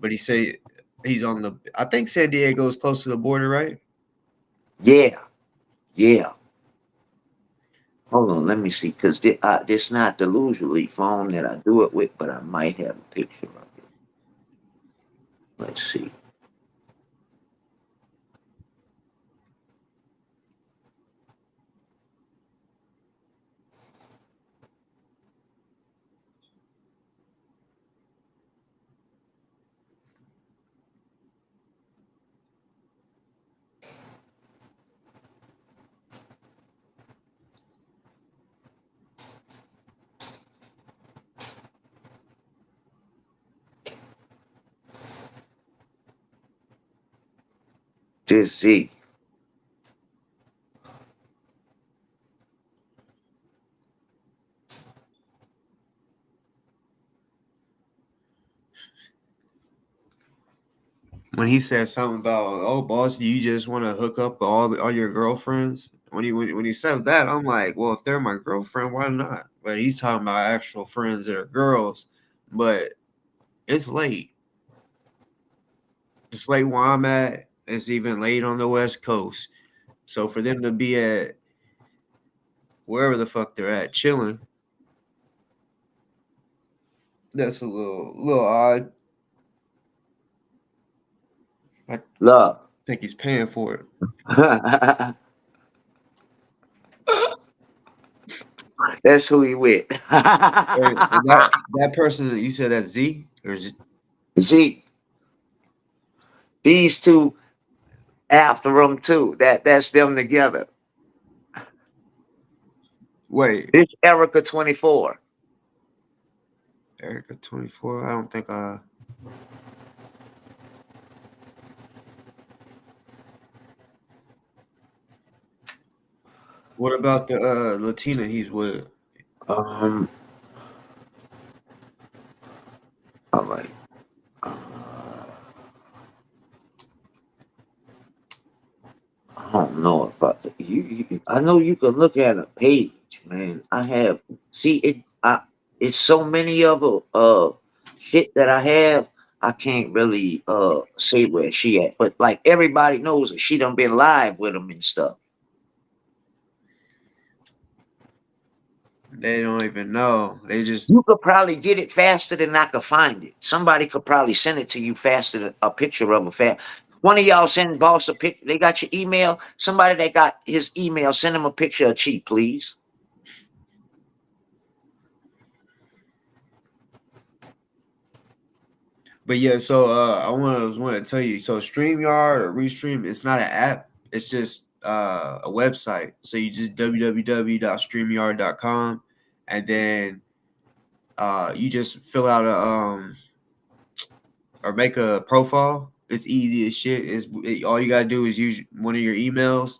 but he said he's on the. I think San Diego is close to the border, right?
Yeah. Yeah. Hold on, let me see, because this not the usually phone that I do it with, but I might have a picture of it. Let's see. This Z.
When he said something about, "Oh, boss, do you just want to hook up all your girlfriends?" When he said that, I'm like, "Well, if they're my girlfriend, why not?" But he's talking about actual friends that are girls. But it's late. It's late where I'm at. It's even late on the West Coast. So for them to be at wherever the fuck they're at, chilling, that's a little odd. I
Love.
think he's paying for it.
That's who he with.
And that person that you said that's Z or is it?
Z. These two after them too. That's them together.
Wait,
This Erica 24.
Erica 24. I don't think What about the Latina he's with?
All right. I don't know about the, I know you can look at a page, man. I have see it. It's so many of shit that I have. I can't really say where she at, but like everybody knows that she done been live with him and stuff.
They don't even know. They just
You could probably get it faster than I could find it. Somebody could probably send it to you faster than a picture of a One of y'all send boss a picture. They got your email. Somebody that got his email, send him a picture of Cheap, please.
But yeah, so I want to tell you. So StreamYard or Restream, it's not an app. It's just a website. So you just www.streamyard.com, and then you just fill out a or make a profile. It's easy as shit. All you gotta do is use one of your emails,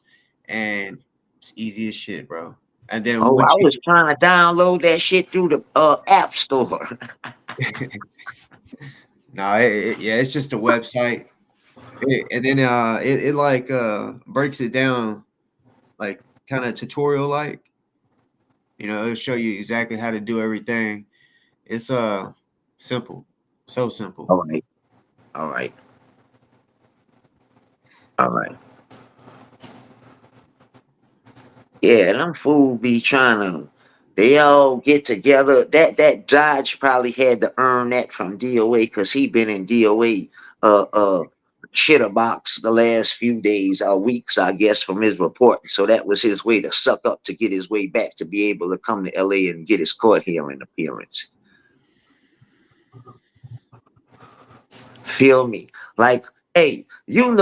and it's easy as shit, bro. And then
Oh, I
once you
was trying to download that shit through the app store.
no, yeah, it's just a website. And then it like breaks it down like kind of tutorial like. It'll show you exactly how to do everything. It's simple, so simple.
All right. All right. All right. Yeah, them fool be trying to. They all get together. That Dodge probably had to earn that from DoA because he been in DoA shitter box the last few days or weeks, I guess, from his report. So that was his way to suck up to get his way back to be able to come to LA and get his court hearing appearance. Feel me? Like, hey, you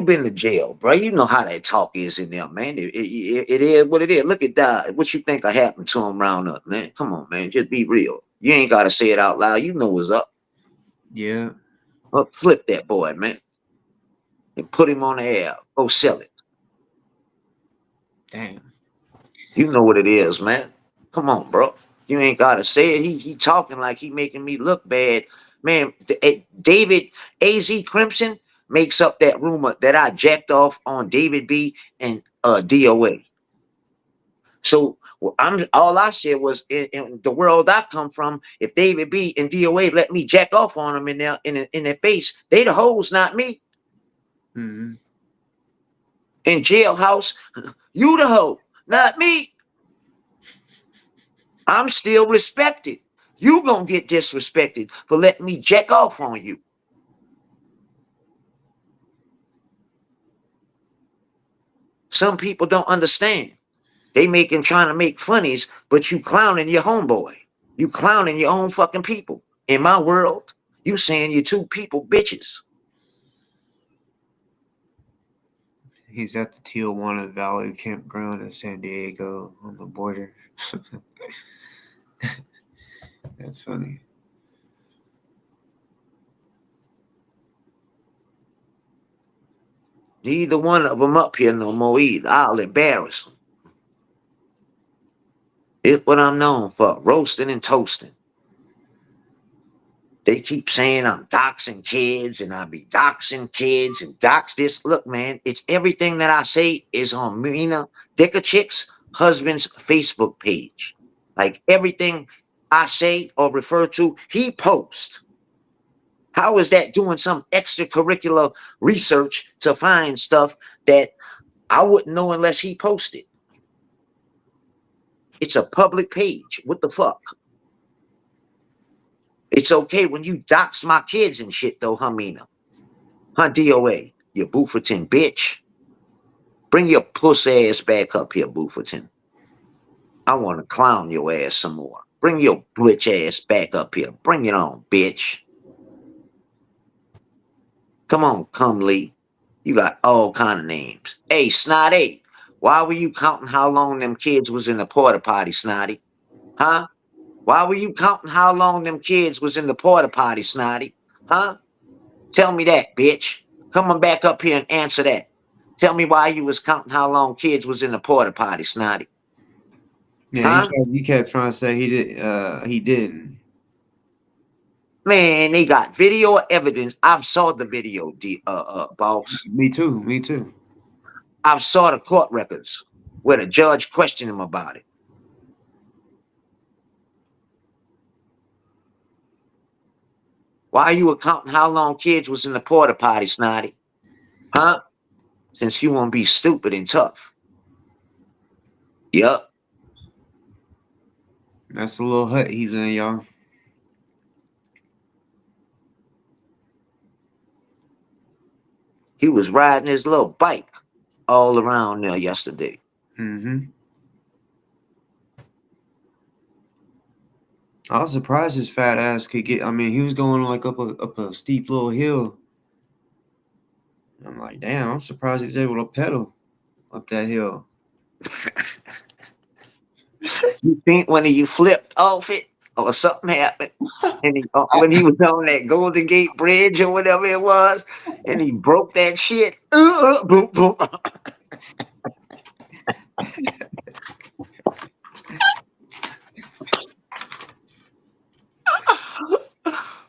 been to jail, bro. You know how that talk is in there, man. It is what it is. Look at that. What you think happened to him round up, man? Come on, man. Just be real. You ain't gotta say it out loud. You know what's up.
Yeah.
Well, flip that boy, man. And put him on the air. Go sell it.
Damn.
You know what it is, man. Come on, bro. You ain't gotta say it. He talking like he making me look bad. Man, David AZ Crimson makes up that rumor that I jacked off on David B and DOA. So I'm all I said was in the world I come from, if David B and DOA let me jack off on them in their face, they the hoes, not me.
Mm-hmm.
In jailhouse, you the hoe, not me. I'm still respected. You gonna get disrespected for letting me jack off on you. Some people don't understand. They trying to make funnies, but you clowning your homeboy. You clowning your own fucking people. In my world, you saying you two people bitches.
He's at the Tijuana Valley Campground in San Diego on the border. That's funny.
Neither one of them up here no more either. I'll embarrass them. It's what I'm known for, roasting and toasting. They keep saying I'm doxing kids and I be doxing kids and dox this. Look, man, it's everything that I say is on Mina Dickerchick's husband's Facebook page. Like everything I say or refer to, he posts. How is that doing some extracurricular research to find stuff that I wouldn't know unless he posted? It's a public page. What the fuck? It's okay when you dox my kids and shit, though, Hamina. Huh, DOA, you Bufferton bitch. Bring your puss ass back up here, Bufferton. I want to clown your ass some more. Bring your bitch ass back up here. Bring it on, bitch. Come on, Lee. You got all kind of names. Hey, Snotty, why were you counting how long them kids was in the porta potty, Snotty? Huh? Why were you counting how long them kids was in the porta potty, Snotty? Huh? Tell me that, bitch. Come on back up here and answer that. Tell me why you was counting how long kids was in the porta potty, Snotty.
Yeah,
Huh?
he kept trying to say he didn't.
Man, they got video evidence. I've saw the video, boss.
Me too.
I've saw the court records where the judge questioned him about it. Why you were counting how long kids was in the porta potty, Snotty? Huh? Since you want to be stupid and tough. Yup.
That's the little hut he's in, y'all.
He was riding his little bike all around there yesterday.
Mm-hmm. I was surprised his fat ass could get. I mean, he was going like up a steep little hill. I'm like, damn, I'm surprised he's able to pedal up that hill.
You think when you flipped off it or something happened, and when he was on that Golden Gate Bridge or whatever it was, and he broke that shit. Boom, boom.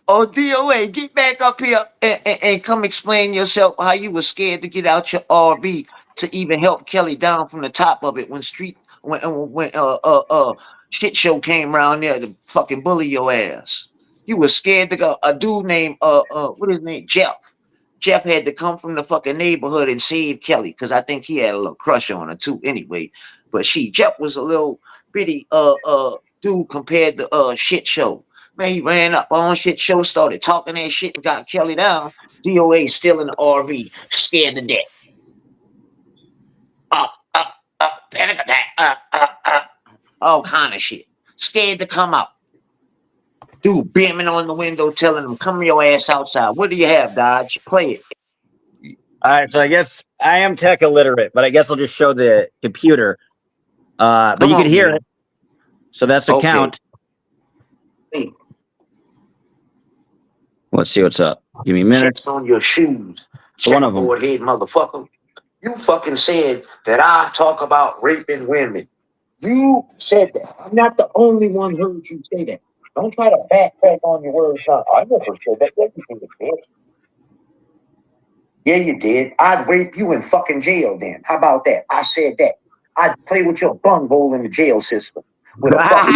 Oh, DOA, get back up here and come explain yourself how you were scared to get out your RV to even help Kelly down from the top of it when shit show came around there to fucking bully your ass. You were scared to go. A dude named what is his name? Jeff. Jeff had to come from the fucking neighborhood and save Kelly because I think he had a little crush on her too. Anyway, but Jeff was a little bitty dude compared to shit show. Man, he ran up on shit show, started talking that shit, and got Kelly down. DOA still in the RV, scared to death. Panic attack, all kind of shit. Scared to come out. Dude banging on the window, telling him, "Come your ass outside." What do you have, Dodge? Play it.
All right, so I guess I am tech illiterate, but I guess I'll just show the computer. But
Come
you can
on,
hear
man.
it. So that's the
Okay.
count.
Hey,
Let's see what's up. Give me a minute.
checks on your shoes.
One of them.
Checkerboard head motherfucker. You fucking said that I talk about raping women. You said that. I'm not the only one heard you say that. Don't try to backtrack on your words. Huh? I never said that. Yeah, you did, bitch. Yeah, you did. I'd rape you in fucking jail then. How about that? I said that. I'd play with your bunghole in the jail system. With a fucking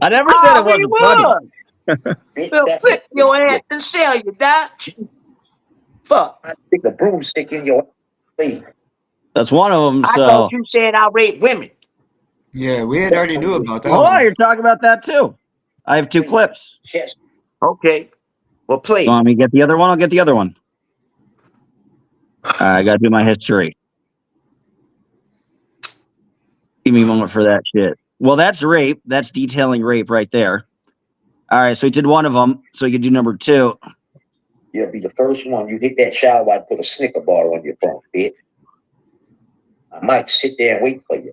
I never said it wasn't funny.
Bitch, well, flip your ass and sell you, Dodge. Fuck. I stick a broomstick in your face.
That's one of them.
I
So
thought you said I rape women.
Yeah, we had already knew about that.
oh, you're talking about that too. I have 2 clips.
Yes. Okay. Well, play.
You want me to get the other one? I'll get the other one. I gotta do my history. Give me a moment for that shit. Well, that's rape. That's detailing rape right there. All right, so he did one of them. So you could do number 2.
You'll be the first one. You hit that shower, I'd put a Snicker bar on your phone, bitch. I might sit there and wait for you.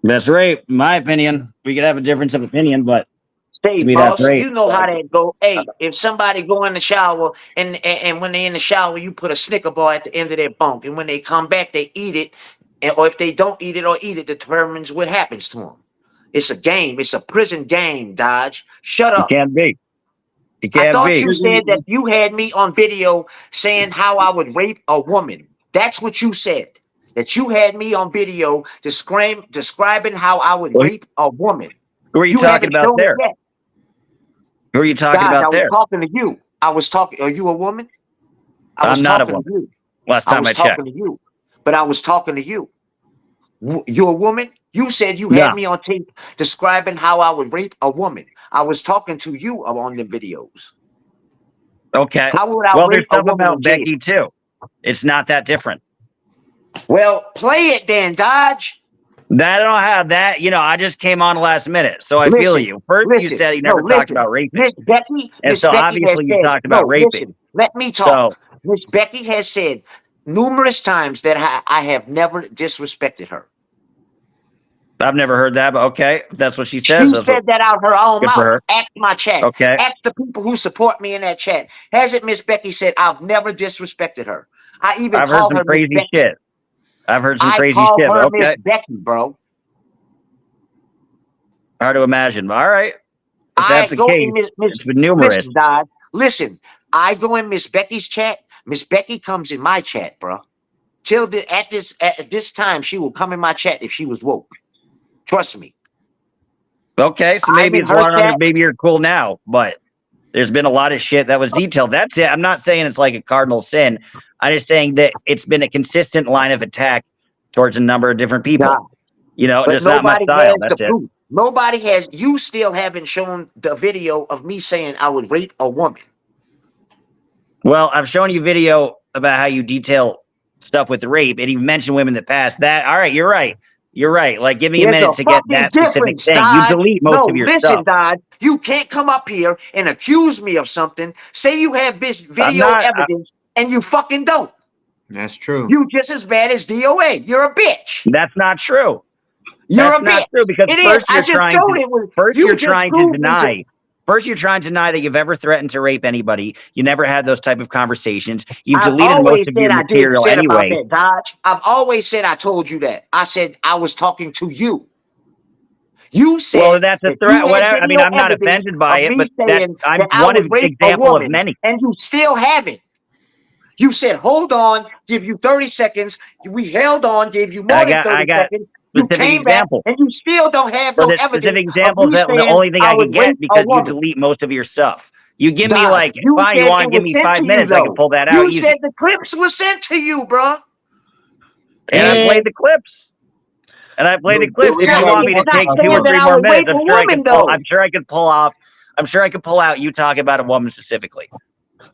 That's rape, in my opinion. We could have a difference of opinion, but
Hey,
to me,
boss,
that's rape.
you know how that go. Hey, if somebody go in the shower and when they in the shower, you put a Snicker bar at the end of their bunk, and when they come back, they eat it, or if they don't eat it or eat it, determines what happens to them. It's a game. It's a prison game, Dodge. Shut
It
up.
can't be. It
I
can't
thought
be.
you said that you had me on video saying how I would rape a woman. That's what you said. That you had me on video describing how I would rape a woman.
Who are you
You
talking
haven't
about
shown
there?
it yet.
Who are you talking
Dodge,
about
I was
there?
talking to you. I was talking. Are you a woman? I was
I'm not a
talking to
woman.
you.
Last
I
time I
was
checked.
talking to you. But I was talking to you. You're a woman? You said you
Yeah.
had me on tape describing how I would rape a woman. I was talking to you on the videos.
Okay.
How would I
Well, there's
rape a
stuff
woman in
about
jail?
Becky too. It's not that different.
Well, play it then, Dodge.
That I don't have that. You know, I just came on last minute, so I feel you. First, you said you never talked about raping,
Miss Becky,
and
Miss
so
Becky has
obviously you
said,
talked about
no,
raping.
listen, let me
So
talk. Miss Becky has said numerous times that I have never disrespected her.
I've never heard that, but okay, if that's what she
She
says. That's
said that out her own
good for
mouth.
her.
Ask my chat.
Okay.
Ask the people who support me in that chat. Hasn't Miss Becky said I've never disrespected her? I even
I've heard
call
some
her Miss
crazy
Becky.
shit. I've heard some
I
crazy
call
shit, but
her Miss
okay.
Becky, bro.
Hard to imagine. But all right. If
I
that's the
go
case,
in
it's been numerous.
Listen, Dodge. Listen, I go in Miss Becky's chat. Miss Becky comes in my chat, bro. At this time, she will come in my chat if she was woke. Trust me.
Okay, so
I'm
maybe
in
it's
her
water under,
chat.
maybe you're cool now, but there's been a lot of shit that was detailed. That's it. I'm not saying it's like a cardinal sin. I'm just saying that it's been a consistent line of attack towards a number of different people.
Nah,
You know,
but
just not my
nobody
style.
has the
That's it.
proof. Nobody has. You still haven't shown the video of me saying I would rape a woman.
Well, I've shown you video about how you detail stuff with rape, and you mentioned women in the past. That all right? You're right. You're right. Like, give me a
There's
minute
a
to get
fucking
that specific
difference,
thing. You
Dodge.
delete most
No,
of your
listen,
stuff.
Dodge. You can't come up here and accuse me of something. Say you have this
I'm
video
not.
evidence, and you fucking don't.
That's true.
You just as bad as DOA. You're a bitch.
That's not true.
You're
That's
a
not
bitch.
true because
It is.
first
I
you're
just
trying
showed
to
it was.
first
You
you're
just
trying to
proved me
deny. First, you're trying to deny that you've ever threatened to rape anybody. You never had those type of conversations. You've
I've
deleted most
always
of
said
your
I did
material
said about
anyway.
that, Dodge. I've always said I told you that. I said I was talking to you. You said
Well, that's a
that you
threat.
had
Whatever. I mean,
video
I'm not
evidence
offended by
of
it,
me
but
saying
I'm
that I
one
would rape a
example of
woman,
many.
and you still haven't. You said, hold on, give you 30 seconds. We held on, gave you more than 30
I got
seconds. You
specific
came back,
examples.
and you still don't have
For
no
the
evidence
specific
of
examples,
me
that the
saying
only thing
I
I
would
could get
rape a
because you
woman.
delete most of your stuff. You give me
Dodge,
like
you
fine. You
said
want
it
to give
was
me
sent
5
to you,
minutes? I can
though.
pull that out
You
easy.
said the clips were sent to you, bro.
And I played the clips. And I played the clips. If you want me to
It's not
take 2 or
saying that
3
I
more
would
minutes,
rape a woman, though.
I'm sure I could pull off. I'm sure I could pull out you talking about a woman specifically.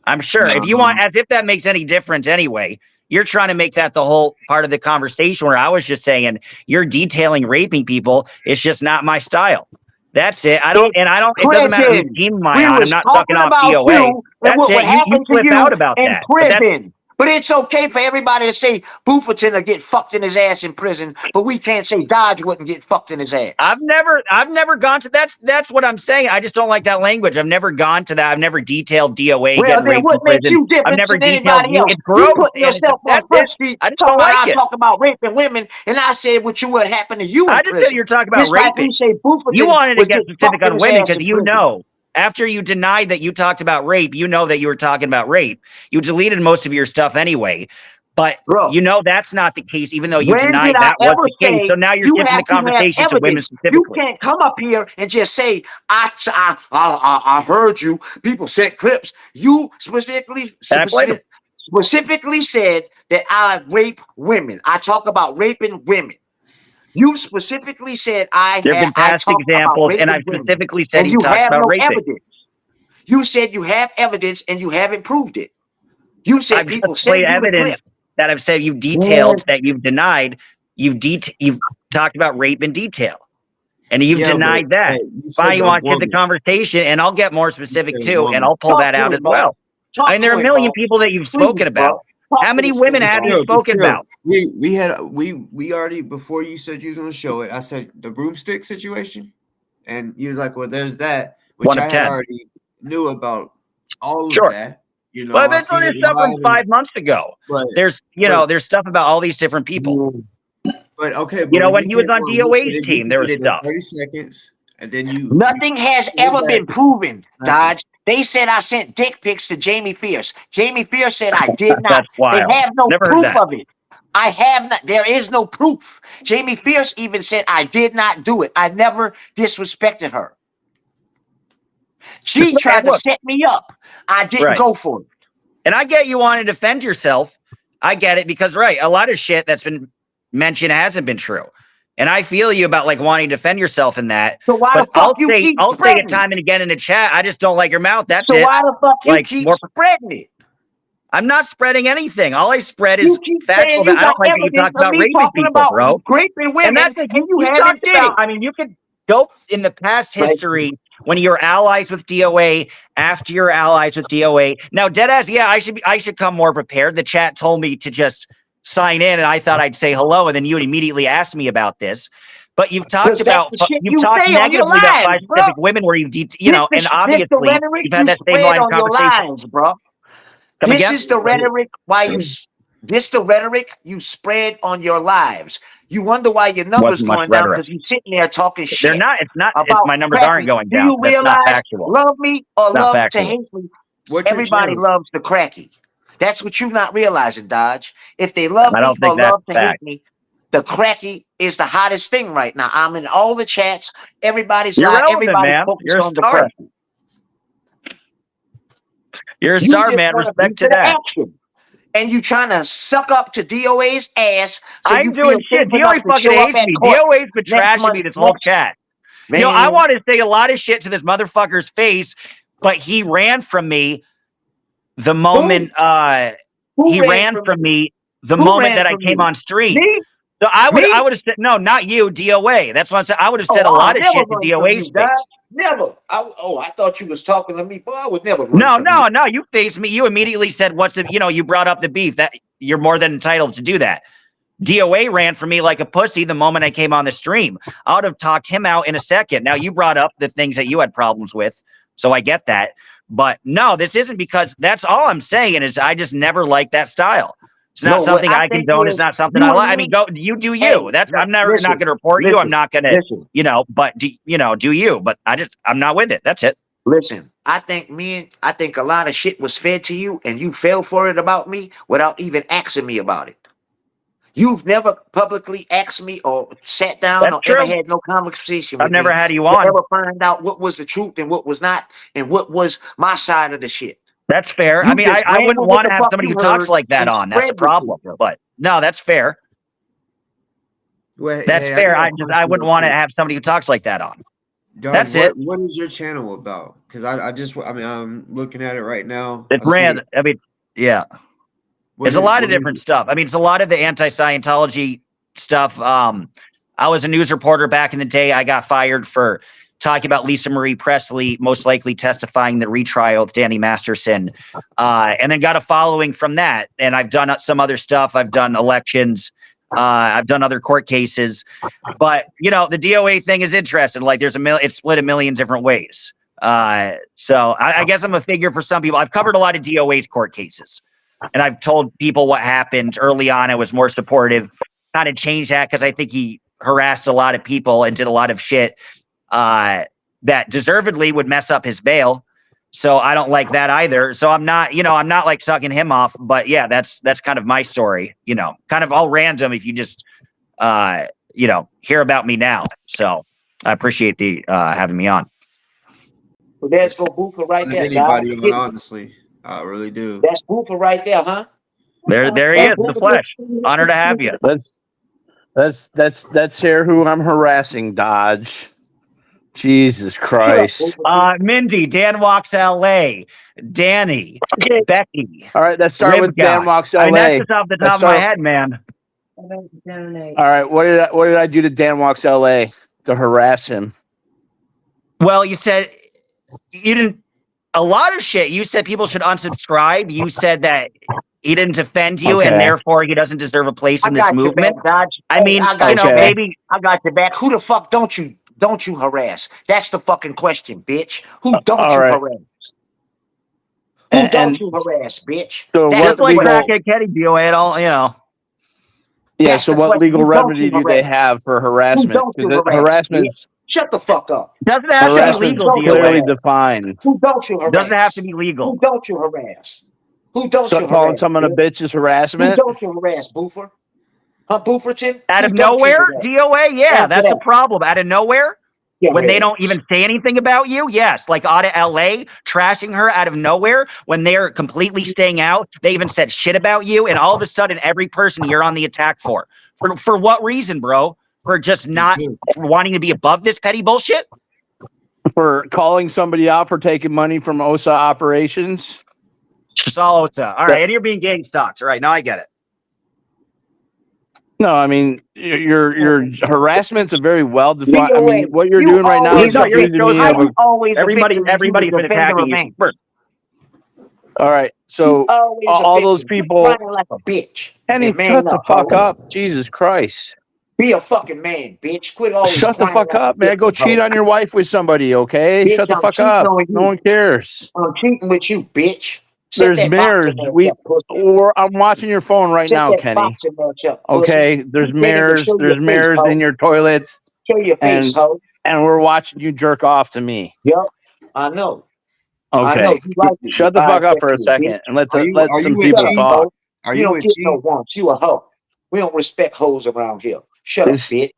I'm sure. If you want, as if that makes any difference anyway. You're trying to make that the whole part of the conversation where I was just saying you're detailing raping people. It's just not my style. That's it. It doesn't matter whose
Prison.
team am I
We
on. I'm
was
not sucking
talking
off
about
DOA.
you and
That's
what would
it. You
happen to
flip
you
out about
in
that. But that's
prison. But it's okay for everybody to say Bufferton will get fucked in his ass in prison, but we can't say Dodge wouldn't get fucked in his ass.
I've never gone to that's what I'm saying. I just don't like that language. I've never gone to that. I've never detailed DOA
Well,
getting
then
raped in
what makes
prison.
you
I've
different
never
than
detailed
anybody
you.
else?
It's
You
gross,
putting
and
yourself on
that's
Front
it.
Street
I just
talking
don't
about
like
I
it.
talk about raping women, and I said what you would happen to you in
I just said
prison.
you're talking about
Just like
raping.
we say
You
Bufferton
wanted to
would
get
get
specific
fucked in
on
his
women
ass
because
in
you
prison.
know after you denied that you talked about rape, you know that you were talking about rape. You deleted most of your stuff anyway. But
Bro,
you know that's not the case, even though you
when did
denied
I
that was
ever
the case.
say
So now you're
you
shifting the
have to have
conversation to women
evidence? You
specifically.
can't come up here and just say, I heard you. People sent clips. You specifically
And I played them.
said that I rape women. I talk about raping women. You specifically said
There have been
I
past
talk about
examples, and
raping
I've
women.
specifically said
And
he
you
talks
have
about
no
raping.
evidence. You said you have evidence and you haven't proved it. You said
I've just
people
played
send you the clip.
evidence that I've said you've
Man,
detailed, that you've denied. You've talked about rape in detail, and you've
Yeah, but
denied that.
hey, you
Fine,
said
you
the
want to shift the
woman.
conversation, and I'll get more
You
specific
said
too, and
woman.
I'll pull
talk
that
to
out
him,
as
bro.
well. I
Talk
mean, there
to
are a
him,
million
bro.
people that you've
Please,
spoken
bro.
about.
Talk
How
to
many
this
women
nigga,
have
bro.
you spoken about?
We already, before you said you was gonna show it, I said the broomstick situation, and you was like, well, there's that, which
1
I
of
had
10.
already knew about all of
Sure.
that. You
Well,
know, I
there's
seen it
stuff from
live,
5 months ago.
but
There's
but
there's stuff about all these different people.
okay, but when
When
you
he was
came
on
on, you said
DOA's
that you
team,
could
there
get
was
it in
stuff.
30 seconds, and then you
Nothing has
pull
ever
back.
been proven,
Nothing.
Dodge. They said I sent dick pics to Jamie Fierce. Jamie Fierce said I did not.
That's
They
wild.
have no
Never heard
proof
that.
of it. I have not. There is no proof. Jamie Fierce even said I did not do it. I never disrespected her. She tried to
Look,
set me up. I didn't
right.
go for it.
And I get you want to defend yourself. I get it because, right, a lot of shit that's been mentioned hasn't been true. And I feel you about like wanting to defend yourself in that.
So why
But
the fuck you keep
I'll say it
spreading
time and again in the chat. I just don't like your mouth. That's
So
it.
why the fuck you
Like
keep
more.
spreading it?
I'm not spreading anything. All I spread
You
is
keep
factual.
saying you
I
got
don't like that you
evidence
talk
of
about
me
raping
talking
people,
about
bro.
raping
And
women,
that's
and
you
you haven't
talked
did
about.
it.
I mean, you could go in the past history when you're allies with DOA, after you're allies with DOA. Now, deadass, yeah, I should come more prepared. The chat told me to just sign in, and I thought I'd say hello, and then you would immediately ask me about this. But you've talked
That's the shit
you've
you
talked
say on your
negatively about 5
lives, bro.
specific women where and
This
obviously
the rhetoric
you've had
you
that same
spread
line of
on your
conversation.
lives, bro.
Come
This
again?
is the rhetoric this the rhetoric you spread on your lives. You wonder why your numbers
Wasn't much
going down
rhetoric.
because you sitting there talking
They're
shit
not. It's not.
about
My numbers aren't
cracky.
going
Do
down.
you
That's not
realize
factual.
love me or
Not
love to
factual.
hate me?
What's your
Everybody
channel?
loves the cracky. That's what you not realizing, Dodge. If they love
I
me
don't
or
think that's
love to hate
fact.
me, the cracky is the hottest thing right now. I'm in all the chats. Everybody's
You're
live.
relevant,
Everybody's
man.
focused
You're a
on the
star.
cracky.
You're a
You
star,
just
man.
want to
Respect
beat
to
to the
that.
action. And you trying to suck up to DOA's ass so
I'm
you
doing
feel
shit.
safe enough
DOA
to
fucking
show up
hates
at
me.
court
DOA's been
next
trashing
month.
me this whole chat.
Man,
I want to say a lot of shit to this motherfucker's face, but he ran from me the moment
Who
he ran from me the
Who
moment
ran
that I
from
came
you?
on stream.
Me?
So I
Me?
would have said no, not you, DOA. That's what I'm saying. I would have said a
I'll
lot of
never
shit to
run from
DOA's
you, Dodge.
face.
Never. I thought you was talking to me, boy. I would never run
No,
from you.
no, you faced me. You immediately said, "What's the?" You know, you brought up the beef. That you're more than entitled to do that. DOA ran for me like a pussy the moment I came on the stream. I would have talked him out in a second. Now you brought up the things that you had problems with, so I get that. But no, this isn't because that's all I'm saying is I just never liked that style. It's not
No,
something
what I
I
think
condone.
is
It's not something
you
I
and
like. I mean,
me.
go you do
Hey,
you. That's I'm never
listen,
not going to report you. I'm not going to,
listen.
but do you. But I'm not with it. That's it.
Listen, I think a lot of shit was fed to you and you fell for it about me without even asking me about it. You've never publicly asked me or sat down
That's
or
true.
ever had no conversation
I've
with
never
me
had you
to
on.
ever find out what was the truth and what was not and what was my side of the shit.
That's fair.
You
I mean,
just
I
ran
wouldn't
with what
want
the
to have
fuck
somebody
you
who talks
heard
like that
and
on. That's the
spread the
problem.
shit.
But no, that's fair.
Wait,
That's
hey, I
fair.
got a
I
question
wouldn't
real
want to
quick.
have somebody who talks like that on.
Dodge,
That's it.
what is your channel about? Because I mean, I'm looking at it right now.
It's
I see
ran.
it.
I mean, yeah. It's a lot of different stuff. I mean, it's a lot of the anti-Scientology stuff. I was a news reporter back in the day. I got fired for talking about Lisa Marie Presley, most likely testifying the retrial of Danny Masterson, and then got a following from that. And I've done some other stuff. I've done elections. I've done other court cases. But, you know, the DOA thing is interesting. Like there's it's split a million different ways. So I guess I'm a figure for some people. I've covered a lot of DOA's court cases. And I've told people what happened early on. I was more supportive, kind of changed that because I think he harassed a lot of people and did a lot of shit that deservedly would mess up his bail. So I don't like that either. So I'm not like sucking him off. But yeah, that's kind of my story, kind of all random if you just, hear about me now. So I appreciate the having me on.
Well, there's go Boofer right there, Dodge.
Anybody on, honestly. I really do.
That's Boofer right there, huh?
There he is, the flesh. Honor to have you.
That's here who I'm harassing, Dodge. Jesus Christ.
Mindy, Dan Walks LA, Danny, Becky.
All right, let's start with Dan Walks LA.
I mean, that's just off the top of my head, man.
All right, what did I do to Dan Walks LA to harass him?
Well, you said you didn't. A lot of shit. You said people should unsubscribe. You said that he didn't defend you, and therefore he doesn't deserve a place in this movement. I mean, maybe
I got your back. Who the fuck don't you harass? That's the fucking question, bitch. Who don't you harass? Who don't you harass, bitch?
So
just like crackhead Kenny DOA at all,
Yeah.
That's
so what legal remedy do they have for harassment? Harassment.
Shut the fuck up.
Doesn't have to be legal.
Clearly defined.
Who don't you harass?
Doesn't have to be legal.
Who don't you harass? Who don't you harass?
Calling someone a bitch is harassment.
Who don't you harass, Boofer? Huh, Booferton?
Out of nowhere, DOA. Yeah, that's a problem. Out of nowhere. When they don't even say anything about you, yes, like out of LA, trashing her out of nowhere when they're completely staying out. They even said shit about you, and all of a sudden, every person you're on the attack for what reason, bro? For just not wanting to be above this petty bullshit?
For calling somebody out for taking money from OSA operations?
It's all OSA. All right, and you're being gang stalked. All right, now I get it.
No, I mean your harassment's a very well defined. I mean, what you're doing right now is
everybody's been attacking you.
All right, so all those people
like a bitch.
Kenny, shut the fuck up! Jesus Christ!
Be a fucking man, bitch. Quit always
shut the fuck up, man. Go cheat on your wife with somebody, okay?
Bitch,
shut the fuck up. No one cares.
I'm cheating with you, bitch.
There's mirrors. I'm watching your phone right now, Kenny. Okay, there's mirrors. There's mirrors in your toilets.
Show your face, ho.
And we're watching you jerk off to me.
Yep, I know.
Okay,
I know.
Shut the fuck up for a second and let some people talk.
You don't get no wants. You a hoe. We don't respect hoes around here. Shut up, bitch.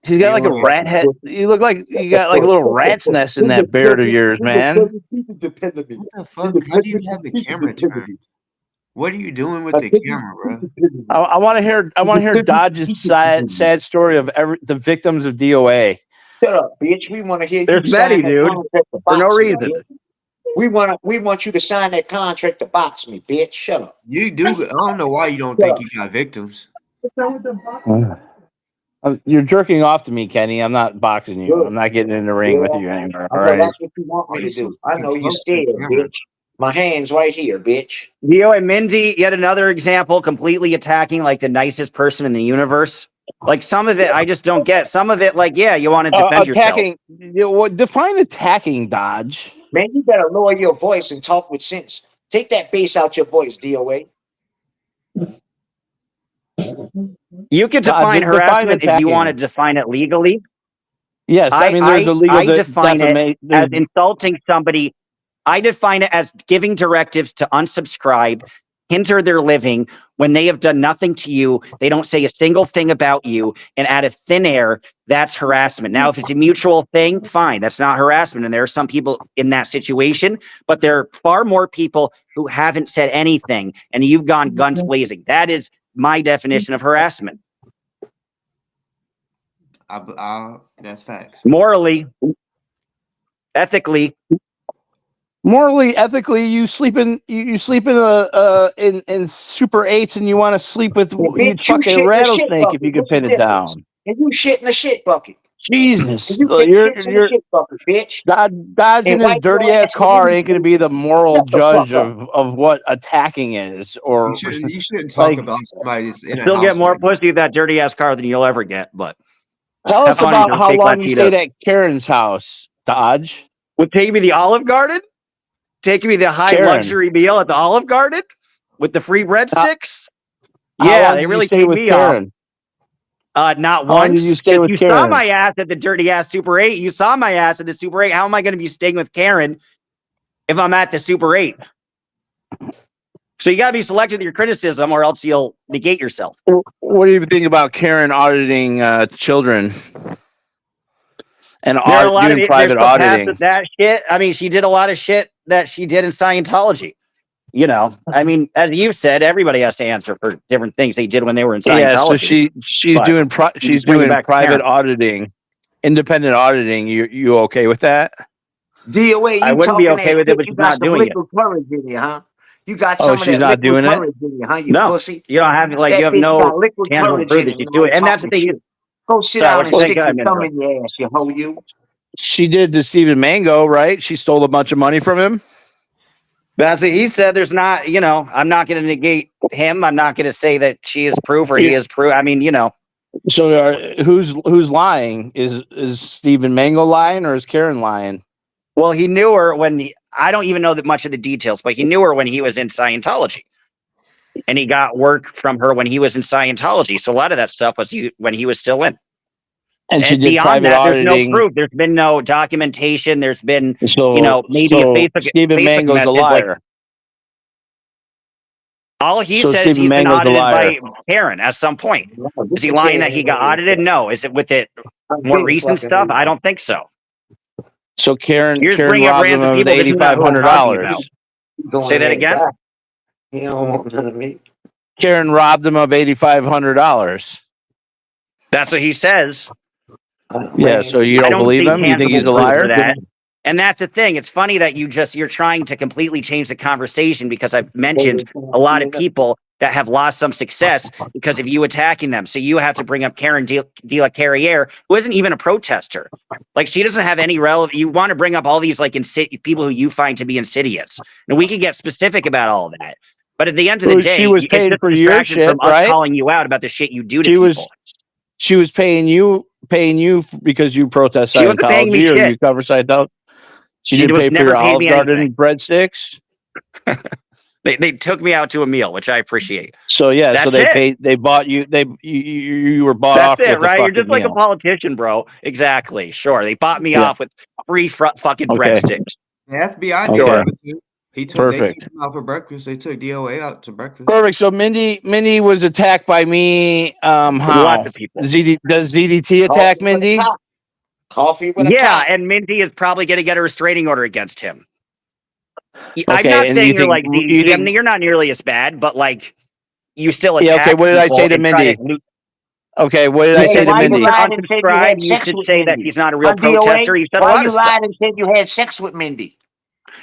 She's got like a rat head. You look like you got like a little rat's nest in that beard of yours, man.
What the fuck? How do you have the camera turned? What are you doing with the camera, bro?
I want to hear Dodge's sad story of the victims of DOA.
Shut up, bitch. We want to hear
There's many, dude. For no reason.
We want you to sign that contract to box me, bitch. Shut up.
You do. I don't know why you don't think you got victims.
You're jerking off to me, Kenny. I'm not boxing you. I'm not getting in the ring with you anymore.
I
All
know
right.
that's what you want
Why
me
are you
to
so
do. I
fucking
know you're
close to
scared,
the camera?
bitch. My hand's right here, bitch.
DoA and Mindy, yet another example, completely attacking like the nicest person in the universe. Like some of it, I just don't get. Some of it, like, yeah, you want to defend yourself.
Attacking. Define attacking, Dodge.
Man, you better lower your voice and talk with sense. Take that bass out your voice, DOA.
You could define harassment if you want to define it legally.
Yes, I mean there's a legal
I define it
defamation.
as insulting somebody. I define it as giving directives to unsubscribe, hinder their living when they have done nothing to you. They don't say a single thing about you, and out of thin air, that's harassment. Now, if it's a mutual thing, fine, that's not harassment. And there are some people in that situation, but there are far more people who haven't said anything, and you've gone guns blazing. That is my definition of harassment.
That's facts.
Morally, ethically.
Morally, ethically, you sleep in in Super 8s and you want to sleep with you'd fuck a rattlesnake if you could pin it down.
And you shit in the shit bucket.
Jesus,
and you
you're
in the shit bucket, bitch.
God's in his dirty ass car ain't going to be the moral judge of what attacking is, or
you shouldn't talk about somebody that's in a
Still
house.
get more pussy with that dirty ass car than you'll ever get. But
tell us about how long you stayed at Karen's house, Dodge.
Would take me the Olive Garden, taking me the high luxury meal at the Olive Garden with the free breadsticks. Yeah, they really paid me off. Not once.
You stay with Karen?
Saw my ass at the dirty ass Super 8. You saw my ass at the Super 8. How am I going to be staying with Karen if I'm at the Super 8? So you got to be selective with your criticism, or else you'll negate yourself.
What do you think about Karen auditing children and doing private auditing?
That shit. I mean, she did a lot of shit that she did in Scientology. You know, I mean, as you said, everybody has to answer for different things they did when they were in Scientology.
Yeah, so she's doing private auditing, independent auditing. You okay with that?
DOA,
I wouldn't be okay with it, but she's not doing it.
Courage in you, huh? You got some of
she's
that
not doing
courage in you, huh? You
no,
pussy.
You don't have you have no tangible proof that she's doing it. And that's the thing.
Go sit down and stick your thumb in your ass, you hoe you.
She did to Stephen Mango, right? She stole a bunch of money from him.
That's what he said. There's not, I'm not going to negate him. I'm not going to say that she is proof or he is proof. I mean,
So who's lying? Is Stephen Mango lying or is Karen lying?
Well, he knew her I don't even know that much of the details, but he knew her when he was in Scientology. And he got work from her when he was in Scientology. So a lot of that stuff was when he was still in.
And she did
beyond
private
that,
auditing.
There's no proof. There's been no documentation. There's been, maybe a Facebook.
Stephen Mango's a liar.
All he says
Stephen
he's been
Mango's
audited by Karen at some point. Is he lying that he got audited? No. Is it with it more recent stuff? I don't think so.
So Karen
You're
robbed him of $8,500.
Say that again.
Karen robbed him of $8,500.
That's what he says.
Yeah, so you don't believe him? You think he's a liar?
And that's the thing. It's funny that you're trying to completely change the conversation because I've mentioned a lot of people that have lost some success because of you attacking them. So you have to bring up Karen de la Carriere, who isn't even a protester. Like, she doesn't have any relevant. You want to bring up all these like people who you find to be insidious. And we can get specific about all of that. But at the end of the day,
she was paid for your shit,
from us
right?
calling you out about the shit you do to people.
She was paying you because you protest Scientology or you cover Scientology. She didn't pay for your Olive Garden breadsticks.
They took me out to a meal, which I appreciate.
So yeah, they bought you. You were bought off.
That's it, right? You're just like a politician, bro. Exactly. Sure, they bought me off with free fucking breadsticks.
The FBI did it with you. They took him out for breakfast. They took DOA out to breakfast.
Perfect. So Mindy was attacked by me. How?
Lots of people.
Does ZDT attack Mindy?
Coffee with a
top. And Mindy is probably going to get a restraining order against him.
Okay,
I'm not saying you're like ZDT. I mean, you're not nearly as bad, but like you still attack.
Yeah. Okay. What did I say to Mindy? Okay. What did I say to Mindy?
You should say that he's not a real protester. You said a lot of stuff.
Why you lied and said you had sex with Mindy?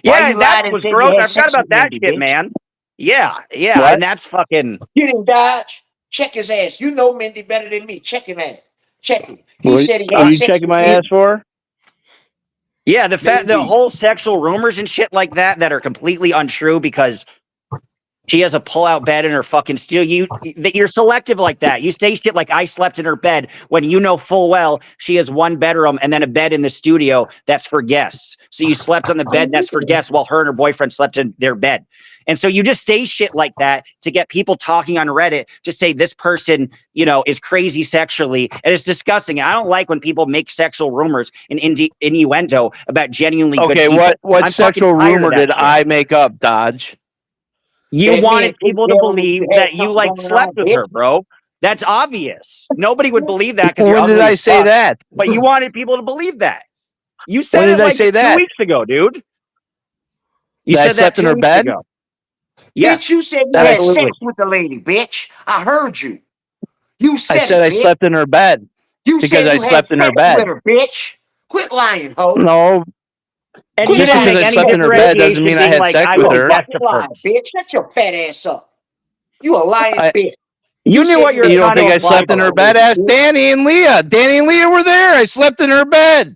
Yeah, that was gross. I forgot about that shit, man. Yeah, and that's fucking.
Get him, Dodge. Check his ass. You know Mindy better than me. Check him ass. Check him. He
What
said he
are
had
you
sex
checking
with
my
me.
ass for?
Yeah, the
Mindy.
whole sexual rumors and shit like that are completely untrue because she has a pull-out bed in her fucking studio. You're selective like that. You say shit like I slept in her bed when you know full well she has one bedroom and then a bed in the studio that's for guests. So you slept on the bed that's for guests while her and her boyfriend slept in their bed. And so you just say shit like that to get people talking on Reddit to say this person, is crazy sexually. And it's disgusting. I don't like when people make sexual rumors and innuendo about genuinely good
Okay,
people.
what
I'm
sexual
fucking tired of
rumor
that
did
shit.
I make up, Dodge?
You
That me
wanted
and Big
people to
Bill knew
believe
you had
that you
something going
slept
on,
with
bitch.
her, bro. That's obvious. Nobody would believe that because you're
When did
ugly
I
as
say
fuck.
that?
But you wanted people to believe that. You
When
said it
did I
like
say
2
that?
weeks ago, dude. You
That I
said that
slept in
2
her
weeks
bed?
ago.
Bitch,
Yes,
you said you had
absolutely.
sex with the lady, bitch. I heard you. You
I
said
said
it,
I
bitch.
slept in her bed
You
because
said
I
you had
slept in her
sex with
bed.
her, bitch. Quit lying, ho.
No,
And you
Quit
just
didn't
because
lying.
make
I
You
any
slept
had
in her
sex.
bed doesn't
differentiation
mean I
being
had
like,
sex
I
with
was
You
her.
best
fucking
of
lying,
hers.
bitch. Shut your fat ass up. You a lying
I,
bitch.
You knew
said
what you were
you don't
trying to
think I
imply,
slept in her
bro.
bed? Ask Danny and Leah. Danny and Leah were there. I slept in her bed.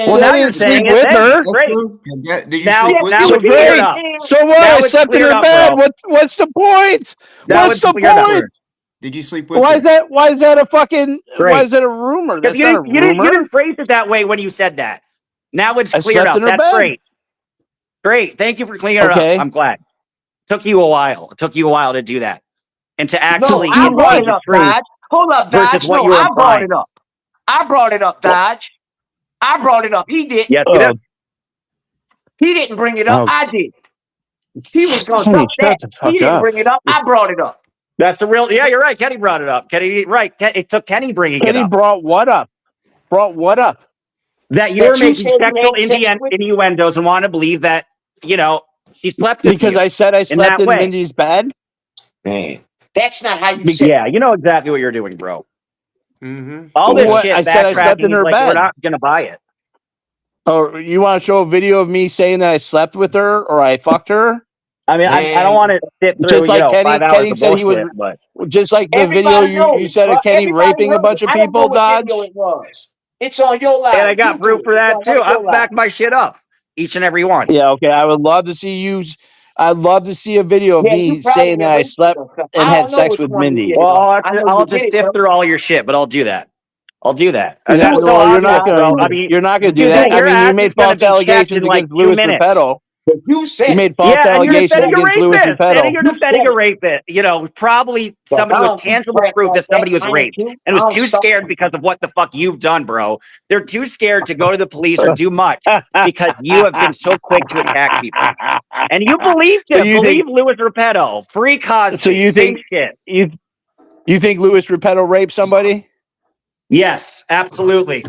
Well,
I
now
Man,
you're
didn't sleep
saying it.
with
Hey,
her.
That's
great.
true. Did you
Now,
sleep
yes,
with
now
her?
you
it's cleared
did.
Great.
up.
So what?
Now
I
it's
slept in
cleared
her
up,
bed.
bro.
What's the point?
Now
Did
What's
it's
the
cleared up.
point?
you sleep with
Why
her?
is that? Why is that a fucking? Why
Great.
is that a rumor?
Because
That's not a
you
rumor.
didn't phrase it that way when you said that. Now it's
I
cleared
slept
up.
in her
That's
bed.
great. Great. Thank you for clearing it up.
Okay.
I'm glad. Took you a while. It took you a while to do that. And to
No,
actually
I
Do
brought
what?
gauge
it
the
up,
truth
Dodge. Hold up,
versus
Dodge.
what
No,
you were
I brought
implying.
it up. I brought it up,
Well,
Dodge. I brought it up. He didn't.
yes, you did.
He didn't bring it up.
Oh,
I did. He was gonna
Kenny,
dump that.
shut the
He
fuck
didn't
up.
bring it up. I brought it up.
That's the real. Yeah, you're right. Kenny brought it up. Kenny, right. It took Kenny bringing it
Kenny
up.
brought what up? Brought what up?
That you were
That you
making
said you
sexual
had sex with.
innuendos and want to believe that, she slept with
Because
you
I said I
in
slept
that
in
way.
Mindy's bed.
Man, that's not how you
Be-
say it.
Yeah, you know exactly what you're doing, bro.
Mm-hmm.
All this
Yeah.
what? I
shit
said I slept
backtracking,
in
he's
her
like, we're
bed.
not going to buy it.
Or you want to show a video of me saying that I slept with her or I fucked her?
I mean, I don't
Man,
want to sit
Just
through,
like
5
Kenny.
hours
Kenny
of
said he was.
bullshit, but
Just like the video
everybody
you
knows,
said
bro.
of Kenny
Everybody
raping a
heard it.
bunch of
I don't know
people,
what video
Dodge.
it was. It's on your
and I
live,
got proof
YouTube.
for
It's
that
on one
too.
of your
I'll back
lives.
my shit up, each and every one.
Yeah, okay. I would love to see you. I'd love to see a video of
Yeah, you
me
probably
saying that I
erased
slept
some stuff.
and
I
had
don't know
sex
which
with
one you
Mindy.
did it
Well,
on. I know
I'll
you
just
did it,
sift
though.
through all your shit, but I'll do that. I'll do that.
Do
That's
it,
so
Well, you're
obvious,
not
Dodge.
bro.
going.
I
Do it.
mean,
You're not going to do
dude,
that. I
your
mean, you
ass is
made
going to
false
be checked
allegations
in like
against
2
Louis
minutes.
Repetto.
But you
You
said it.
made false
Yeah, and you're
allegations
defending a
against Louis
rapist. And
Repetto.
you're
You
defending
said
a
it.
rapist. Probably
But
somebody
I
with
don't keep
tangible
track
proof
like
that
that.
somebody was
I ain't
raped
you.
and
I
was
don't
too
stop.
scared because of what the fuck you've done, bro. They're too scared to go to the police or do much because you have been so quick to attack people. And you believed
So
him.
you think?
Believe Louis Repetto. Free
So
Cosby.
you
Same
think
shit.
you think Louis Repetto raped somebody?
Yes, absolutely.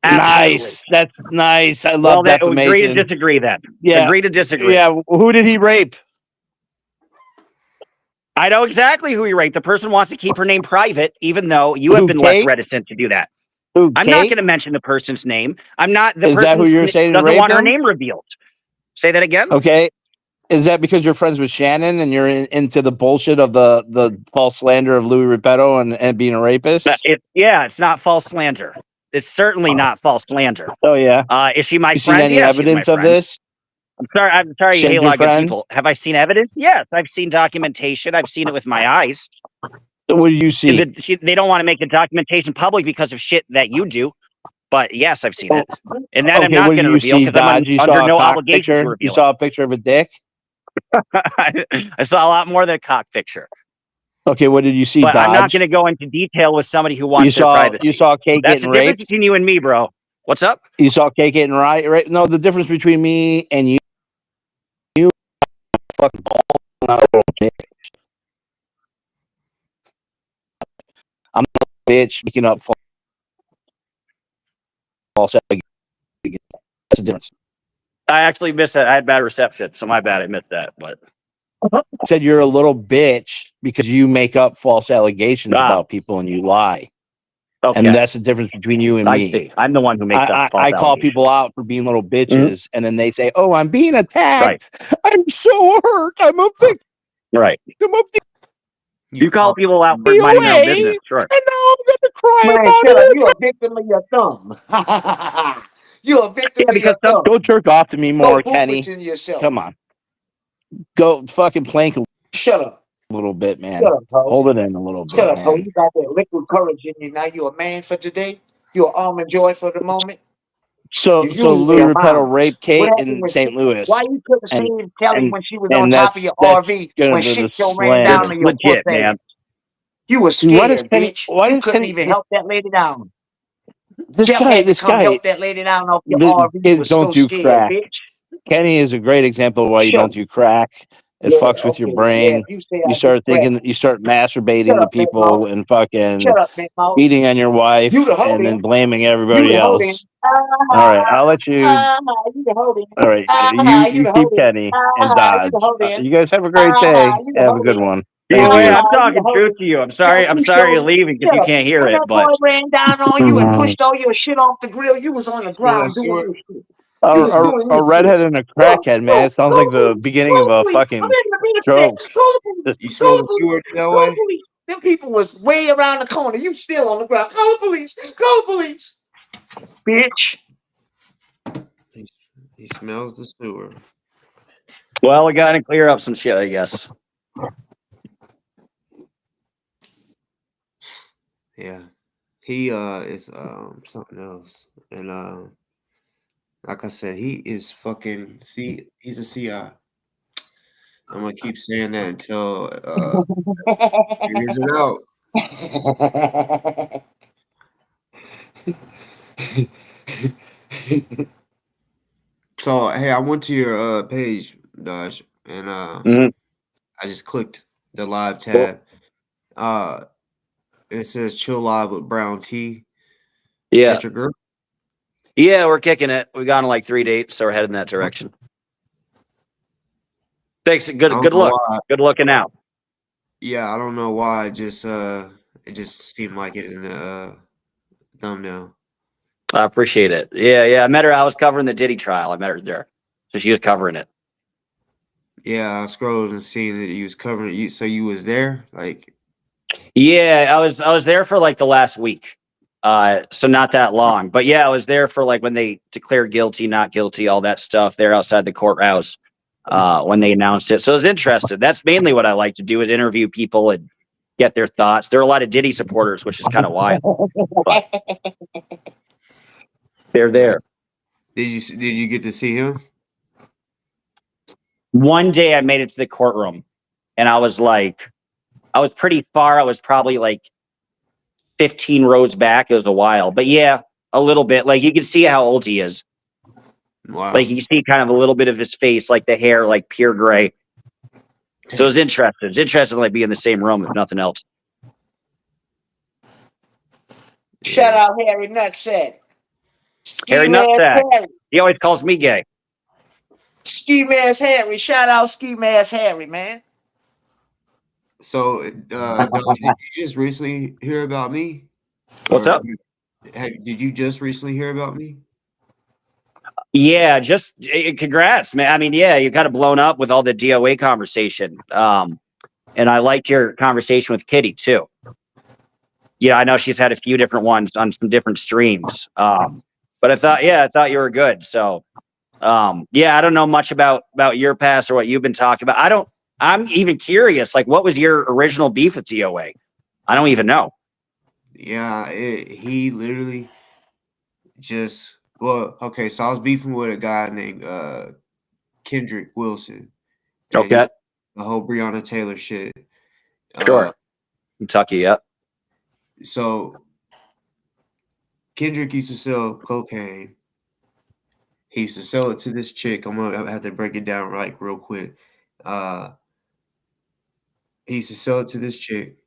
Absolutely.
Nice. That's nice. I
Well,
love
that agree to
defamation.
disagree then.
Yeah.
Agree to disagree.
Yeah. Who did he rape?
I know exactly who you raped. The person wants to keep her name private, even though you have
Who,
been less
Kate?
reticent to do that.
Who,
I'm not
Kate?
going to mention the person's name. I'm not. The
Is that
person
who you're saying
doesn't
raped
want her
him?
name revealed. Say that again.
Okay. Is that because you're friends with Shannon and you're into the bullshit of the false slander of Louis Repetto and being a rapist?
It's not false slander. It's certainly not false slander.
Oh yeah.
Is she my
You seen
friend?
any
Yeah, she's my
evidence of
friend.
this?
I'm sorry. You hate
Shannon,
a
your
lot of good
friend?
people. Have I seen evidence? Yes, I've seen documentation. I've seen it with my eyes.
What do you see?
They don't want to make the documentation public because of shit that you do. But yes, I've seen it. And that I'm
Okay,
not
what
going
did
to
you
reveal
see,
because I'm
Dodge? You
under
saw a
no
cock
obligation to
picture? You
reveal
saw a picture of a dick?
it. I saw a lot more than a cock picture.
Okay, what did you see,
But I'm not going
Dodge?
to go into detail with somebody who
You
wants their
saw
privacy.
Kate
That's the
getting
difference
raped?
between you and me, bro. What's up?
You saw Kate getting right? No, the difference between me and you fucking ball, not a little bitch. I'm a bitch making up false allegations. That's the difference.
I actually missed that. I had bad reception, so my bad. I missed that. But
I said you're a little bitch because you make up false allegations about people and you lie.
Okay.
And that's the difference between you and
I
me.
see. I'm the one who makes up false
I call
allegations.
people out for being little bitches, and then they say, "Oh, I'm being attacked.
Right.
I'm so hurt. I'm a victim
Right.
of the
You call people out for minding their own business, sure.
And now I'm gonna cry
Man,
about
shut up.
it.
You a victim of your thumb. You a victim
Yeah,
of your
because some,
thumb.
Go jerk off to me
Go
more,
boof
Kenny.
it in yourself.
Come on. Go fucking plank a
Shut up.
little bit, man.
Shut up, ho.
Hold it in a little
Shut
bit,
up, ho.
man.
You got that liquid courage in you. Now you a man for today. You an almond joy for the moment.
So
You
Louis
usually a
Rapeto
mound.
raped
What
Kate
happened
in
when
St. Louis,
why you couldn't
and
save Kelly
and
when she was on
and
top of your
that's
RV
gonna
when
be
shit
the
so ran down
slander.
on your puss
legit,
ass?
man.
You were
Dude,
scared, bitch.
why
You
does
couldn't
Kenny
even help that lady down.
this
Jeff
guy
had to
this
come
guy
help that lady down off your
the
RV. You
kids
were
don't
so
do
scared,
crack.
bitch.
Kenny is a great example of why you
Shut
don't
up.
do crack. It
Yeah,
fucks with your
okay. Yeah,
brain.
if you say
You
I do
start
crack.
thinking, you start masturbating
Shut
to
up, Big Mouth.
people and fucking
Shut up, Big Mouth.
beating on your
You
wife
the hoe
and then
then.
blaming
You
everybody
the hoe then.
else. All right, I'll let you.
You the hoe then.
All right,
You
you
the hoe
keep
then.
Kenny and
You the
Dodge.
hoe then.
You guys have a great day.
You the
Have a
hoe
good
then.
one. Thank
DOA,
you.
I'm
You the
talking
hoe
truth
then.
to you. I'm
Now
sorry. I'm
you
sorry you're
showed.
leaving because
Shut
you
up.
can't hear
When
it,
that
but
boy ran down on you and pushed all your shit off the grill, you was on the
Smell that
ground doing
sewer?
your shit. You was doing
A
your shit.
redhead and a
Go,
crackhead, man.
go,
It sounds
go
like the
police,
beginning
go
of a
police. I'm
fucking
in the minute for that.
joke.
Go the police,
You
go
smell
the
the
police,
sewer that
go the
way?
police. Them people was way around the corner. You still on the ground. Go the police, go the police. Bitch.
He smells the sewer.
well, we got to clear up some shit, I guess.
Yeah. He is something else. And like I said, he is fucking he's a CI. I'm gonna keep saying that until figures it out. So hey, I went to your page, Dodge, and
Mhm.
I just clicked the live
Cool.
tab. It says chill live with brown tea. Is
Yeah.
that your girl?
Yeah, we're kicking it. We've gone on like 3 dates, so we're heading in that direction. Thanks.
I
Good
don't know
look.
why.
Good looking out.
Yeah, I don't know why. It just seemed like it in the thumbnail.
I appreciate it. Yeah. I met her. I was covering the Diddy trial. I met her there. So she was covering it.
Yeah, I scrolled and seen that you was covering you. So you was there, like
Yeah, I was there for like the last week. So not that long. But yeah, I was there for like when they declared guilty, not guilty, all that stuff there outside the courthouse when they announced it. So I was interested. That's mainly what I like to do is interview people and get their thoughts. There are a lot of Diddy supporters, which is kind of wild. But they're there.
did you get to see him?
One day I made it to the courtroom and I was pretty far. I was probably like 15 rows back. It was a while, but yeah, a little bit. Like you can see how old he is.
Wow.
Like you can see kind of a little bit of his face, like the hair, like pure gray. So it was interesting. It's interesting to like be in the same room if nothing else.
Shout out Harry Nutsack.
Harry
Ski Mask
Nutsack.
Harry.
He always calls me gay.
Ski Mask Harry. Shout out Ski Mask Harry, man.
So, Dog, did you just recently hear about me?
What's
Or
up?
did you just recently hear about me?
Yeah, just congrats, man. I mean, yeah, you kind of blown up with all the DoA conversation. And I liked your conversation with Kitty too. Yeah, I know she's had a few different ones on some different streams. But I thought you were good. So yeah, I don't know much about your past or what you've been talking about. I'm even curious, like what was your original beef with DoA? I don't even know.
Yeah, he literally just okay, so I was beefing with a guy named Kendrick Wilson. And
Okay.
the whole Breonna Taylor shit.
Sure. Kentucky, yeah.
So Kendrick used to sell cocaine. He used to sell it to this chick. I'm gonna have to break it down like real quick. He used to sell it to this chick,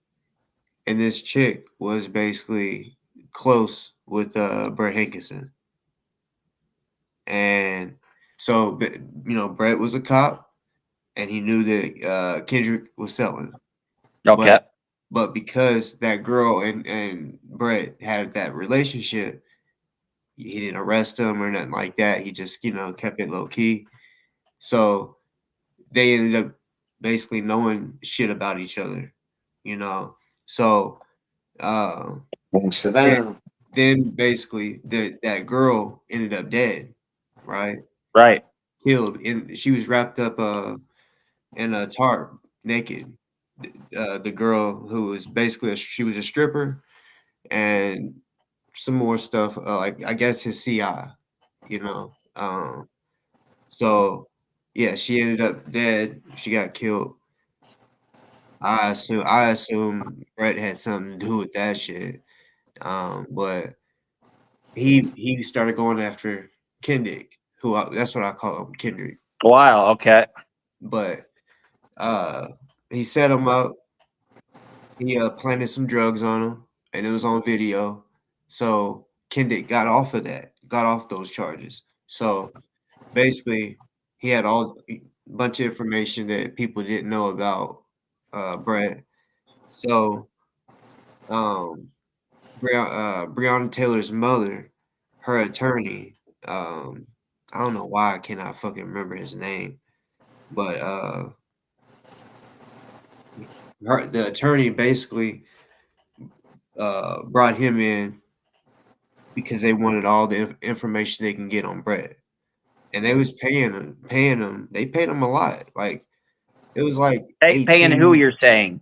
and this chick was basically close with Brett Hankinson. And so Brett was a cop, and he knew that Kendrick was selling.
Okay.
But because that girl and Brett had that relationship, he didn't arrest him or nothing like that. He just, kept it low key. So they ended up basically knowing shit about each other.
you know. So uh
Sit
then,
down.
then basically that girl ended up dead, right?
Right.
Killed, and she was wrapped up in a tarp, naked. The girl who was basically she was a stripper and some more stuff. Like I guess his CI, you know. So yeah, she ended up dead. She got killed. I assume Brett had something to do with that shit. But he started going after Kendrick, that's what I call him, Kendrick.
Wow. Okay.
But uh, he set him up. He planted some drugs on him, and it was on video. So Kendrick got off of that, got off those charges. So basically, he had a bunch of information that people didn't know about Brett. So Breonna Taylor's mother, her attorney, I don't know why I cannot fucking remember his name, but the attorney basically brought him in because they wanted all the information they can get on Brett, and they was paying him. They paid him a lot, like it was like
Paying who
18.
you're saying?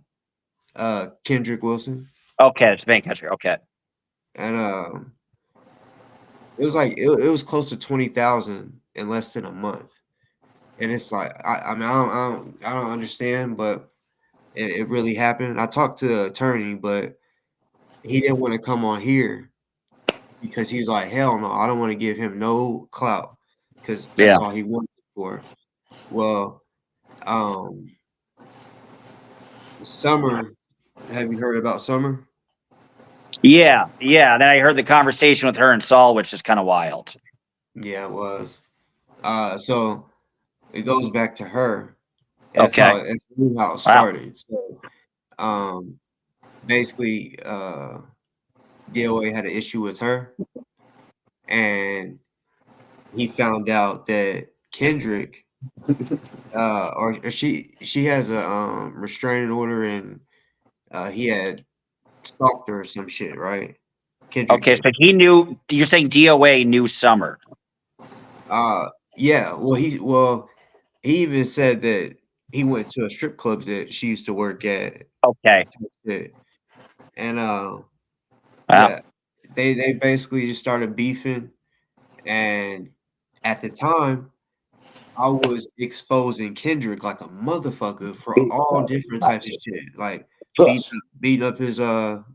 Kendrick Wilson,
Okay, it's bank country. Okay.
and it was like it was close to 20,000 in less than a month. And it's like I mean I don't understand, but it really happened. I talked to the attorney, but he didn't want to come on here because he's like, hell no, I don't want to give him no clout because that's
Yeah.
all he wanted it for. Well, um, Summer, have you heard about Summer?
Yeah. Yeah. Then I heard the conversation with her and Saul, which is kind of wild.
Yeah, it was. So it goes back to her.
Okay.
That's really how it
Wow.
started. So, basically, DoA had an issue with her, and he found out that Kendrick, or she has a restraining order, and he had stalked her or some shit, right? Kendrick
Okay.
did.
So he knew. You're saying DOA knew Summer.
Yeah. Well, he even said that he went to a strip club that she used to work at.
Okay.
And
Wow.
yeah, they basically just started beefing, and at the time, I was exposing Kendrick like a motherfucker for all different types of shit, like beating up his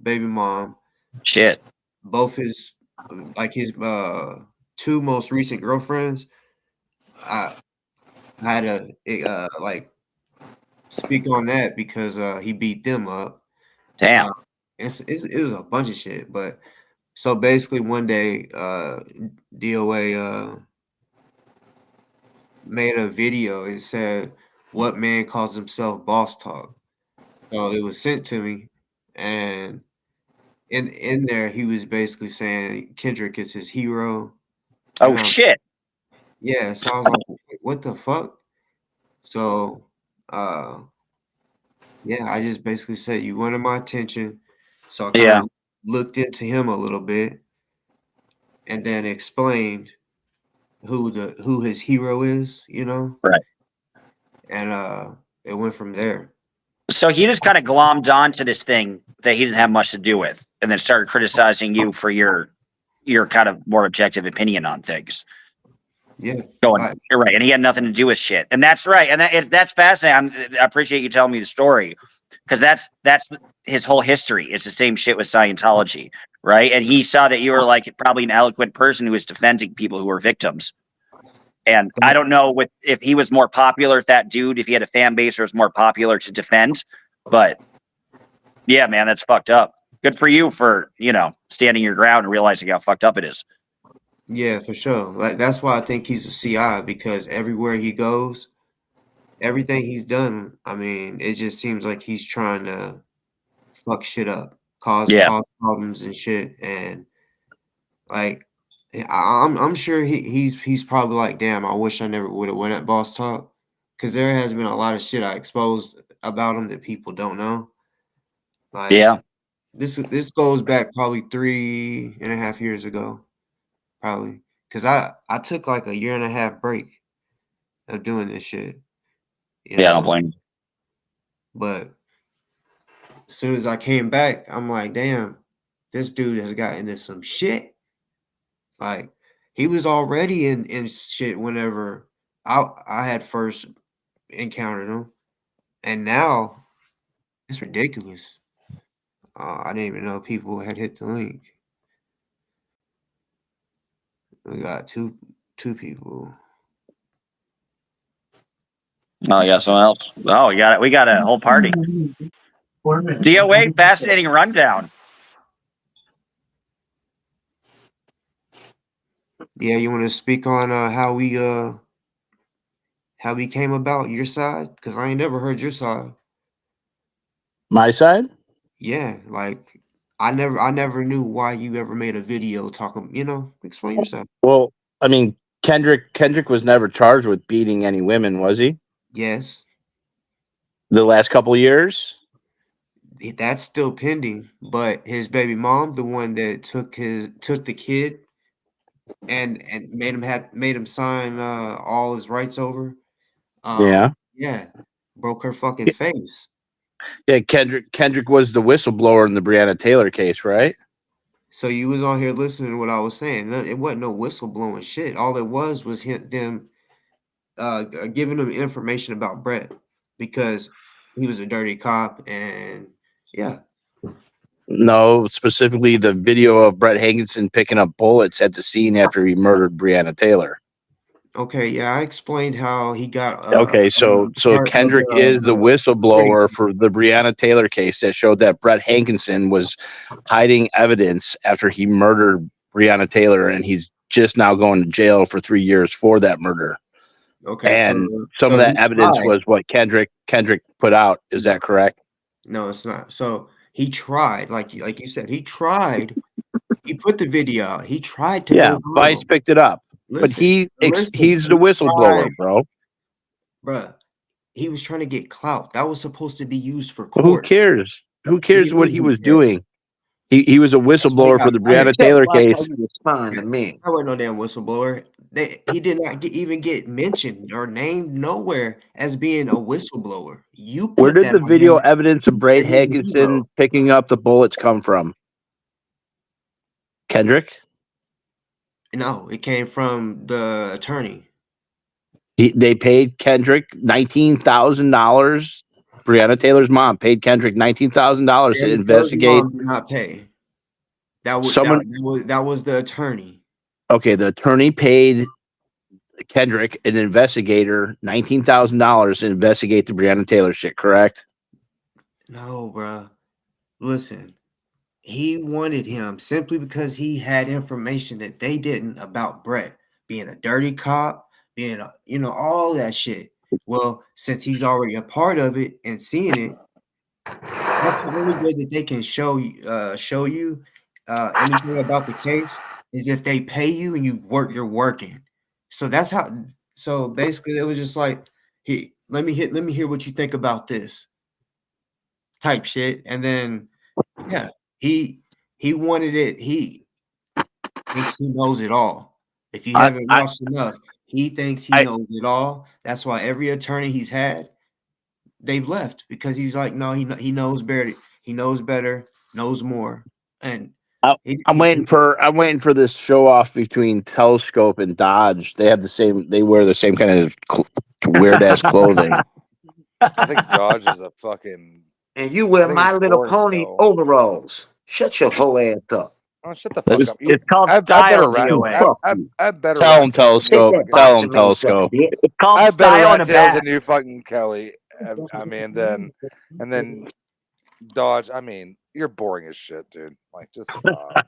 baby mom,
Shit.
both his two most recent girlfriends. I had to like speak on that because he beat them up.
Damn.
Uh, it was a bunch of shit, but so basically one day DOA made a video. It said, "What man calls himself boss talk?" So it was sent to me, and in there he was basically saying Kendrick is his hero,
Oh
and
shit.
yeah, so I was like, "What the fuck?" So uh, yeah, I just basically said you wanted my attention, so I kind
Yeah.
of looked into him a little bit, and then explained who his hero is, you know,
Right.
and it went from there.
So he just kind of glommed onto this thing that he didn't have much to do with, and then started criticizing you for your kind of more objective opinion on things.
Yeah,
Going, you're right, and he had nothing to do with shit, and that's right, and that's fascinating. I appreciate you telling me the story because that's his whole history. It's the same shit with Scientology, right? And he saw that you were like probably an eloquent person who was defending people who were victims. And I don't know if he was more popular, if that dude, if he had a fan base or was more popular to defend, but yeah, man, that's fucked up. Good for you for standing your ground and realizing how fucked up it is.
yeah, for sure. Like that's why I think he's a CI because everywhere he goes, everything he's done, I mean, it just seems like he's trying to fuck shit up,
Yeah.
cause problems and shit, and like I'm sure he's probably like, damn, I wish I never would have went at Boss Talk because there has been a lot of shit I exposed about him that people don't know.
Like,
Yeah.
This goes back probably 3.5 years ago, probably, because I took like a 1.5 year break of doing this shit. You
Yeah, I
know,
don't blame you.
but as soon as I came back, I'm like, damn, this dude has gotten into some shit. Like, he was already in shit whenever I had first encountered him, and now it's ridiculous. I didn't even know people had hit the link. We got two people.
Oh, yeah, someone else. Oh, we got a whole party. DOA, fascinating rundown.
Yeah, you want to speak on how we came about your side? Because I ain't never heard your side.
My side?
Yeah, like I never knew why you ever made a video talking. Explain yourself.
Well, I mean, Kendrick was never charged with beating any women, was he?
Yes,
The last couple of years?
that's still pending. But his baby mom, the one that took the kid and made him sign all his rights over.
Yeah.
Yeah, broke her fucking face.
Yeah, Kendrick was the whistleblower in the Breonna Taylor case, right?
So you was on here listening to what I was saying. It wasn't no whistleblowing shit. All it was them giving them information about Brett because he was a dirty cop, and yeah.
No, specifically the video of Brett Hankinson picking up bullets at the scene after he murdered Breonna Taylor.
Okay, yeah, I explained how he got
Okay, so
part of
Kendrick is the whistleblower for the Breonna Taylor case that showed that Brett Hankinson was hiding evidence after he murdered Breonna Taylor, and he's just now going to jail for 3 years for that murder.
Okay,
And
so
some of that
he
evidence
tried.
was what Kendrick put out. Is that correct?
No, it's not. So he tried, like you said, he tried. He put the video out. He tried to
Yeah,
go
Vice
viral.
picked it up, but
Listen,
he's
listen.
the whistleblower, bro.
Bruh. He was trying to get clout. That was supposed to be used for
Who
court.
cares? Who cares what he was
Yeah.
doing? He was a
That's why he
whistleblower
got
for the
fired.
Breonna Taylor case.
Respond to me.
I wasn't no damn whistleblower. He did not even get mentioned or named nowhere as being a whistleblower. You
Where
put
did
that
the
on
video
him.
evidence of
You
Brett
said he's a hero.
Hankinson picking up the bullets come from? Kendrick?
No, it came from the attorney.
They paid Kendrick $19,000. Breonna Taylor's mom paid Kendrick $19,000 to
Breonna Taylor's
investigate.
mom did not pay. That
Someone.
was the attorney.
Okay, the attorney paid Kendrick, an investigator, $19,000 to investigate the Breonna Taylor shit. Correct?
No, bruh. Listen, he wanted him simply because he had information that they didn't about Brett being a dirty cop, being all that shit. Well, since he's already a part of it and seeing it, that's the only way that they can show you anything about the case is if they pay you and you're working. So that's how. So basically, it was just like, let me hear what you think about this type shit, and then yeah, he wanted it. He thinks he knows it all. If you haven't watched enough, he thinks he knows it all. That's why every attorney he's had, they've left because he's like, no, he knows better. He knows better, knows more, and
I'm waiting for this show off between Telescope and Dodge. They have the same. They wear the same kind of weird ass clothing.
I think Dodge is a fucking.
And you wear
I think
My
it's
Little
boring
Pony
still.
overalls. Shut your whole ass up.
Oh, shut the fuck up.
It's called
I
style,
better rat.
DOA.
I better
Tell
rat
him
tails than you
Telescope.
fucking-
Tell him Telescope.
It's called
I better
style
rat
in a
tails
bag.
than you fucking Kelly. I mean, and then Dodge. I mean, you're boring as shit, dude. Like, just stop.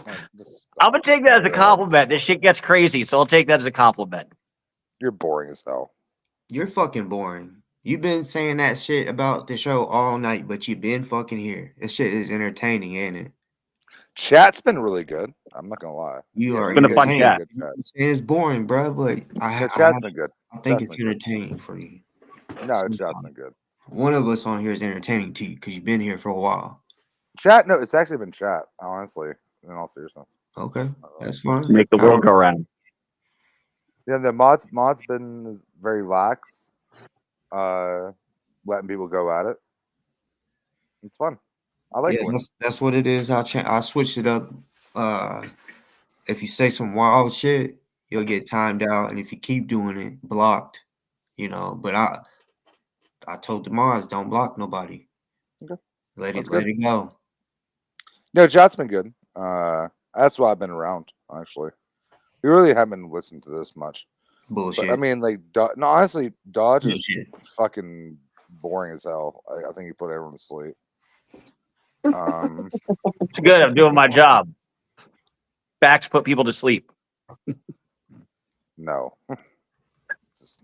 I'm gonna take that as a compliment. This shit gets crazy, so I'll take that as a compliment.
You're boring as hell.
you're fucking boring. You've been saying that shit about the show all night, but you've been fucking here. This shit is entertaining, ain't it?
Chat's been really good. I'm not gonna lie.
You are
been a fun
entertaining.
chat.
You're saying it's boring, bro, but
The chat's been good.
I think
Chat's
it's
been good.
entertaining for you.
No, the chat's been good.
one of us on here is entertaining to you because you've been here for a while.
Chat? No, it's actually been chat. Honestly, in all seriousness.
Okay, that's fine.
Make the world go round.
Yeah, the mods been very lax, letting people go at it. It's fun. I like
Yeah,
it.
that's what it is. I switched it up. If you say some wild shit, you'll get timed out, and if you keep doing it, blocked. You know, but I told the mods don't block nobody.
Okay.
Let
That's
it go.
No, chat's been good. That's why I've been around. Actually, we really haven't listened to this much.
Bullshit.
But, I mean, like, no, honestly, Dodge is
Bullshit.
fucking boring as hell. I think he put everyone to sleep.
It's good. I'm doing my job. Facts put people to sleep.
No.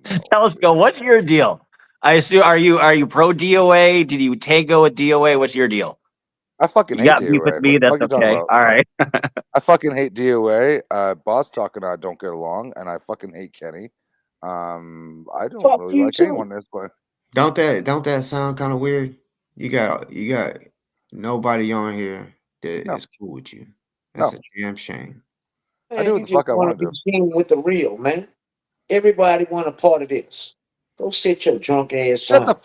Tell us, go. What's your deal? I assume are you pro DoA? Did you tango with DoA? What's your deal?
I fucking
You
hate
got beef
DoA.
with me. That's okay. All right.
I fucking hate DoA. Boss Talk and I don't get along, and I fucking hate Kenny. I don't
Fuck
really
you
like
too.
anyone in this play.
Don't that sound kind of weird? You got nobody on here that is cool with you. That's a damn shame.
Man, you just want to be seen with the real, man. Everybody want a part of this. Go sit your drunk ass
Shut
down.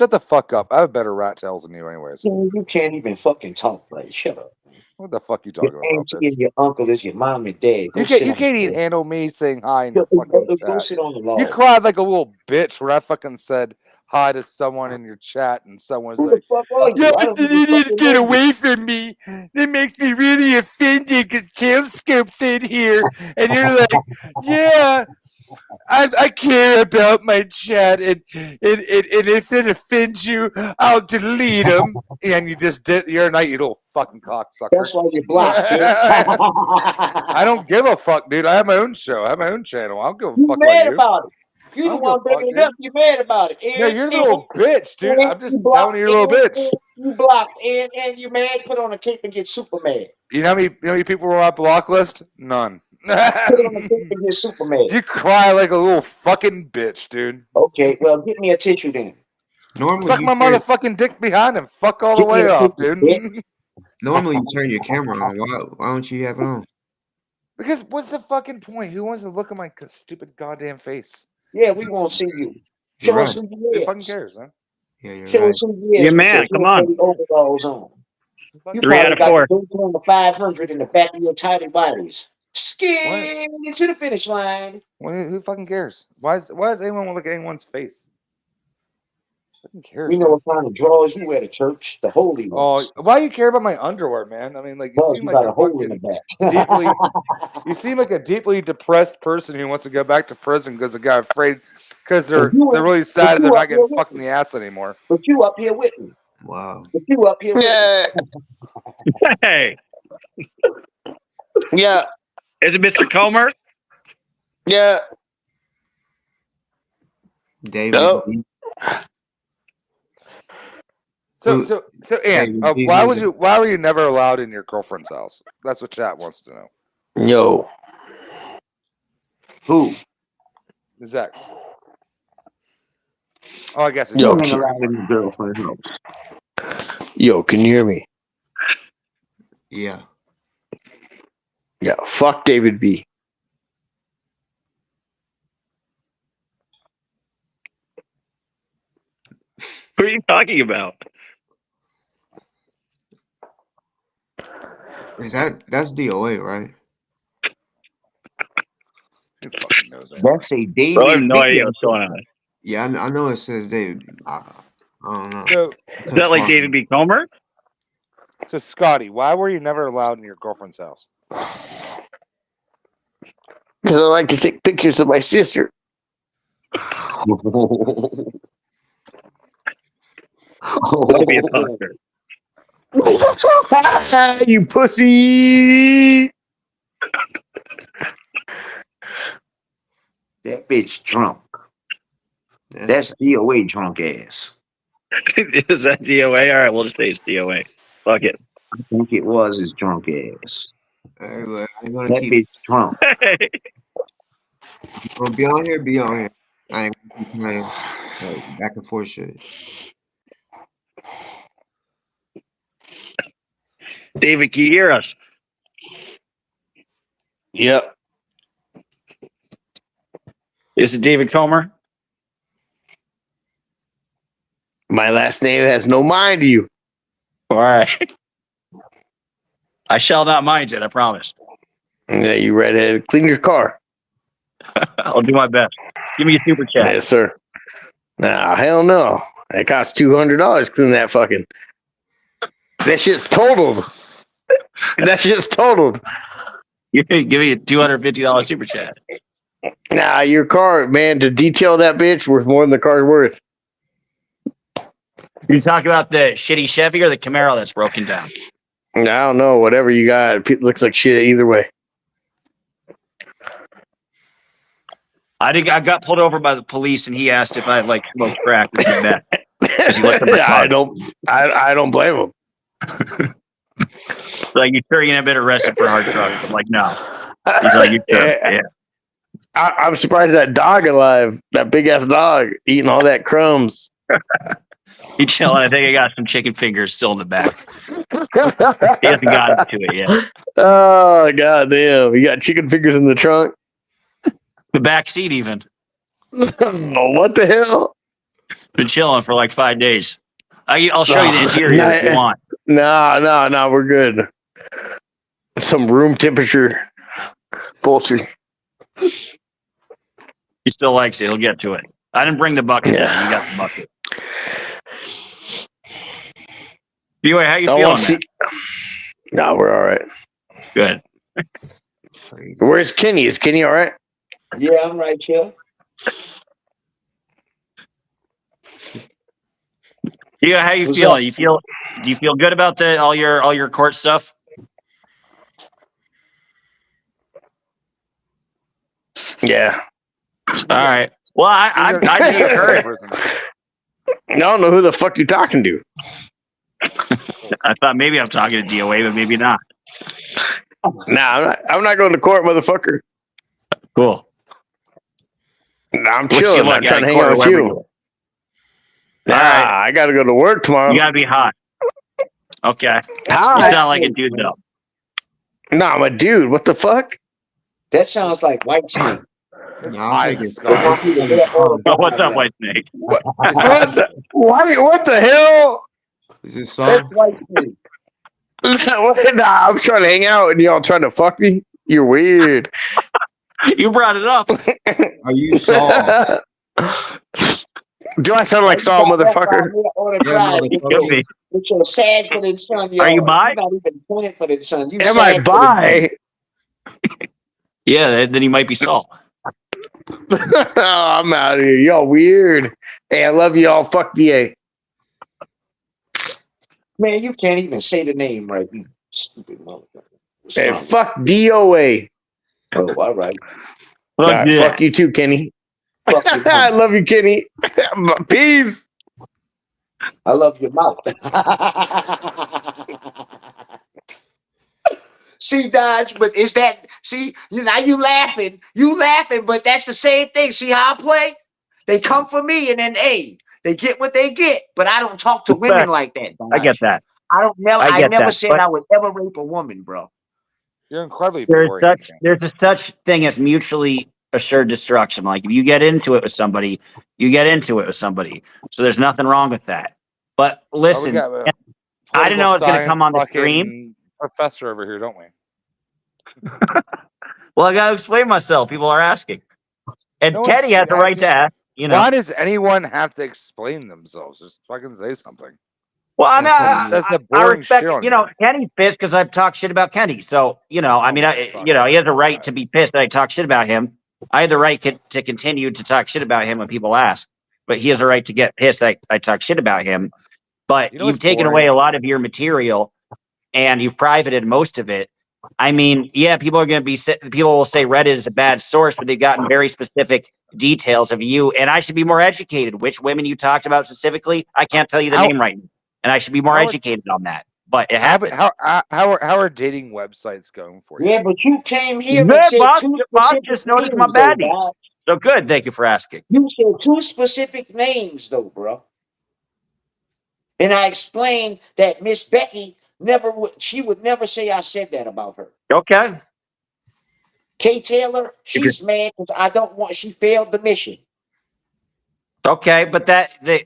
the fuck up. I have better rat tails than you, anyways.
You can't even fucking talk right. Shut up.
What the fuck you talking
Your
about,
auntie
bitch?
and your uncle is your mom and dad. Go
You
sit
can't
on the
even
floor.
handle me saying hi in your fucking
Go
chat.
sit on the
You
log.
cried like a little bitch when I fucking said hi to someone in your chat, and someone's
Who
like,
the fuck are you? I don't even fucking
get
know you.
away from me. That makes me really offended because Telescope's in here. And you're like, yeah, I care about my chat, and if it offends you, I'll delete them. And you just did. You're a night, you little fucking cocksucker.
That's why you're blocked, bitch.
I don't give a fuck, dude. I have my own show. I have my own channel. I don't give a
You
fuck
mad
about you.
about it. You
I
the
don't give a
one bringing
fuck,
it up.
dude.
You mad about it.
No, you're the little bitch, dude. I'm just telling you, you're a little bitch.
You blocked and you mad. Put on a cape and get super mad.
You know how many people were on my block list? None.
Put on a cape and get super mad.
You cry like a little fucking bitch, dude.
Okay, well, get me a tissue then.
Normally,
Suck my motherfucking dick behind him. Fuck all the way off, dude.
Normally, you turn your camera on. Why don't you have it on?
Because what's the fucking point? Who wants to look at my stupid goddamn face?
Yeah, we won't see you. Show us who you
Who
is.
fucking cares, man?
Yeah, you're
Show
right.
us who you is.
You're
with
mad.
your
Come on.
overalls on. You
3 out
probably
of
got
4.
the Daytona 500 in the back of your tidy bodies. Skin to the finish line.
Who fucking cares? Why does anyone want to look at anyone's face? Fucking cares,
We know
man.
what kind of drawers you wear to church, the holy ones.
Oh, why you care about my underwear, man? I mean, like, you
Well,
seem
you
like
got
a
a hole in the
fucking
back.
you seem like a deeply depressed person who wants to go back to prison because they got afraid because they're really sad that they're not getting fucked in the ass anymore.
But you up here with me.
Wow.
But you up here with me.
Hey.
Yeah.
Is it Mr. Comer?
Yeah.
David.
No.
So, Ann, why were you never allowed in your girlfriend's house? That's what chat wants to know.
Yo. Who?
His ex. Oh, I guess it's
Yo, in girlfriend's house. Yo, can you hear me?
Yeah.
Yeah. Fuck David B.
What are you talking about?
That's DoA, right?
Who fucking knows that?
That's a David.
Bro, I have no idea what's going on.
Yeah, I know it says David. I don't know.
So,
is that like David B. Comer?
So, Scotty, why were you never allowed in your girlfriend's house?
Because I like to take pictures of my sister.
That'd be a doctor.
You pussy. That bitch drunk. That's DoA drunk ass.
Is that DoA? All right, we'll just say it's DoA. Fuck it.
I think it was his drunk ass.
Right, I'm gonna
That
keep
bitch drunk.
Well, be on here. I ain't gonna keep playing. Back and forth shit.
David, can you hear us?
Yep.
Is it David Comer?
My last name has no mind to you.
All right. I shall not mind it, I promise.
Yeah, you redhead. Clean your car.
I'll do my best. Give me a super chat.
Yes, sir. Nah, hell no. It costs $200 to clean that fucking. That shit's totaled. That shit's totaled.
Give me a $250 super chat.
Nah, your car, man, to detail that bitch worth more than the car's worth.
You talk about the shitty Chevy or the Camaro that's broken down?
I don't know. Whatever you got, it looks like shit either way.
I got pulled over by the police, and he asked if I like smoked crack with the bet.
I don't blame him.
Like, you sure you're gonna been arrested for hard drugs? I'm like, no. He's like, you sure? Yeah.
I'm surprised that dog alive. That big ass dog eating all that crumbs.
He's chilling. I think I got some chicken fingers still in the back. He hasn't gotten to it yet.
Oh god damn! You got chicken fingers in the trunk.
The back seat, even.
Oh, what the hell?
Been chilling for like 5 days. I'll show you the interior if you want.
No, we're good. Some room temperature bullshit.
He still likes it. He'll get to it. I didn't bring the bucket. Yeah. You got the bucket. Anyway, how you feeling, man?
No, we're all right.
Good.
Where's Kenny? Is Kenny all right?
Yeah, I'm right here.
Yeah, how you
What's
feeling?
up?
Do you feel good about all your court stuff?
Yeah.
All right. Well, I
don't know who the fuck you're talking to.
I thought maybe I'm talking to DoA, but maybe not.
Nah, I'm not going to court, motherfucker.
Cool.
Nah, I'm chilling. I'm trying to hang out with you. Nah, right. I got to go to work tomorrow.
You got to be hot. Okay.
Hot.
You sound like a dude, though.
Nah, I'm a dude. What the fuck?
That sounds like White Snake.
What's up, White Snake?
What the hell?
Is this song?
That's White Snake.
Nah, I'm trying to hang out and y'all trying to fuck me. You're weird.
You brought it up.
Are you Saul?
Do I sound like Saul, motherfucker?
With your sad for the son,
Are you bi?
You're not even playing for the son.
Am I bi?
Yeah, then he might be Saul.
Oh, I'm out of here. Y'all weird. Hey, I love y'all. Fuck DA.
Man, you can't even say the name right. You stupid motherfucker.
Hey, fuck DoA.
Oh, all right.
Fuck you too, Kenny. I love you, Kenny. Peace.
I love your mouth. See, Dodge, but is that, see, now you laughing, but that's the same thing. See how I play? They come for me and then, hey, they get what they get, but I don't talk to women like that, Dodge.
I get that.
I never said I would ever rape a woman, bro.
You're incredibly boring.
There's a such thing as mutually assured destruction. Like, if you get into it with somebody, you get into it with somebody. So there's nothing wrong with that. But listen, I didn't know it's going to come on the stream.
Professor over here, don't we?
Well, I got to explain myself. People are asking. And Kenny has the right to ask. You know.
Why does anyone have to explain themselves? Just fucking say something.
Well, that's
the
I
boring
respect,
shit on
you know, Kenny's pissed because I've talked shit about Kenny. So, you know, I mean, he has a right to be pissed that I talk shit about him. I have the right to continue to talk shit about him when people ask, but he has a right to get pissed that I talk shit about him. But you've taken away a lot of your material and you've privated most of it. I mean, yeah, people will say Reddit is a bad source, but they've gotten very specific details of you. And I should be more educated. Which women you talked about specifically, I can't tell you the name right now. And I should be more educated on that. But it happens.
How are dating websites going for you?
Yeah, but you came here
Bob just noticed my baddie. So good. Thank you for asking.
You said 2 specific names, though, bro. And I explained that Miss Becky she would never say I said that about her.
Okay.
Kay Taylor, she's mad because she failed the mission.
Okay, but the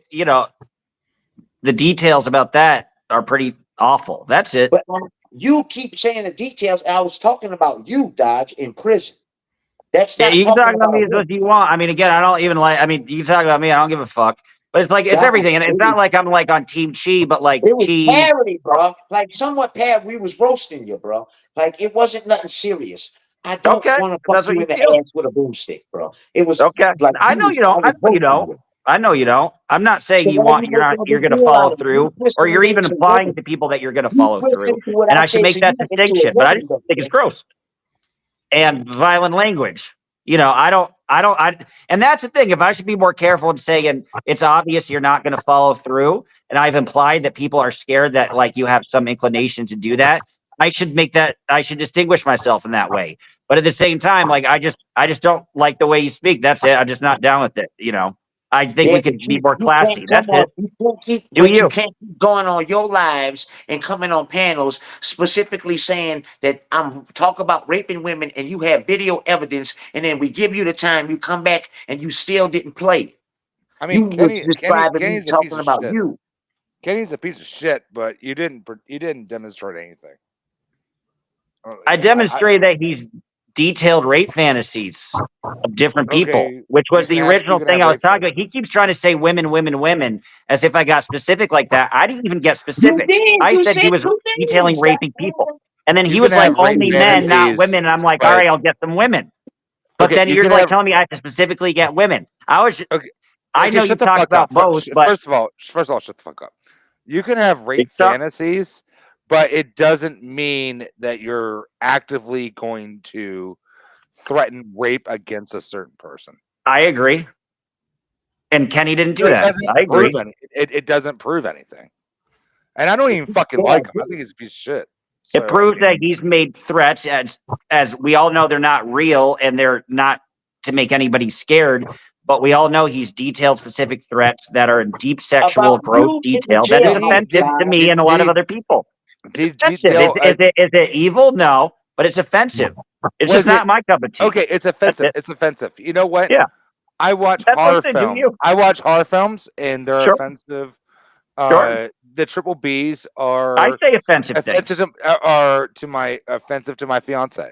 details about that are pretty awful. That's it.
But you keep saying the details. And I was talking about you, Dodge, in prison. That's
Yeah,
not
you can talk
talking
about
about
me as much as you want. I mean, again, I don't even like. I mean, you can talk about me. I don't give a fuck. But it's like it's
Dodge,
everything, and it's not like I'm like on Team Chi, but like
it was
Chi.
parody, bro. Like somewhat parody. We was roasting you, bro. Like it wasn't nothing serious. I don't
Okay,
want to fuck
that's what
you
you
in the
feel.
ass with a boomstick, bro. It was
Okay,
like
I know you
I
don't. I
was
know you
roasting
don't.
you.
I know you don't. I'm not saying
So
you
why
want.
you making a
You're
big
going to
deal
follow
out of it? You
through, or
twisting
you're
it
even
into
implying
women.
to people that you're going to
You
follow through.
twisting to what
And
I
I should
said
make
to
that
you into a
distinction. But I
woman,
just
though,
think it's
bro.
gross and violent language. And that's the thing. If I should be more careful in saying it's obvious you're not going to follow through, and I've implied that people are scared that like you have some inclination to do that, I should distinguish myself in that way. But at the same time, like I just don't like the way you speak. That's it. I'm just not down with it. I think
Yeah,
we
but
could be more
you can't
classy.
come
That's
on.
it. Do
But you
you?
can't keep going on your lives and coming on panels specifically saying that I'm talk about raping women and you have video evidence, and then we give you the time, you come back and you still didn't play.
I
You
mean,
was describing me
Kenny's a piece
talking
of
about
shit.
you.
Kenny's a piece of shit, but you didn't demonstrate anything.
I demonstrated that he's detailed rape fantasies of different people,
Okay,
which was the
you
original
can
thing
have
I was
rape
talking
fantasies.
about. He keeps trying to say women, women, women, as if I got specific like that. I didn't even get
You
specific.
did.
I
You
said he
said
was
2
detailing
names.
raping people. And then
You
he
can
was like,
have rape
only men, not
fantasies,
women. And I'm like, all
but
right, I'll get some women. But
okay,
then
you
you're
can
like
have
telling me I have to specifically get women.
okay.
I
Okay,
know you
shut the
talked
fuck
about
up.
both, but
First of all, shut the fuck up. You can have rape
it's up.
fantasies, but it doesn't mean that you're actively going to threaten rape against a certain person.
I agree. And Kenny didn't do
So it
that.
doesn't
I
prove
agree.
it doesn't prove anything. And I don't even fucking
Yeah, I
like him. I
did.
think he's a piece of shit.
It
So I
proves that
mean,
he's made threats as we all know they're not real and they're not to make anybody scared, but we all know he's detailed specific threats that are in deep sexual
About
gross
you in the
detail that is
jailhouse,
offensive to me and a lot of other people. It's
did
offensive.
detail?
Is it evil? No, but it's offensive. It's just
Was it
not my cup of tea.
okay? It's
That's
offensive.
it.
It's offensive. You know what?
Yeah.
I watch
That's what
horror
I said. Do
film.
you?
I watch horror films, and they're
Sure.
offensive.
Sure.
The triple B's
I
are
say offensive
offensive
things.
to my fiance.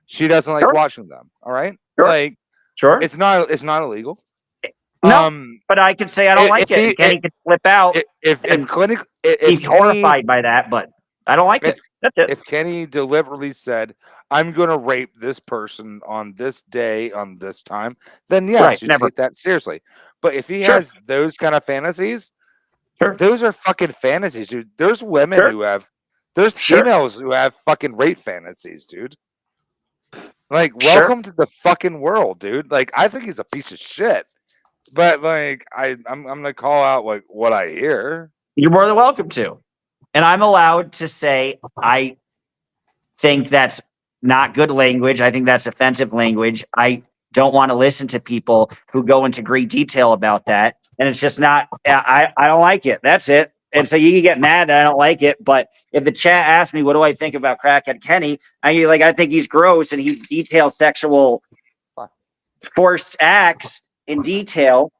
She doesn't like
Sure.
watching them. All right,
Sure.
like
Sure.
it's not illegal.
No, but I could say I don't like
If
it, and
he
Kenny could flip out
if
and
clinic
be
if Kenny
horrified by that, but I don't like
if
it. That's it.
if Kenny deliberately said, "I'm going to rape this person on this day on this time," then yes,
Right.
you
Never.
take that seriously. But if he
Sure.
has those kind of fantasies,
Sure.
those are fucking fantasies, dude. There's women
Sure.
who have, there's
Sure.
females who have fucking rape fantasies, dude. Like,
Sure.
welcome to the fucking world, dude. Like, I think he's a piece of shit. But like, I'm gonna call out like what I hear.
You're more than welcome to. And I'm allowed to say I think that's not good language. I think that's offensive language. I don't want to listen to people who go into great detail about that. And it's just not, I don't like it. That's it. And so you can get mad that I don't like it. But if the chat asks me, what do I think about Crackhead Kenny? I think he's gross and he details sexual forced acts in detail.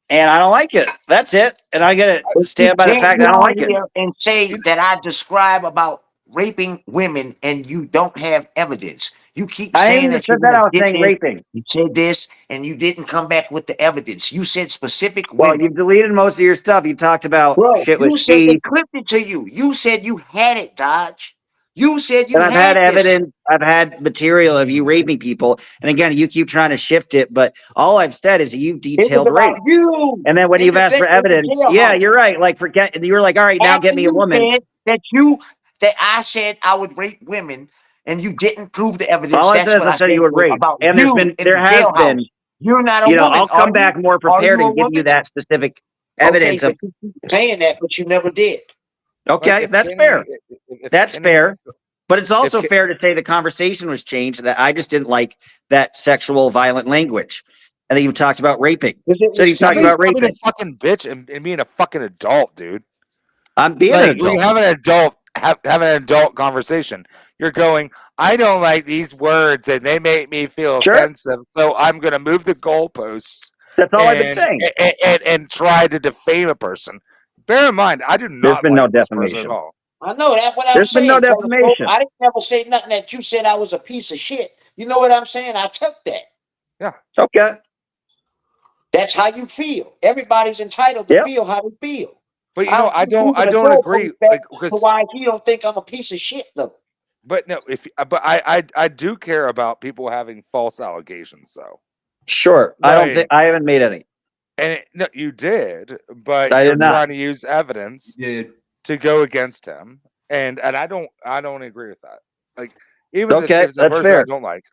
And I don't like it. That's it. And I get to stand by the
Can't
fact
get
that I don't
on
like it.
here and say that I describe about raping women and you don't have evidence. You keep
I ain't
saying
even
that you're
said that.
gonna
I was
get
saying
this,
raping.
you said this, and you didn't come back with the evidence. You said specific
Well,
women.
you deleted most of your stuff. You talked about
Bro,
shit with
you said they
she,
clipped it to you. You said you had it, Dodge. You said you
and I've had
had this.
evidence. I've had material of you raping people. And again, you keep trying to shift it, but all I've said is you've
It was
detailed
about
rape.
you
And then when
in
you've asked for
the
evidence, yeah,
jailhouse.
you're right. Like you were like, all right, now get
After
me a
you
woman.
said that I said I would rape women, and you didn't prove the evidence.
All I
That's
said is
what
I
I
said
said
you would
was
rape.
about
And
you in
there
the
has
jailhouse.
been,
You're not a woman,
I'll
are
come
you?
back more
Are
prepared
you a
and give you
woman?
that specific
Okay,
evidence of,
but you keep saying that, but you never did.
Like
okay,
if
that's fair.
Kenny, if
That's
Kenny,
fair. But it's
if
also
Ke-
fair to say the conversation was changed, that I just didn't like that sexual violent language. And then you talked about raping.
Is it
So you talked
Somebody's
about
being a
raping.
fucking bitch and being a fucking adult, dude.
I'm being an
Like when
adult.
you have an adult have an adult conversation, you're going, I don't like these words and they make me feel
Sure.
offensive, so I'm gonna move the goalposts
That's all I've been saying.
and try to defame a person. Bear in mind, I do
There's
not
been no
like this person at
defamation.
all.
I know that's what I'm
There's been no
saying, Telescope.
defamation.
I didn't ever say nothing that you said I was a piece of shit. You know what I'm saying? I took that.
Yeah.
Okay.
That's how you feel. Everybody's entitled to
Yep.
feel how they feel.
But you know, I don't agree, like,
to
because
why he don't think I'm a piece of shit though.
but no, if but I do care about people having false allegations though.
Sure. I don't think I haven't made any.
And no, you did, but
I
you're
did not.
trying to use evidence to go against him, and I don't agree with that. Like even if
Okay,
it's a
that's
person I
fair.
don't like.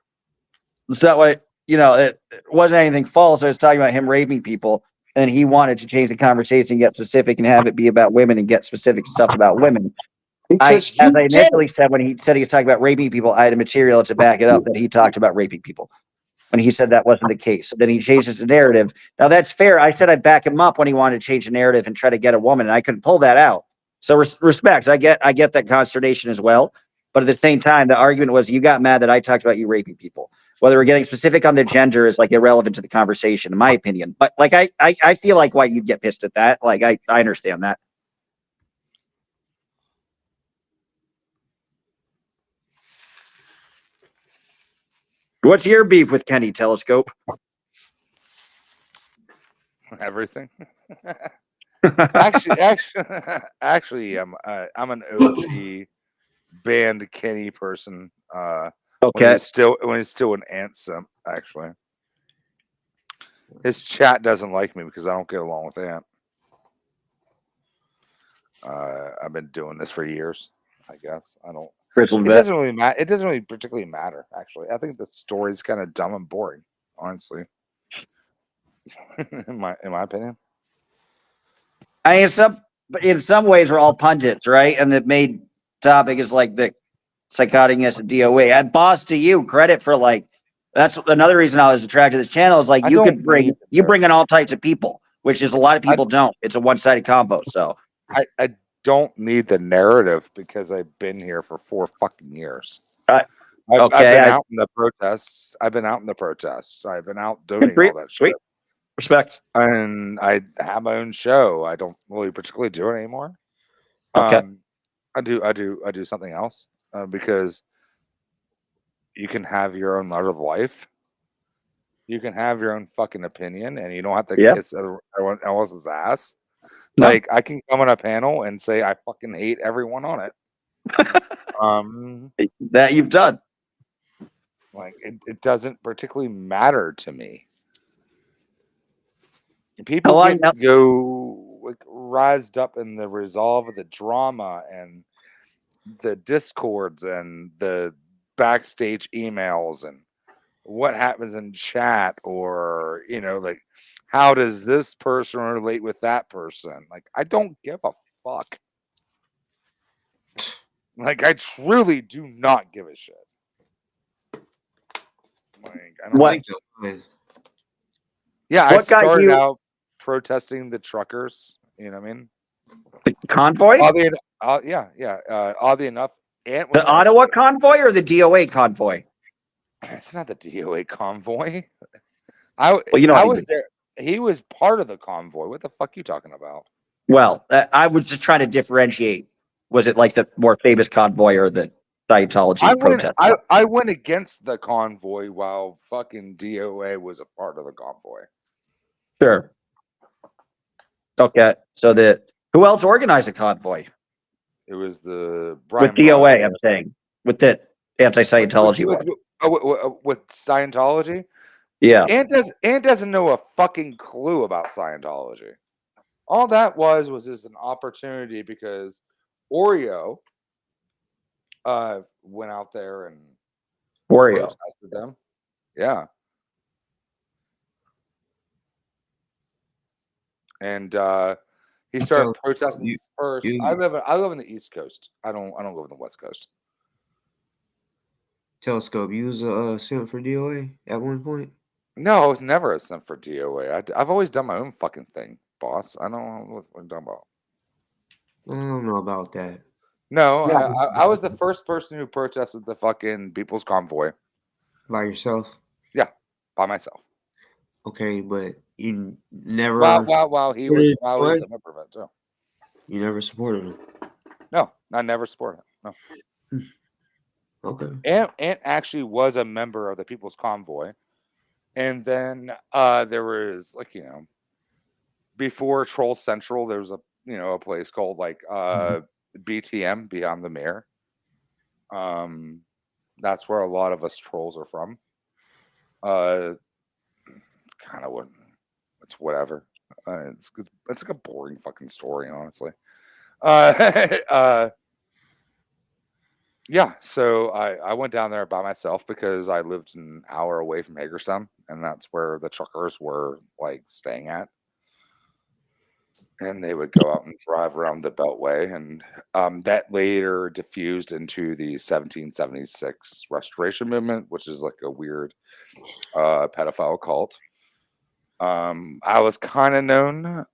It's not what it wasn't anything false. I was talking about him raping people, and he wanted to change the conversation, get specific, and have it be about women and get specific stuff about women.
Because
As
you
I
said
initially said when he said he was talking about raping people, I had a material to back it up that he talked about raping people. When he said that wasn't the case, so then he changes the narrative. Now that's fair. I said I'd back him up when he wanted to change the narrative and try to get a woman, and I couldn't pull that out. So respect. I get that consternation as well. But at the same time, the argument was you got mad that I talked about you raping people. Whether we're getting specific on the gender is like irrelevant to the conversation, in my opinion. But like I feel like why you'd get pissed at that. Like I understand that. What's your beef with Kenny Telescope?
Everything. actually, I'm an OG band Kenny person.
Okay.
When he's still an ant simp, actually. His chat doesn't like me because I don't get along with Ant. I've been doing this for years. I guess I don't.
Grizzled
It
vet.
doesn't really matter. It doesn't really particularly matter. Actually, I think the story's kind of dumb and boring. Honestly, in my opinion.
I mean, in some ways, we're all pundits, right? And the main topic is like the psychoticness of DoA. And boss, to you, credit for like that's another reason I was attracted to this channel is like you could bring in all types of people, which is a lot of people don't. It's a one-sided convo. So
I don't need the narrative because I've been here for 4 fucking years.
okay,
I've been out in the protests. I've been out doing all that shit.
Respect.
And I have my own show. I don't really particularly do it anymore.
Okay.
I do something else because you can have your own love of life. You can have your own fucking opinion, and you don't have to kiss everyone else's ass.
No.
Like I can come on a panel and say I fucking hate everyone on it.
That you've done.
Like it doesn't particularly matter to me. People get go like rised up in the resolve of the drama and the discords and the backstage emails and what happens in chat, or like how does this person relate with that person. Like I don't give a fuck. Like I truly do not give a shit. Like I don't think so. Yeah, I started out protesting the truckers. You know what I mean?
The convoy?
Oddly enough, Ant was
the Ottawa convoy or the DoA convoy?
It's not the DoA convoy.
Well, you know
I
what
was there. He was part of the convoy. What the fuck you talking about?
Well, I was just trying to differentiate. Was it like the more famous convoy or the Scientology protest?
I went against the convoy while fucking DoA was a part of the convoy.
Sure. Okay. So who else organized a convoy?
It was the
with DoA. I'm saying with the anti-Scientology one.
With Scientology.
Yeah.
Ant doesn't know a fucking clue about Scientology. All that was just an opportunity because Oreo went out there and protested them. Yeah. And he started protesting first. I live in the East Coast. I don't live in the West Coast.
Telescope, you was a simp for DoA at one point?
No, I was never a simp for DOA. I've always done my own fucking thing, boss. I don't know what I'm talking about.
I don't know about that.
No,
Yeah.
I was the first person who protested the fucking People's Convoy.
By yourself?
Yeah, by myself.
Okay, but you never
While he was
what?
a member of it too.
You never supported him.
No, I never supported him. No.
Okay.
Ant actually was a member of the People's Convoy. And then there was like, before Troll Central, there was a place called like BTM, Beyond the Mayor. That's where a lot of us trolls are from. Kind of wouldn't. It's whatever. It's like a boring fucking story, honestly. Yeah, so I went down there by myself because I lived an hour away from Hagerstown, and that's where the truckers were like staying at. And they would go out and drive around the Beltway, and that later diffused into the 1776 Restoration Movement, which is like a weird pedophile cult. I was kind of known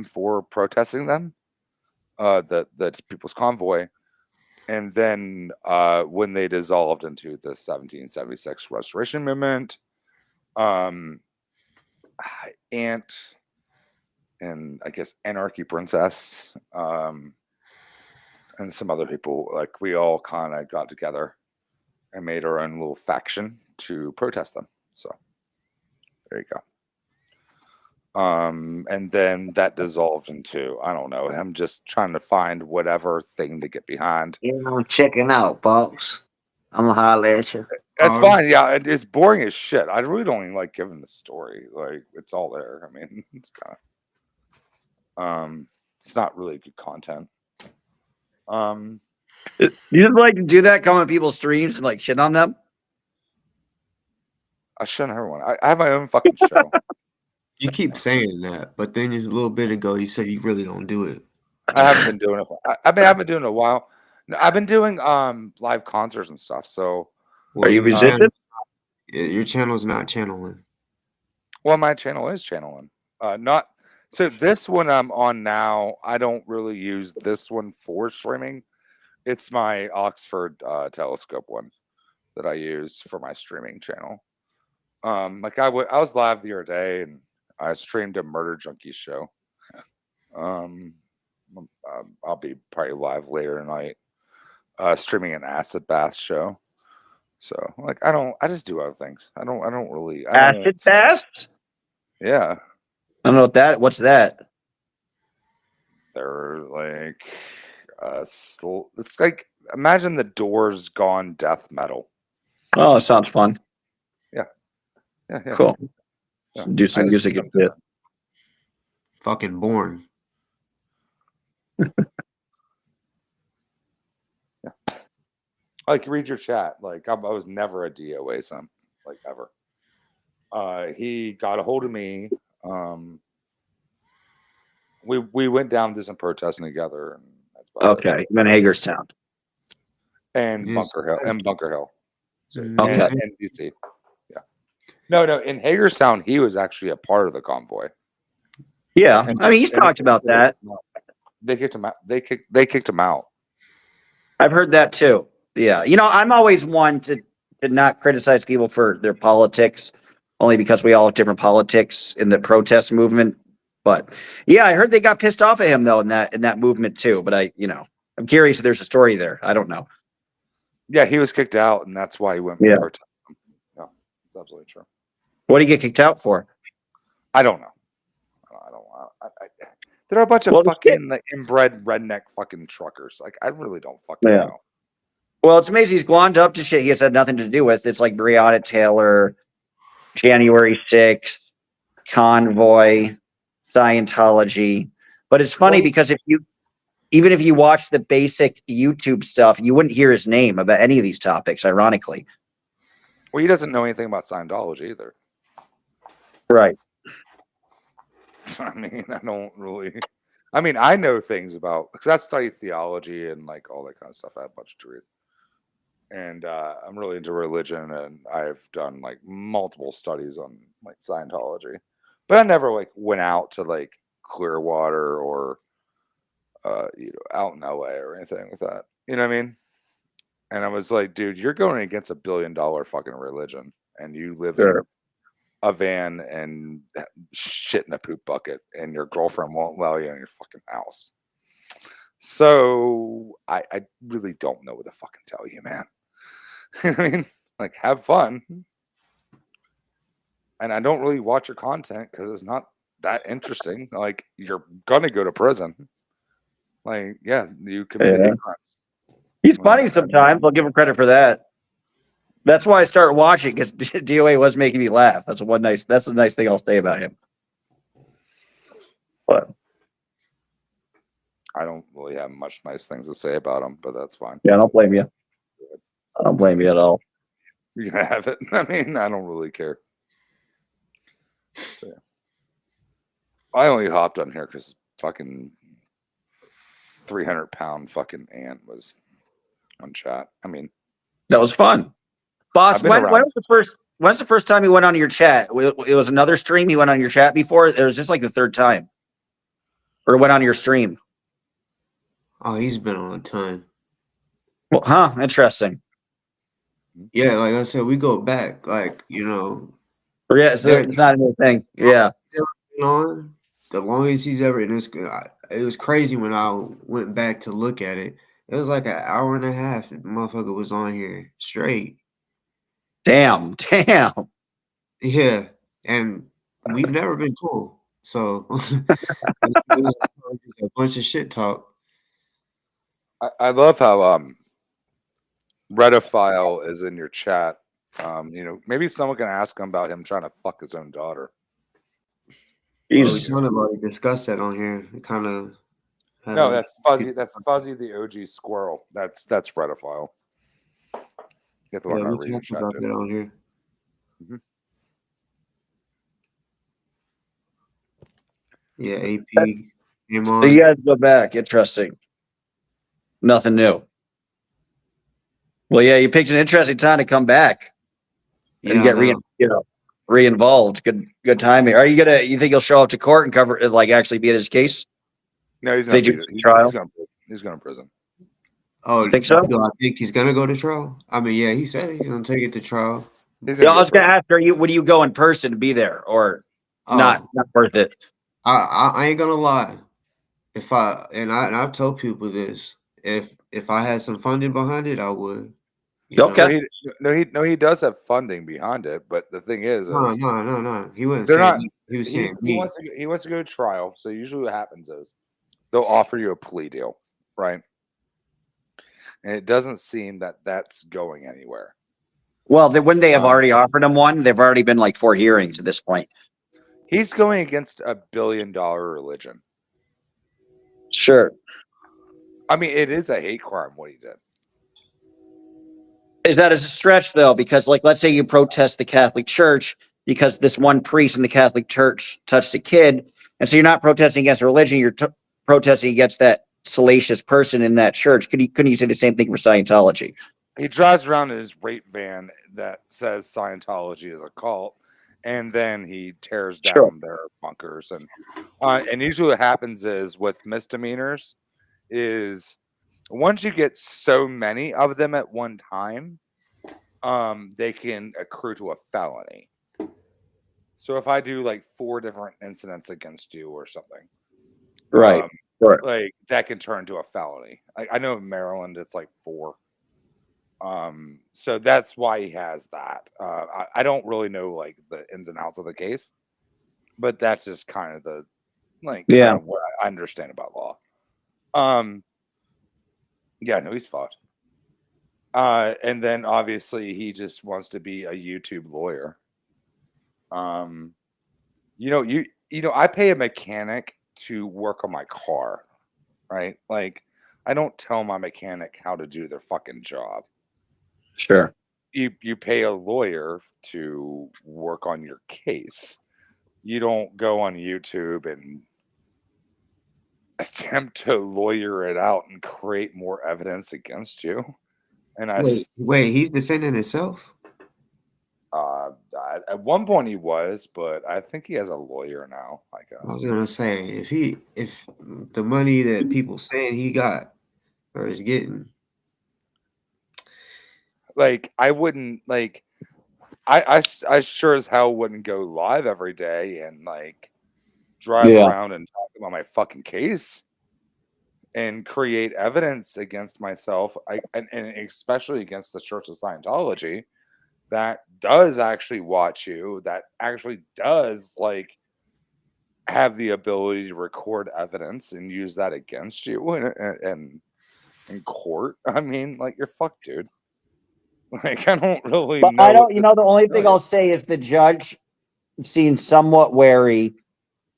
for protesting them, the People's Convoy. And then when they dissolved into the 1776 Restoration Movement, Ant and I guess Anarchy Princess and some other people, like we all kind of got together and made our own little faction to protest them. So there you go. And then that dissolved into, I don't know, I'm just trying to find whatever thing to get behind.
I'm checking out, boss. I'm gonna holler at you.
That's fine. Yeah, it's boring as shit. I really don't even like giving the story. Like it's all there. I mean, it's kind of it's not really good content.
You just like to do that, come on people's streams and like shit on them?
I shouldn't have one. I have my own fucking show.
You keep saying that, but then just a little bit ago you said you really don't do it.
I haven't been doing it. I've been doing it a while. No, I've been doing live concerts and stuff. So
are you a musician?
Your channel's not channeling.
Well, my channel is channeling. Not so this one I'm on now. I don't really use this one for streaming. It's my Oxford telescope one that I use for my streaming channel. Like I was live the other day and I streamed a Murder Junkie show. I'll be probably live later tonight, streaming an acid bath show. So like I just do other things. I don't really
Acid bath?
Yeah.
I don't know what's that?
They're like it's like imagine the Doors gone death metal.
Oh, it sounds fun.
Yeah.
Cool.
Yeah.
Do some music and shit.
Fucking boring.
Yeah. Like read your chat. Like I was never a DOA simp, like ever. He got a hold of me. We went down to some protesting together, and that's about
Okay, I'm in Hagerstown.
And
Yes.
Bunker Hill. So,
Okay.
and DC. Yeah. No. In Hagerstown, he was actually a part of the convoy.
Yeah, I mean he's talked about that.
They kicked him out. They kicked him out.
I've heard that too. Yeah, I'm always one to not criticize people for their politics, only because we all have different politics in the protest movement. But yeah, I heard they got pissed off at him though in that movement too. But I'm curious if there's a story there. I don't know.
Yeah, he was kicked out, and that's why he went
Yeah.
protest. Yeah, it's absolutely true.
What did he get kicked out for?
I don't know. I don't. There are a bunch of fucking like, inbred redneck fucking truckers. Like I really don't fucking know.
Well, it's amazing. He's glommed up to shit he has had nothing to do with. It's like Breonna Taylor, January 6th, Convoy, Scientology. But it's funny because even if you watch the basic YouTube stuff, you wouldn't hear his name about any of these topics, ironically.
Well, he doesn't know anything about Scientology either.
Right.
I mean, I don't really. I mean, I know things about because I study theology and like all that kind of stuff. I have a bunch of degrees, and I'm really into religion, and I've done like multiple studies on like Scientology, but I never like went out to like Clearwater or out in LA or anything with that. You know what I mean? And I was like, dude, you're going against $1 billion fucking religion, and you live in a van and shit in a poop bucket, and your girlfriend won't allow you in your fucking house. So I really don't know what to fucking tell you, man. I mean, like, have fun. And I don't really watch your content because it's not that interesting. Like, you're gonna go to prison. Like, yeah, you committed hate crimes.
He's funny sometimes. I'll give him credit for that. That's why I started watching, because DoA was making me laugh. That's a nice thing I'll say about him. But
I don't really have much nice things to say about him, but that's fine.
yeah, I don't blame you. I don't blame you at all.
You can have it. I mean, I don't really care. So, yeah. I only hopped on here because fucking 300-pound fucking ant was on chat. I mean,
that was fun. Boss, when's the first time you went on your chat? It was another stream you went on your chat before? It was just like the third time. Or went on your stream?
Oh, he's been on a ton.
Well, huh? Interesting.
Yeah, like I said, we go back, like,
Yeah, it's not a new thing. Yeah.
On the longest he's ever in this. It was crazy when I went back to look at it. It was like an hour and a half. The motherfucker was on here straight.
Damn.
Yeah, and we've never been cool. So it was a bunch of shit talk.
I love how Redophile is in your chat. Maybe someone can ask him about him trying to fuck his own daughter.
Well, we kind of already discussed that on here. We kind of
no, that's Fuzzy. That's Fuzzy, the OG squirrel. That's Redophile. Get the one I read
talked about that on here.
Mm-hmm.
Yeah, AP came on.
So you guys go back. Interesting. Nothing new. Well, yeah, you picked an interesting time to come back and get re-involved. Good timing. Are you you think he'll show up to court and cover, like, actually be in his case?
No, he's going to prison.
Oh,
you think so?
Do I think he's gonna go to trial? I mean, yeah, he said he's gonna take it to trial.
I was gonna ask, would you go in person to be there, or not worth it?
I ain't gonna lie. I've told people this. If I had some funding behind it, I would.
Okay.
No, he does have funding behind it, but the thing is,
no. He wasn't saying. He was saying
he wants to go to trial. So usually what happens is they'll offer you a plea deal, right? And it doesn't seem that that's going anywhere.
Well, wouldn't they have already offered him one? They've already been like 4 hearings at this point.
He's going against $1 billion religion.
Sure.
I mean, it is a hate crime what he did.
Is that a stretch, though? Because, like, let's say you protest the Catholic Church because this one priest in the Catholic Church touched a kid, and so you're not protesting against religion, you're protesting against that salacious person in that church. Couldn't you say the same thing for Scientology?
He drives around in his rape van that says Scientology is a cult, and then he tears down their bunkers. And usually what happens is with misdemeanors is once you get so many of them at one time, they can accrue to a felony. So if I do like 4 different incidents against you or something,
right.
Like that can turn to a felony. I know in Maryland it's like 4. So that's why he has that. I don't really know like the ins and outs of the case, but that's just kind of the kind of what I understand about law. Yeah, no, he's fucked. And then obviously he just wants to be a YouTube lawyer. I pay a mechanic to work on my car, right? Like, I don't tell my mechanic how to do their fucking job.
Sure.
You pay a lawyer to work on your case. You don't go on YouTube and attempt to lawyer it out and create more evidence against you. And
wait, he's defending himself?
I At one point he was, but I think he has a lawyer now. I
I was
guess.
gonna say if the money that people saying he got or is getting,
Like I wouldn't like. I sure as hell wouldn't go live every day and like drive
Yeah.
around and talk about my fucking case and create evidence against myself. And especially against the Church of Scientology that does actually watch you, that actually does like have the ability to record evidence and use that against you in court. I mean, like you're fucked, dude. Like I don't really
But I
know
don't,
what
you
to
know, the only
tell
thing
you.
I'll say is the judge seemed somewhat wary,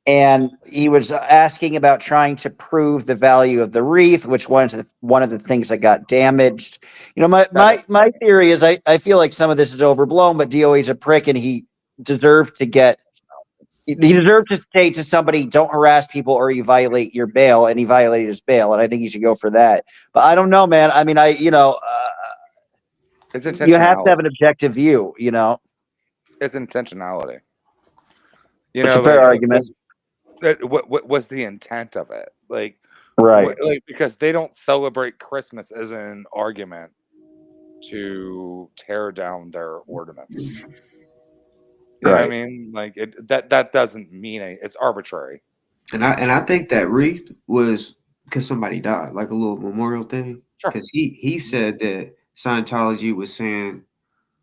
and he was asking about trying to prove the value of the wreath, which was one of the things that got damaged. You know, my theory is I feel like some of this is overblown, but DOA's a prick, and he deserved to get. He deserved to say to somebody, "Don't harass people, or you violate your bail," and he violated his bail, and I think he should go for that. But I don't know, man. I mean,
It's
you have to have
intentionality.
an objective view. You know,
It's intentionality. You
it's
know,
a fair
like
argument,
what was the intent of it?
right?
Like because they don't celebrate Christmas as an argument to tear down their ornaments. You know what I
Right.
mean? Like that doesn't mean it's arbitrary.
and I think that wreath was because somebody died, like a little memorial thing.
Sure.
Because he said that Scientology was saying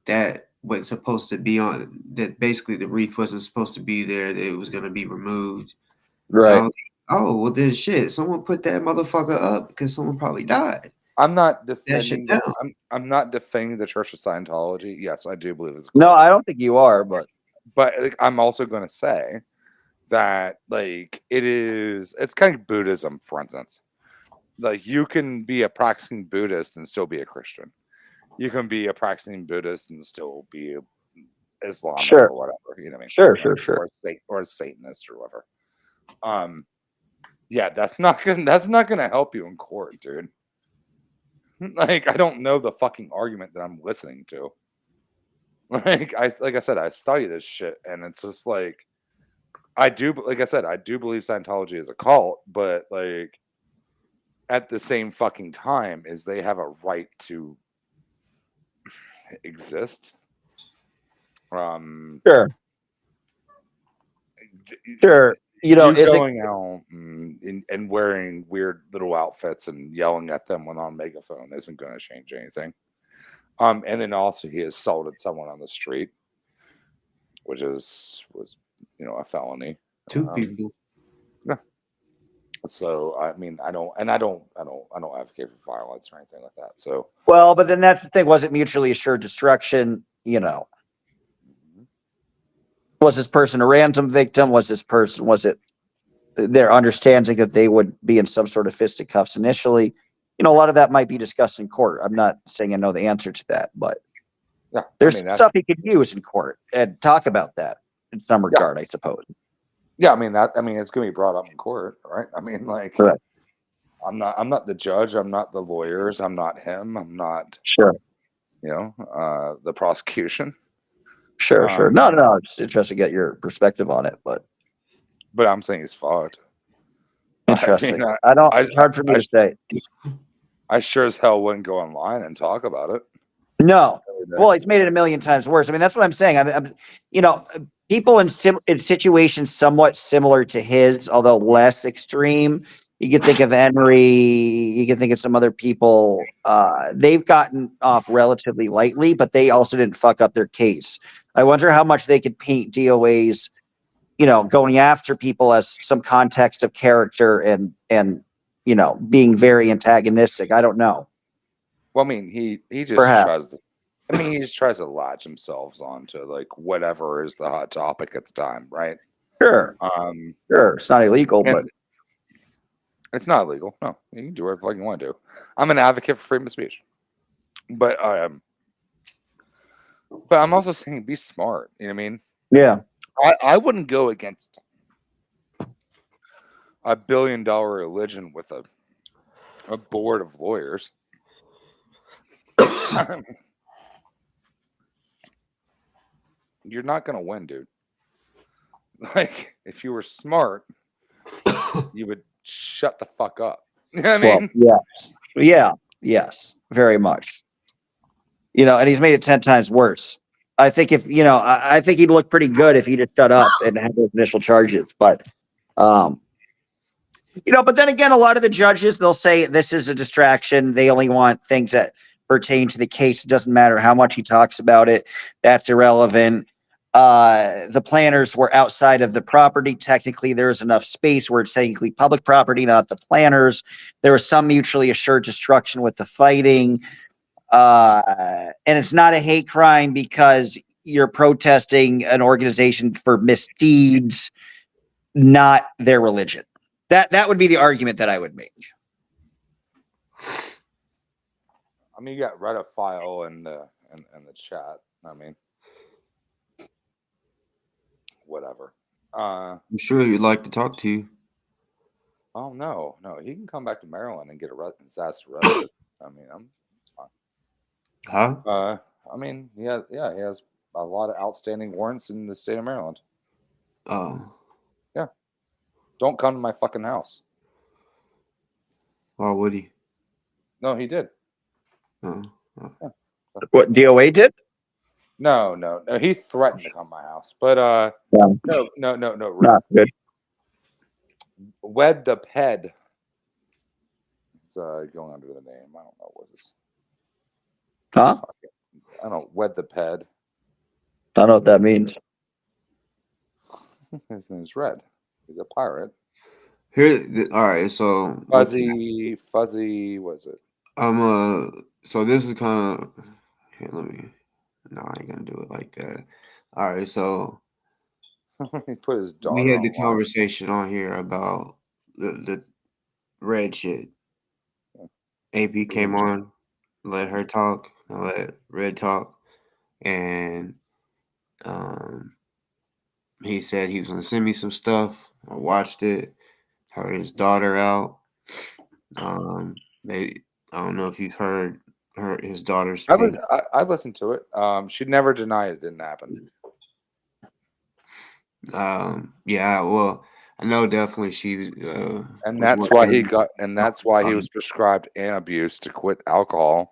that was supposed to be on that basically the wreath wasn't supposed to be there, that it was going to be removed. And I
Right.
was like, oh well, then shit, someone put that motherfucker up because someone probably died.
I'm not
That shit
defending
down.
I'm not defending the Church of Scientology. Yes, I do believe it's a
No,
cult.
I don't think you are, but
But like, I'm also going to say that like it's kind of Buddhism, for instance. Like you can be a practicing Buddhist and still be a Christian. You can be a practicing Buddhist and still be Islamic
sure,
or whatever. You know what I mean?
sure,
Like,
sure, sure.
or a Satanist or whatever. Yeah, that's not gonna help you in court, dude. Like I don't know the fucking argument that I'm listening to. Like I said, I study this shit, and it's just like like I said, I do believe Scientology is a cult, but like at the same fucking time is they have a right to exist.
Sure. Sure. You know,
You
is it
going out and wearing weird little outfits and yelling at them when on megaphone isn't going to change anything. And then also he assaulted someone on the street, which was a felony.
Two people.
Yeah. So I mean, I don't advocate for violence or anything like that. So
well, but then that's the thing. Was it mutually assured destruction? You know, was this person a ransom victim? Was it their understanding that they would be in some sort of fisticuffs initially? You know, a lot of that might be discussed in court. I'm not saying I know the answer to that, but
yeah,
there's stuff he could use in court and talk about that in some regard, I suppose.
Yeah, I mean it's going to be brought up in court, right? I mean, like,
Correct.
I'm not the judge. I'm not the lawyers. I'm not him. I'm not,
Sure.
The prosecution.
Sure. No. It's interesting to get your perspective on it, but
I'm saying he's fucked.
interesting.
I mean,
it's hard for me to say.
I sure as hell wouldn't go online and talk about it.
No. Well, it's made it a million times worse. I mean, that's what I'm saying. I'm people in situations somewhat similar to his, although less extreme. You can think of Henry. You can think of some other people. They've gotten off relatively lightly, but they also didn't fuck up their case. I wonder how much they could paint DOA's, going after people as some context of character and being very antagonistic. I don't know.
Well, I mean, he just
Perhaps.
he just tries to latch himself onto like whatever is the hot topic at the time, right?
Sure. Sure. It's not illegal, but
it's not illegal. No, you can do whatever you want to do. I'm an advocate for freedom of speech, but I'm also saying be smart. You know what I mean?
Yeah.
I wouldn't go against $1 billion religion with a board of lawyers. you're not gonna win, dude. Like, if you were smart, you would shut the fuck up. You know what I
Well,
mean?
yes. Yeah. Yes. Very much. You know, and he's made it 10 times worse. I think if, you know, I think he'd look pretty good if he just shut up and had those initial charges. But, you know, but then again, a lot of the judges, they'll say this is a distraction. They only want things that pertain to the case. It doesn't matter how much he talks about it. That's irrelevant. The planners were outside of the property. Technically, there's enough space where it's technically public property, not the planners. There was some mutually assured destruction with the fighting. And it's not a hate crime because you're protesting an organization for misdeeds, not their religion. That would be the argument that I would make.
I mean, you got Reddit in the chat. I mean, whatever.
I'm sure he'd like to talk to you.
Oh no, he can come back to Maryland and get his ass arrested. I mean, it's fine.
Huh?
I mean, he has a lot of outstanding warrants in the state of Maryland.
Oh.
Yeah. Don't come to my fucking house.
Why would he?
No, he did.
Oh.
Yeah.
What, DOA did?
No. He threatened to come to my house, but no.
Not good.
Wed the Ped. It's going under the name. I don't know what this.
Huh?
I don't Wed the Ped.
I don't know what that means.
His name's Red. He's a pirate.
All right. So
fuzzy. Was it?
So this is kind of. Here, let me. No, I ain't gonna do it like that. All right. So
he put his daughter.
We had the
online.
conversation on here about the red shit. AP came on, let her talk, I let Red talk, and he said he was gonna send me some stuff. I watched it, heard his daughter out. I don't know if you've heard his daughter speak.
I listened to it. She never denied it didn't happen.
Yeah, well, I know definitely she
and that's why he got and that's why he was prescribed an abuse to quit alcohol,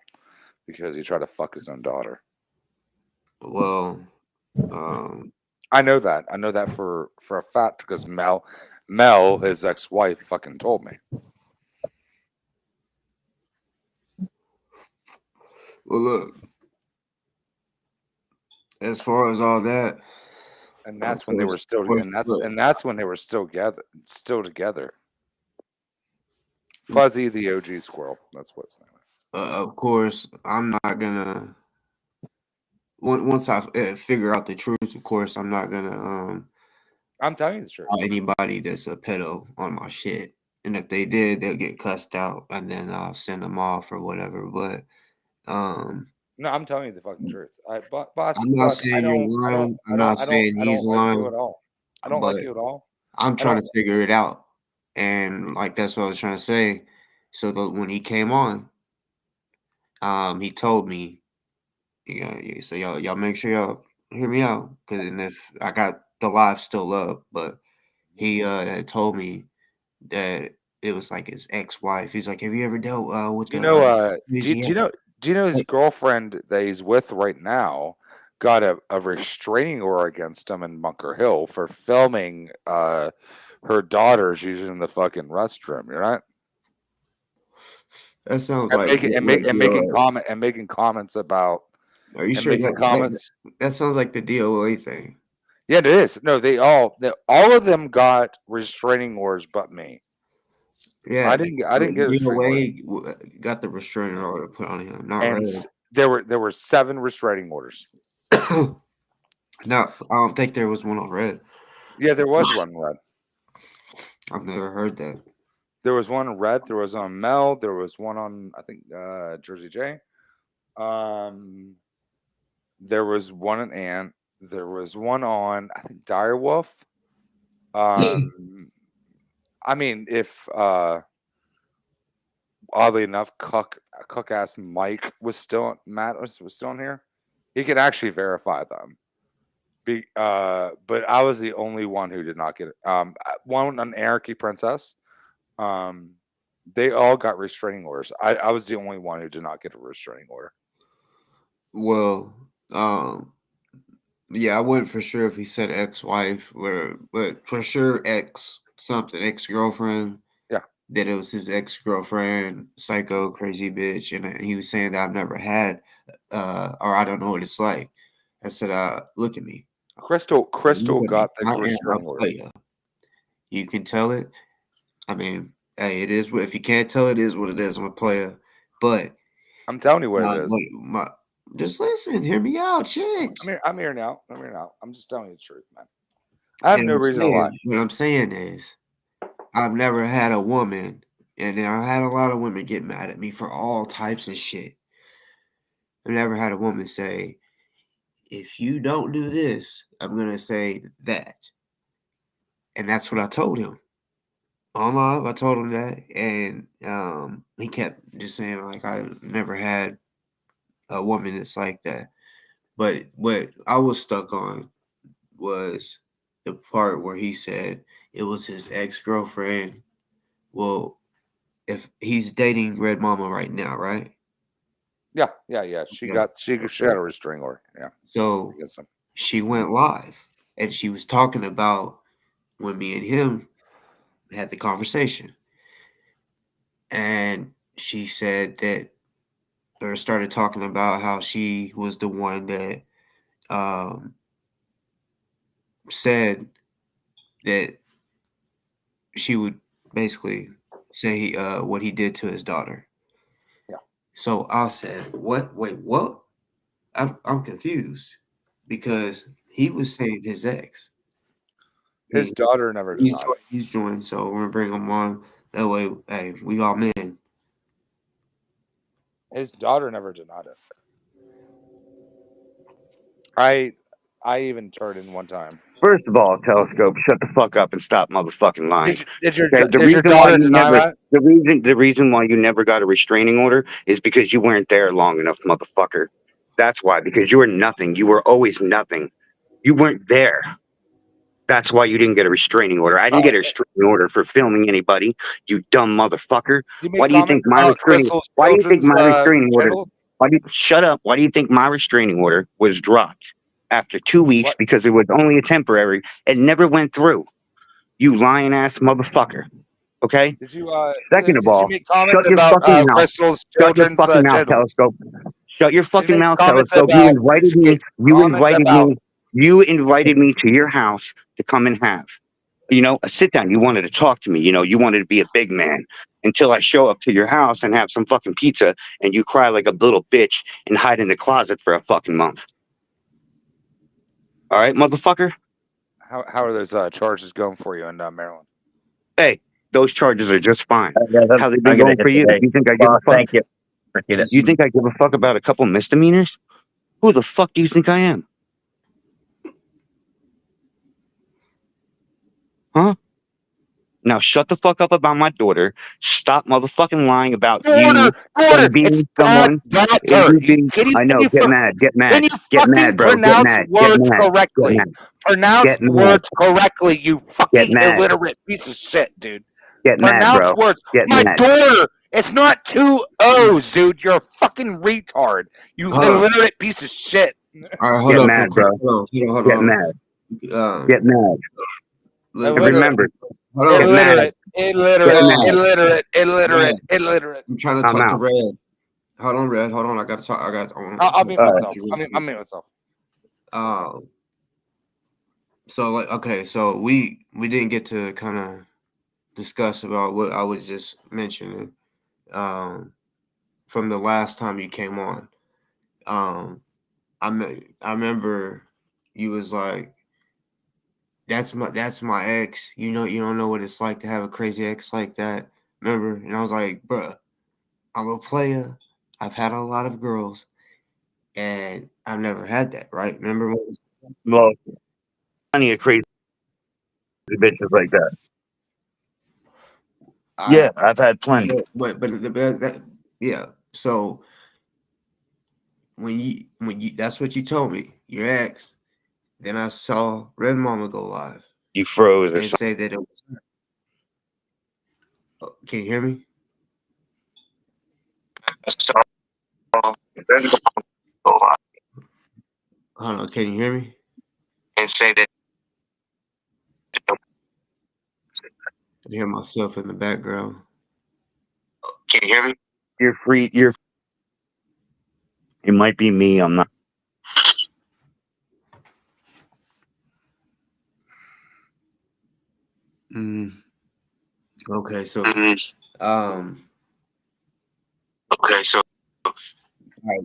because he tried to fuck his own daughter.
Well,
I know that for a fact because Mel, his ex-wife, fucking told me.
Well, look, as far as all that,
and that's when they were still, and that's when they were still together. Fuzzy, the OG squirrel. That's what his name is.
Of course, I'm not gonna. Once I figure out the truth, of course, I'm not gonna.
I'm telling you the truth.
Anybody that's a pedo on my shit, and if they did, they'll get cussed out, and then I'll send them off or whatever. But
no, I'm telling you the fucking truth. Boss,
I'm not saying you're lying. I'm not saying he's lying.
You at all. I don't like you at all.
I'm trying to figure it out, and like that's what I was trying to say. So when he came on, he told me, yeah. So y'all make sure y'all hear me out, because if I got the live still up, but he had told me that it was like his ex-wife. He's like, "Have you ever dealt with?"
Do you know his girlfriend that he's with right now got a restraining order against him in Bunker Hill for filming her daughters using the fucking restroom. You're right.
That sounds
making comments about.
Are you sure that sounds like the DoA thing?
Yeah, it is. No, all of them got restraining orders, but me.
Yeah,
I didn't get a restraining
order. Got the restraining order put on him. Not
and
Red.
There were 7 restraining orders.
No, I don't think there was one on Red.
Yeah, there was one on Red.
I've never heard that.
There was one on Red. There was on Mel. There was one on, I think, Jersey J. There was one on Ant. There was one on, I think, Direwolf. I mean, if oddly enough, cook ass Mike was still Matt was still in here, he could actually verify them. But I was the only one who did not get it. One on Anarchy Princess. They all got restraining orders. I was the only one who did not get a restraining order.
Well, yeah, I wasn't for sure if he said ex-wife, but for sure ex-girlfriend.
Yeah.
That it was his ex-girlfriend, psycho, crazy bitch, and he was saying that I've never had, or I don't know what it's like. I said, look at me.
Crystal got the
I am a
restraining order.
player. You can tell it. I mean, hey, it is what if you can't tell it is what it is. I'm a player, but
I'm telling you what it is.
Just listen, hear me out, shit.
I'm here now. I'm just telling you the truth, man. I have no reason to lie.
What I'm saying is, I've never had a woman, and I had a lot of women get mad at me for all types of shit. I've never had a woman say, if you don't do this, I'm going to say that. And that's what I told him. On live, I told him that. And he kept just saying, like, I never had a woman that's like that. But what I was stuck on was the part where he said it was his ex-girlfriend. Well, if he's dating Red Mama right now, right?
Yeah. She got a restraining order. Yeah.
So she went live and she was talking about when me and him had the conversation. And she said that, or started talking about how she was the one that said that she would basically say what he did to his daughter.
Yeah.
So I said, "What? Wait, what?" I'm confused because he was saying his ex.
His daughter never denied it.
He's joined, so we're gonna bring him on. That way, hey, we all men.
His daughter never denied it. I even turned in one time.
First of all, Telescope, shut the fuck up and stop motherfucking lying.
Did your
The
daughter deny that?
The reason why you never got a restraining order is because you weren't there long enough, motherfucker. That's why, because you were nothing. You were always nothing. You weren't there. That's why you didn't get a restraining order. I didn't get a restraining order for filming anybody, you dumb motherfucker. Why do you think my restraining order? Shut up. Why do you think my restraining order was dropped after 2 weeks? Because it was only a temporary. It never went through. You lying ass motherfucker. Okay?
Did you
Second of all,
make comments
shut your
about
fucking mouth.
Crystal's
Shut your
children's
fucking mouth,
genitals?
Telescope. Shut your fucking mouth,
comments
Telescope. You
about-
invited me. You invited me to your house to come and have, a sit down. You wanted to talk to me. You wanted to be a big man until I show up to your house and have some fucking pizza and you cry like a little bitch and hide in the closet for a fucking month. All right, motherfucker?
How are those charges going for you in Maryland?
Hey, those charges are just fine. How they been going for you? You think I give a fuck?
Thank you.
You think I give a fuck about a couple misdemeanors? Who the fuck do you think I am? Huh? Now shut the fuck up about my daughter. Stop motherfucking lying about you being someone. I know. Get mad. Get mad. Get mad, bro. Get mad. Get mad.
Pronounce words correctly, you fucking illiterate piece of shit, dude.
Get mad, bro.
Words. My daughter. It's not 2 O's, dude. You're a fucking retard. You illiterate piece of shit.
All right, hold
Get
up,
mad, bro.
Hold
Get
on.
mad. Get mad. Remember.
Illiterate.
I'm trying to talk to Red. Hold on, Red. Hold on. I got to talk.
I'll mute myself. I'll mute myself.
So okay, so we didn't get to kind of discuss about what I was just mentioning from the last time you came on. I remember you was like, that's my ex. You don't know what it's like to have a crazy ex like that. Remember? And I was like, bruh, I'm a player. I've had a lot of girls, and I've never had that. Right? Remember?
Well, plenty of crazy bitches like that. Yeah, I've had plenty.
Yeah. So when you that's what you told me, your ex,
and I saw Red Mama go live
You froze or
and
something.
say that it was her. Oh, can you hear me? Hold on, can you hear me?
And say that.
I hear myself in the background.
Can you hear me? You're free. It might be me. I'm not.
Okay, so
Okay, so
I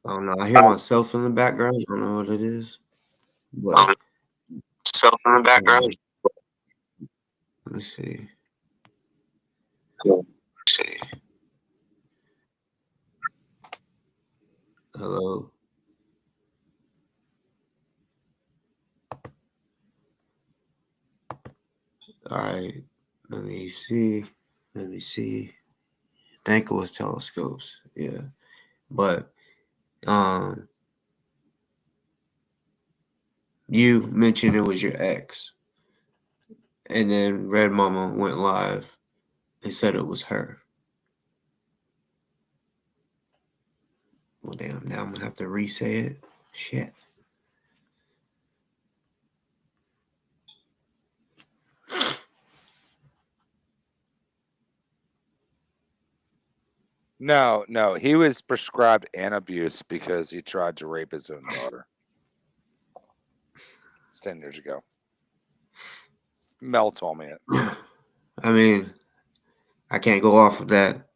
don't know. I hear myself in the background. I don't know what it is, but
self in the background.
let me see. Hello. All right. Let me see. Let me see. I think it was telescopes. Yeah, but you mentioned it was your ex, and then Red Mama went live and said it was her. Well, damn. Now I'm gonna have to re-say it. Shit.
No, he was prescribed abuse because he tried to rape his own daughter 10 years ago. Mel told me it.
I mean, I can't go off of that.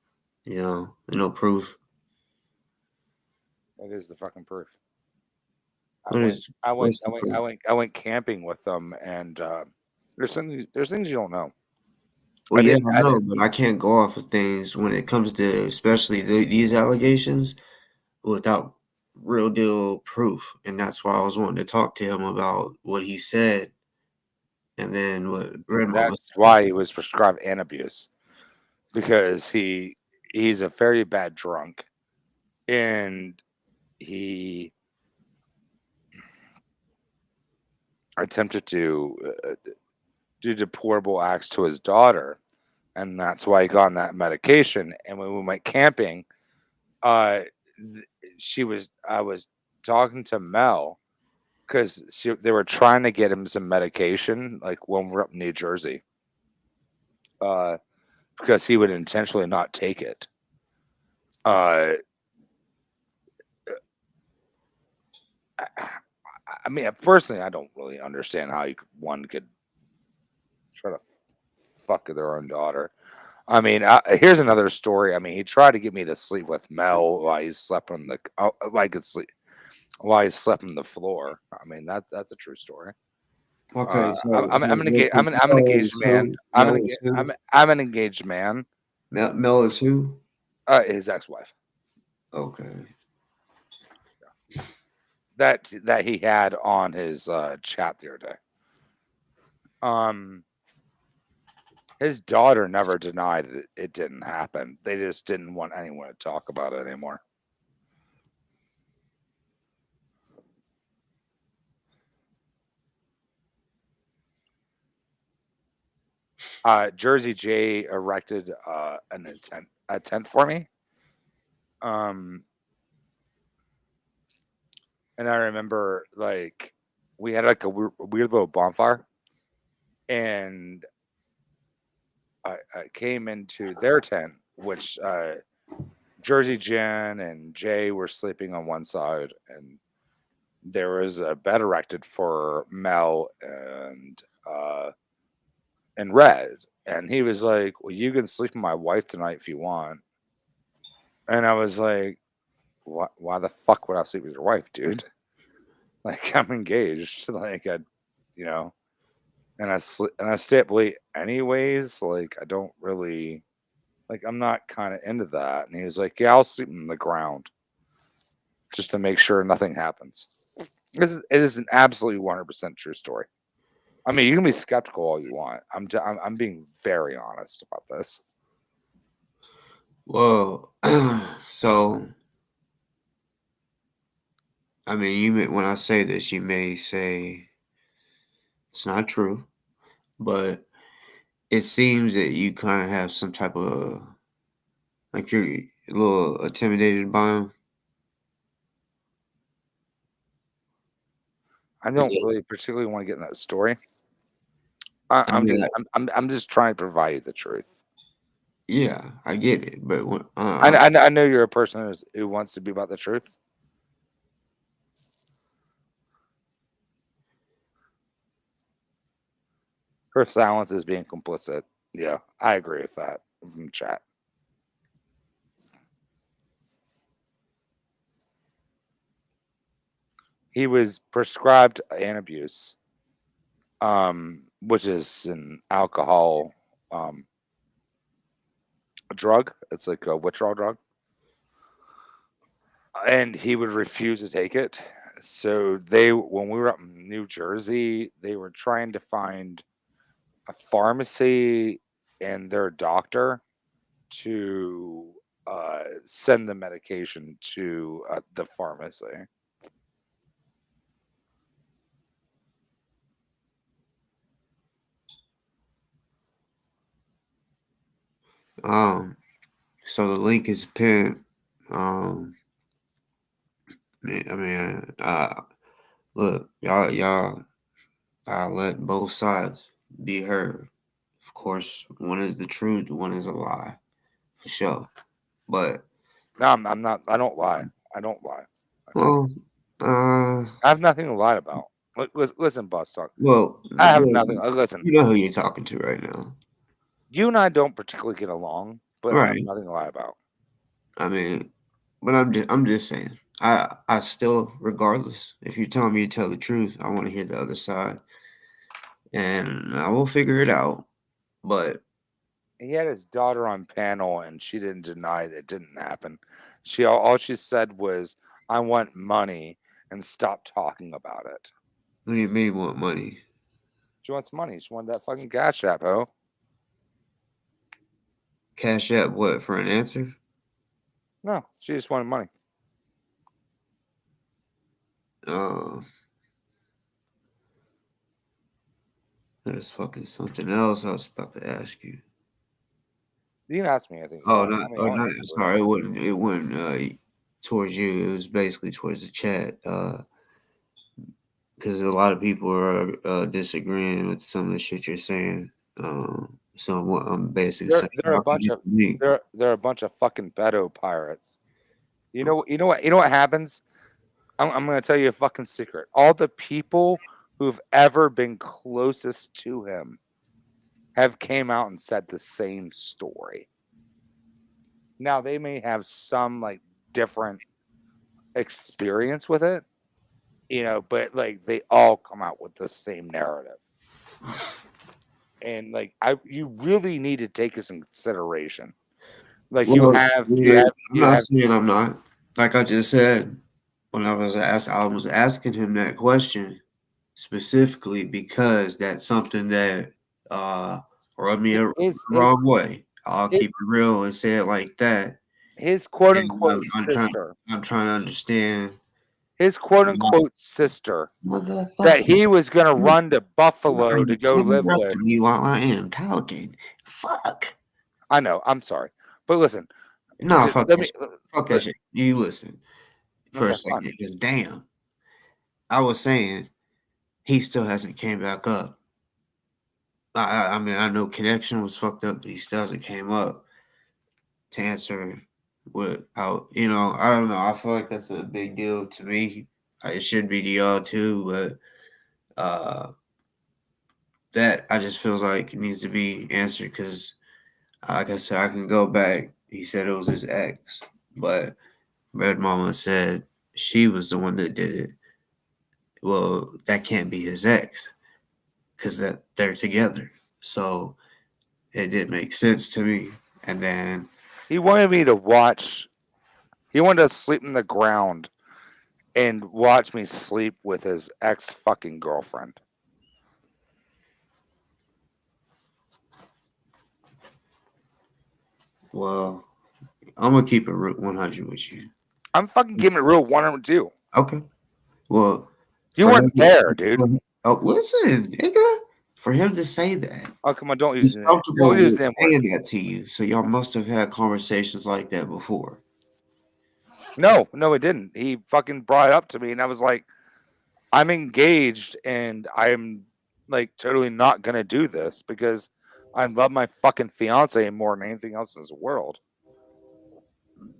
No proof.
That is the fucking proof.
What's the proof?
I went camping with them, and there's things you don't know.
Well, yeah, I know, but I can't go off of things when it comes to especially these allegations without real deal proof, and that's why I was wanting to talk to him about what he said, and then what Red Mama
That's
said.
why he was prescribed abuse, because he's a very bad drunk, and he attempted to do deplorable acts to his daughter, and that's why he got on that medication. And when we went camping, I was talking to Mel because they were trying to get him some medication, like when we're up in New Jersey, because he would intentionally not take it. I mean, personally, I don't really understand how one could try to fuck their own daughter. I mean, here's another story. I mean, he tried to get me to sleep with Mel while he slept on the while he slept on the floor. I mean, that's a true story.
Okay, so
I'm an engaged man.
Mel is who?
I'm an engaged man.
Mel is who?
His ex-wife.
Okay.
That he had on his chat the other day. His daughter never denied that it didn't happen. They just didn't want anyone to talk about it anymore. Jersey J erected a tent for me. And I remember like we had like a weird little bonfire, and I came into their tent, which Jersey Jen and Jay were sleeping on one side, and there was a bed erected for Mel and Red. And he was like, "Well, you can sleep with my wife tonight if you want." And I was like, Why the fuck would I sleep with your wife, dude? Like, I'm engaged. Like, and I stay up late anyways. Like, I don't really, like, I'm not kind of into that. And he was like, "Yeah, I'll sleep on the ground just to make sure nothing happens." It is an absolutely 100% true story. I mean, you can be skeptical all you want. I'm being very honest about this.
Well, so I mean, you may, when I say this, you may say it's not true, but it seems that you kind of have some type of like you're a little intimidated by him.
I don't really particularly want to get in that story. I'm just trying to provide you the truth.
Yeah, I get it, but when,
I know you're a person who wants to be about the truth. Her silence is being complicit. Yeah, I agree with that from chat. He was prescribed antabuse, which is an alcohol drug. It's like a withdrawal drug. And he would refuse to take it. So when we were up in New Jersey, they were trying to find a pharmacy and their doctor to send the medication to the pharmacy.
So the link is pinned. Look, y'all, let both sides be heard. Of course, one is the truth, one is a lie, for sure. But
no, I'm not. I don't lie. I don't lie.
Well,
I have nothing to lie about. Listen, boss talk.
Well,
I have nothing. Listen,
you know who you're talking to right now.
You and I don't particularly get along, but I have
Right.
nothing to lie about.
I mean, but I'm just saying. I still, regardless, if you tell me you tell the truth, I want to hear the other side, and I will figure it out. But
He had his daughter on panel, and she didn't deny that it didn't happen. All she said was, "I want money," and stop talking about it.
what do you mean, want money?
She wants money. She wanted that fucking cash app, ho.
Cash app what for an answer?
No, she just wanted money.
There's fucking something else I was about to ask you.
You can ask me. I think.
Oh, not. Sorry, it wasn't towards you. It was basically towards the chat. Because a lot of people are disagreeing with some of the shit you're saying. So I'm basically saying
They're a bunch of they're a bunch of fucking pedo pirates. You know what happens? I'm gonna tell you a fucking secret. All the people who've ever been closest to him have came out and said the same story. Now they may have some like different experience with it, but like they all come out with the same narrative. And like you really need to take this in consideration. Like
I'm not saying I'm not. Like I just said, when I was asking him that question specifically because that's something that rubbed me the wrong way. I'll keep it real and say it like that.
His quote unquote sister.
I'm trying to understand.
His quote unquote sister that he was going to run to Buffalo to go live with.
Me while I am talking. Fuck.
I know. I'm sorry, but listen.
No, fuck that shit. You listen for a second, because damn, I was saying he still hasn't came back up. I mean, I know connection was fucked up, but he still hasn't came up to answer without, I don't know. I feel like that's a big deal to me. It should be to y'all too, but that I just feels like it needs to be answered because, like I said, I can go back. He said it was his ex, but Red Mama said she was the one that did it. Well, that can't be his ex because that they're together. So it didn't make sense to me. And then
he wanted me to watch. He wanted to sleep in the ground and watch me sleep with his ex fucking girlfriend.
Well, I'm gonna keep it 100 with you.
I'm fucking keeping it real 102.
Okay. Well,
You
for
weren't
him,
there, dude.
oh, listen, nigga. For him to say that,
Oh, come on, don't use
he's
the
comfortable
don't use
with
the N-word.
saying that to you. So y'all must have had conversations like that before.
No, it didn't. He fucking brought it up to me, and I was like, I'm engaged, and I'm like totally not gonna do this because I love my fucking fiance more than anything else in this world.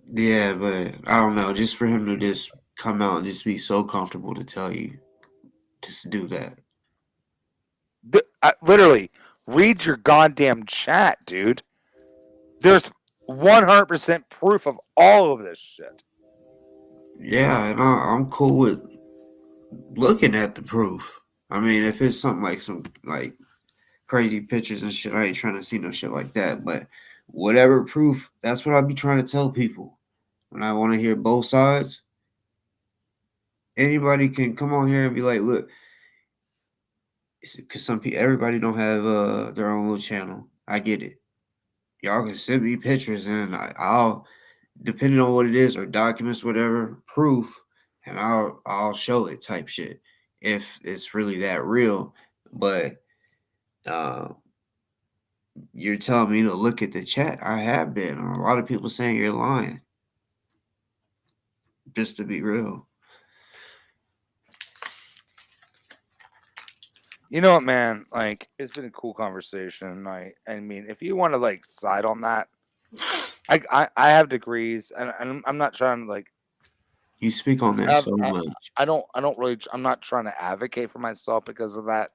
Yeah, but I don't know. Just for him to just come out and just be so comfortable to tell you, just do that.
Literally, read your goddamn chat, dude. There's 100% proof of all of this shit.
Yeah, and I'm cool with looking at the proof. I mean, if it's something like some like crazy pictures and shit, I ain't trying to see no shit like that. But whatever proof, that's what I be trying to tell people when I want to hear both sides. Anybody can come on here and be like, look, because some people, everybody don't have their own little channel. I get it. Y'all can send me pictures and I'll, depending on what it is or documents, whatever, proof, and I'll show it type shit if it's really that real. But you're telling me to look at the chat. I have been. A lot of people saying you're lying. Just to be real.
You know what, man? Like, it's been a cool conversation. I mean, if you want to like side on that, I have degrees, and I'm not trying to like.
You speak on that so much.
I don't really. I'm not trying to advocate for myself because of that.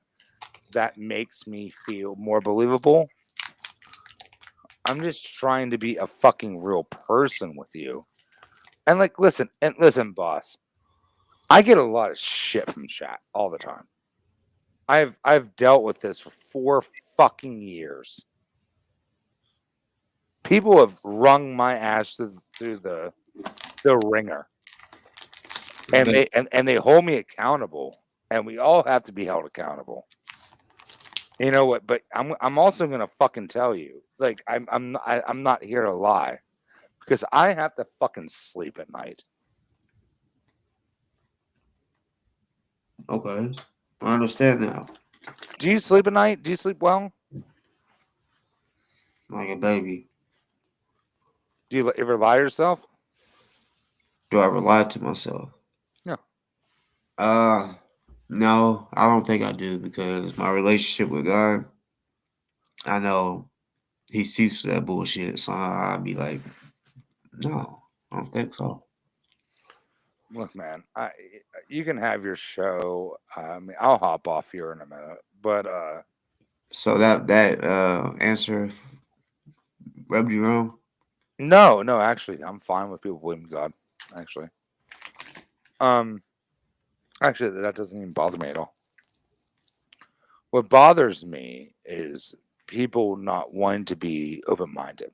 That makes me feel more believable. I'm just trying to be a fucking real person with you. And like, listen, boss. I get a lot of shit from chat all the time. I've dealt with this for 4 fucking years. People have wrung my ass through the ringer. And they hold me accountable. And we all have to be held accountable. You know what? But I'm also gonna fucking tell you, like I'm not here to lie, because I have to fucking sleep at night.
Okay, I understand now.
Do you sleep at night? Do you sleep well?
Like a baby.
Do you ever lie to yourself?
Do I ever lie to myself?
No.
No, I don't think I do because my relationship with God, I know He sees that bullshit. So I'll be like, no, I don't think so.
Look, man, you can have your show. I mean, I'll hop off here in a minute, but
So that answer rubbed you wrong?
no, actually, I'm fine with people believing God. Actually, that doesn't even bother me at all. What bothers me is people not wanting to be open-minded.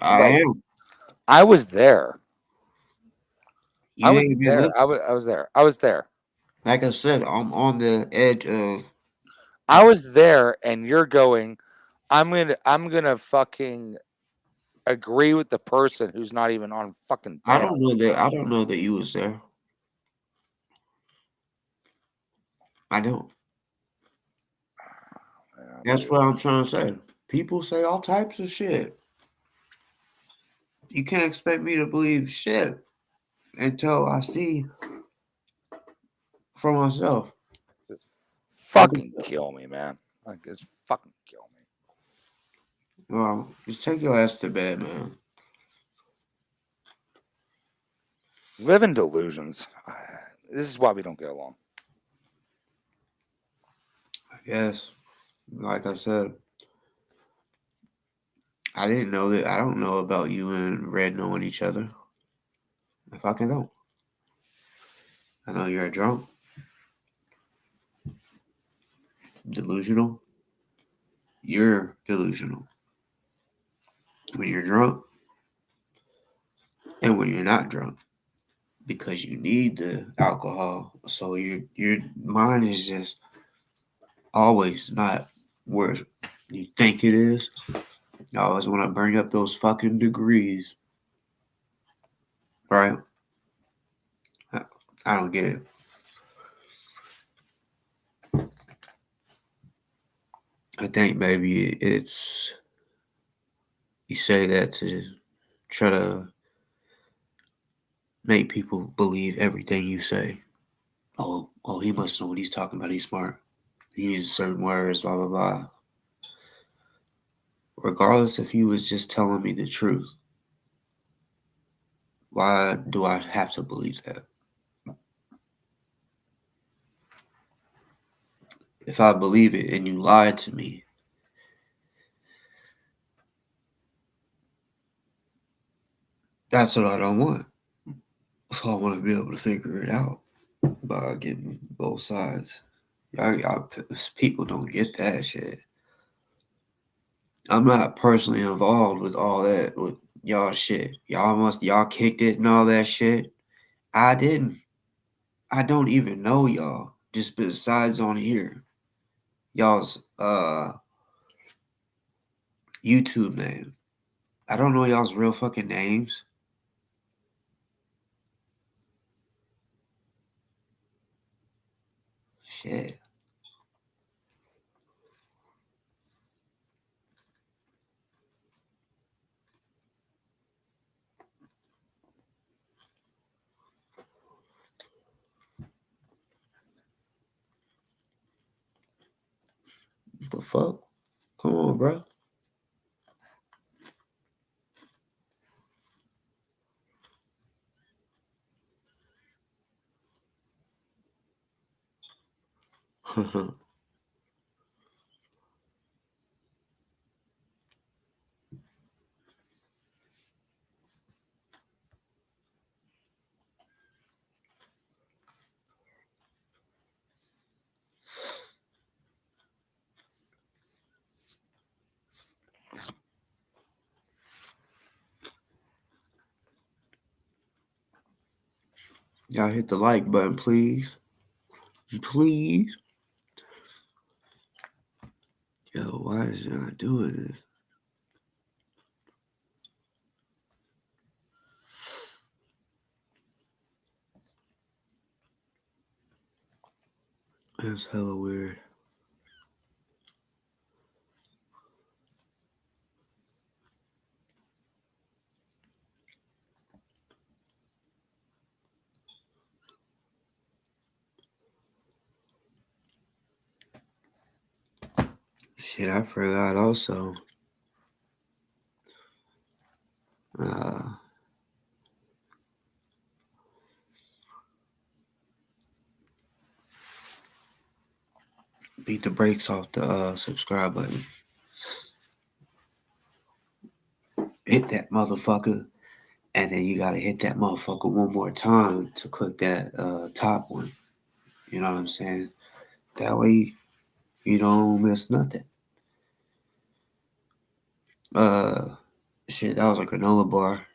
I am.
I was there.
You ain't been listening.
I was there. I was there.
Like I said, I'm on the edge of.
I was there, and you're going. I'm gonna fucking agree with the person who's not even on fucking
I
panel.
don't know that you was there. I don't. That's what I'm trying to say. People say all types of shit. You can't expect me to believe shit until I see for myself.
Just fucking kill me, man. Like, just fucking kill me.
Well, just take your ass to bed, man.
Live in delusions. This is why we don't get along.
I guess, like I said, I didn't know that. I don't know about you and Red knowing each other. I fucking don't. I know you're a drunk, delusional. You're delusional when you're drunk and when you're not drunk because you need the alcohol. So your mind is just always not where you think it is. I always want to bring up those fucking degrees, right? I don't get it. I think maybe it's you say that to try to make people believe everything you say. Oh, he must know what he's talking about. He's smart. He uses certain words, blah, blah, blah. Regardless if you was just telling me the truth, why do I have to believe that? If I believe it and you lied to me, that's what I don't want. So I want to be able to figure it out by getting both sides. People don't get that shit. I'm not personally involved with all that, with y'all shit. Y'all kicked it and all that shit. I didn't. I don't even know y'all. Just besides on here. Y'all's YouTube name. I don't know y'all's real fucking names. Shit. What the fuck? Come on, bro. Y'all hit the like button, please. Please. Yo, why is it not doing this? That's hella weird. Shit, I forgot also. Beat the brakes off the subscribe button. Hit that motherfucker. And then you gotta hit that motherfucker one more time to click that top one. You know what I'm saying? That way you don't miss nothing. Shit, that was a granola bar.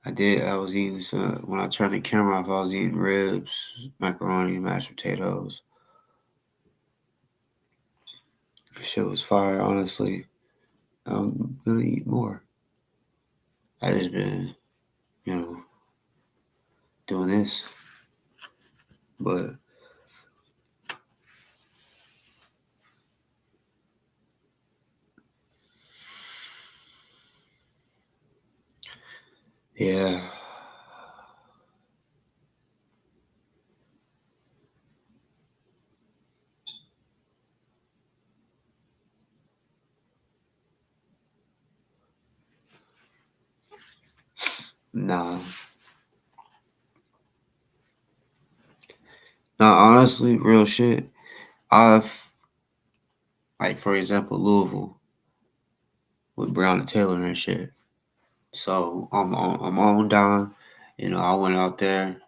I was eating some, when I turned the camera off, I was eating ribs, macaroni, mashed potatoes. Shit was fire, honestly. I'm gonna eat more. I just been, doing this. But yeah. Nah. Nah, honestly, real shit. Like, for example, Louisville with Brown Taylor and shit. So I'm on down. I went out there.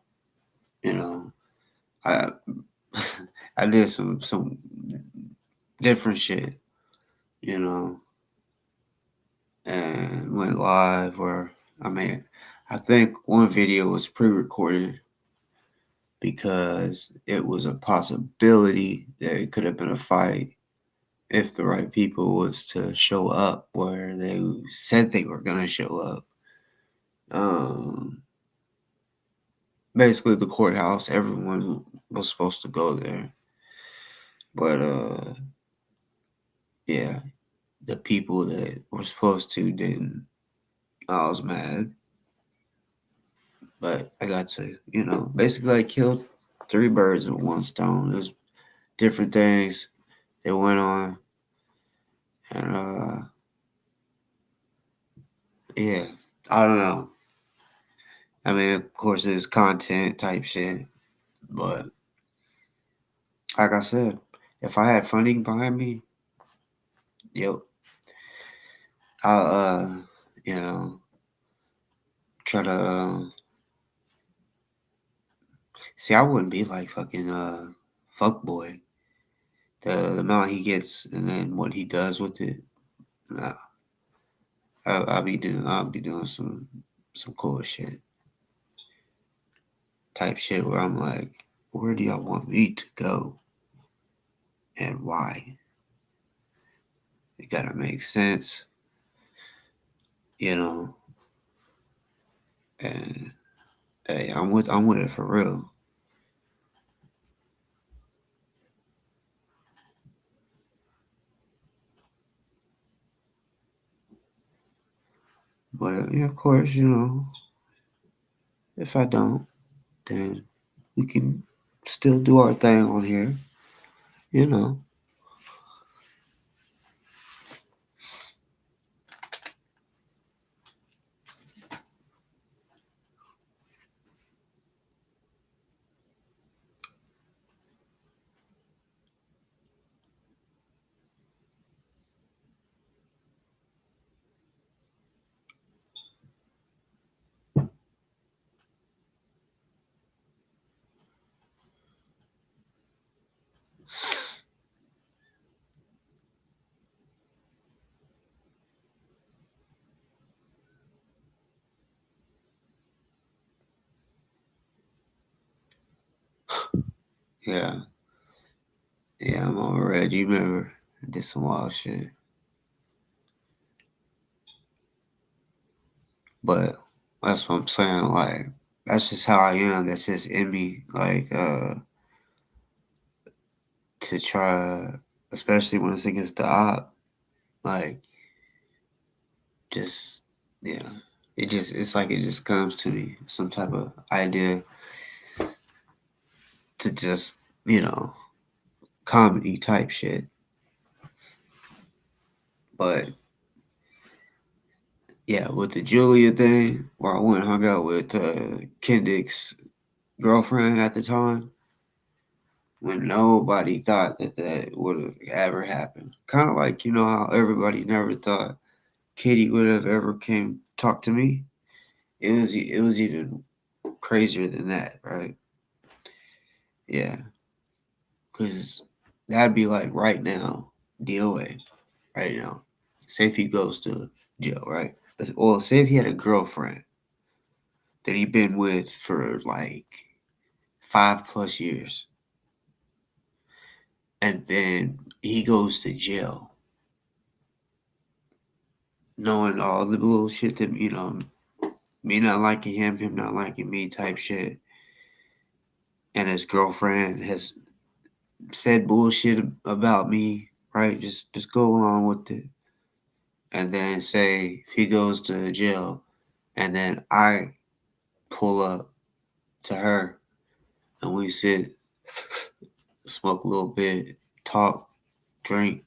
I I did some different shit. And went live. Or I think one video was pre-recorded because it was a possibility that it could have been a fight, if the right people was to show up where they said they were gonna show up. Basically the courthouse, everyone was supposed to go there. But yeah, the people that were supposed to didn't. I was mad. But I got to, basically I killed 3 birds with 1 stone. There's different things that went on. And yeah, I don't know. I mean, of course, it's content type shit, but like I said, if I had funding behind me, yep, I'll try to see. I wouldn't be like fucking fuckboy. The amount he gets and then what he does with it. Nah, I'll be doing some cool shit. Type shit where I'm like, where do y'all want me to go? And why? It gotta make sense, And hey, I'm with it for real. But yeah, of course, if I don't, then we can still do our thing on here, Yeah. Yeah, I'm all red. You remember I did some wild shit. But that's what I'm saying. Like, that's just how I am. That's just in me. Like, to try, especially when it's against the op, like, just, yeah. It's like it just comes to me. Some type of idea to just, comedy type shit. But yeah, with the Julia thing, where I went and hung out with Kendrick's girlfriend at the time, when nobody thought that would have ever happened. Kind of like, how everybody never thought Katie would have ever came talk to me. It was even crazier than that, right? Yeah, because that'd be like right now, DoA, right now. Say if he goes to jail, right? Or say if he had a girlfriend that he'd been with for like 5+ years, and then he goes to jail, knowing all the bullshit that me not liking him not liking me type shit, and his girlfriend has said bullshit about me, right? Just go along with it, and then say if he goes to jail, and then I pull up to her, and we sit, smoke a little bit, talk, drink,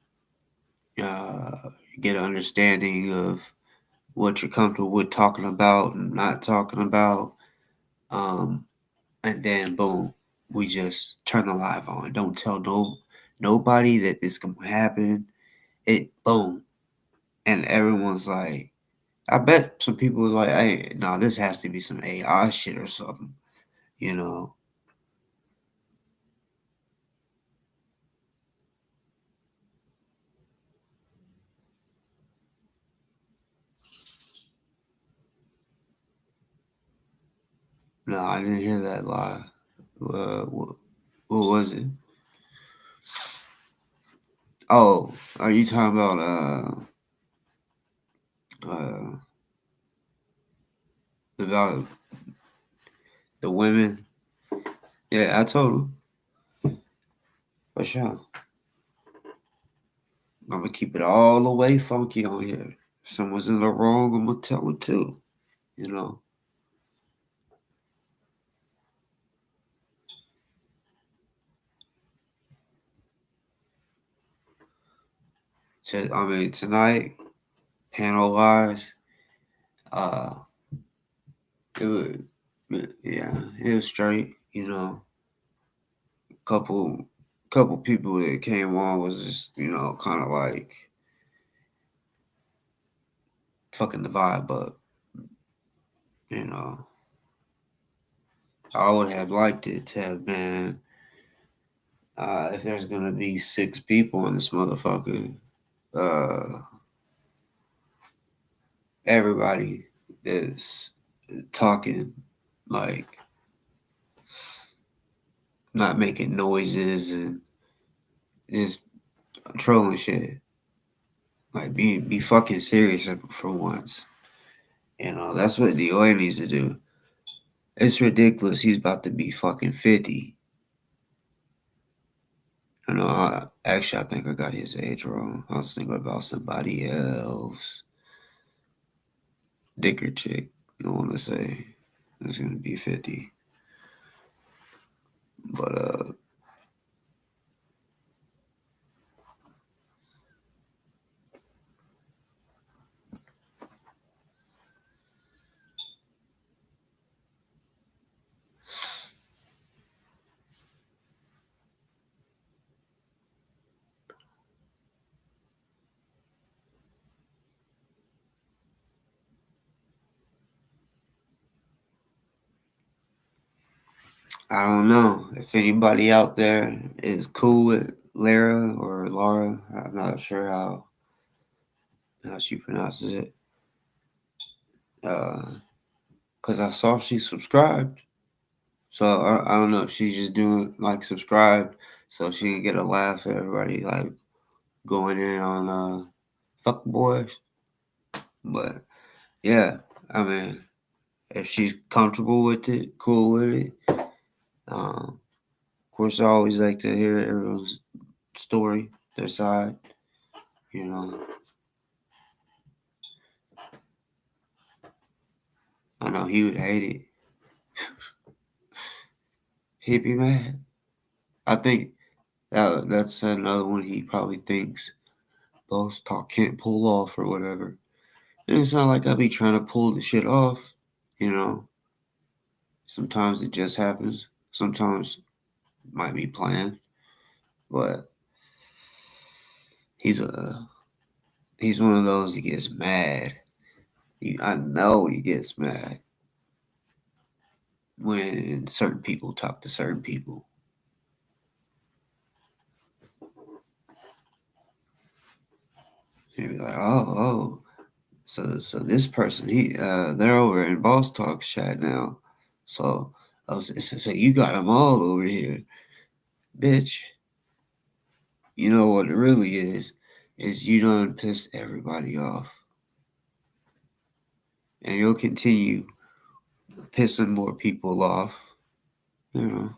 get an understanding of what you're comfortable with talking about and not talking about. And then boom, we just turn the live on. Don't tell nobody that this gonna happen. It boom. And everyone's like, I bet some people was like, hey, no, this has to be some AI shit or something, you know. No, I didn't hear that lie. What was it? Oh, are you talking about about the women? Yeah, I told him for sure. I'm gonna keep it all the way funky on here. If someone's in the wrong, I'm gonna tell them too. You know. I mean, tonight, panel wise, uh, it was, yeah, it was straight. You know, couple people that came on was just, you know, kind of like fucking the vibe up. You know, I would have liked it to have been if there's gonna be 6 people in this motherfucker, uh, everybody is talking like not making noises and just trolling shit. Like be fucking serious for once. You know, that's what DoA needs to do. It's ridiculous. He's about to be fucking 50. You know, I think I got his age wrong. I was thinking about somebody else. Dicker chick, you want to say. It's going to be 50. But, I don't know if anybody out there is cool with Lara or Laura. I'm not sure how she pronounces it. Cause I saw she subscribed, so I don't know if she's just doing like subscribed so she can get a laugh at everybody like going in on fuck boys. But yeah, I mean, if she's comfortable with it, cool with it. Of course, I always like to hear everyone's story, their side. You know, I know he would hate it. He'd be mad. I think that's another one he probably thinks Boss Talk can't pull off or whatever. And it's not like I be trying to pull the shit off, you know. Sometimes it just happens. Sometimes it might be planned. But he's one of those that gets mad. I know he gets mad when certain people talk to certain people. He'd be like, oh, so this person, they're over in Boss Talk's chat now. So you got them all over here, bitch. You know what it really is you done pissed everybody off, and you'll continue pissing more people off. You know,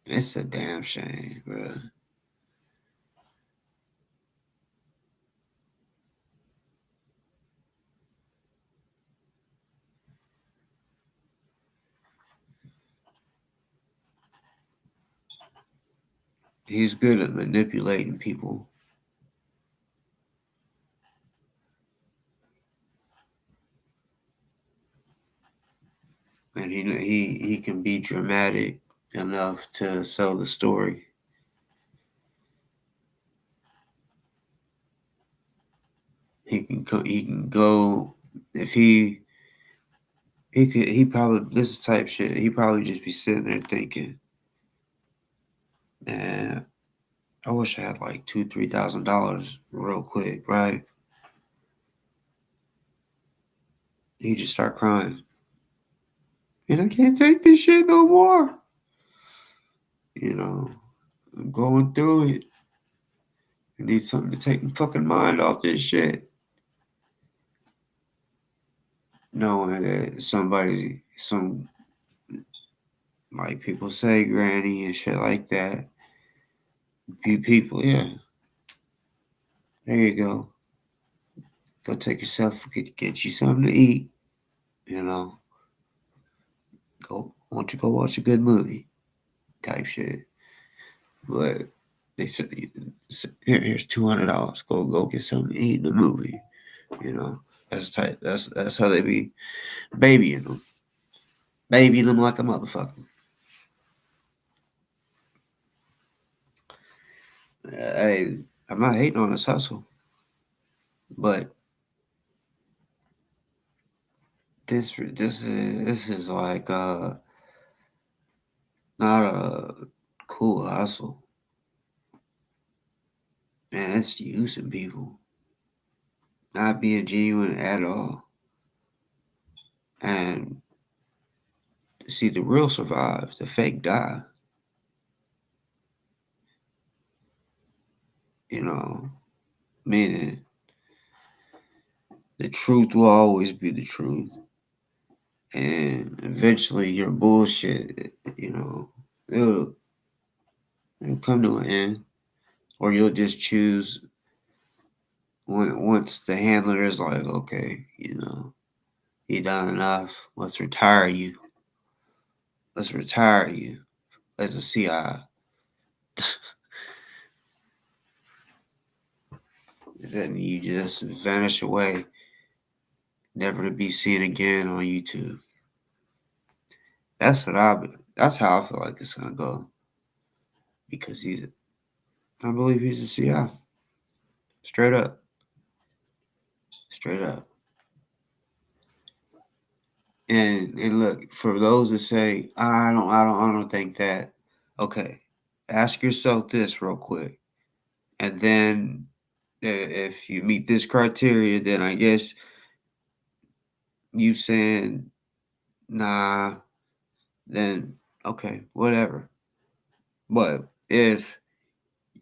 it's a damn shame, bro. He's good at manipulating people. And he can be dramatic enough to sell the story. He can go if he probably this type shit. He probably just be sitting there thinking, man, I wish I had like $2,000-$3,000 real quick, right? He just start crying, and I can't take this shit no more. You know, I'm going through it. I need something to take my fucking mind off this shit. Knowing that some like people say granny and shit like that. People, yeah. There you go. Go take yourself, get you something to eat. You know. Why don't you go watch a good movie? Type shit. But they said, here's $200. Go get something to eat in the movie. You know. That's tight. That's how they be babying them. Babying them like a motherfucker. Hey, I'm not hating on this hustle. But this is like not a cool hustle. Man, it's using people. Not being genuine at all. And see, the real survive, the fake die. You know, meaning the truth will always be the truth. And eventually your bullshit, you know, it'll come to an end. Or you'll just choose once the handler is like, okay, you know, you done enough. Let's retire you. Let's retire you as a CI. Then you just vanish away, never to be seen again on YouTube. That's how I feel like it's gonna go. Because I believe he's a CI. Straight up. Straight up. And look, for those that say, I don't think that, okay, ask yourself this real quick. And then if you meet this criteria, then I guess you saying, nah, then okay, whatever. But if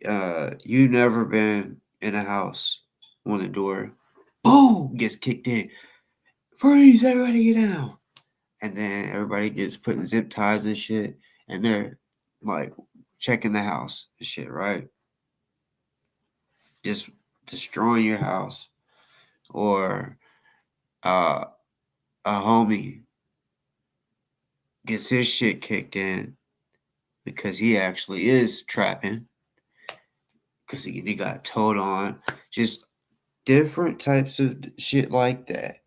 you never been in a house when the door, boom, gets kicked in, freeze, everybody get down. And then everybody gets put in zip ties and shit, and they're like checking the house and shit, right? Just destroying your house. Or a homie gets his shit kicked in because he actually is trapping because he got towed on. Just different types of shit like that.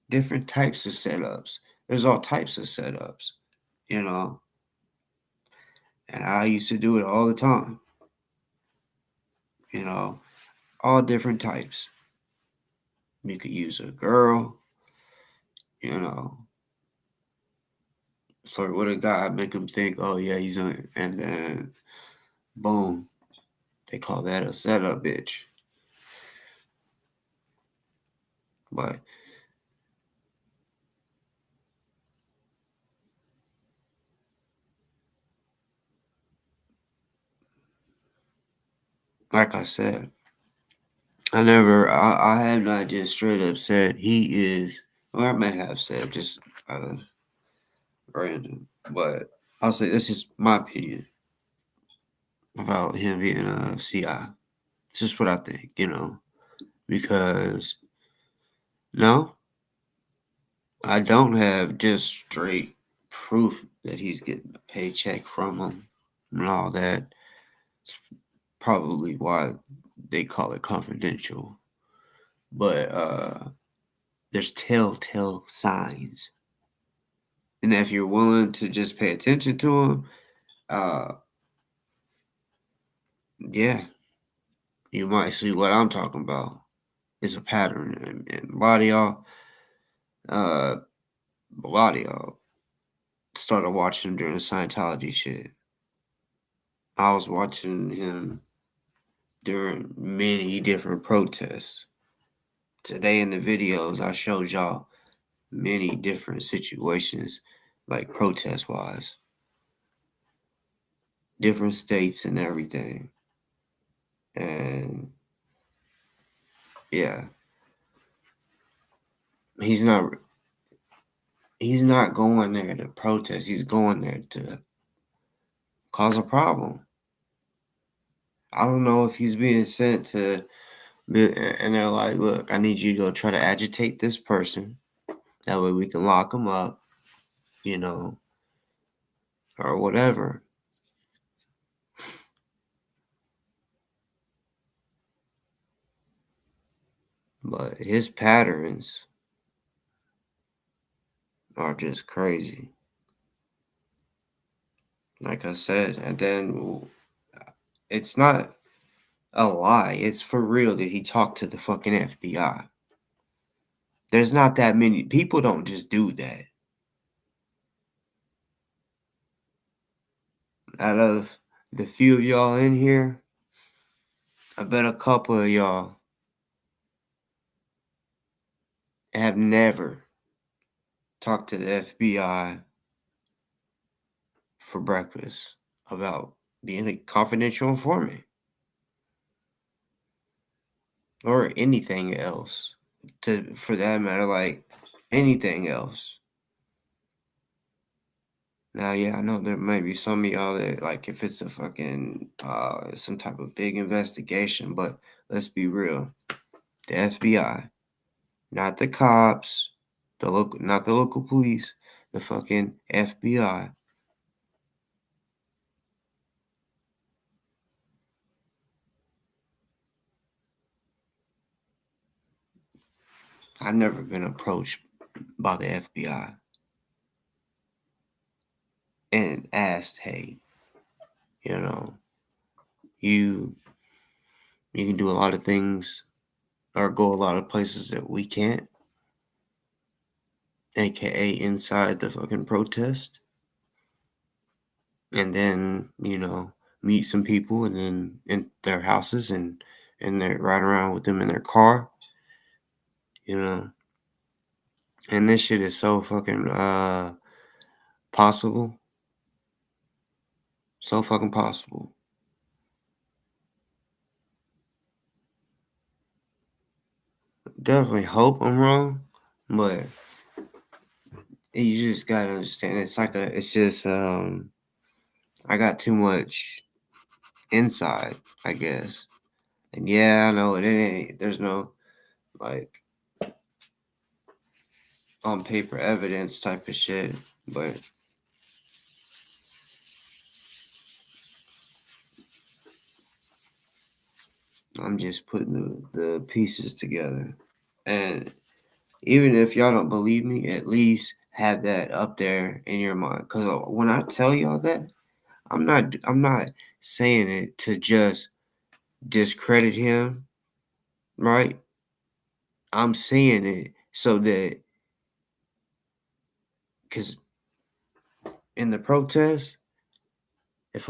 Different types of setups. There's all types of setups, you know. And I used to do it all the time. You know, all different types. You could use a girl, you know, flirt with a guy, make him think, oh yeah, he's on it. And then boom, they call that a setup, bitch. But like I said, I have not just straight up said he is, or I may have said just out of random, but I'll say this is my opinion about him being a CI. It's just what I think, you know, because no, I don't have just straight proof that he's getting a paycheck from him and all that. It's probably why they call it confidential. But there's telltale signs. And if you're willing to just pay attention to them, yeah, you might see what I'm talking about. It's a pattern. And a lot of y'all started watching him during the Scientology shit. I was watching him during many different protests. Today in the videos, I showed y'all many different situations, like protest-wise. different states and everything. And yeah, he's not going there to protest. He's going there to cause a problem. I don't know if he's being sent to, and they're like, look, I need you to go try to agitate this person. That way we can lock him up, you know, or whatever. But his patterns are just crazy. Like I said, and then it's not a lie. It's for real that he talked to the fucking FBI. There's not that many people don't just do that. Out of the few of y'all in here, I bet a couple of y'all have never talked to the FBI for breakfast about being a confidential informant or anything else, for that matter, like anything else. Now, yeah, I know there may be some of y'all that, like, if it's a fucking some type of big investigation, but let's be real, the FBI, not the cops, not the local police, the fucking FBI. I've never been approached by the FBI and asked, hey, you know, you can do a lot of things or go a lot of places that we can't, aka inside the fucking protest, and then, you know, meet some people and then in their houses and they're ride around with them in their car, you know. And this shit is so fucking possible. So fucking possible. Definitely hope I'm wrong, but you just gotta understand it's just I got too much inside, I guess. And yeah, I know it ain't there's no like on paper evidence type of shit, but I'm just putting the pieces together. And even if y'all don't believe me, at least have that up there in your mind. Because when I tell y'all that, I'm not saying it to just discredit him, right? I'm saying it so that, because in the protest, if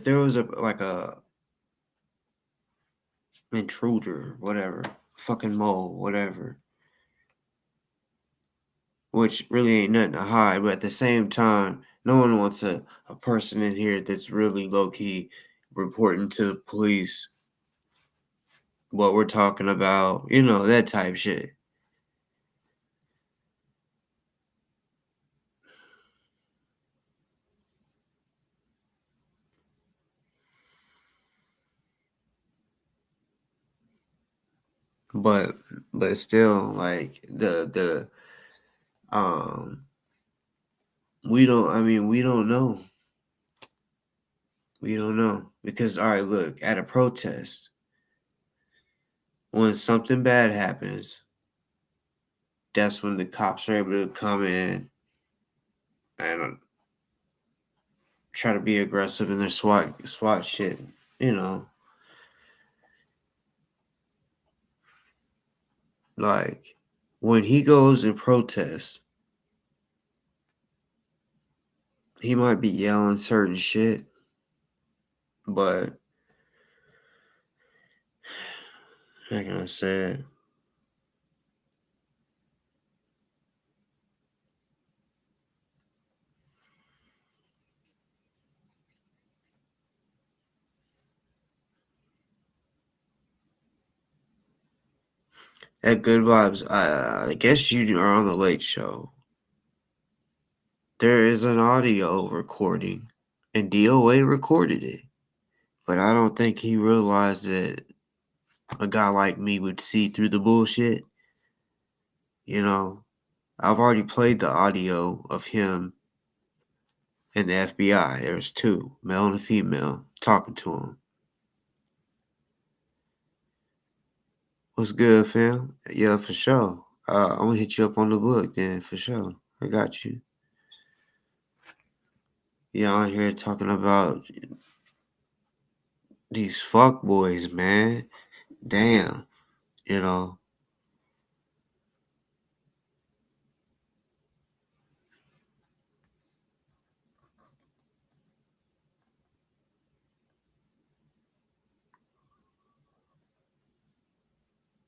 there was a intruder, whatever, fucking mole, whatever, which really ain't nothing to hide, but at the same time, no one wants a person in here that's really low key reporting to police what we're talking about, you know, that type shit. But still, like um we don't know. We don't know. Because all right, look, at a protest, when something bad happens, that's when the cops are able to come in and try to be aggressive in their SWAT shit, you know. Like when he goes and protests, he might be yelling certain shit, but how can I say it?
At Good Vibes, I guess you are on the Late Show. There is an audio recording, and DoA recorded it. But I don't think he realized that a guy like me would see through the bullshit. You know, I've already played the audio of him and the FBI. There's two, male and a female, talking to him. What's good, fam? Yeah, for sure. I'm gonna hit you up on the book then, for sure. I got you. Yeah, I'm here talking about these fuck boys, man. Damn, you know.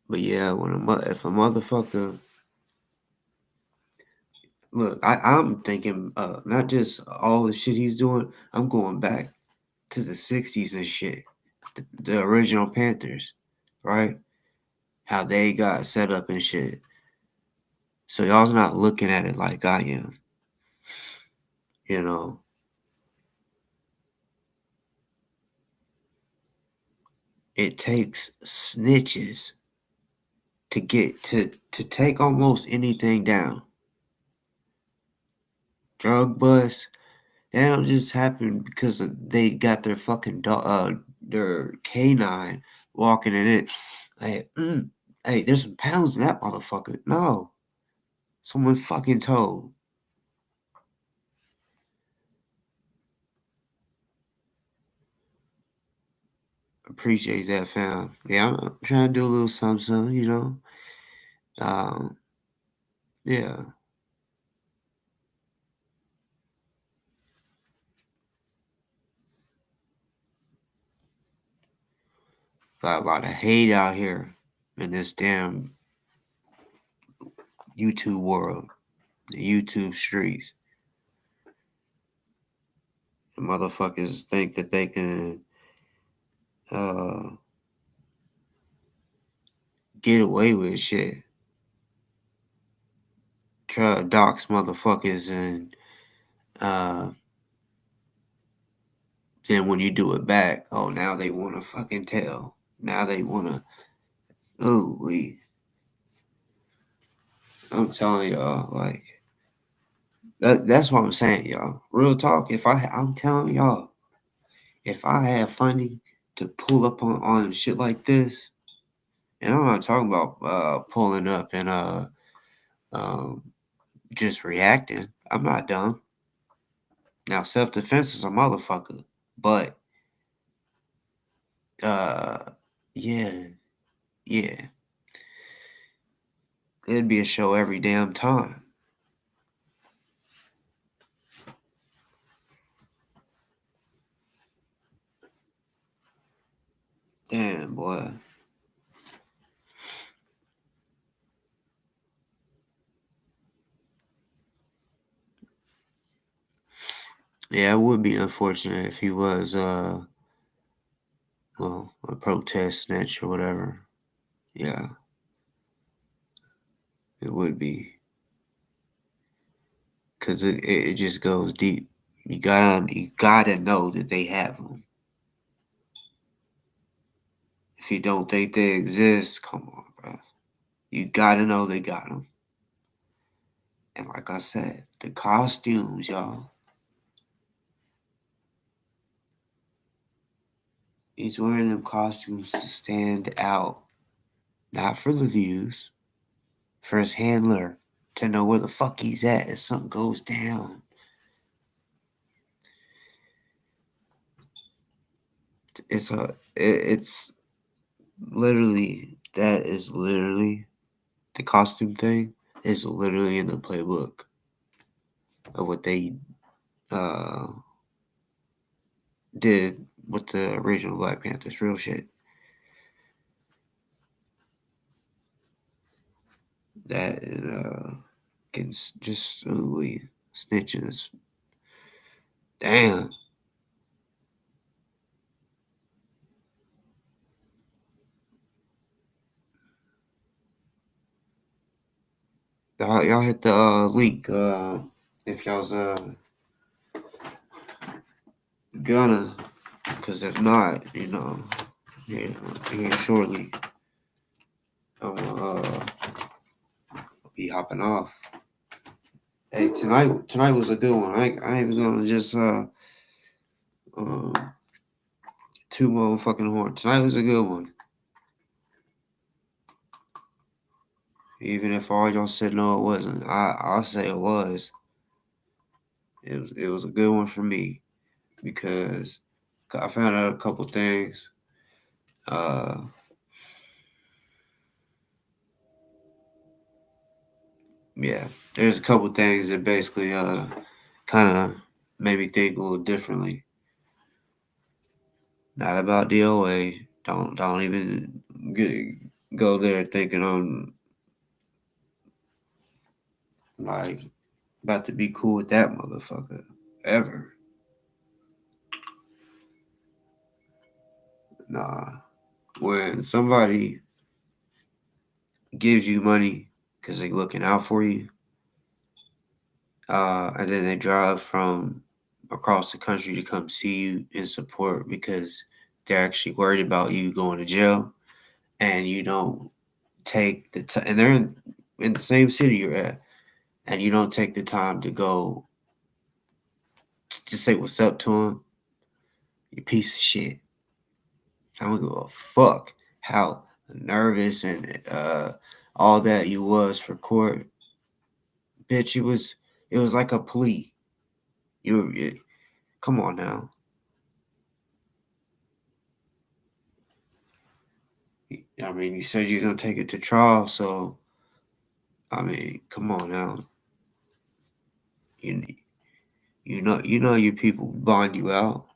But yeah, if a motherfucker look, I'm thinking not just all the shit he's doing. I'm going back to the '60s and shit. The original Panthers, right? How they got set up and shit. So y'all's not looking at it like I am. You know. It takes snitches to get to take almost anything down. Drug bust, that don't just happen because they got their fucking their canine walking in it. Hey, hey, there's some pounds in that motherfucker. No, someone fucking told. Appreciate that, fam. Yeah, I'm trying to do a little something, you know. Yeah. Got a lot of hate out here in this damn YouTube world, the YouTube streets. The motherfuckers think that they can get away with shit. Try to dox motherfuckers and then when you do it back, oh now they wanna fucking tell. Now they wanna I'm telling y'all, like that's what I'm saying, y'all. Real talk. I'm telling y'all, if I had funding to pull up on shit like this, and I'm not talking about pulling up and um, just reacting. I'm not dumb. Now self-defense is a motherfucker, but yeah, yeah, it'd be a show every damn time. Damn, boy. Yeah, it would be unfortunate if he was, well, a protest snitch or whatever. Yeah, it would be. Because it just goes deep. You gotta know that they have them. If you don't think they exist, come on, bro. You gotta know they got them. And like I said, the costumes, y'all. He's wearing them costumes to stand out. Not for the views. For his handler to know where the fuck he's at if something goes down. It's literally, that is literally, the costume thing is literally in the playbook of what they did with the original Black Panthers. Real shit. That can just snitching is damn.
y'all hit the link if y'all's gonna, because if not, here shortly I'll be hopping off. Hey, tonight was a good one. I ain't even gonna just two motherfucking horn. Tonight was a good one. Even if all y'all said no, it wasn't. I'll say it was. It was a good one for me because I found out a couple things. Yeah, there's a couple things that basically kind of made me think a little differently. Not about DoA. Don't even go there thinking I'm like about to be cool with that motherfucker ever. Nah. When somebody gives you money because they looking out for you, and then they drive from across the country to come see you and support because they're actually worried about you going to jail, and you don't take the time, and they're in the same city you're at, and you don't take the time to go to say what's up to them, you piece of shit. I don't give a fuck how nervous and all that you was for court. Bitch, it was like a plea. Come on now. I mean, you said you're gonna take it to trial, so I mean, come on now. You know you people bond you out.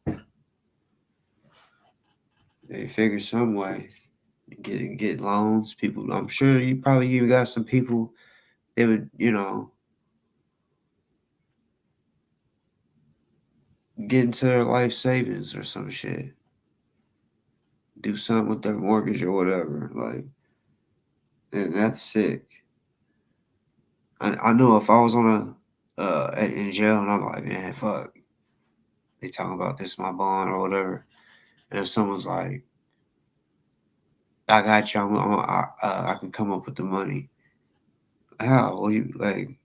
They figure some way. Get loans. People, I'm sure you probably even got some people that would, get into their life savings or some shit. Do something with their mortgage or whatever. Like, and that's sick. I know if I was on in jail and I'm like, man, fuck. They talking about this my bond or whatever. And if someone's like, I got you, I can come up with the money. How? What do you like?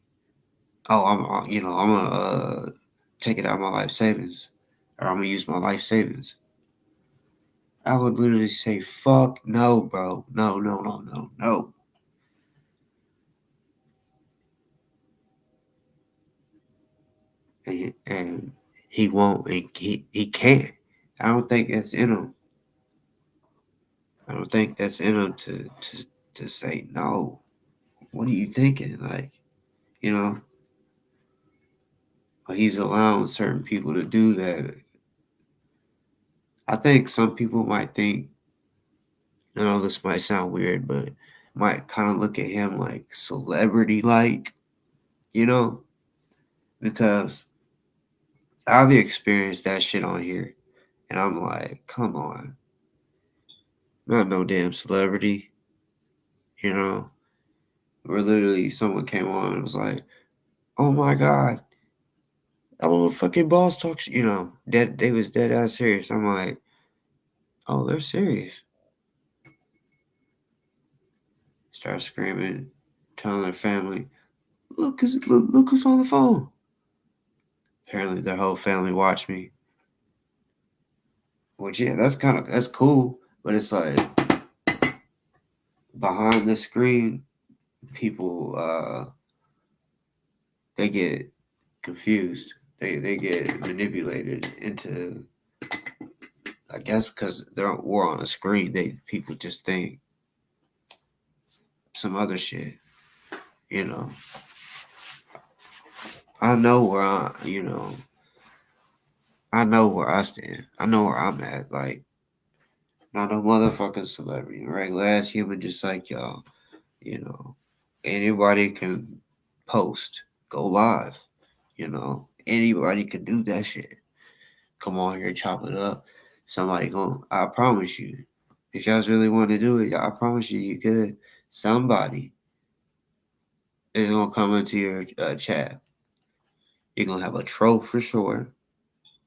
Oh, I'm gonna take it out of my life savings, or I'm gonna use my life savings. I would literally say, fuck no, bro. No, no, no, no, no. And he won't, and he can't. I don't think that's in him. I don't think that's in him to say no. What are you thinking? Like, he's allowing certain people to do that. I think some people might think, this might sound weird, but might kind of look at him like celebrity like, because I've experienced that shit on here. And I'm like, come on. Not no damn celebrity. Where literally someone came on and was like, oh my God, I'm a fucking boss talk. They was dead ass serious. I'm like, oh, they're serious. Start screaming, telling their family, look who's on the phone. Apparently their whole family watched me. Which, yeah, that's cool. But it's like, behind the screen, people, they get confused. They get manipulated into, I guess because we're on a screen, people just think some other shit, I know where I know where I stand. I know where I'm at. Like, not a motherfucking celebrity, regular ass human just like y'all. Anybody can post, go live. Anybody can do that shit. Come on here, chop it up. Somebody I promise you, if y'all really want to do it, I promise you, you could. Somebody is gonna come into your chat. You're gonna have a troll for sure.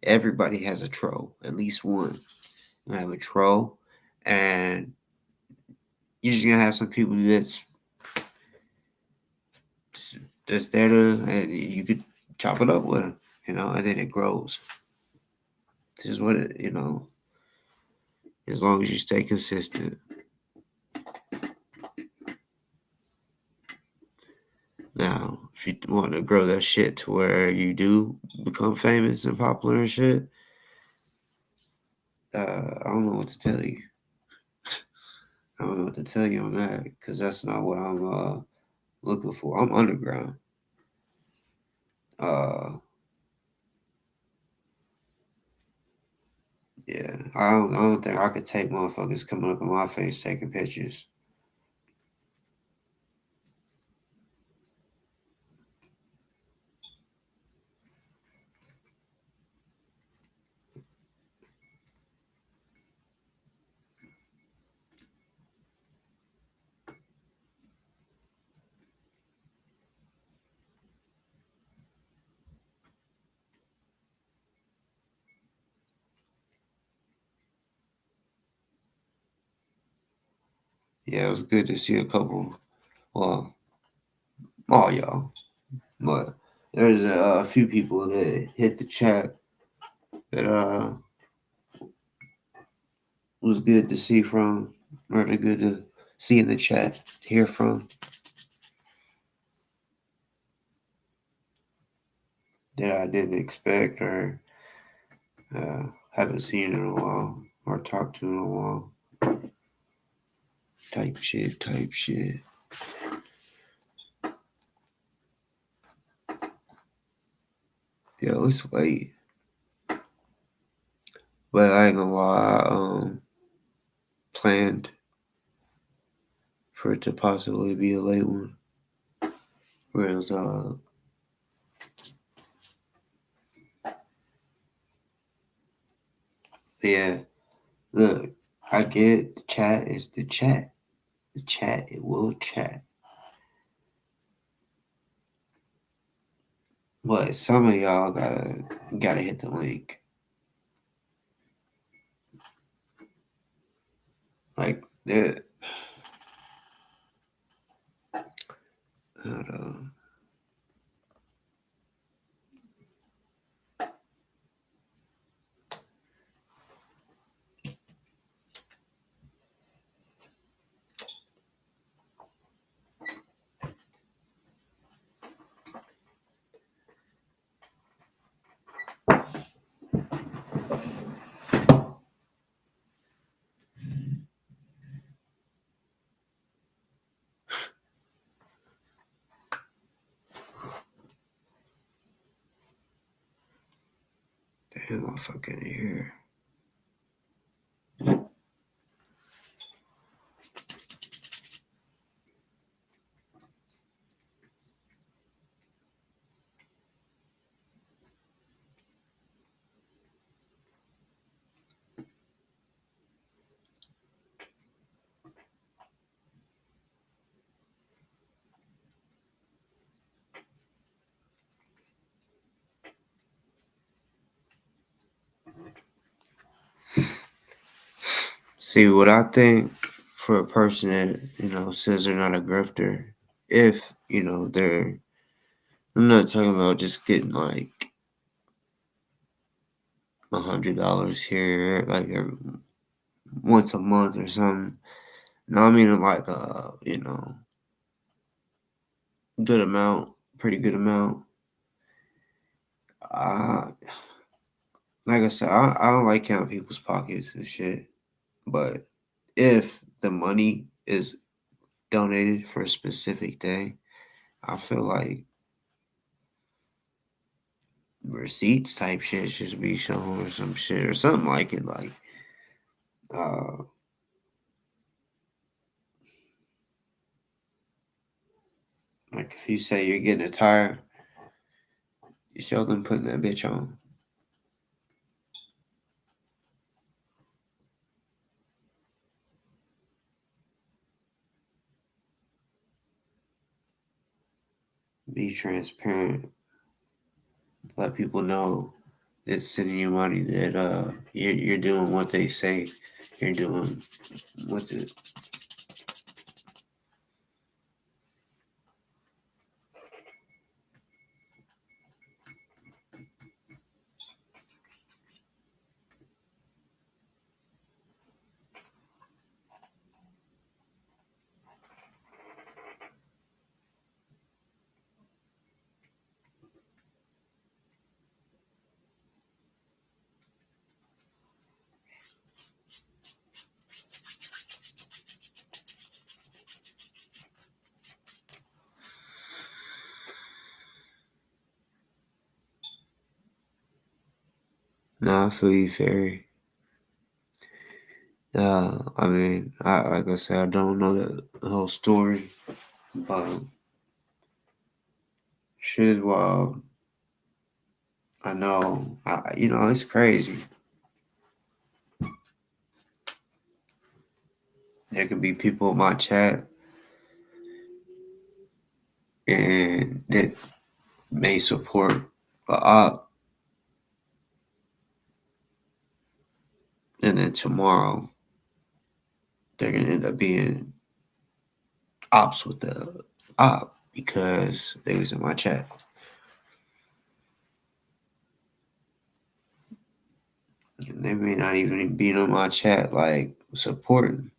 Everybody has a troll, at least one. You have a troll, and you're just gonna have some people that's there to, and you could chop it up with them, and then it grows. This is what it, as long as you stay consistent. Now, if you want to grow that shit to where you do become famous and popular and shit, I don't know what to tell you. I don't know what to tell you on that, because that's not what I'm looking for. I'm underground. Yeah, I don't think I could take motherfuckers coming up in my face taking pictures. Yeah, it was good to see a couple. Well, all y'all, but there's a few people that hit the chat that was good to see from, or they're good to see in the chat, hear from, that I didn't expect or haven't seen in a while or talked to in a while. Type shit. Yo, it's late. But I ain't gonna lie, planned for it to possibly be a late one. Whereas, yeah, look, I get it. The chat is the chat. The chat, it will chat. But some of y'all gotta hit the link. Like, there. Hold on. Damn, I'm fucking here. See, what I think for a person that, says they're not a grifter, if, they're, I'm not talking about just getting like $100 here, like once a month or something. No, I mean like good amount, pretty good amount. Like I said, I don't like counting people's pockets and shit. But if the money is donated for a specific thing, I feel like receipts type shit should be shown or some shit or something like it. Like if you say you're getting a tire, you show them putting that bitch on. Be transparent. Let people know that's sending you money that you're doing what they say you're doing with it. No, I feel you, Fairy. I mean, like I said, I don't know the whole story, but shit is wild. I know, it's crazy. There could be people in my chat and that may support a op, and then tomorrow they're gonna end up being ops with the op because they was in my chat. And they may not even be in my chat like supporting.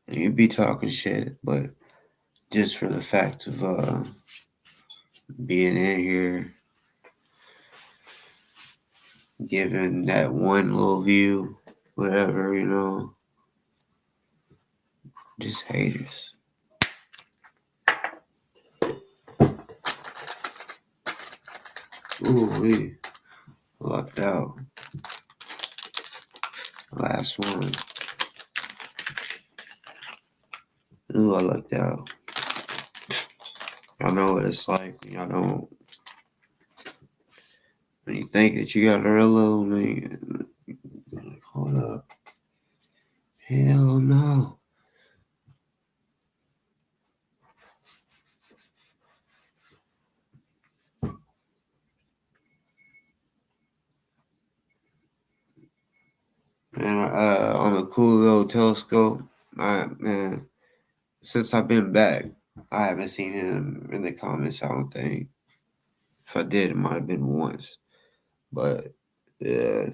And you'd be talking shit, but just for the fact of being in here, giving that one little view, whatever, just haters. Ooh, we lucked out. Last one. Ooh, I lucked out. Y'all know what it's like when y'all don't. When you think that you got a real man, like, hold up. Hell no. And on a cool little telescope, man, since I've been back, I haven't seen him in the comments, I don't think. If I did, it might have been once. But yeah,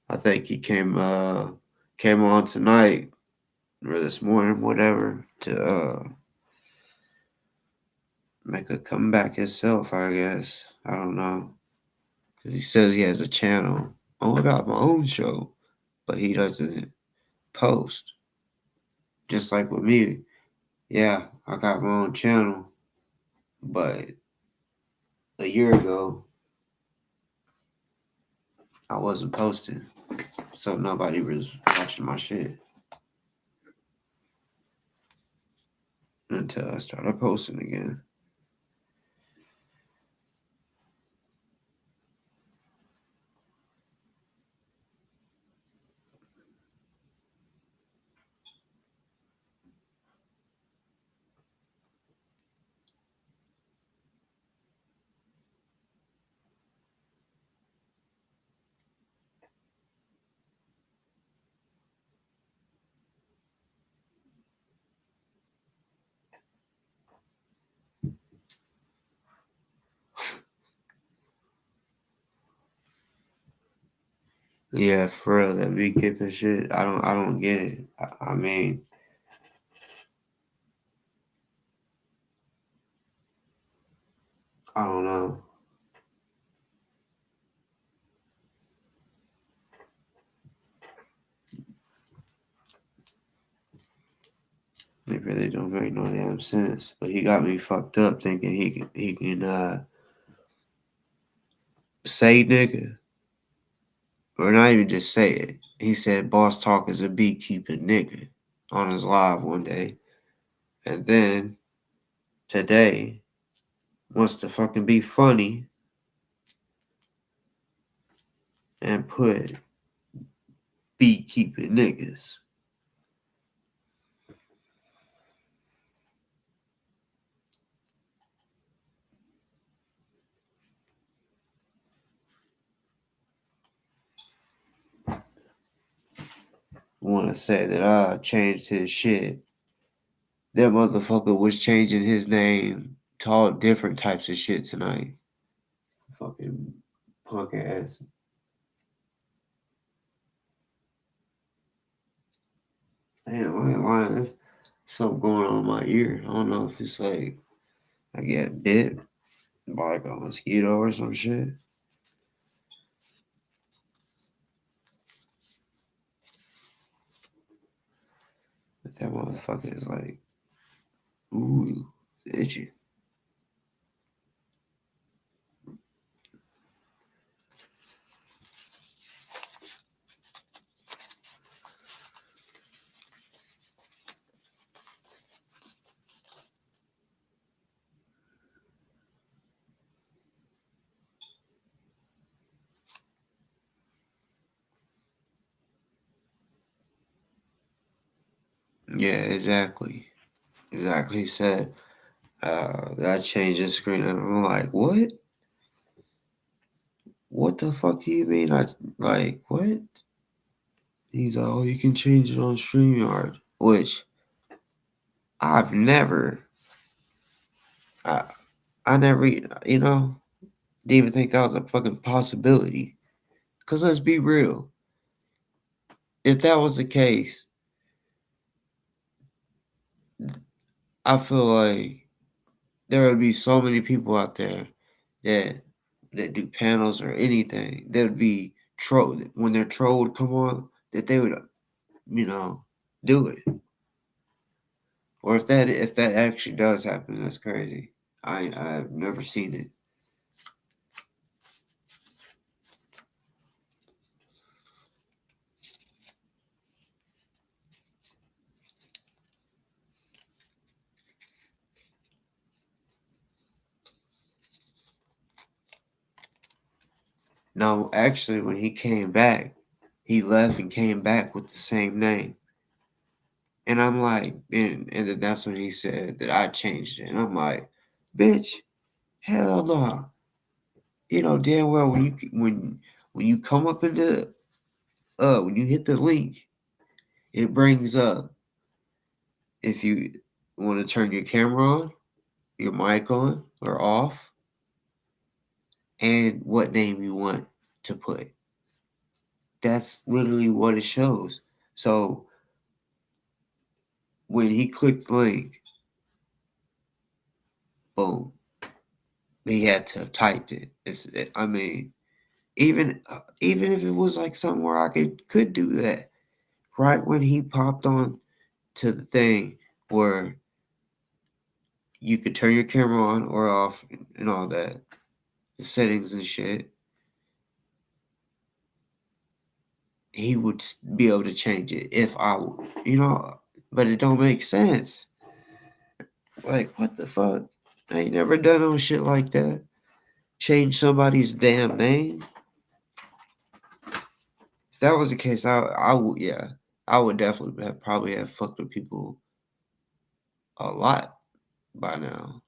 I think he came on tonight or this morning, whatever, to make a comeback himself, I guess. I don't know. Because he says he has a channel. Oh, I got my own show. But he doesn't post. Just like with me. Yeah, I got my own channel. But a year ago, I wasn't posting. So nobody was watching my shit. Until I started posting again. Yeah, for real, that be keeping shit. I don't get it. I mean, I don't know. It really don't make no damn sense. But he got me fucked up thinking he can say nigga. Or not even just say it. He said boss talk is a beekeeping nigga on his live one day. And then today wants to fucking be funny and put beekeeping niggas. want to say that I changed his shit. That motherfucker was changing his name to all different types of shit tonight. Fucking punk ass. Damn, I ain't lying. There's something going on in my ear. I don't know if it's like I get bit by like a mosquito or some shit. But that motherfucker is like, ooh, itchy. Yeah, exactly. Exactly. He said, I changed the screen. And I'm like, what? What the fuck do you mean? I like what? He's like, oh, you can change it on StreamYard, which I've never, I, I never, you know, didn't even think that was a fucking possibility. Cause let's be real, if that was the case, I feel like there would be so many people out there that do panels or anything. That would be troll when their troll would come on, that they would, you know, do it. Or if that actually does happen, that's crazy. I've never seen it. No, actually, when he came back, he left and came back with the same name. And I'm like, and then that's when he said that I changed it. And I'm like, bitch, hell no. You know damn well when you come up into when you hit the link, it brings up if you want to turn your camera on, your mic on or off, and what name you want to put. That's literally what it shows. So when he clicked the link, boom, he had to have typed it. I mean, even if it was like something where I could do that, right when he popped on to the thing where you could turn your camera on or off and all that, the settings and shit, he would be able to change it if I, but it don't make sense. Like, what the fuck? I ain't never done no shit like that. Change somebody's damn name. If that was the case, I would, yeah, I would definitely probably have fucked with people a lot by now.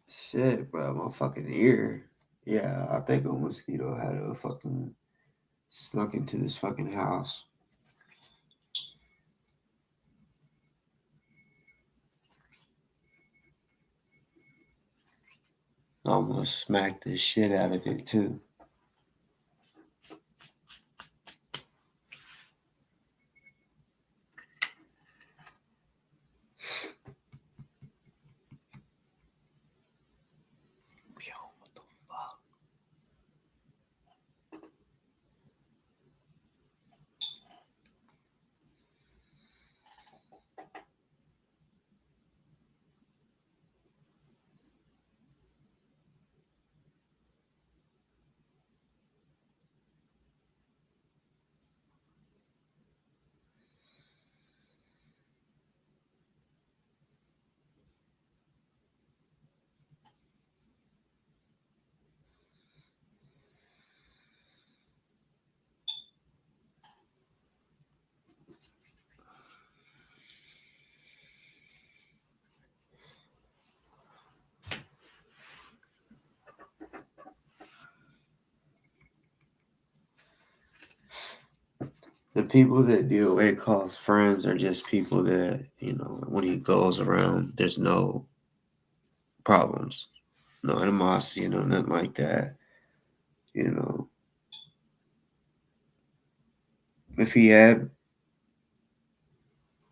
Shit, bro, my fucking ear. Yeah, I think a mosquito had a fucking snuck into this fucking house. I almost smacked the shit out of it too. Yo, what the fuck? The people that DoA calls friends are just people that, when he goes around, there's no problems, no animosity, no nothing like that. If he had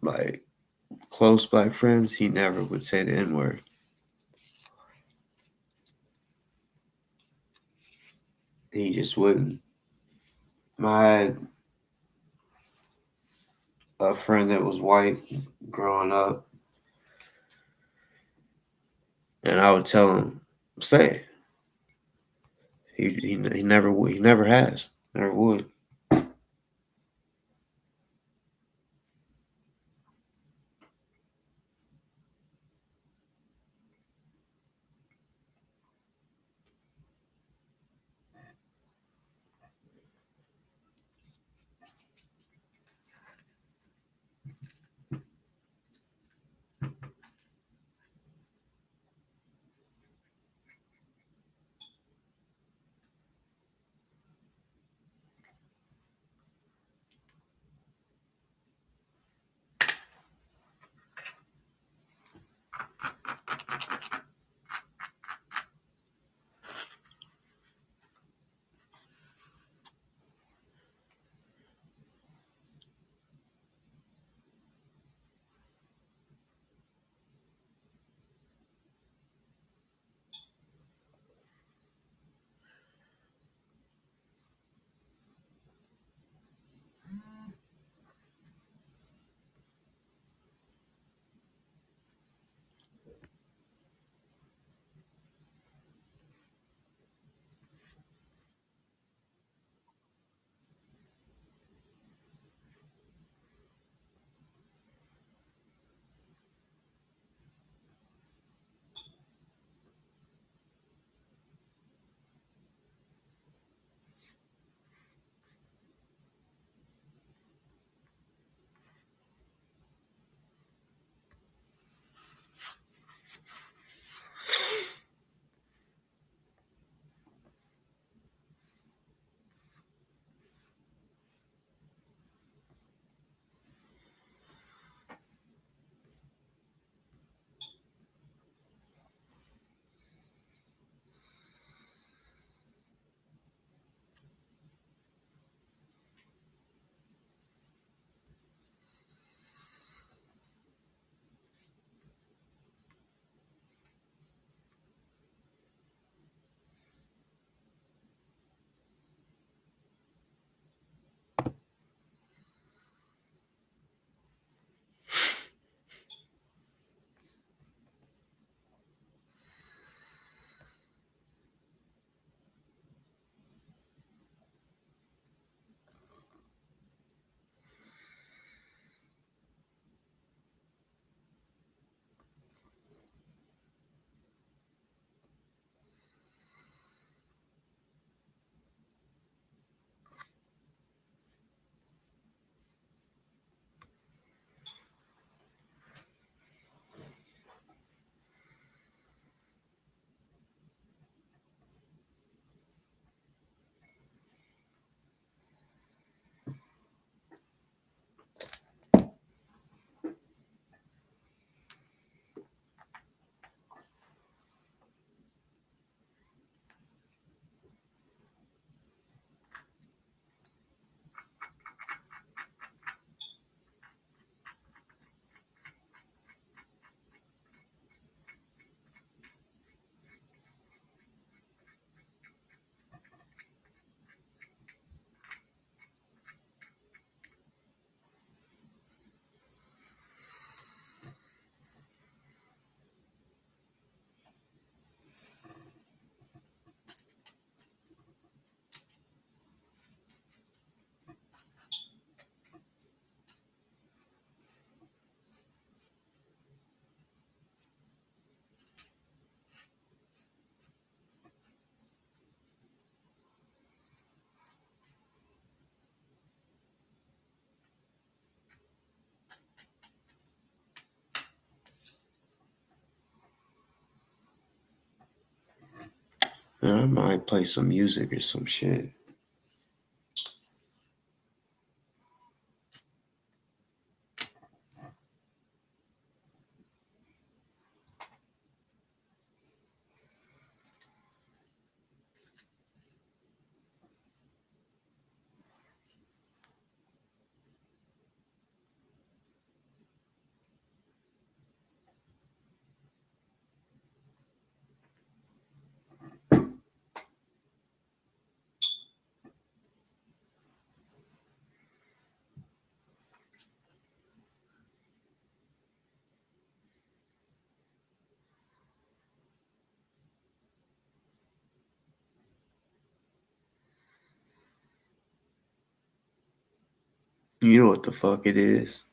like close black friends, he never would say the N-word. He just wouldn't. I had a friend that was white growing up, and I would tell him, say it. He never would. He never has. Never would.
I might play some music or some shit. You know what the fuck it is?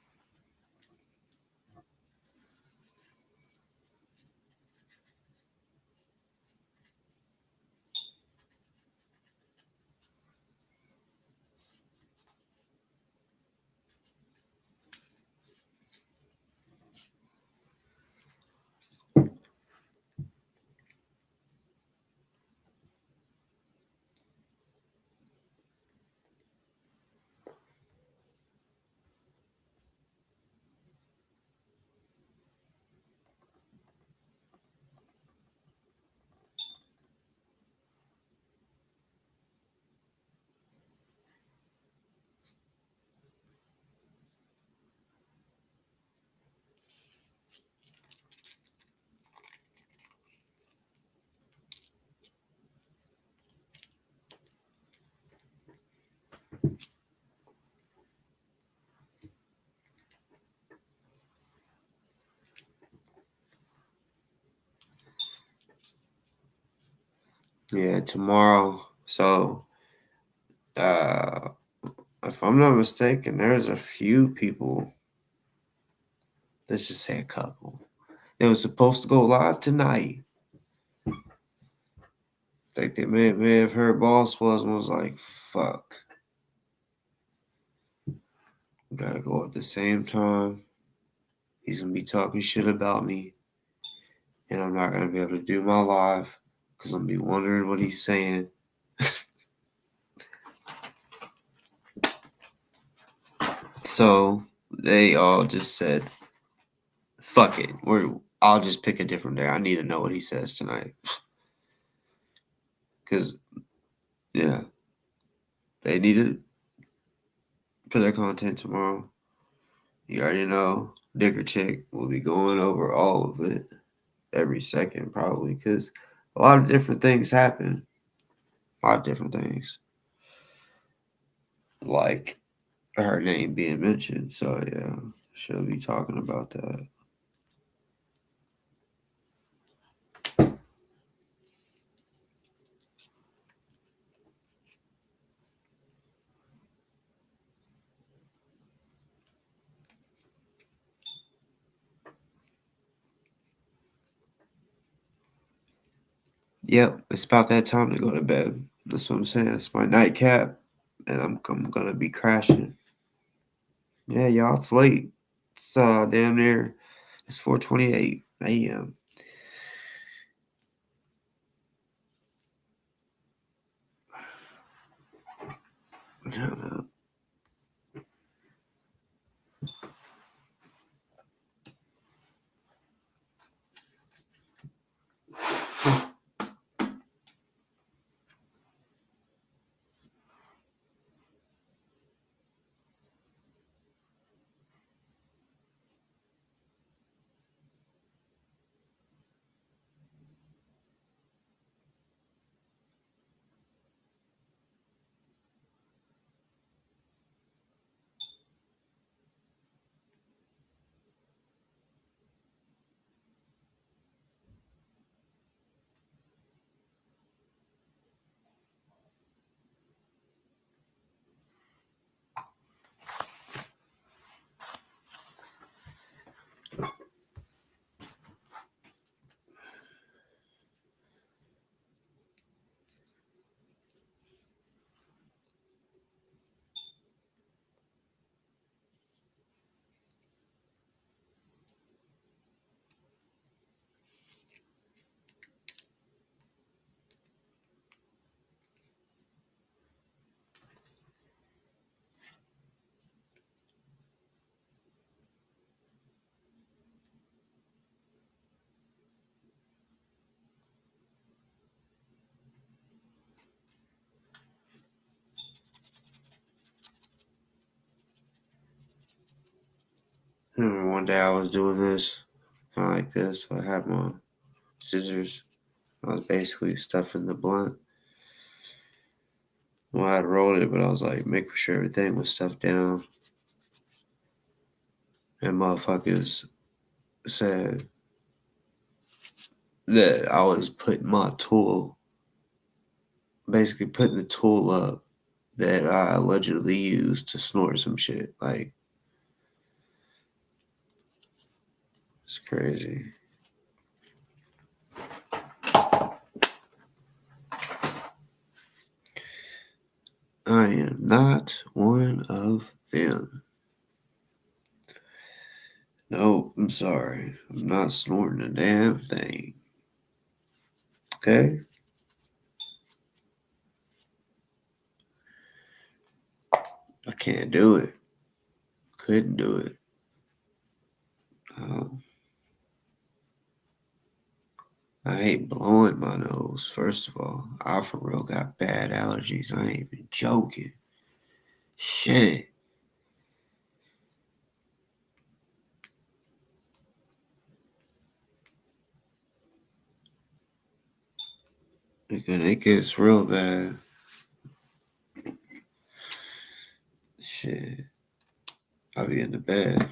Yeah, tomorrow. So, if I'm not mistaken, there's a few people. Let's just say a couple. They were supposed to go live tonight. Think they may have heard Boss was like, fuck. We gotta go at the same time. He's gonna be talking shit about me. And I'm not gonna be able to do my live because I'm gonna be wondering what he's saying. So they all just said, fuck it. I'll just pick a different day. I need to know what he says tonight. Cause yeah, they need it for their content tomorrow. You already know Dicker Chick will be going over all of it every second probably because a lot of different things happen. A lot of different things. Like her name being mentioned. So yeah, she'll be talking about that. Yep, it's about that time to go to bed. That's what I'm saying. It's my nightcap, and I'm gonna be crashing. Yeah, y'all, it's late. It's damn near. It's 4:28 a.m. remember one day I was doing this, kind of like this. I had my scissors. I was basically stuffing the blunt. Well, I had rolled it, but I was like making sure everything was stuffed down. And motherfuckers said that I was putting my tool, basically putting the tool up that I allegedly used to snort some shit. Like, it's crazy. I am not one of them. Nope, I'm sorry. I'm not snorting a damn thing. Okay? I can't do it. Couldn't do it. I hate blowing my nose, first of all. I for real got bad allergies. I ain't even joking. Shit. It gets real bad. Shit. I'll be in the bed.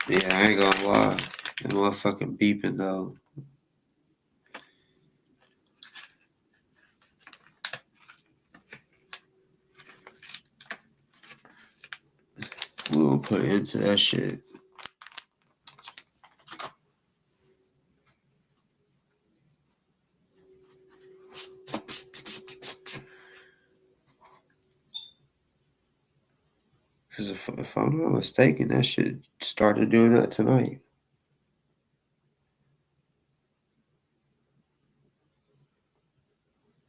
Yeah, I ain't gonna lie. That motherfucking beeping though. We gonna put it into that shit. Cause if I'm not mistaken, that shit started doing that tonight.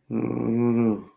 I don't know.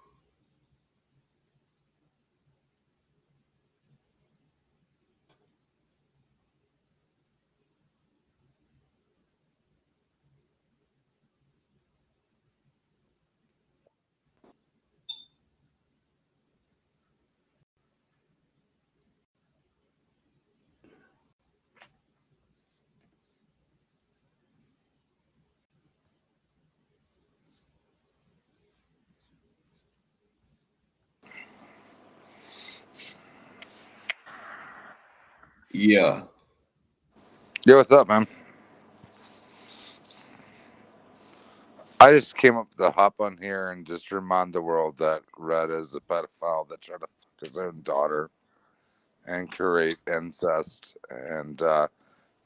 Yeah.
Yeah, what's up, man? I just came up to hop on here and just remind the world that Red is a pedophile that tried to fuck his own daughter and create incest. And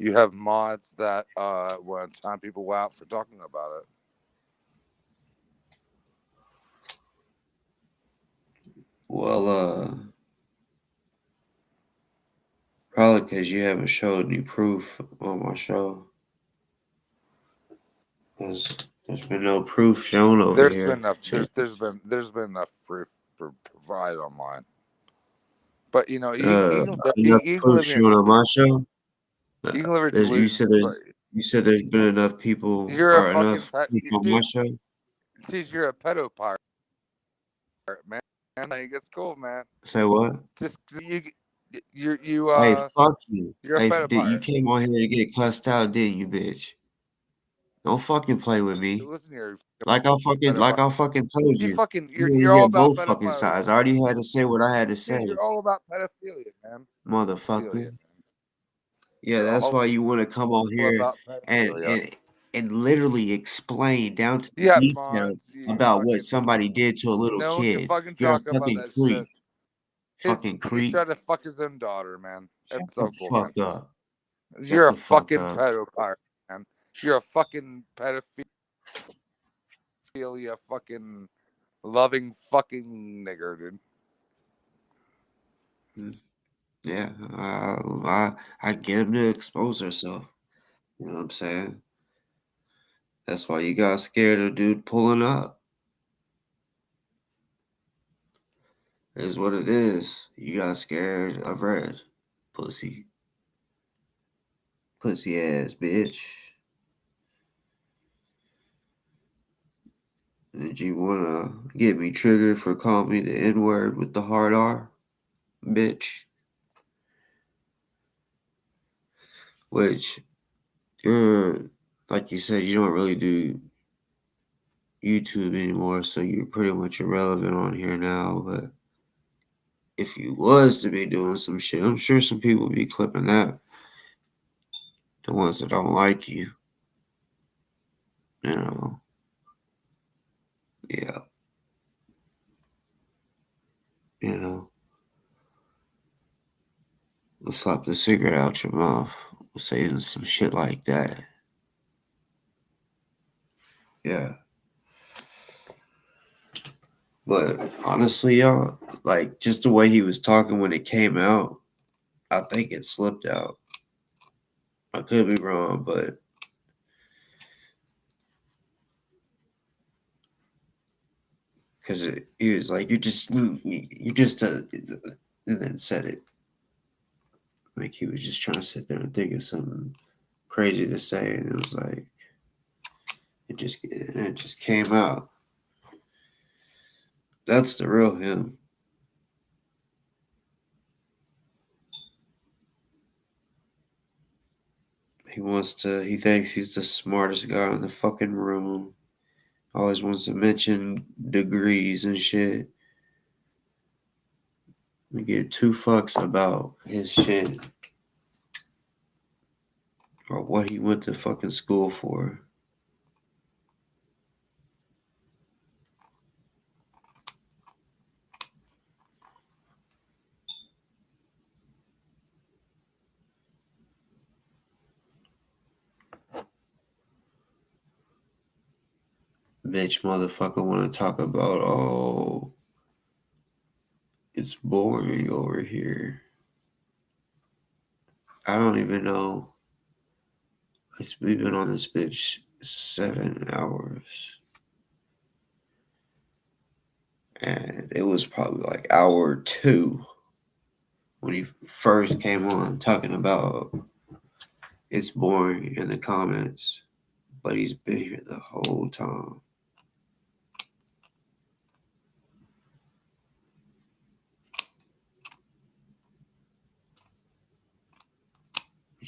you have mods that want to time people out for talking about it.
Well, probably because you haven't showed any proof on my show. There's been no proof shown over
There's
here.
been enough. There's been enough proof for provide online. But you know,
Enough
you can
proof
live in
shown on my show.
you can live in
You
delusion.
said there's been enough people
You're a
or
fucking
enough
pet,
proof on my
dude.
show.
Dude, you're a pedo pirate, man. Like, it's cool, man.
Say what?
Just you
Hey, fuck you.
you're a
Hey,
pedo
you
pirate.
came on here to get cussed out, didn't you, bitch? Don't fucking play with me.
Listen here,
Like
pedophile.
I fucking told
You
you.
fucking
You want
you're
to
all
hear
about
both fucking
pedophilia,
sides. I already had to say what I had to say,
dude. You're all about pedophilia, man. Pedophilia,
motherfucker.
man.
Yeah,
You're
that's
all
why you want to come on here
about
and
pedophilia.
and and literally explain down to the
Yeah,
detail
mods. You
about what
fucking
somebody did to a little
no one can
kid.
fucking
You're a
talk about
fucking
that
creep.
shit.
Fucking
He
creep.
tried to fuck his own daughter, man.
Shut
It's
the
so cool, man.
fuck up. Shut
You're a
the fuck
fucking
up.
pedo pirate, man. You're a fucking pedophilia, fucking loving fucking nigger, dude.
Yeah, I get him to expose herself. You know what I'm saying? That's why you got scared of dude pulling up.
Is what it is. You got scared of red. Pussy. Pussy ass bitch. Did you wanna get me triggered for calling me the N-word with the hard R? Bitch. Which you're, like you said, you don't really do YouTube anymore, so you're pretty much irrelevant on here now. But if you was to be doing some shit, I'm sure some people would be clipping that. The ones that don't like you. You know. Yeah. You know. We'll slap the cigarette out your mouth. We'll say some shit like that. Yeah. But honestly, y'all, like just the way he was talking when it came out, I think it slipped out. I could be wrong, but because he was like, you just, and then said it. Like he was just trying to sit there and think of something crazy to say, and it was like, it just came out. That's the real him. He thinks he's the smartest guy in the fucking room. Always wants to mention degrees and shit. We give two fucks about his shit. Or what he went to fucking school for. Bitch motherfucker want to talk about, oh, it's boring over here. I don't even know. We've been on this bitch 7 hours. And it was probably like hour 2 when he first came on talking about it's boring in the comments. But he's been here the whole time.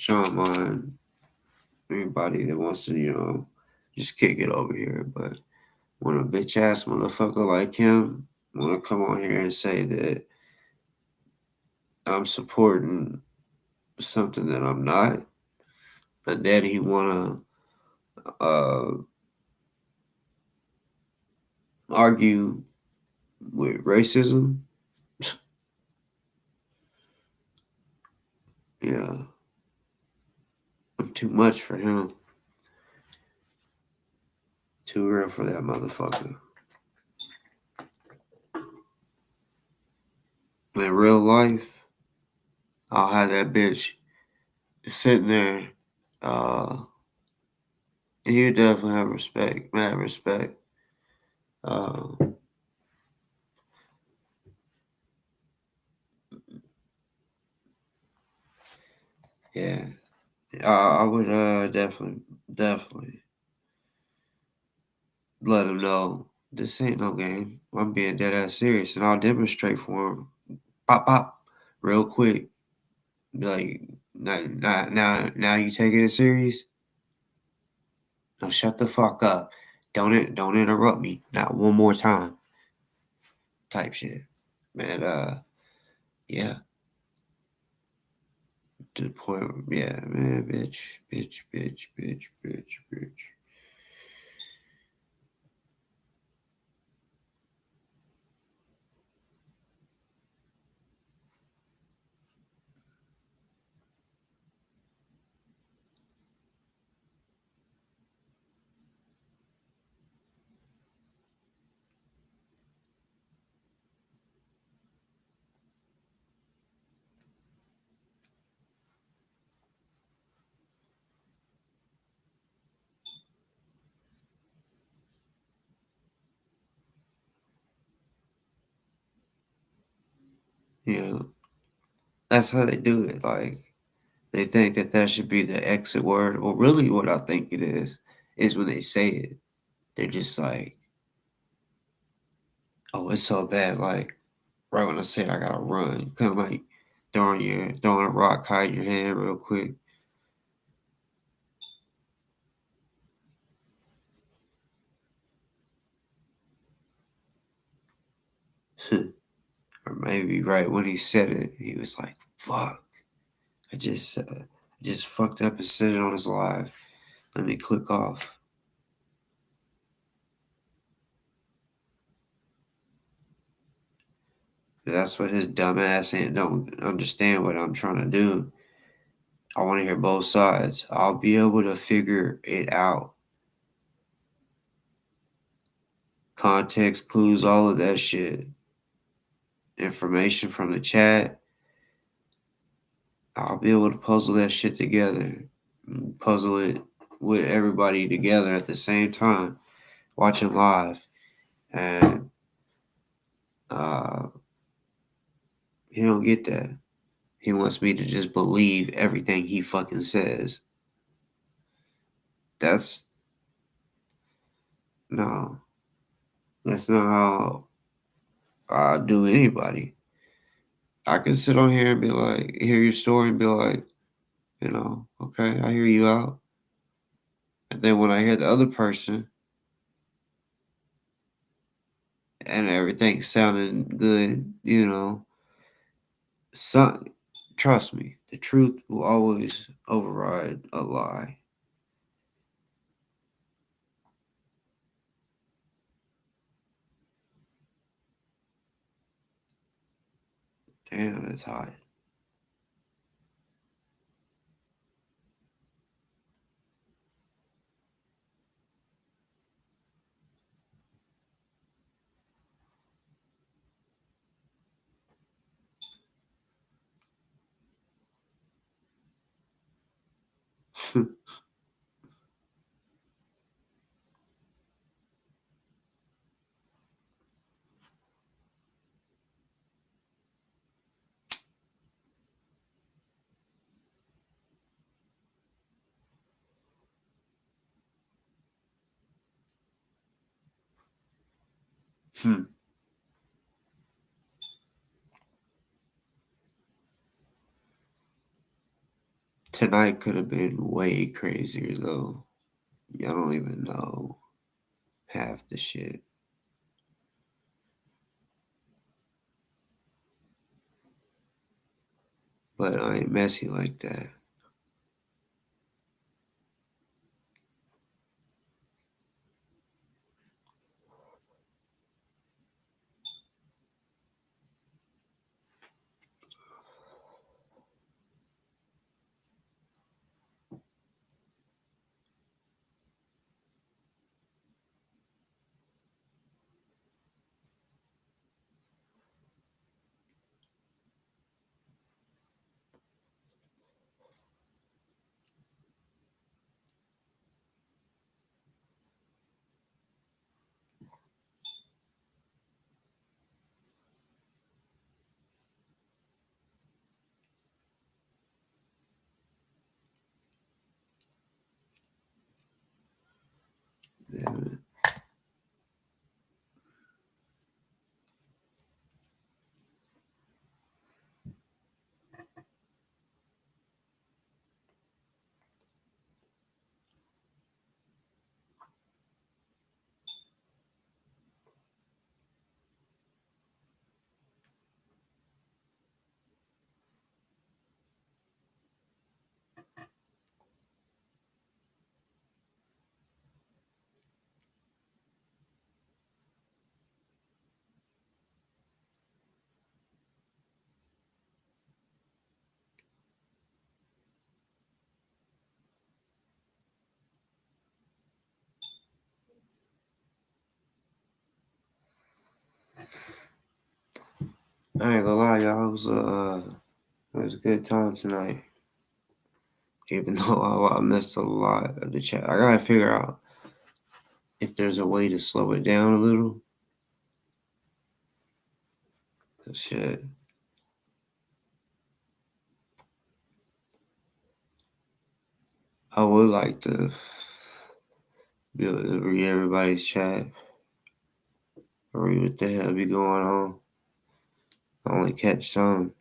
Don't mind anybody that wants to, just kick it over here. But when a bitch ass motherfucker like him want to come on here and say that I'm supporting something that I'm not, but then he want to argue with racism, yeah, I'm too much for him. Too real for that motherfucker. In real life, I'll have that bitch sitting there. He would definitely have respect, mad respect. Yeah, I would definitely let him know this ain't no game. I'm being dead ass serious, and I'll demonstrate for him. Pop, pop, real quick. Be like, now you taking it serious? Now shut the fuck up. Don't interrupt me. Not one more time. Type shit. Man, yeah. To the point where, yeah, man, bitch. You know, that's how they do it. Like, they think that that should be the exit word. Well, really, what I think it is when they say it, they're just like, oh, it's so bad. Like, right when I said I gotta run, kind of like throwing a rock high in your hand real quick. Or maybe right when he said it, he was like, "Fuck, I just fucked up and said it on his live. Let me click off." That's what his dumb ass ain't don't understand what I'm trying to do. I want to hear both sides. I'll be able to figure it out. Context clues, all of that shit. Information from the chat. I'll be able to puzzle that shit together. Puzzle it with everybody together at the same time, watching live. And he don't get that. He wants me to just believe everything he fucking says. That's no. That's not how I do anybody. I can sit on here and be like, hear your story and be like, okay, I hear you out. And then when I hear the other person and everything's sounding good, some, trust me, the truth will always override a lie. Damn, it's hot. Tonight could have been way crazier though. Y'all don't even know half the shit. But I ain't messy like that. Damn it. I ain't gonna lie, y'all. It was a good time tonight. Even though I missed a lot of the chat. I gotta figure out if there's a way to slow it down a little. Shit. I would like to be able to read everybody's chat. Read what the hell be going on. I only catch some.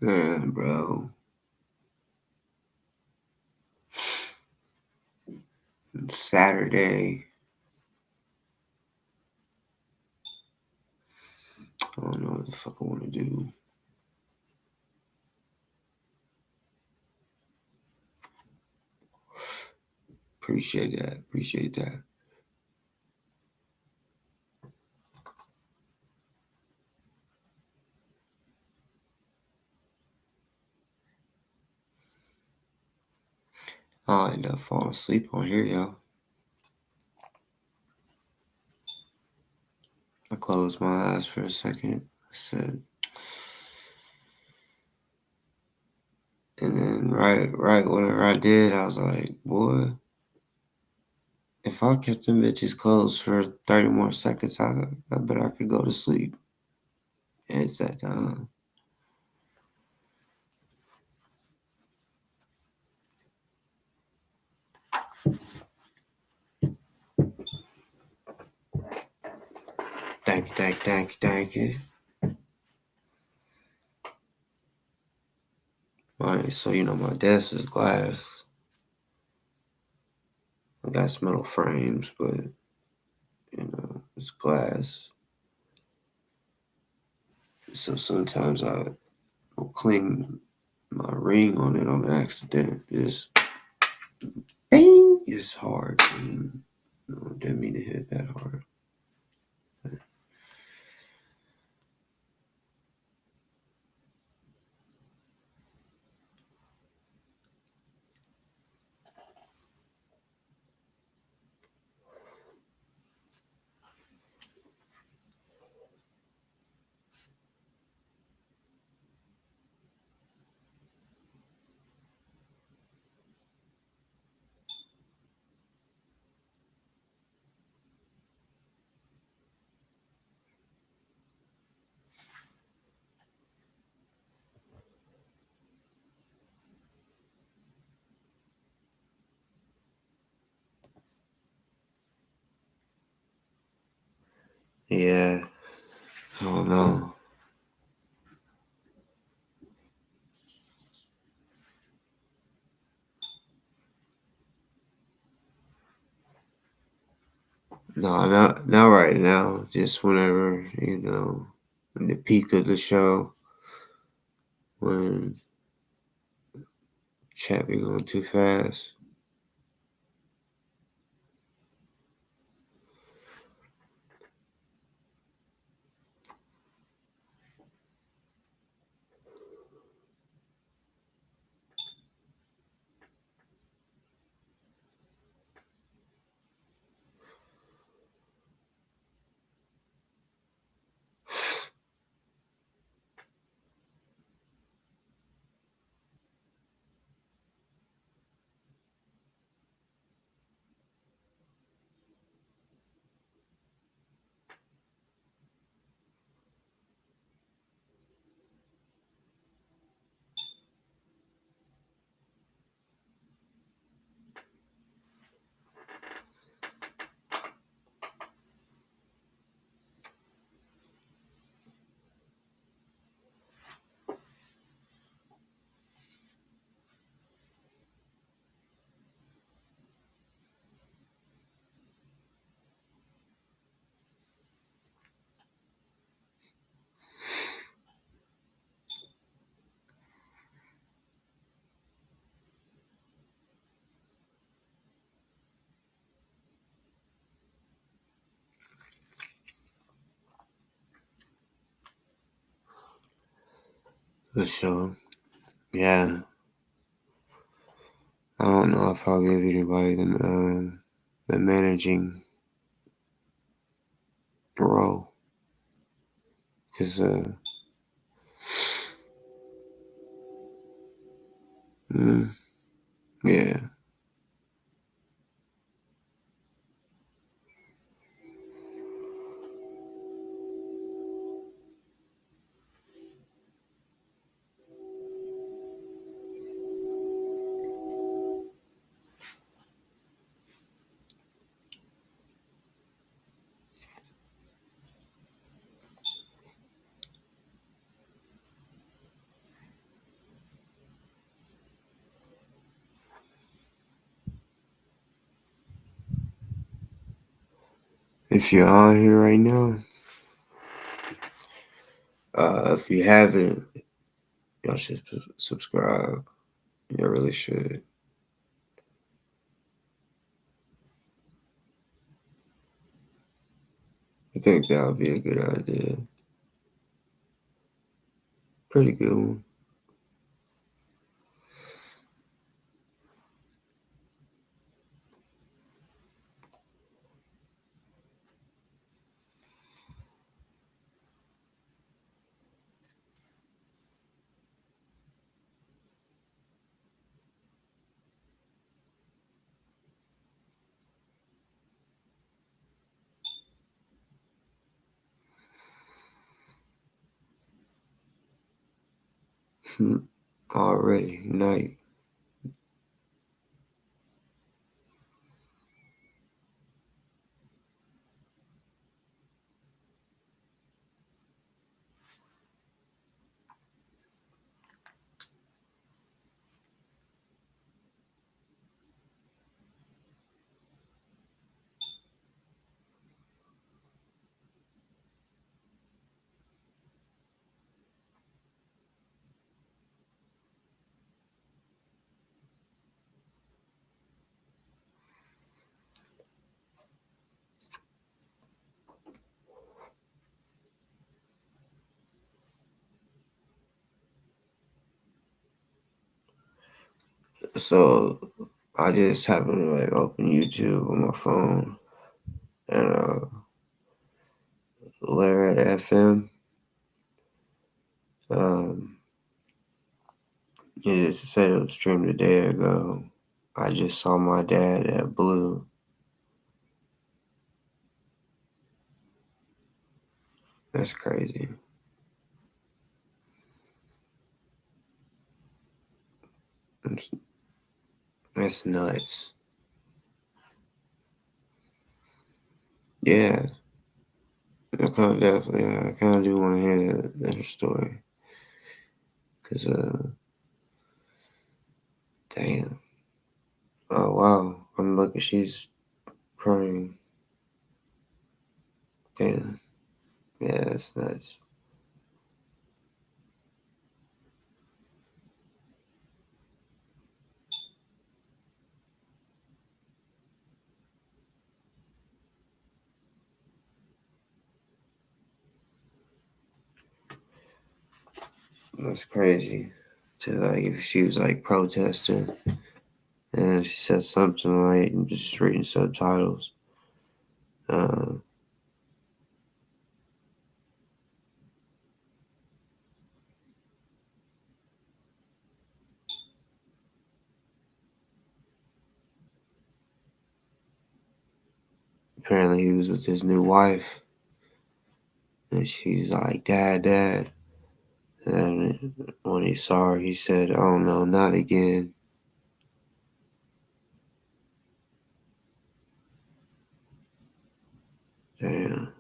Man, bro. It's Saturday. I don't know what the fuck I want to do. Appreciate that. Appreciate that. I'll end up falling asleep on here, yo. I closed my eyes for a second. I said, and then right whenever I did, I was like, boy, if I kept them bitches closed for 30 more seconds, I bet I could go to sleep. And it's that time. Thank you. Alright, so you know my desk is glass. I got metal frames, but you know, it's glass. So sometimes I will cling my ring on it on accident. Just bang! It's hard. Bang. No, didn't mean to hit that hard. Yeah. I don't know. No, not right now. Just whenever, you know, in the peak of the show, when chat be going too fast. So, yeah. I don't know if I'll give anybody the managing role. Because, yeah. If you're on here right now, if you haven't, y'all should subscribe. You really should. I think that would be a good idea. Pretty good one. Already, night. So I just happened to like open YouTube on my phone and Larry FM. It just said it was streamed a day ago. I just saw my dad at Blue. That's crazy. That's nuts. Yeah. I kind of definitely, I kind of do want to hear that story. Cause damn. Oh wow. I'm looking. She's crying. Damn. Yeah, that's nuts. That's crazy. To like, if she was like protesting, and she said something like, I'm just reading subtitles. Um, Apparently, he was with his new wife, and she's like, "Dad, Dad." And when he saw her, he said, "Oh no, not again." Damn,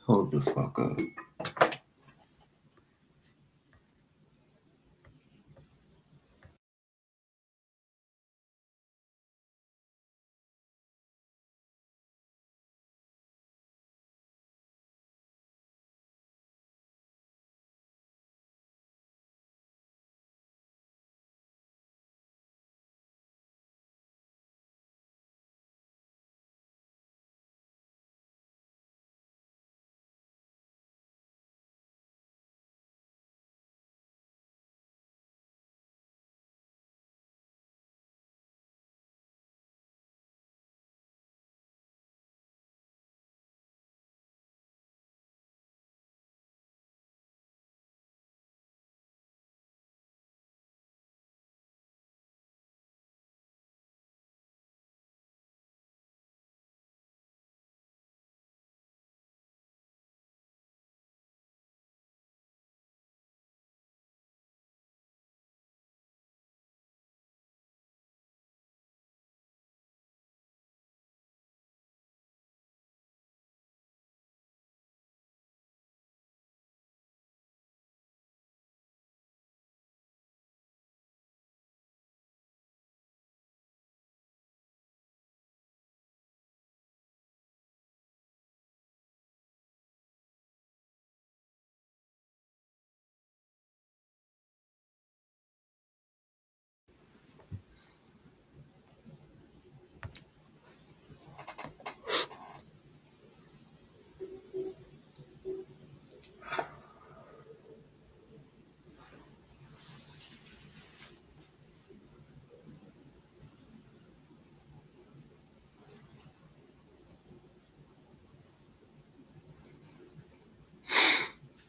Hold the fuck up.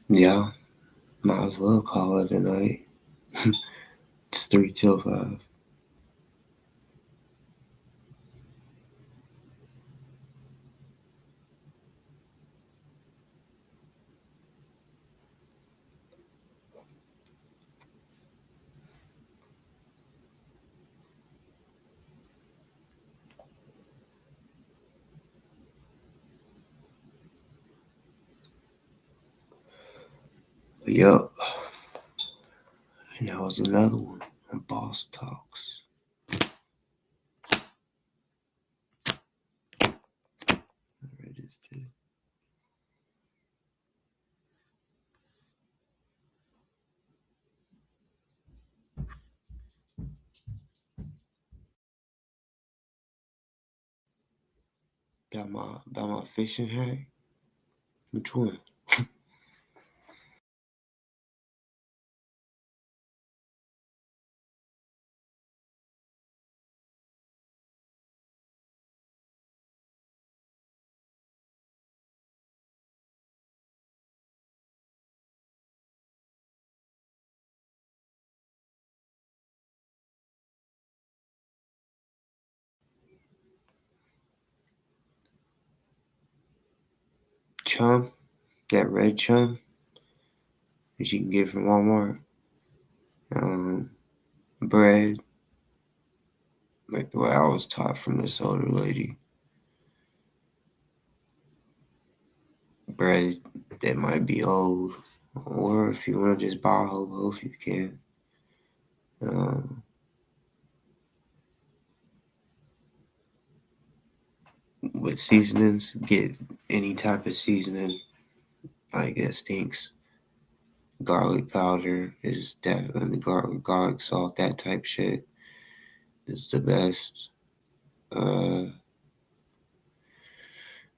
Yeah, might as well call it a night. It's 3 till 5. Yup. And that was another one. Boss Talks. Where it is, too. Got my fishing hat. Which one? Chum. That red chum that you can get from Walmart. Bread. Like the way I was taught from this older lady. Bread that might be old. Or if you want to just buy a whole loaf, you can. With seasonings, get any type of seasoning like that stinks. Garlic powder is definitely garlic salt, that type shit is the best. You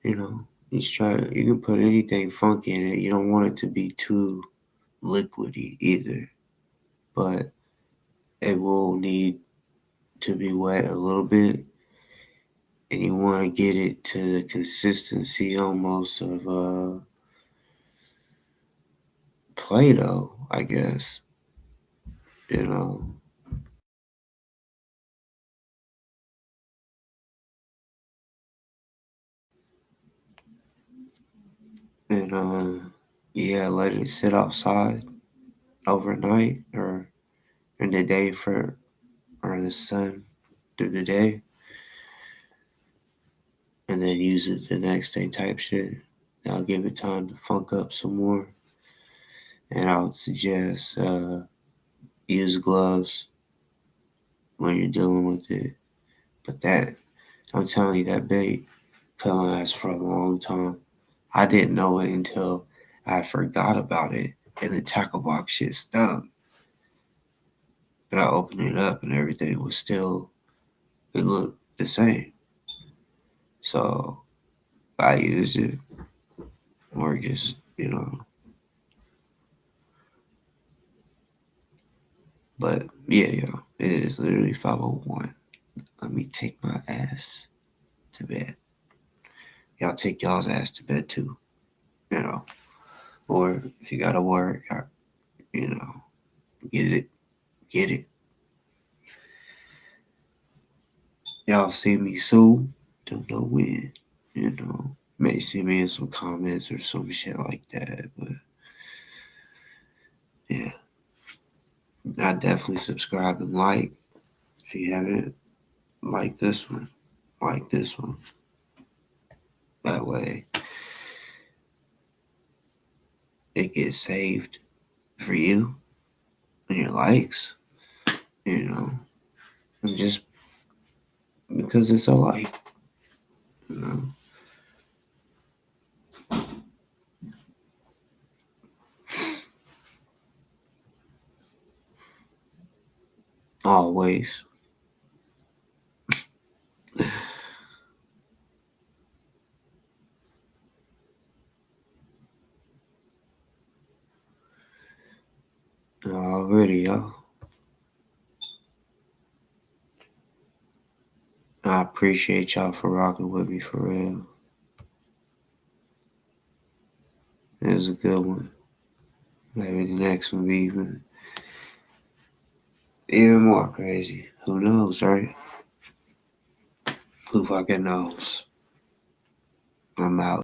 know, you can put anything funky in it. You don't want it to be too liquidy either, but it will need to be wet a little bit, and you want to get it to the consistency almost of Play-Doh, I guess. You know. And yeah, let it sit outside overnight or in the day or the sun through the day, and then use it the next day type shit. I'll give it time to funk up some more. And I would suggest use gloves when you're dealing with it. But I'm telling you, that bait fell last for a long time. I didn't know it until I forgot about it, and the tackle box shit stung. But I opened it up, and everything was still, it looked the same. So I used it, or just, But yeah, yo, it is literally 5:01. Let me take my ass to bed. Y'all take y'all's ass to bed too, Or if you gotta work, get it. Y'all see me soon. Don't know when, May see me in some comments or some shit like that, but yeah. I definitely subscribe and like. If you haven't, like this one. Like this one. That way it gets saved for you and your likes, and just because it's a like, always. Already, y'all. I appreciate y'all for rocking with me for real. It was a good one. Maybe the next one be even more crazy. Who knows, right? Who fucking knows? I'm out.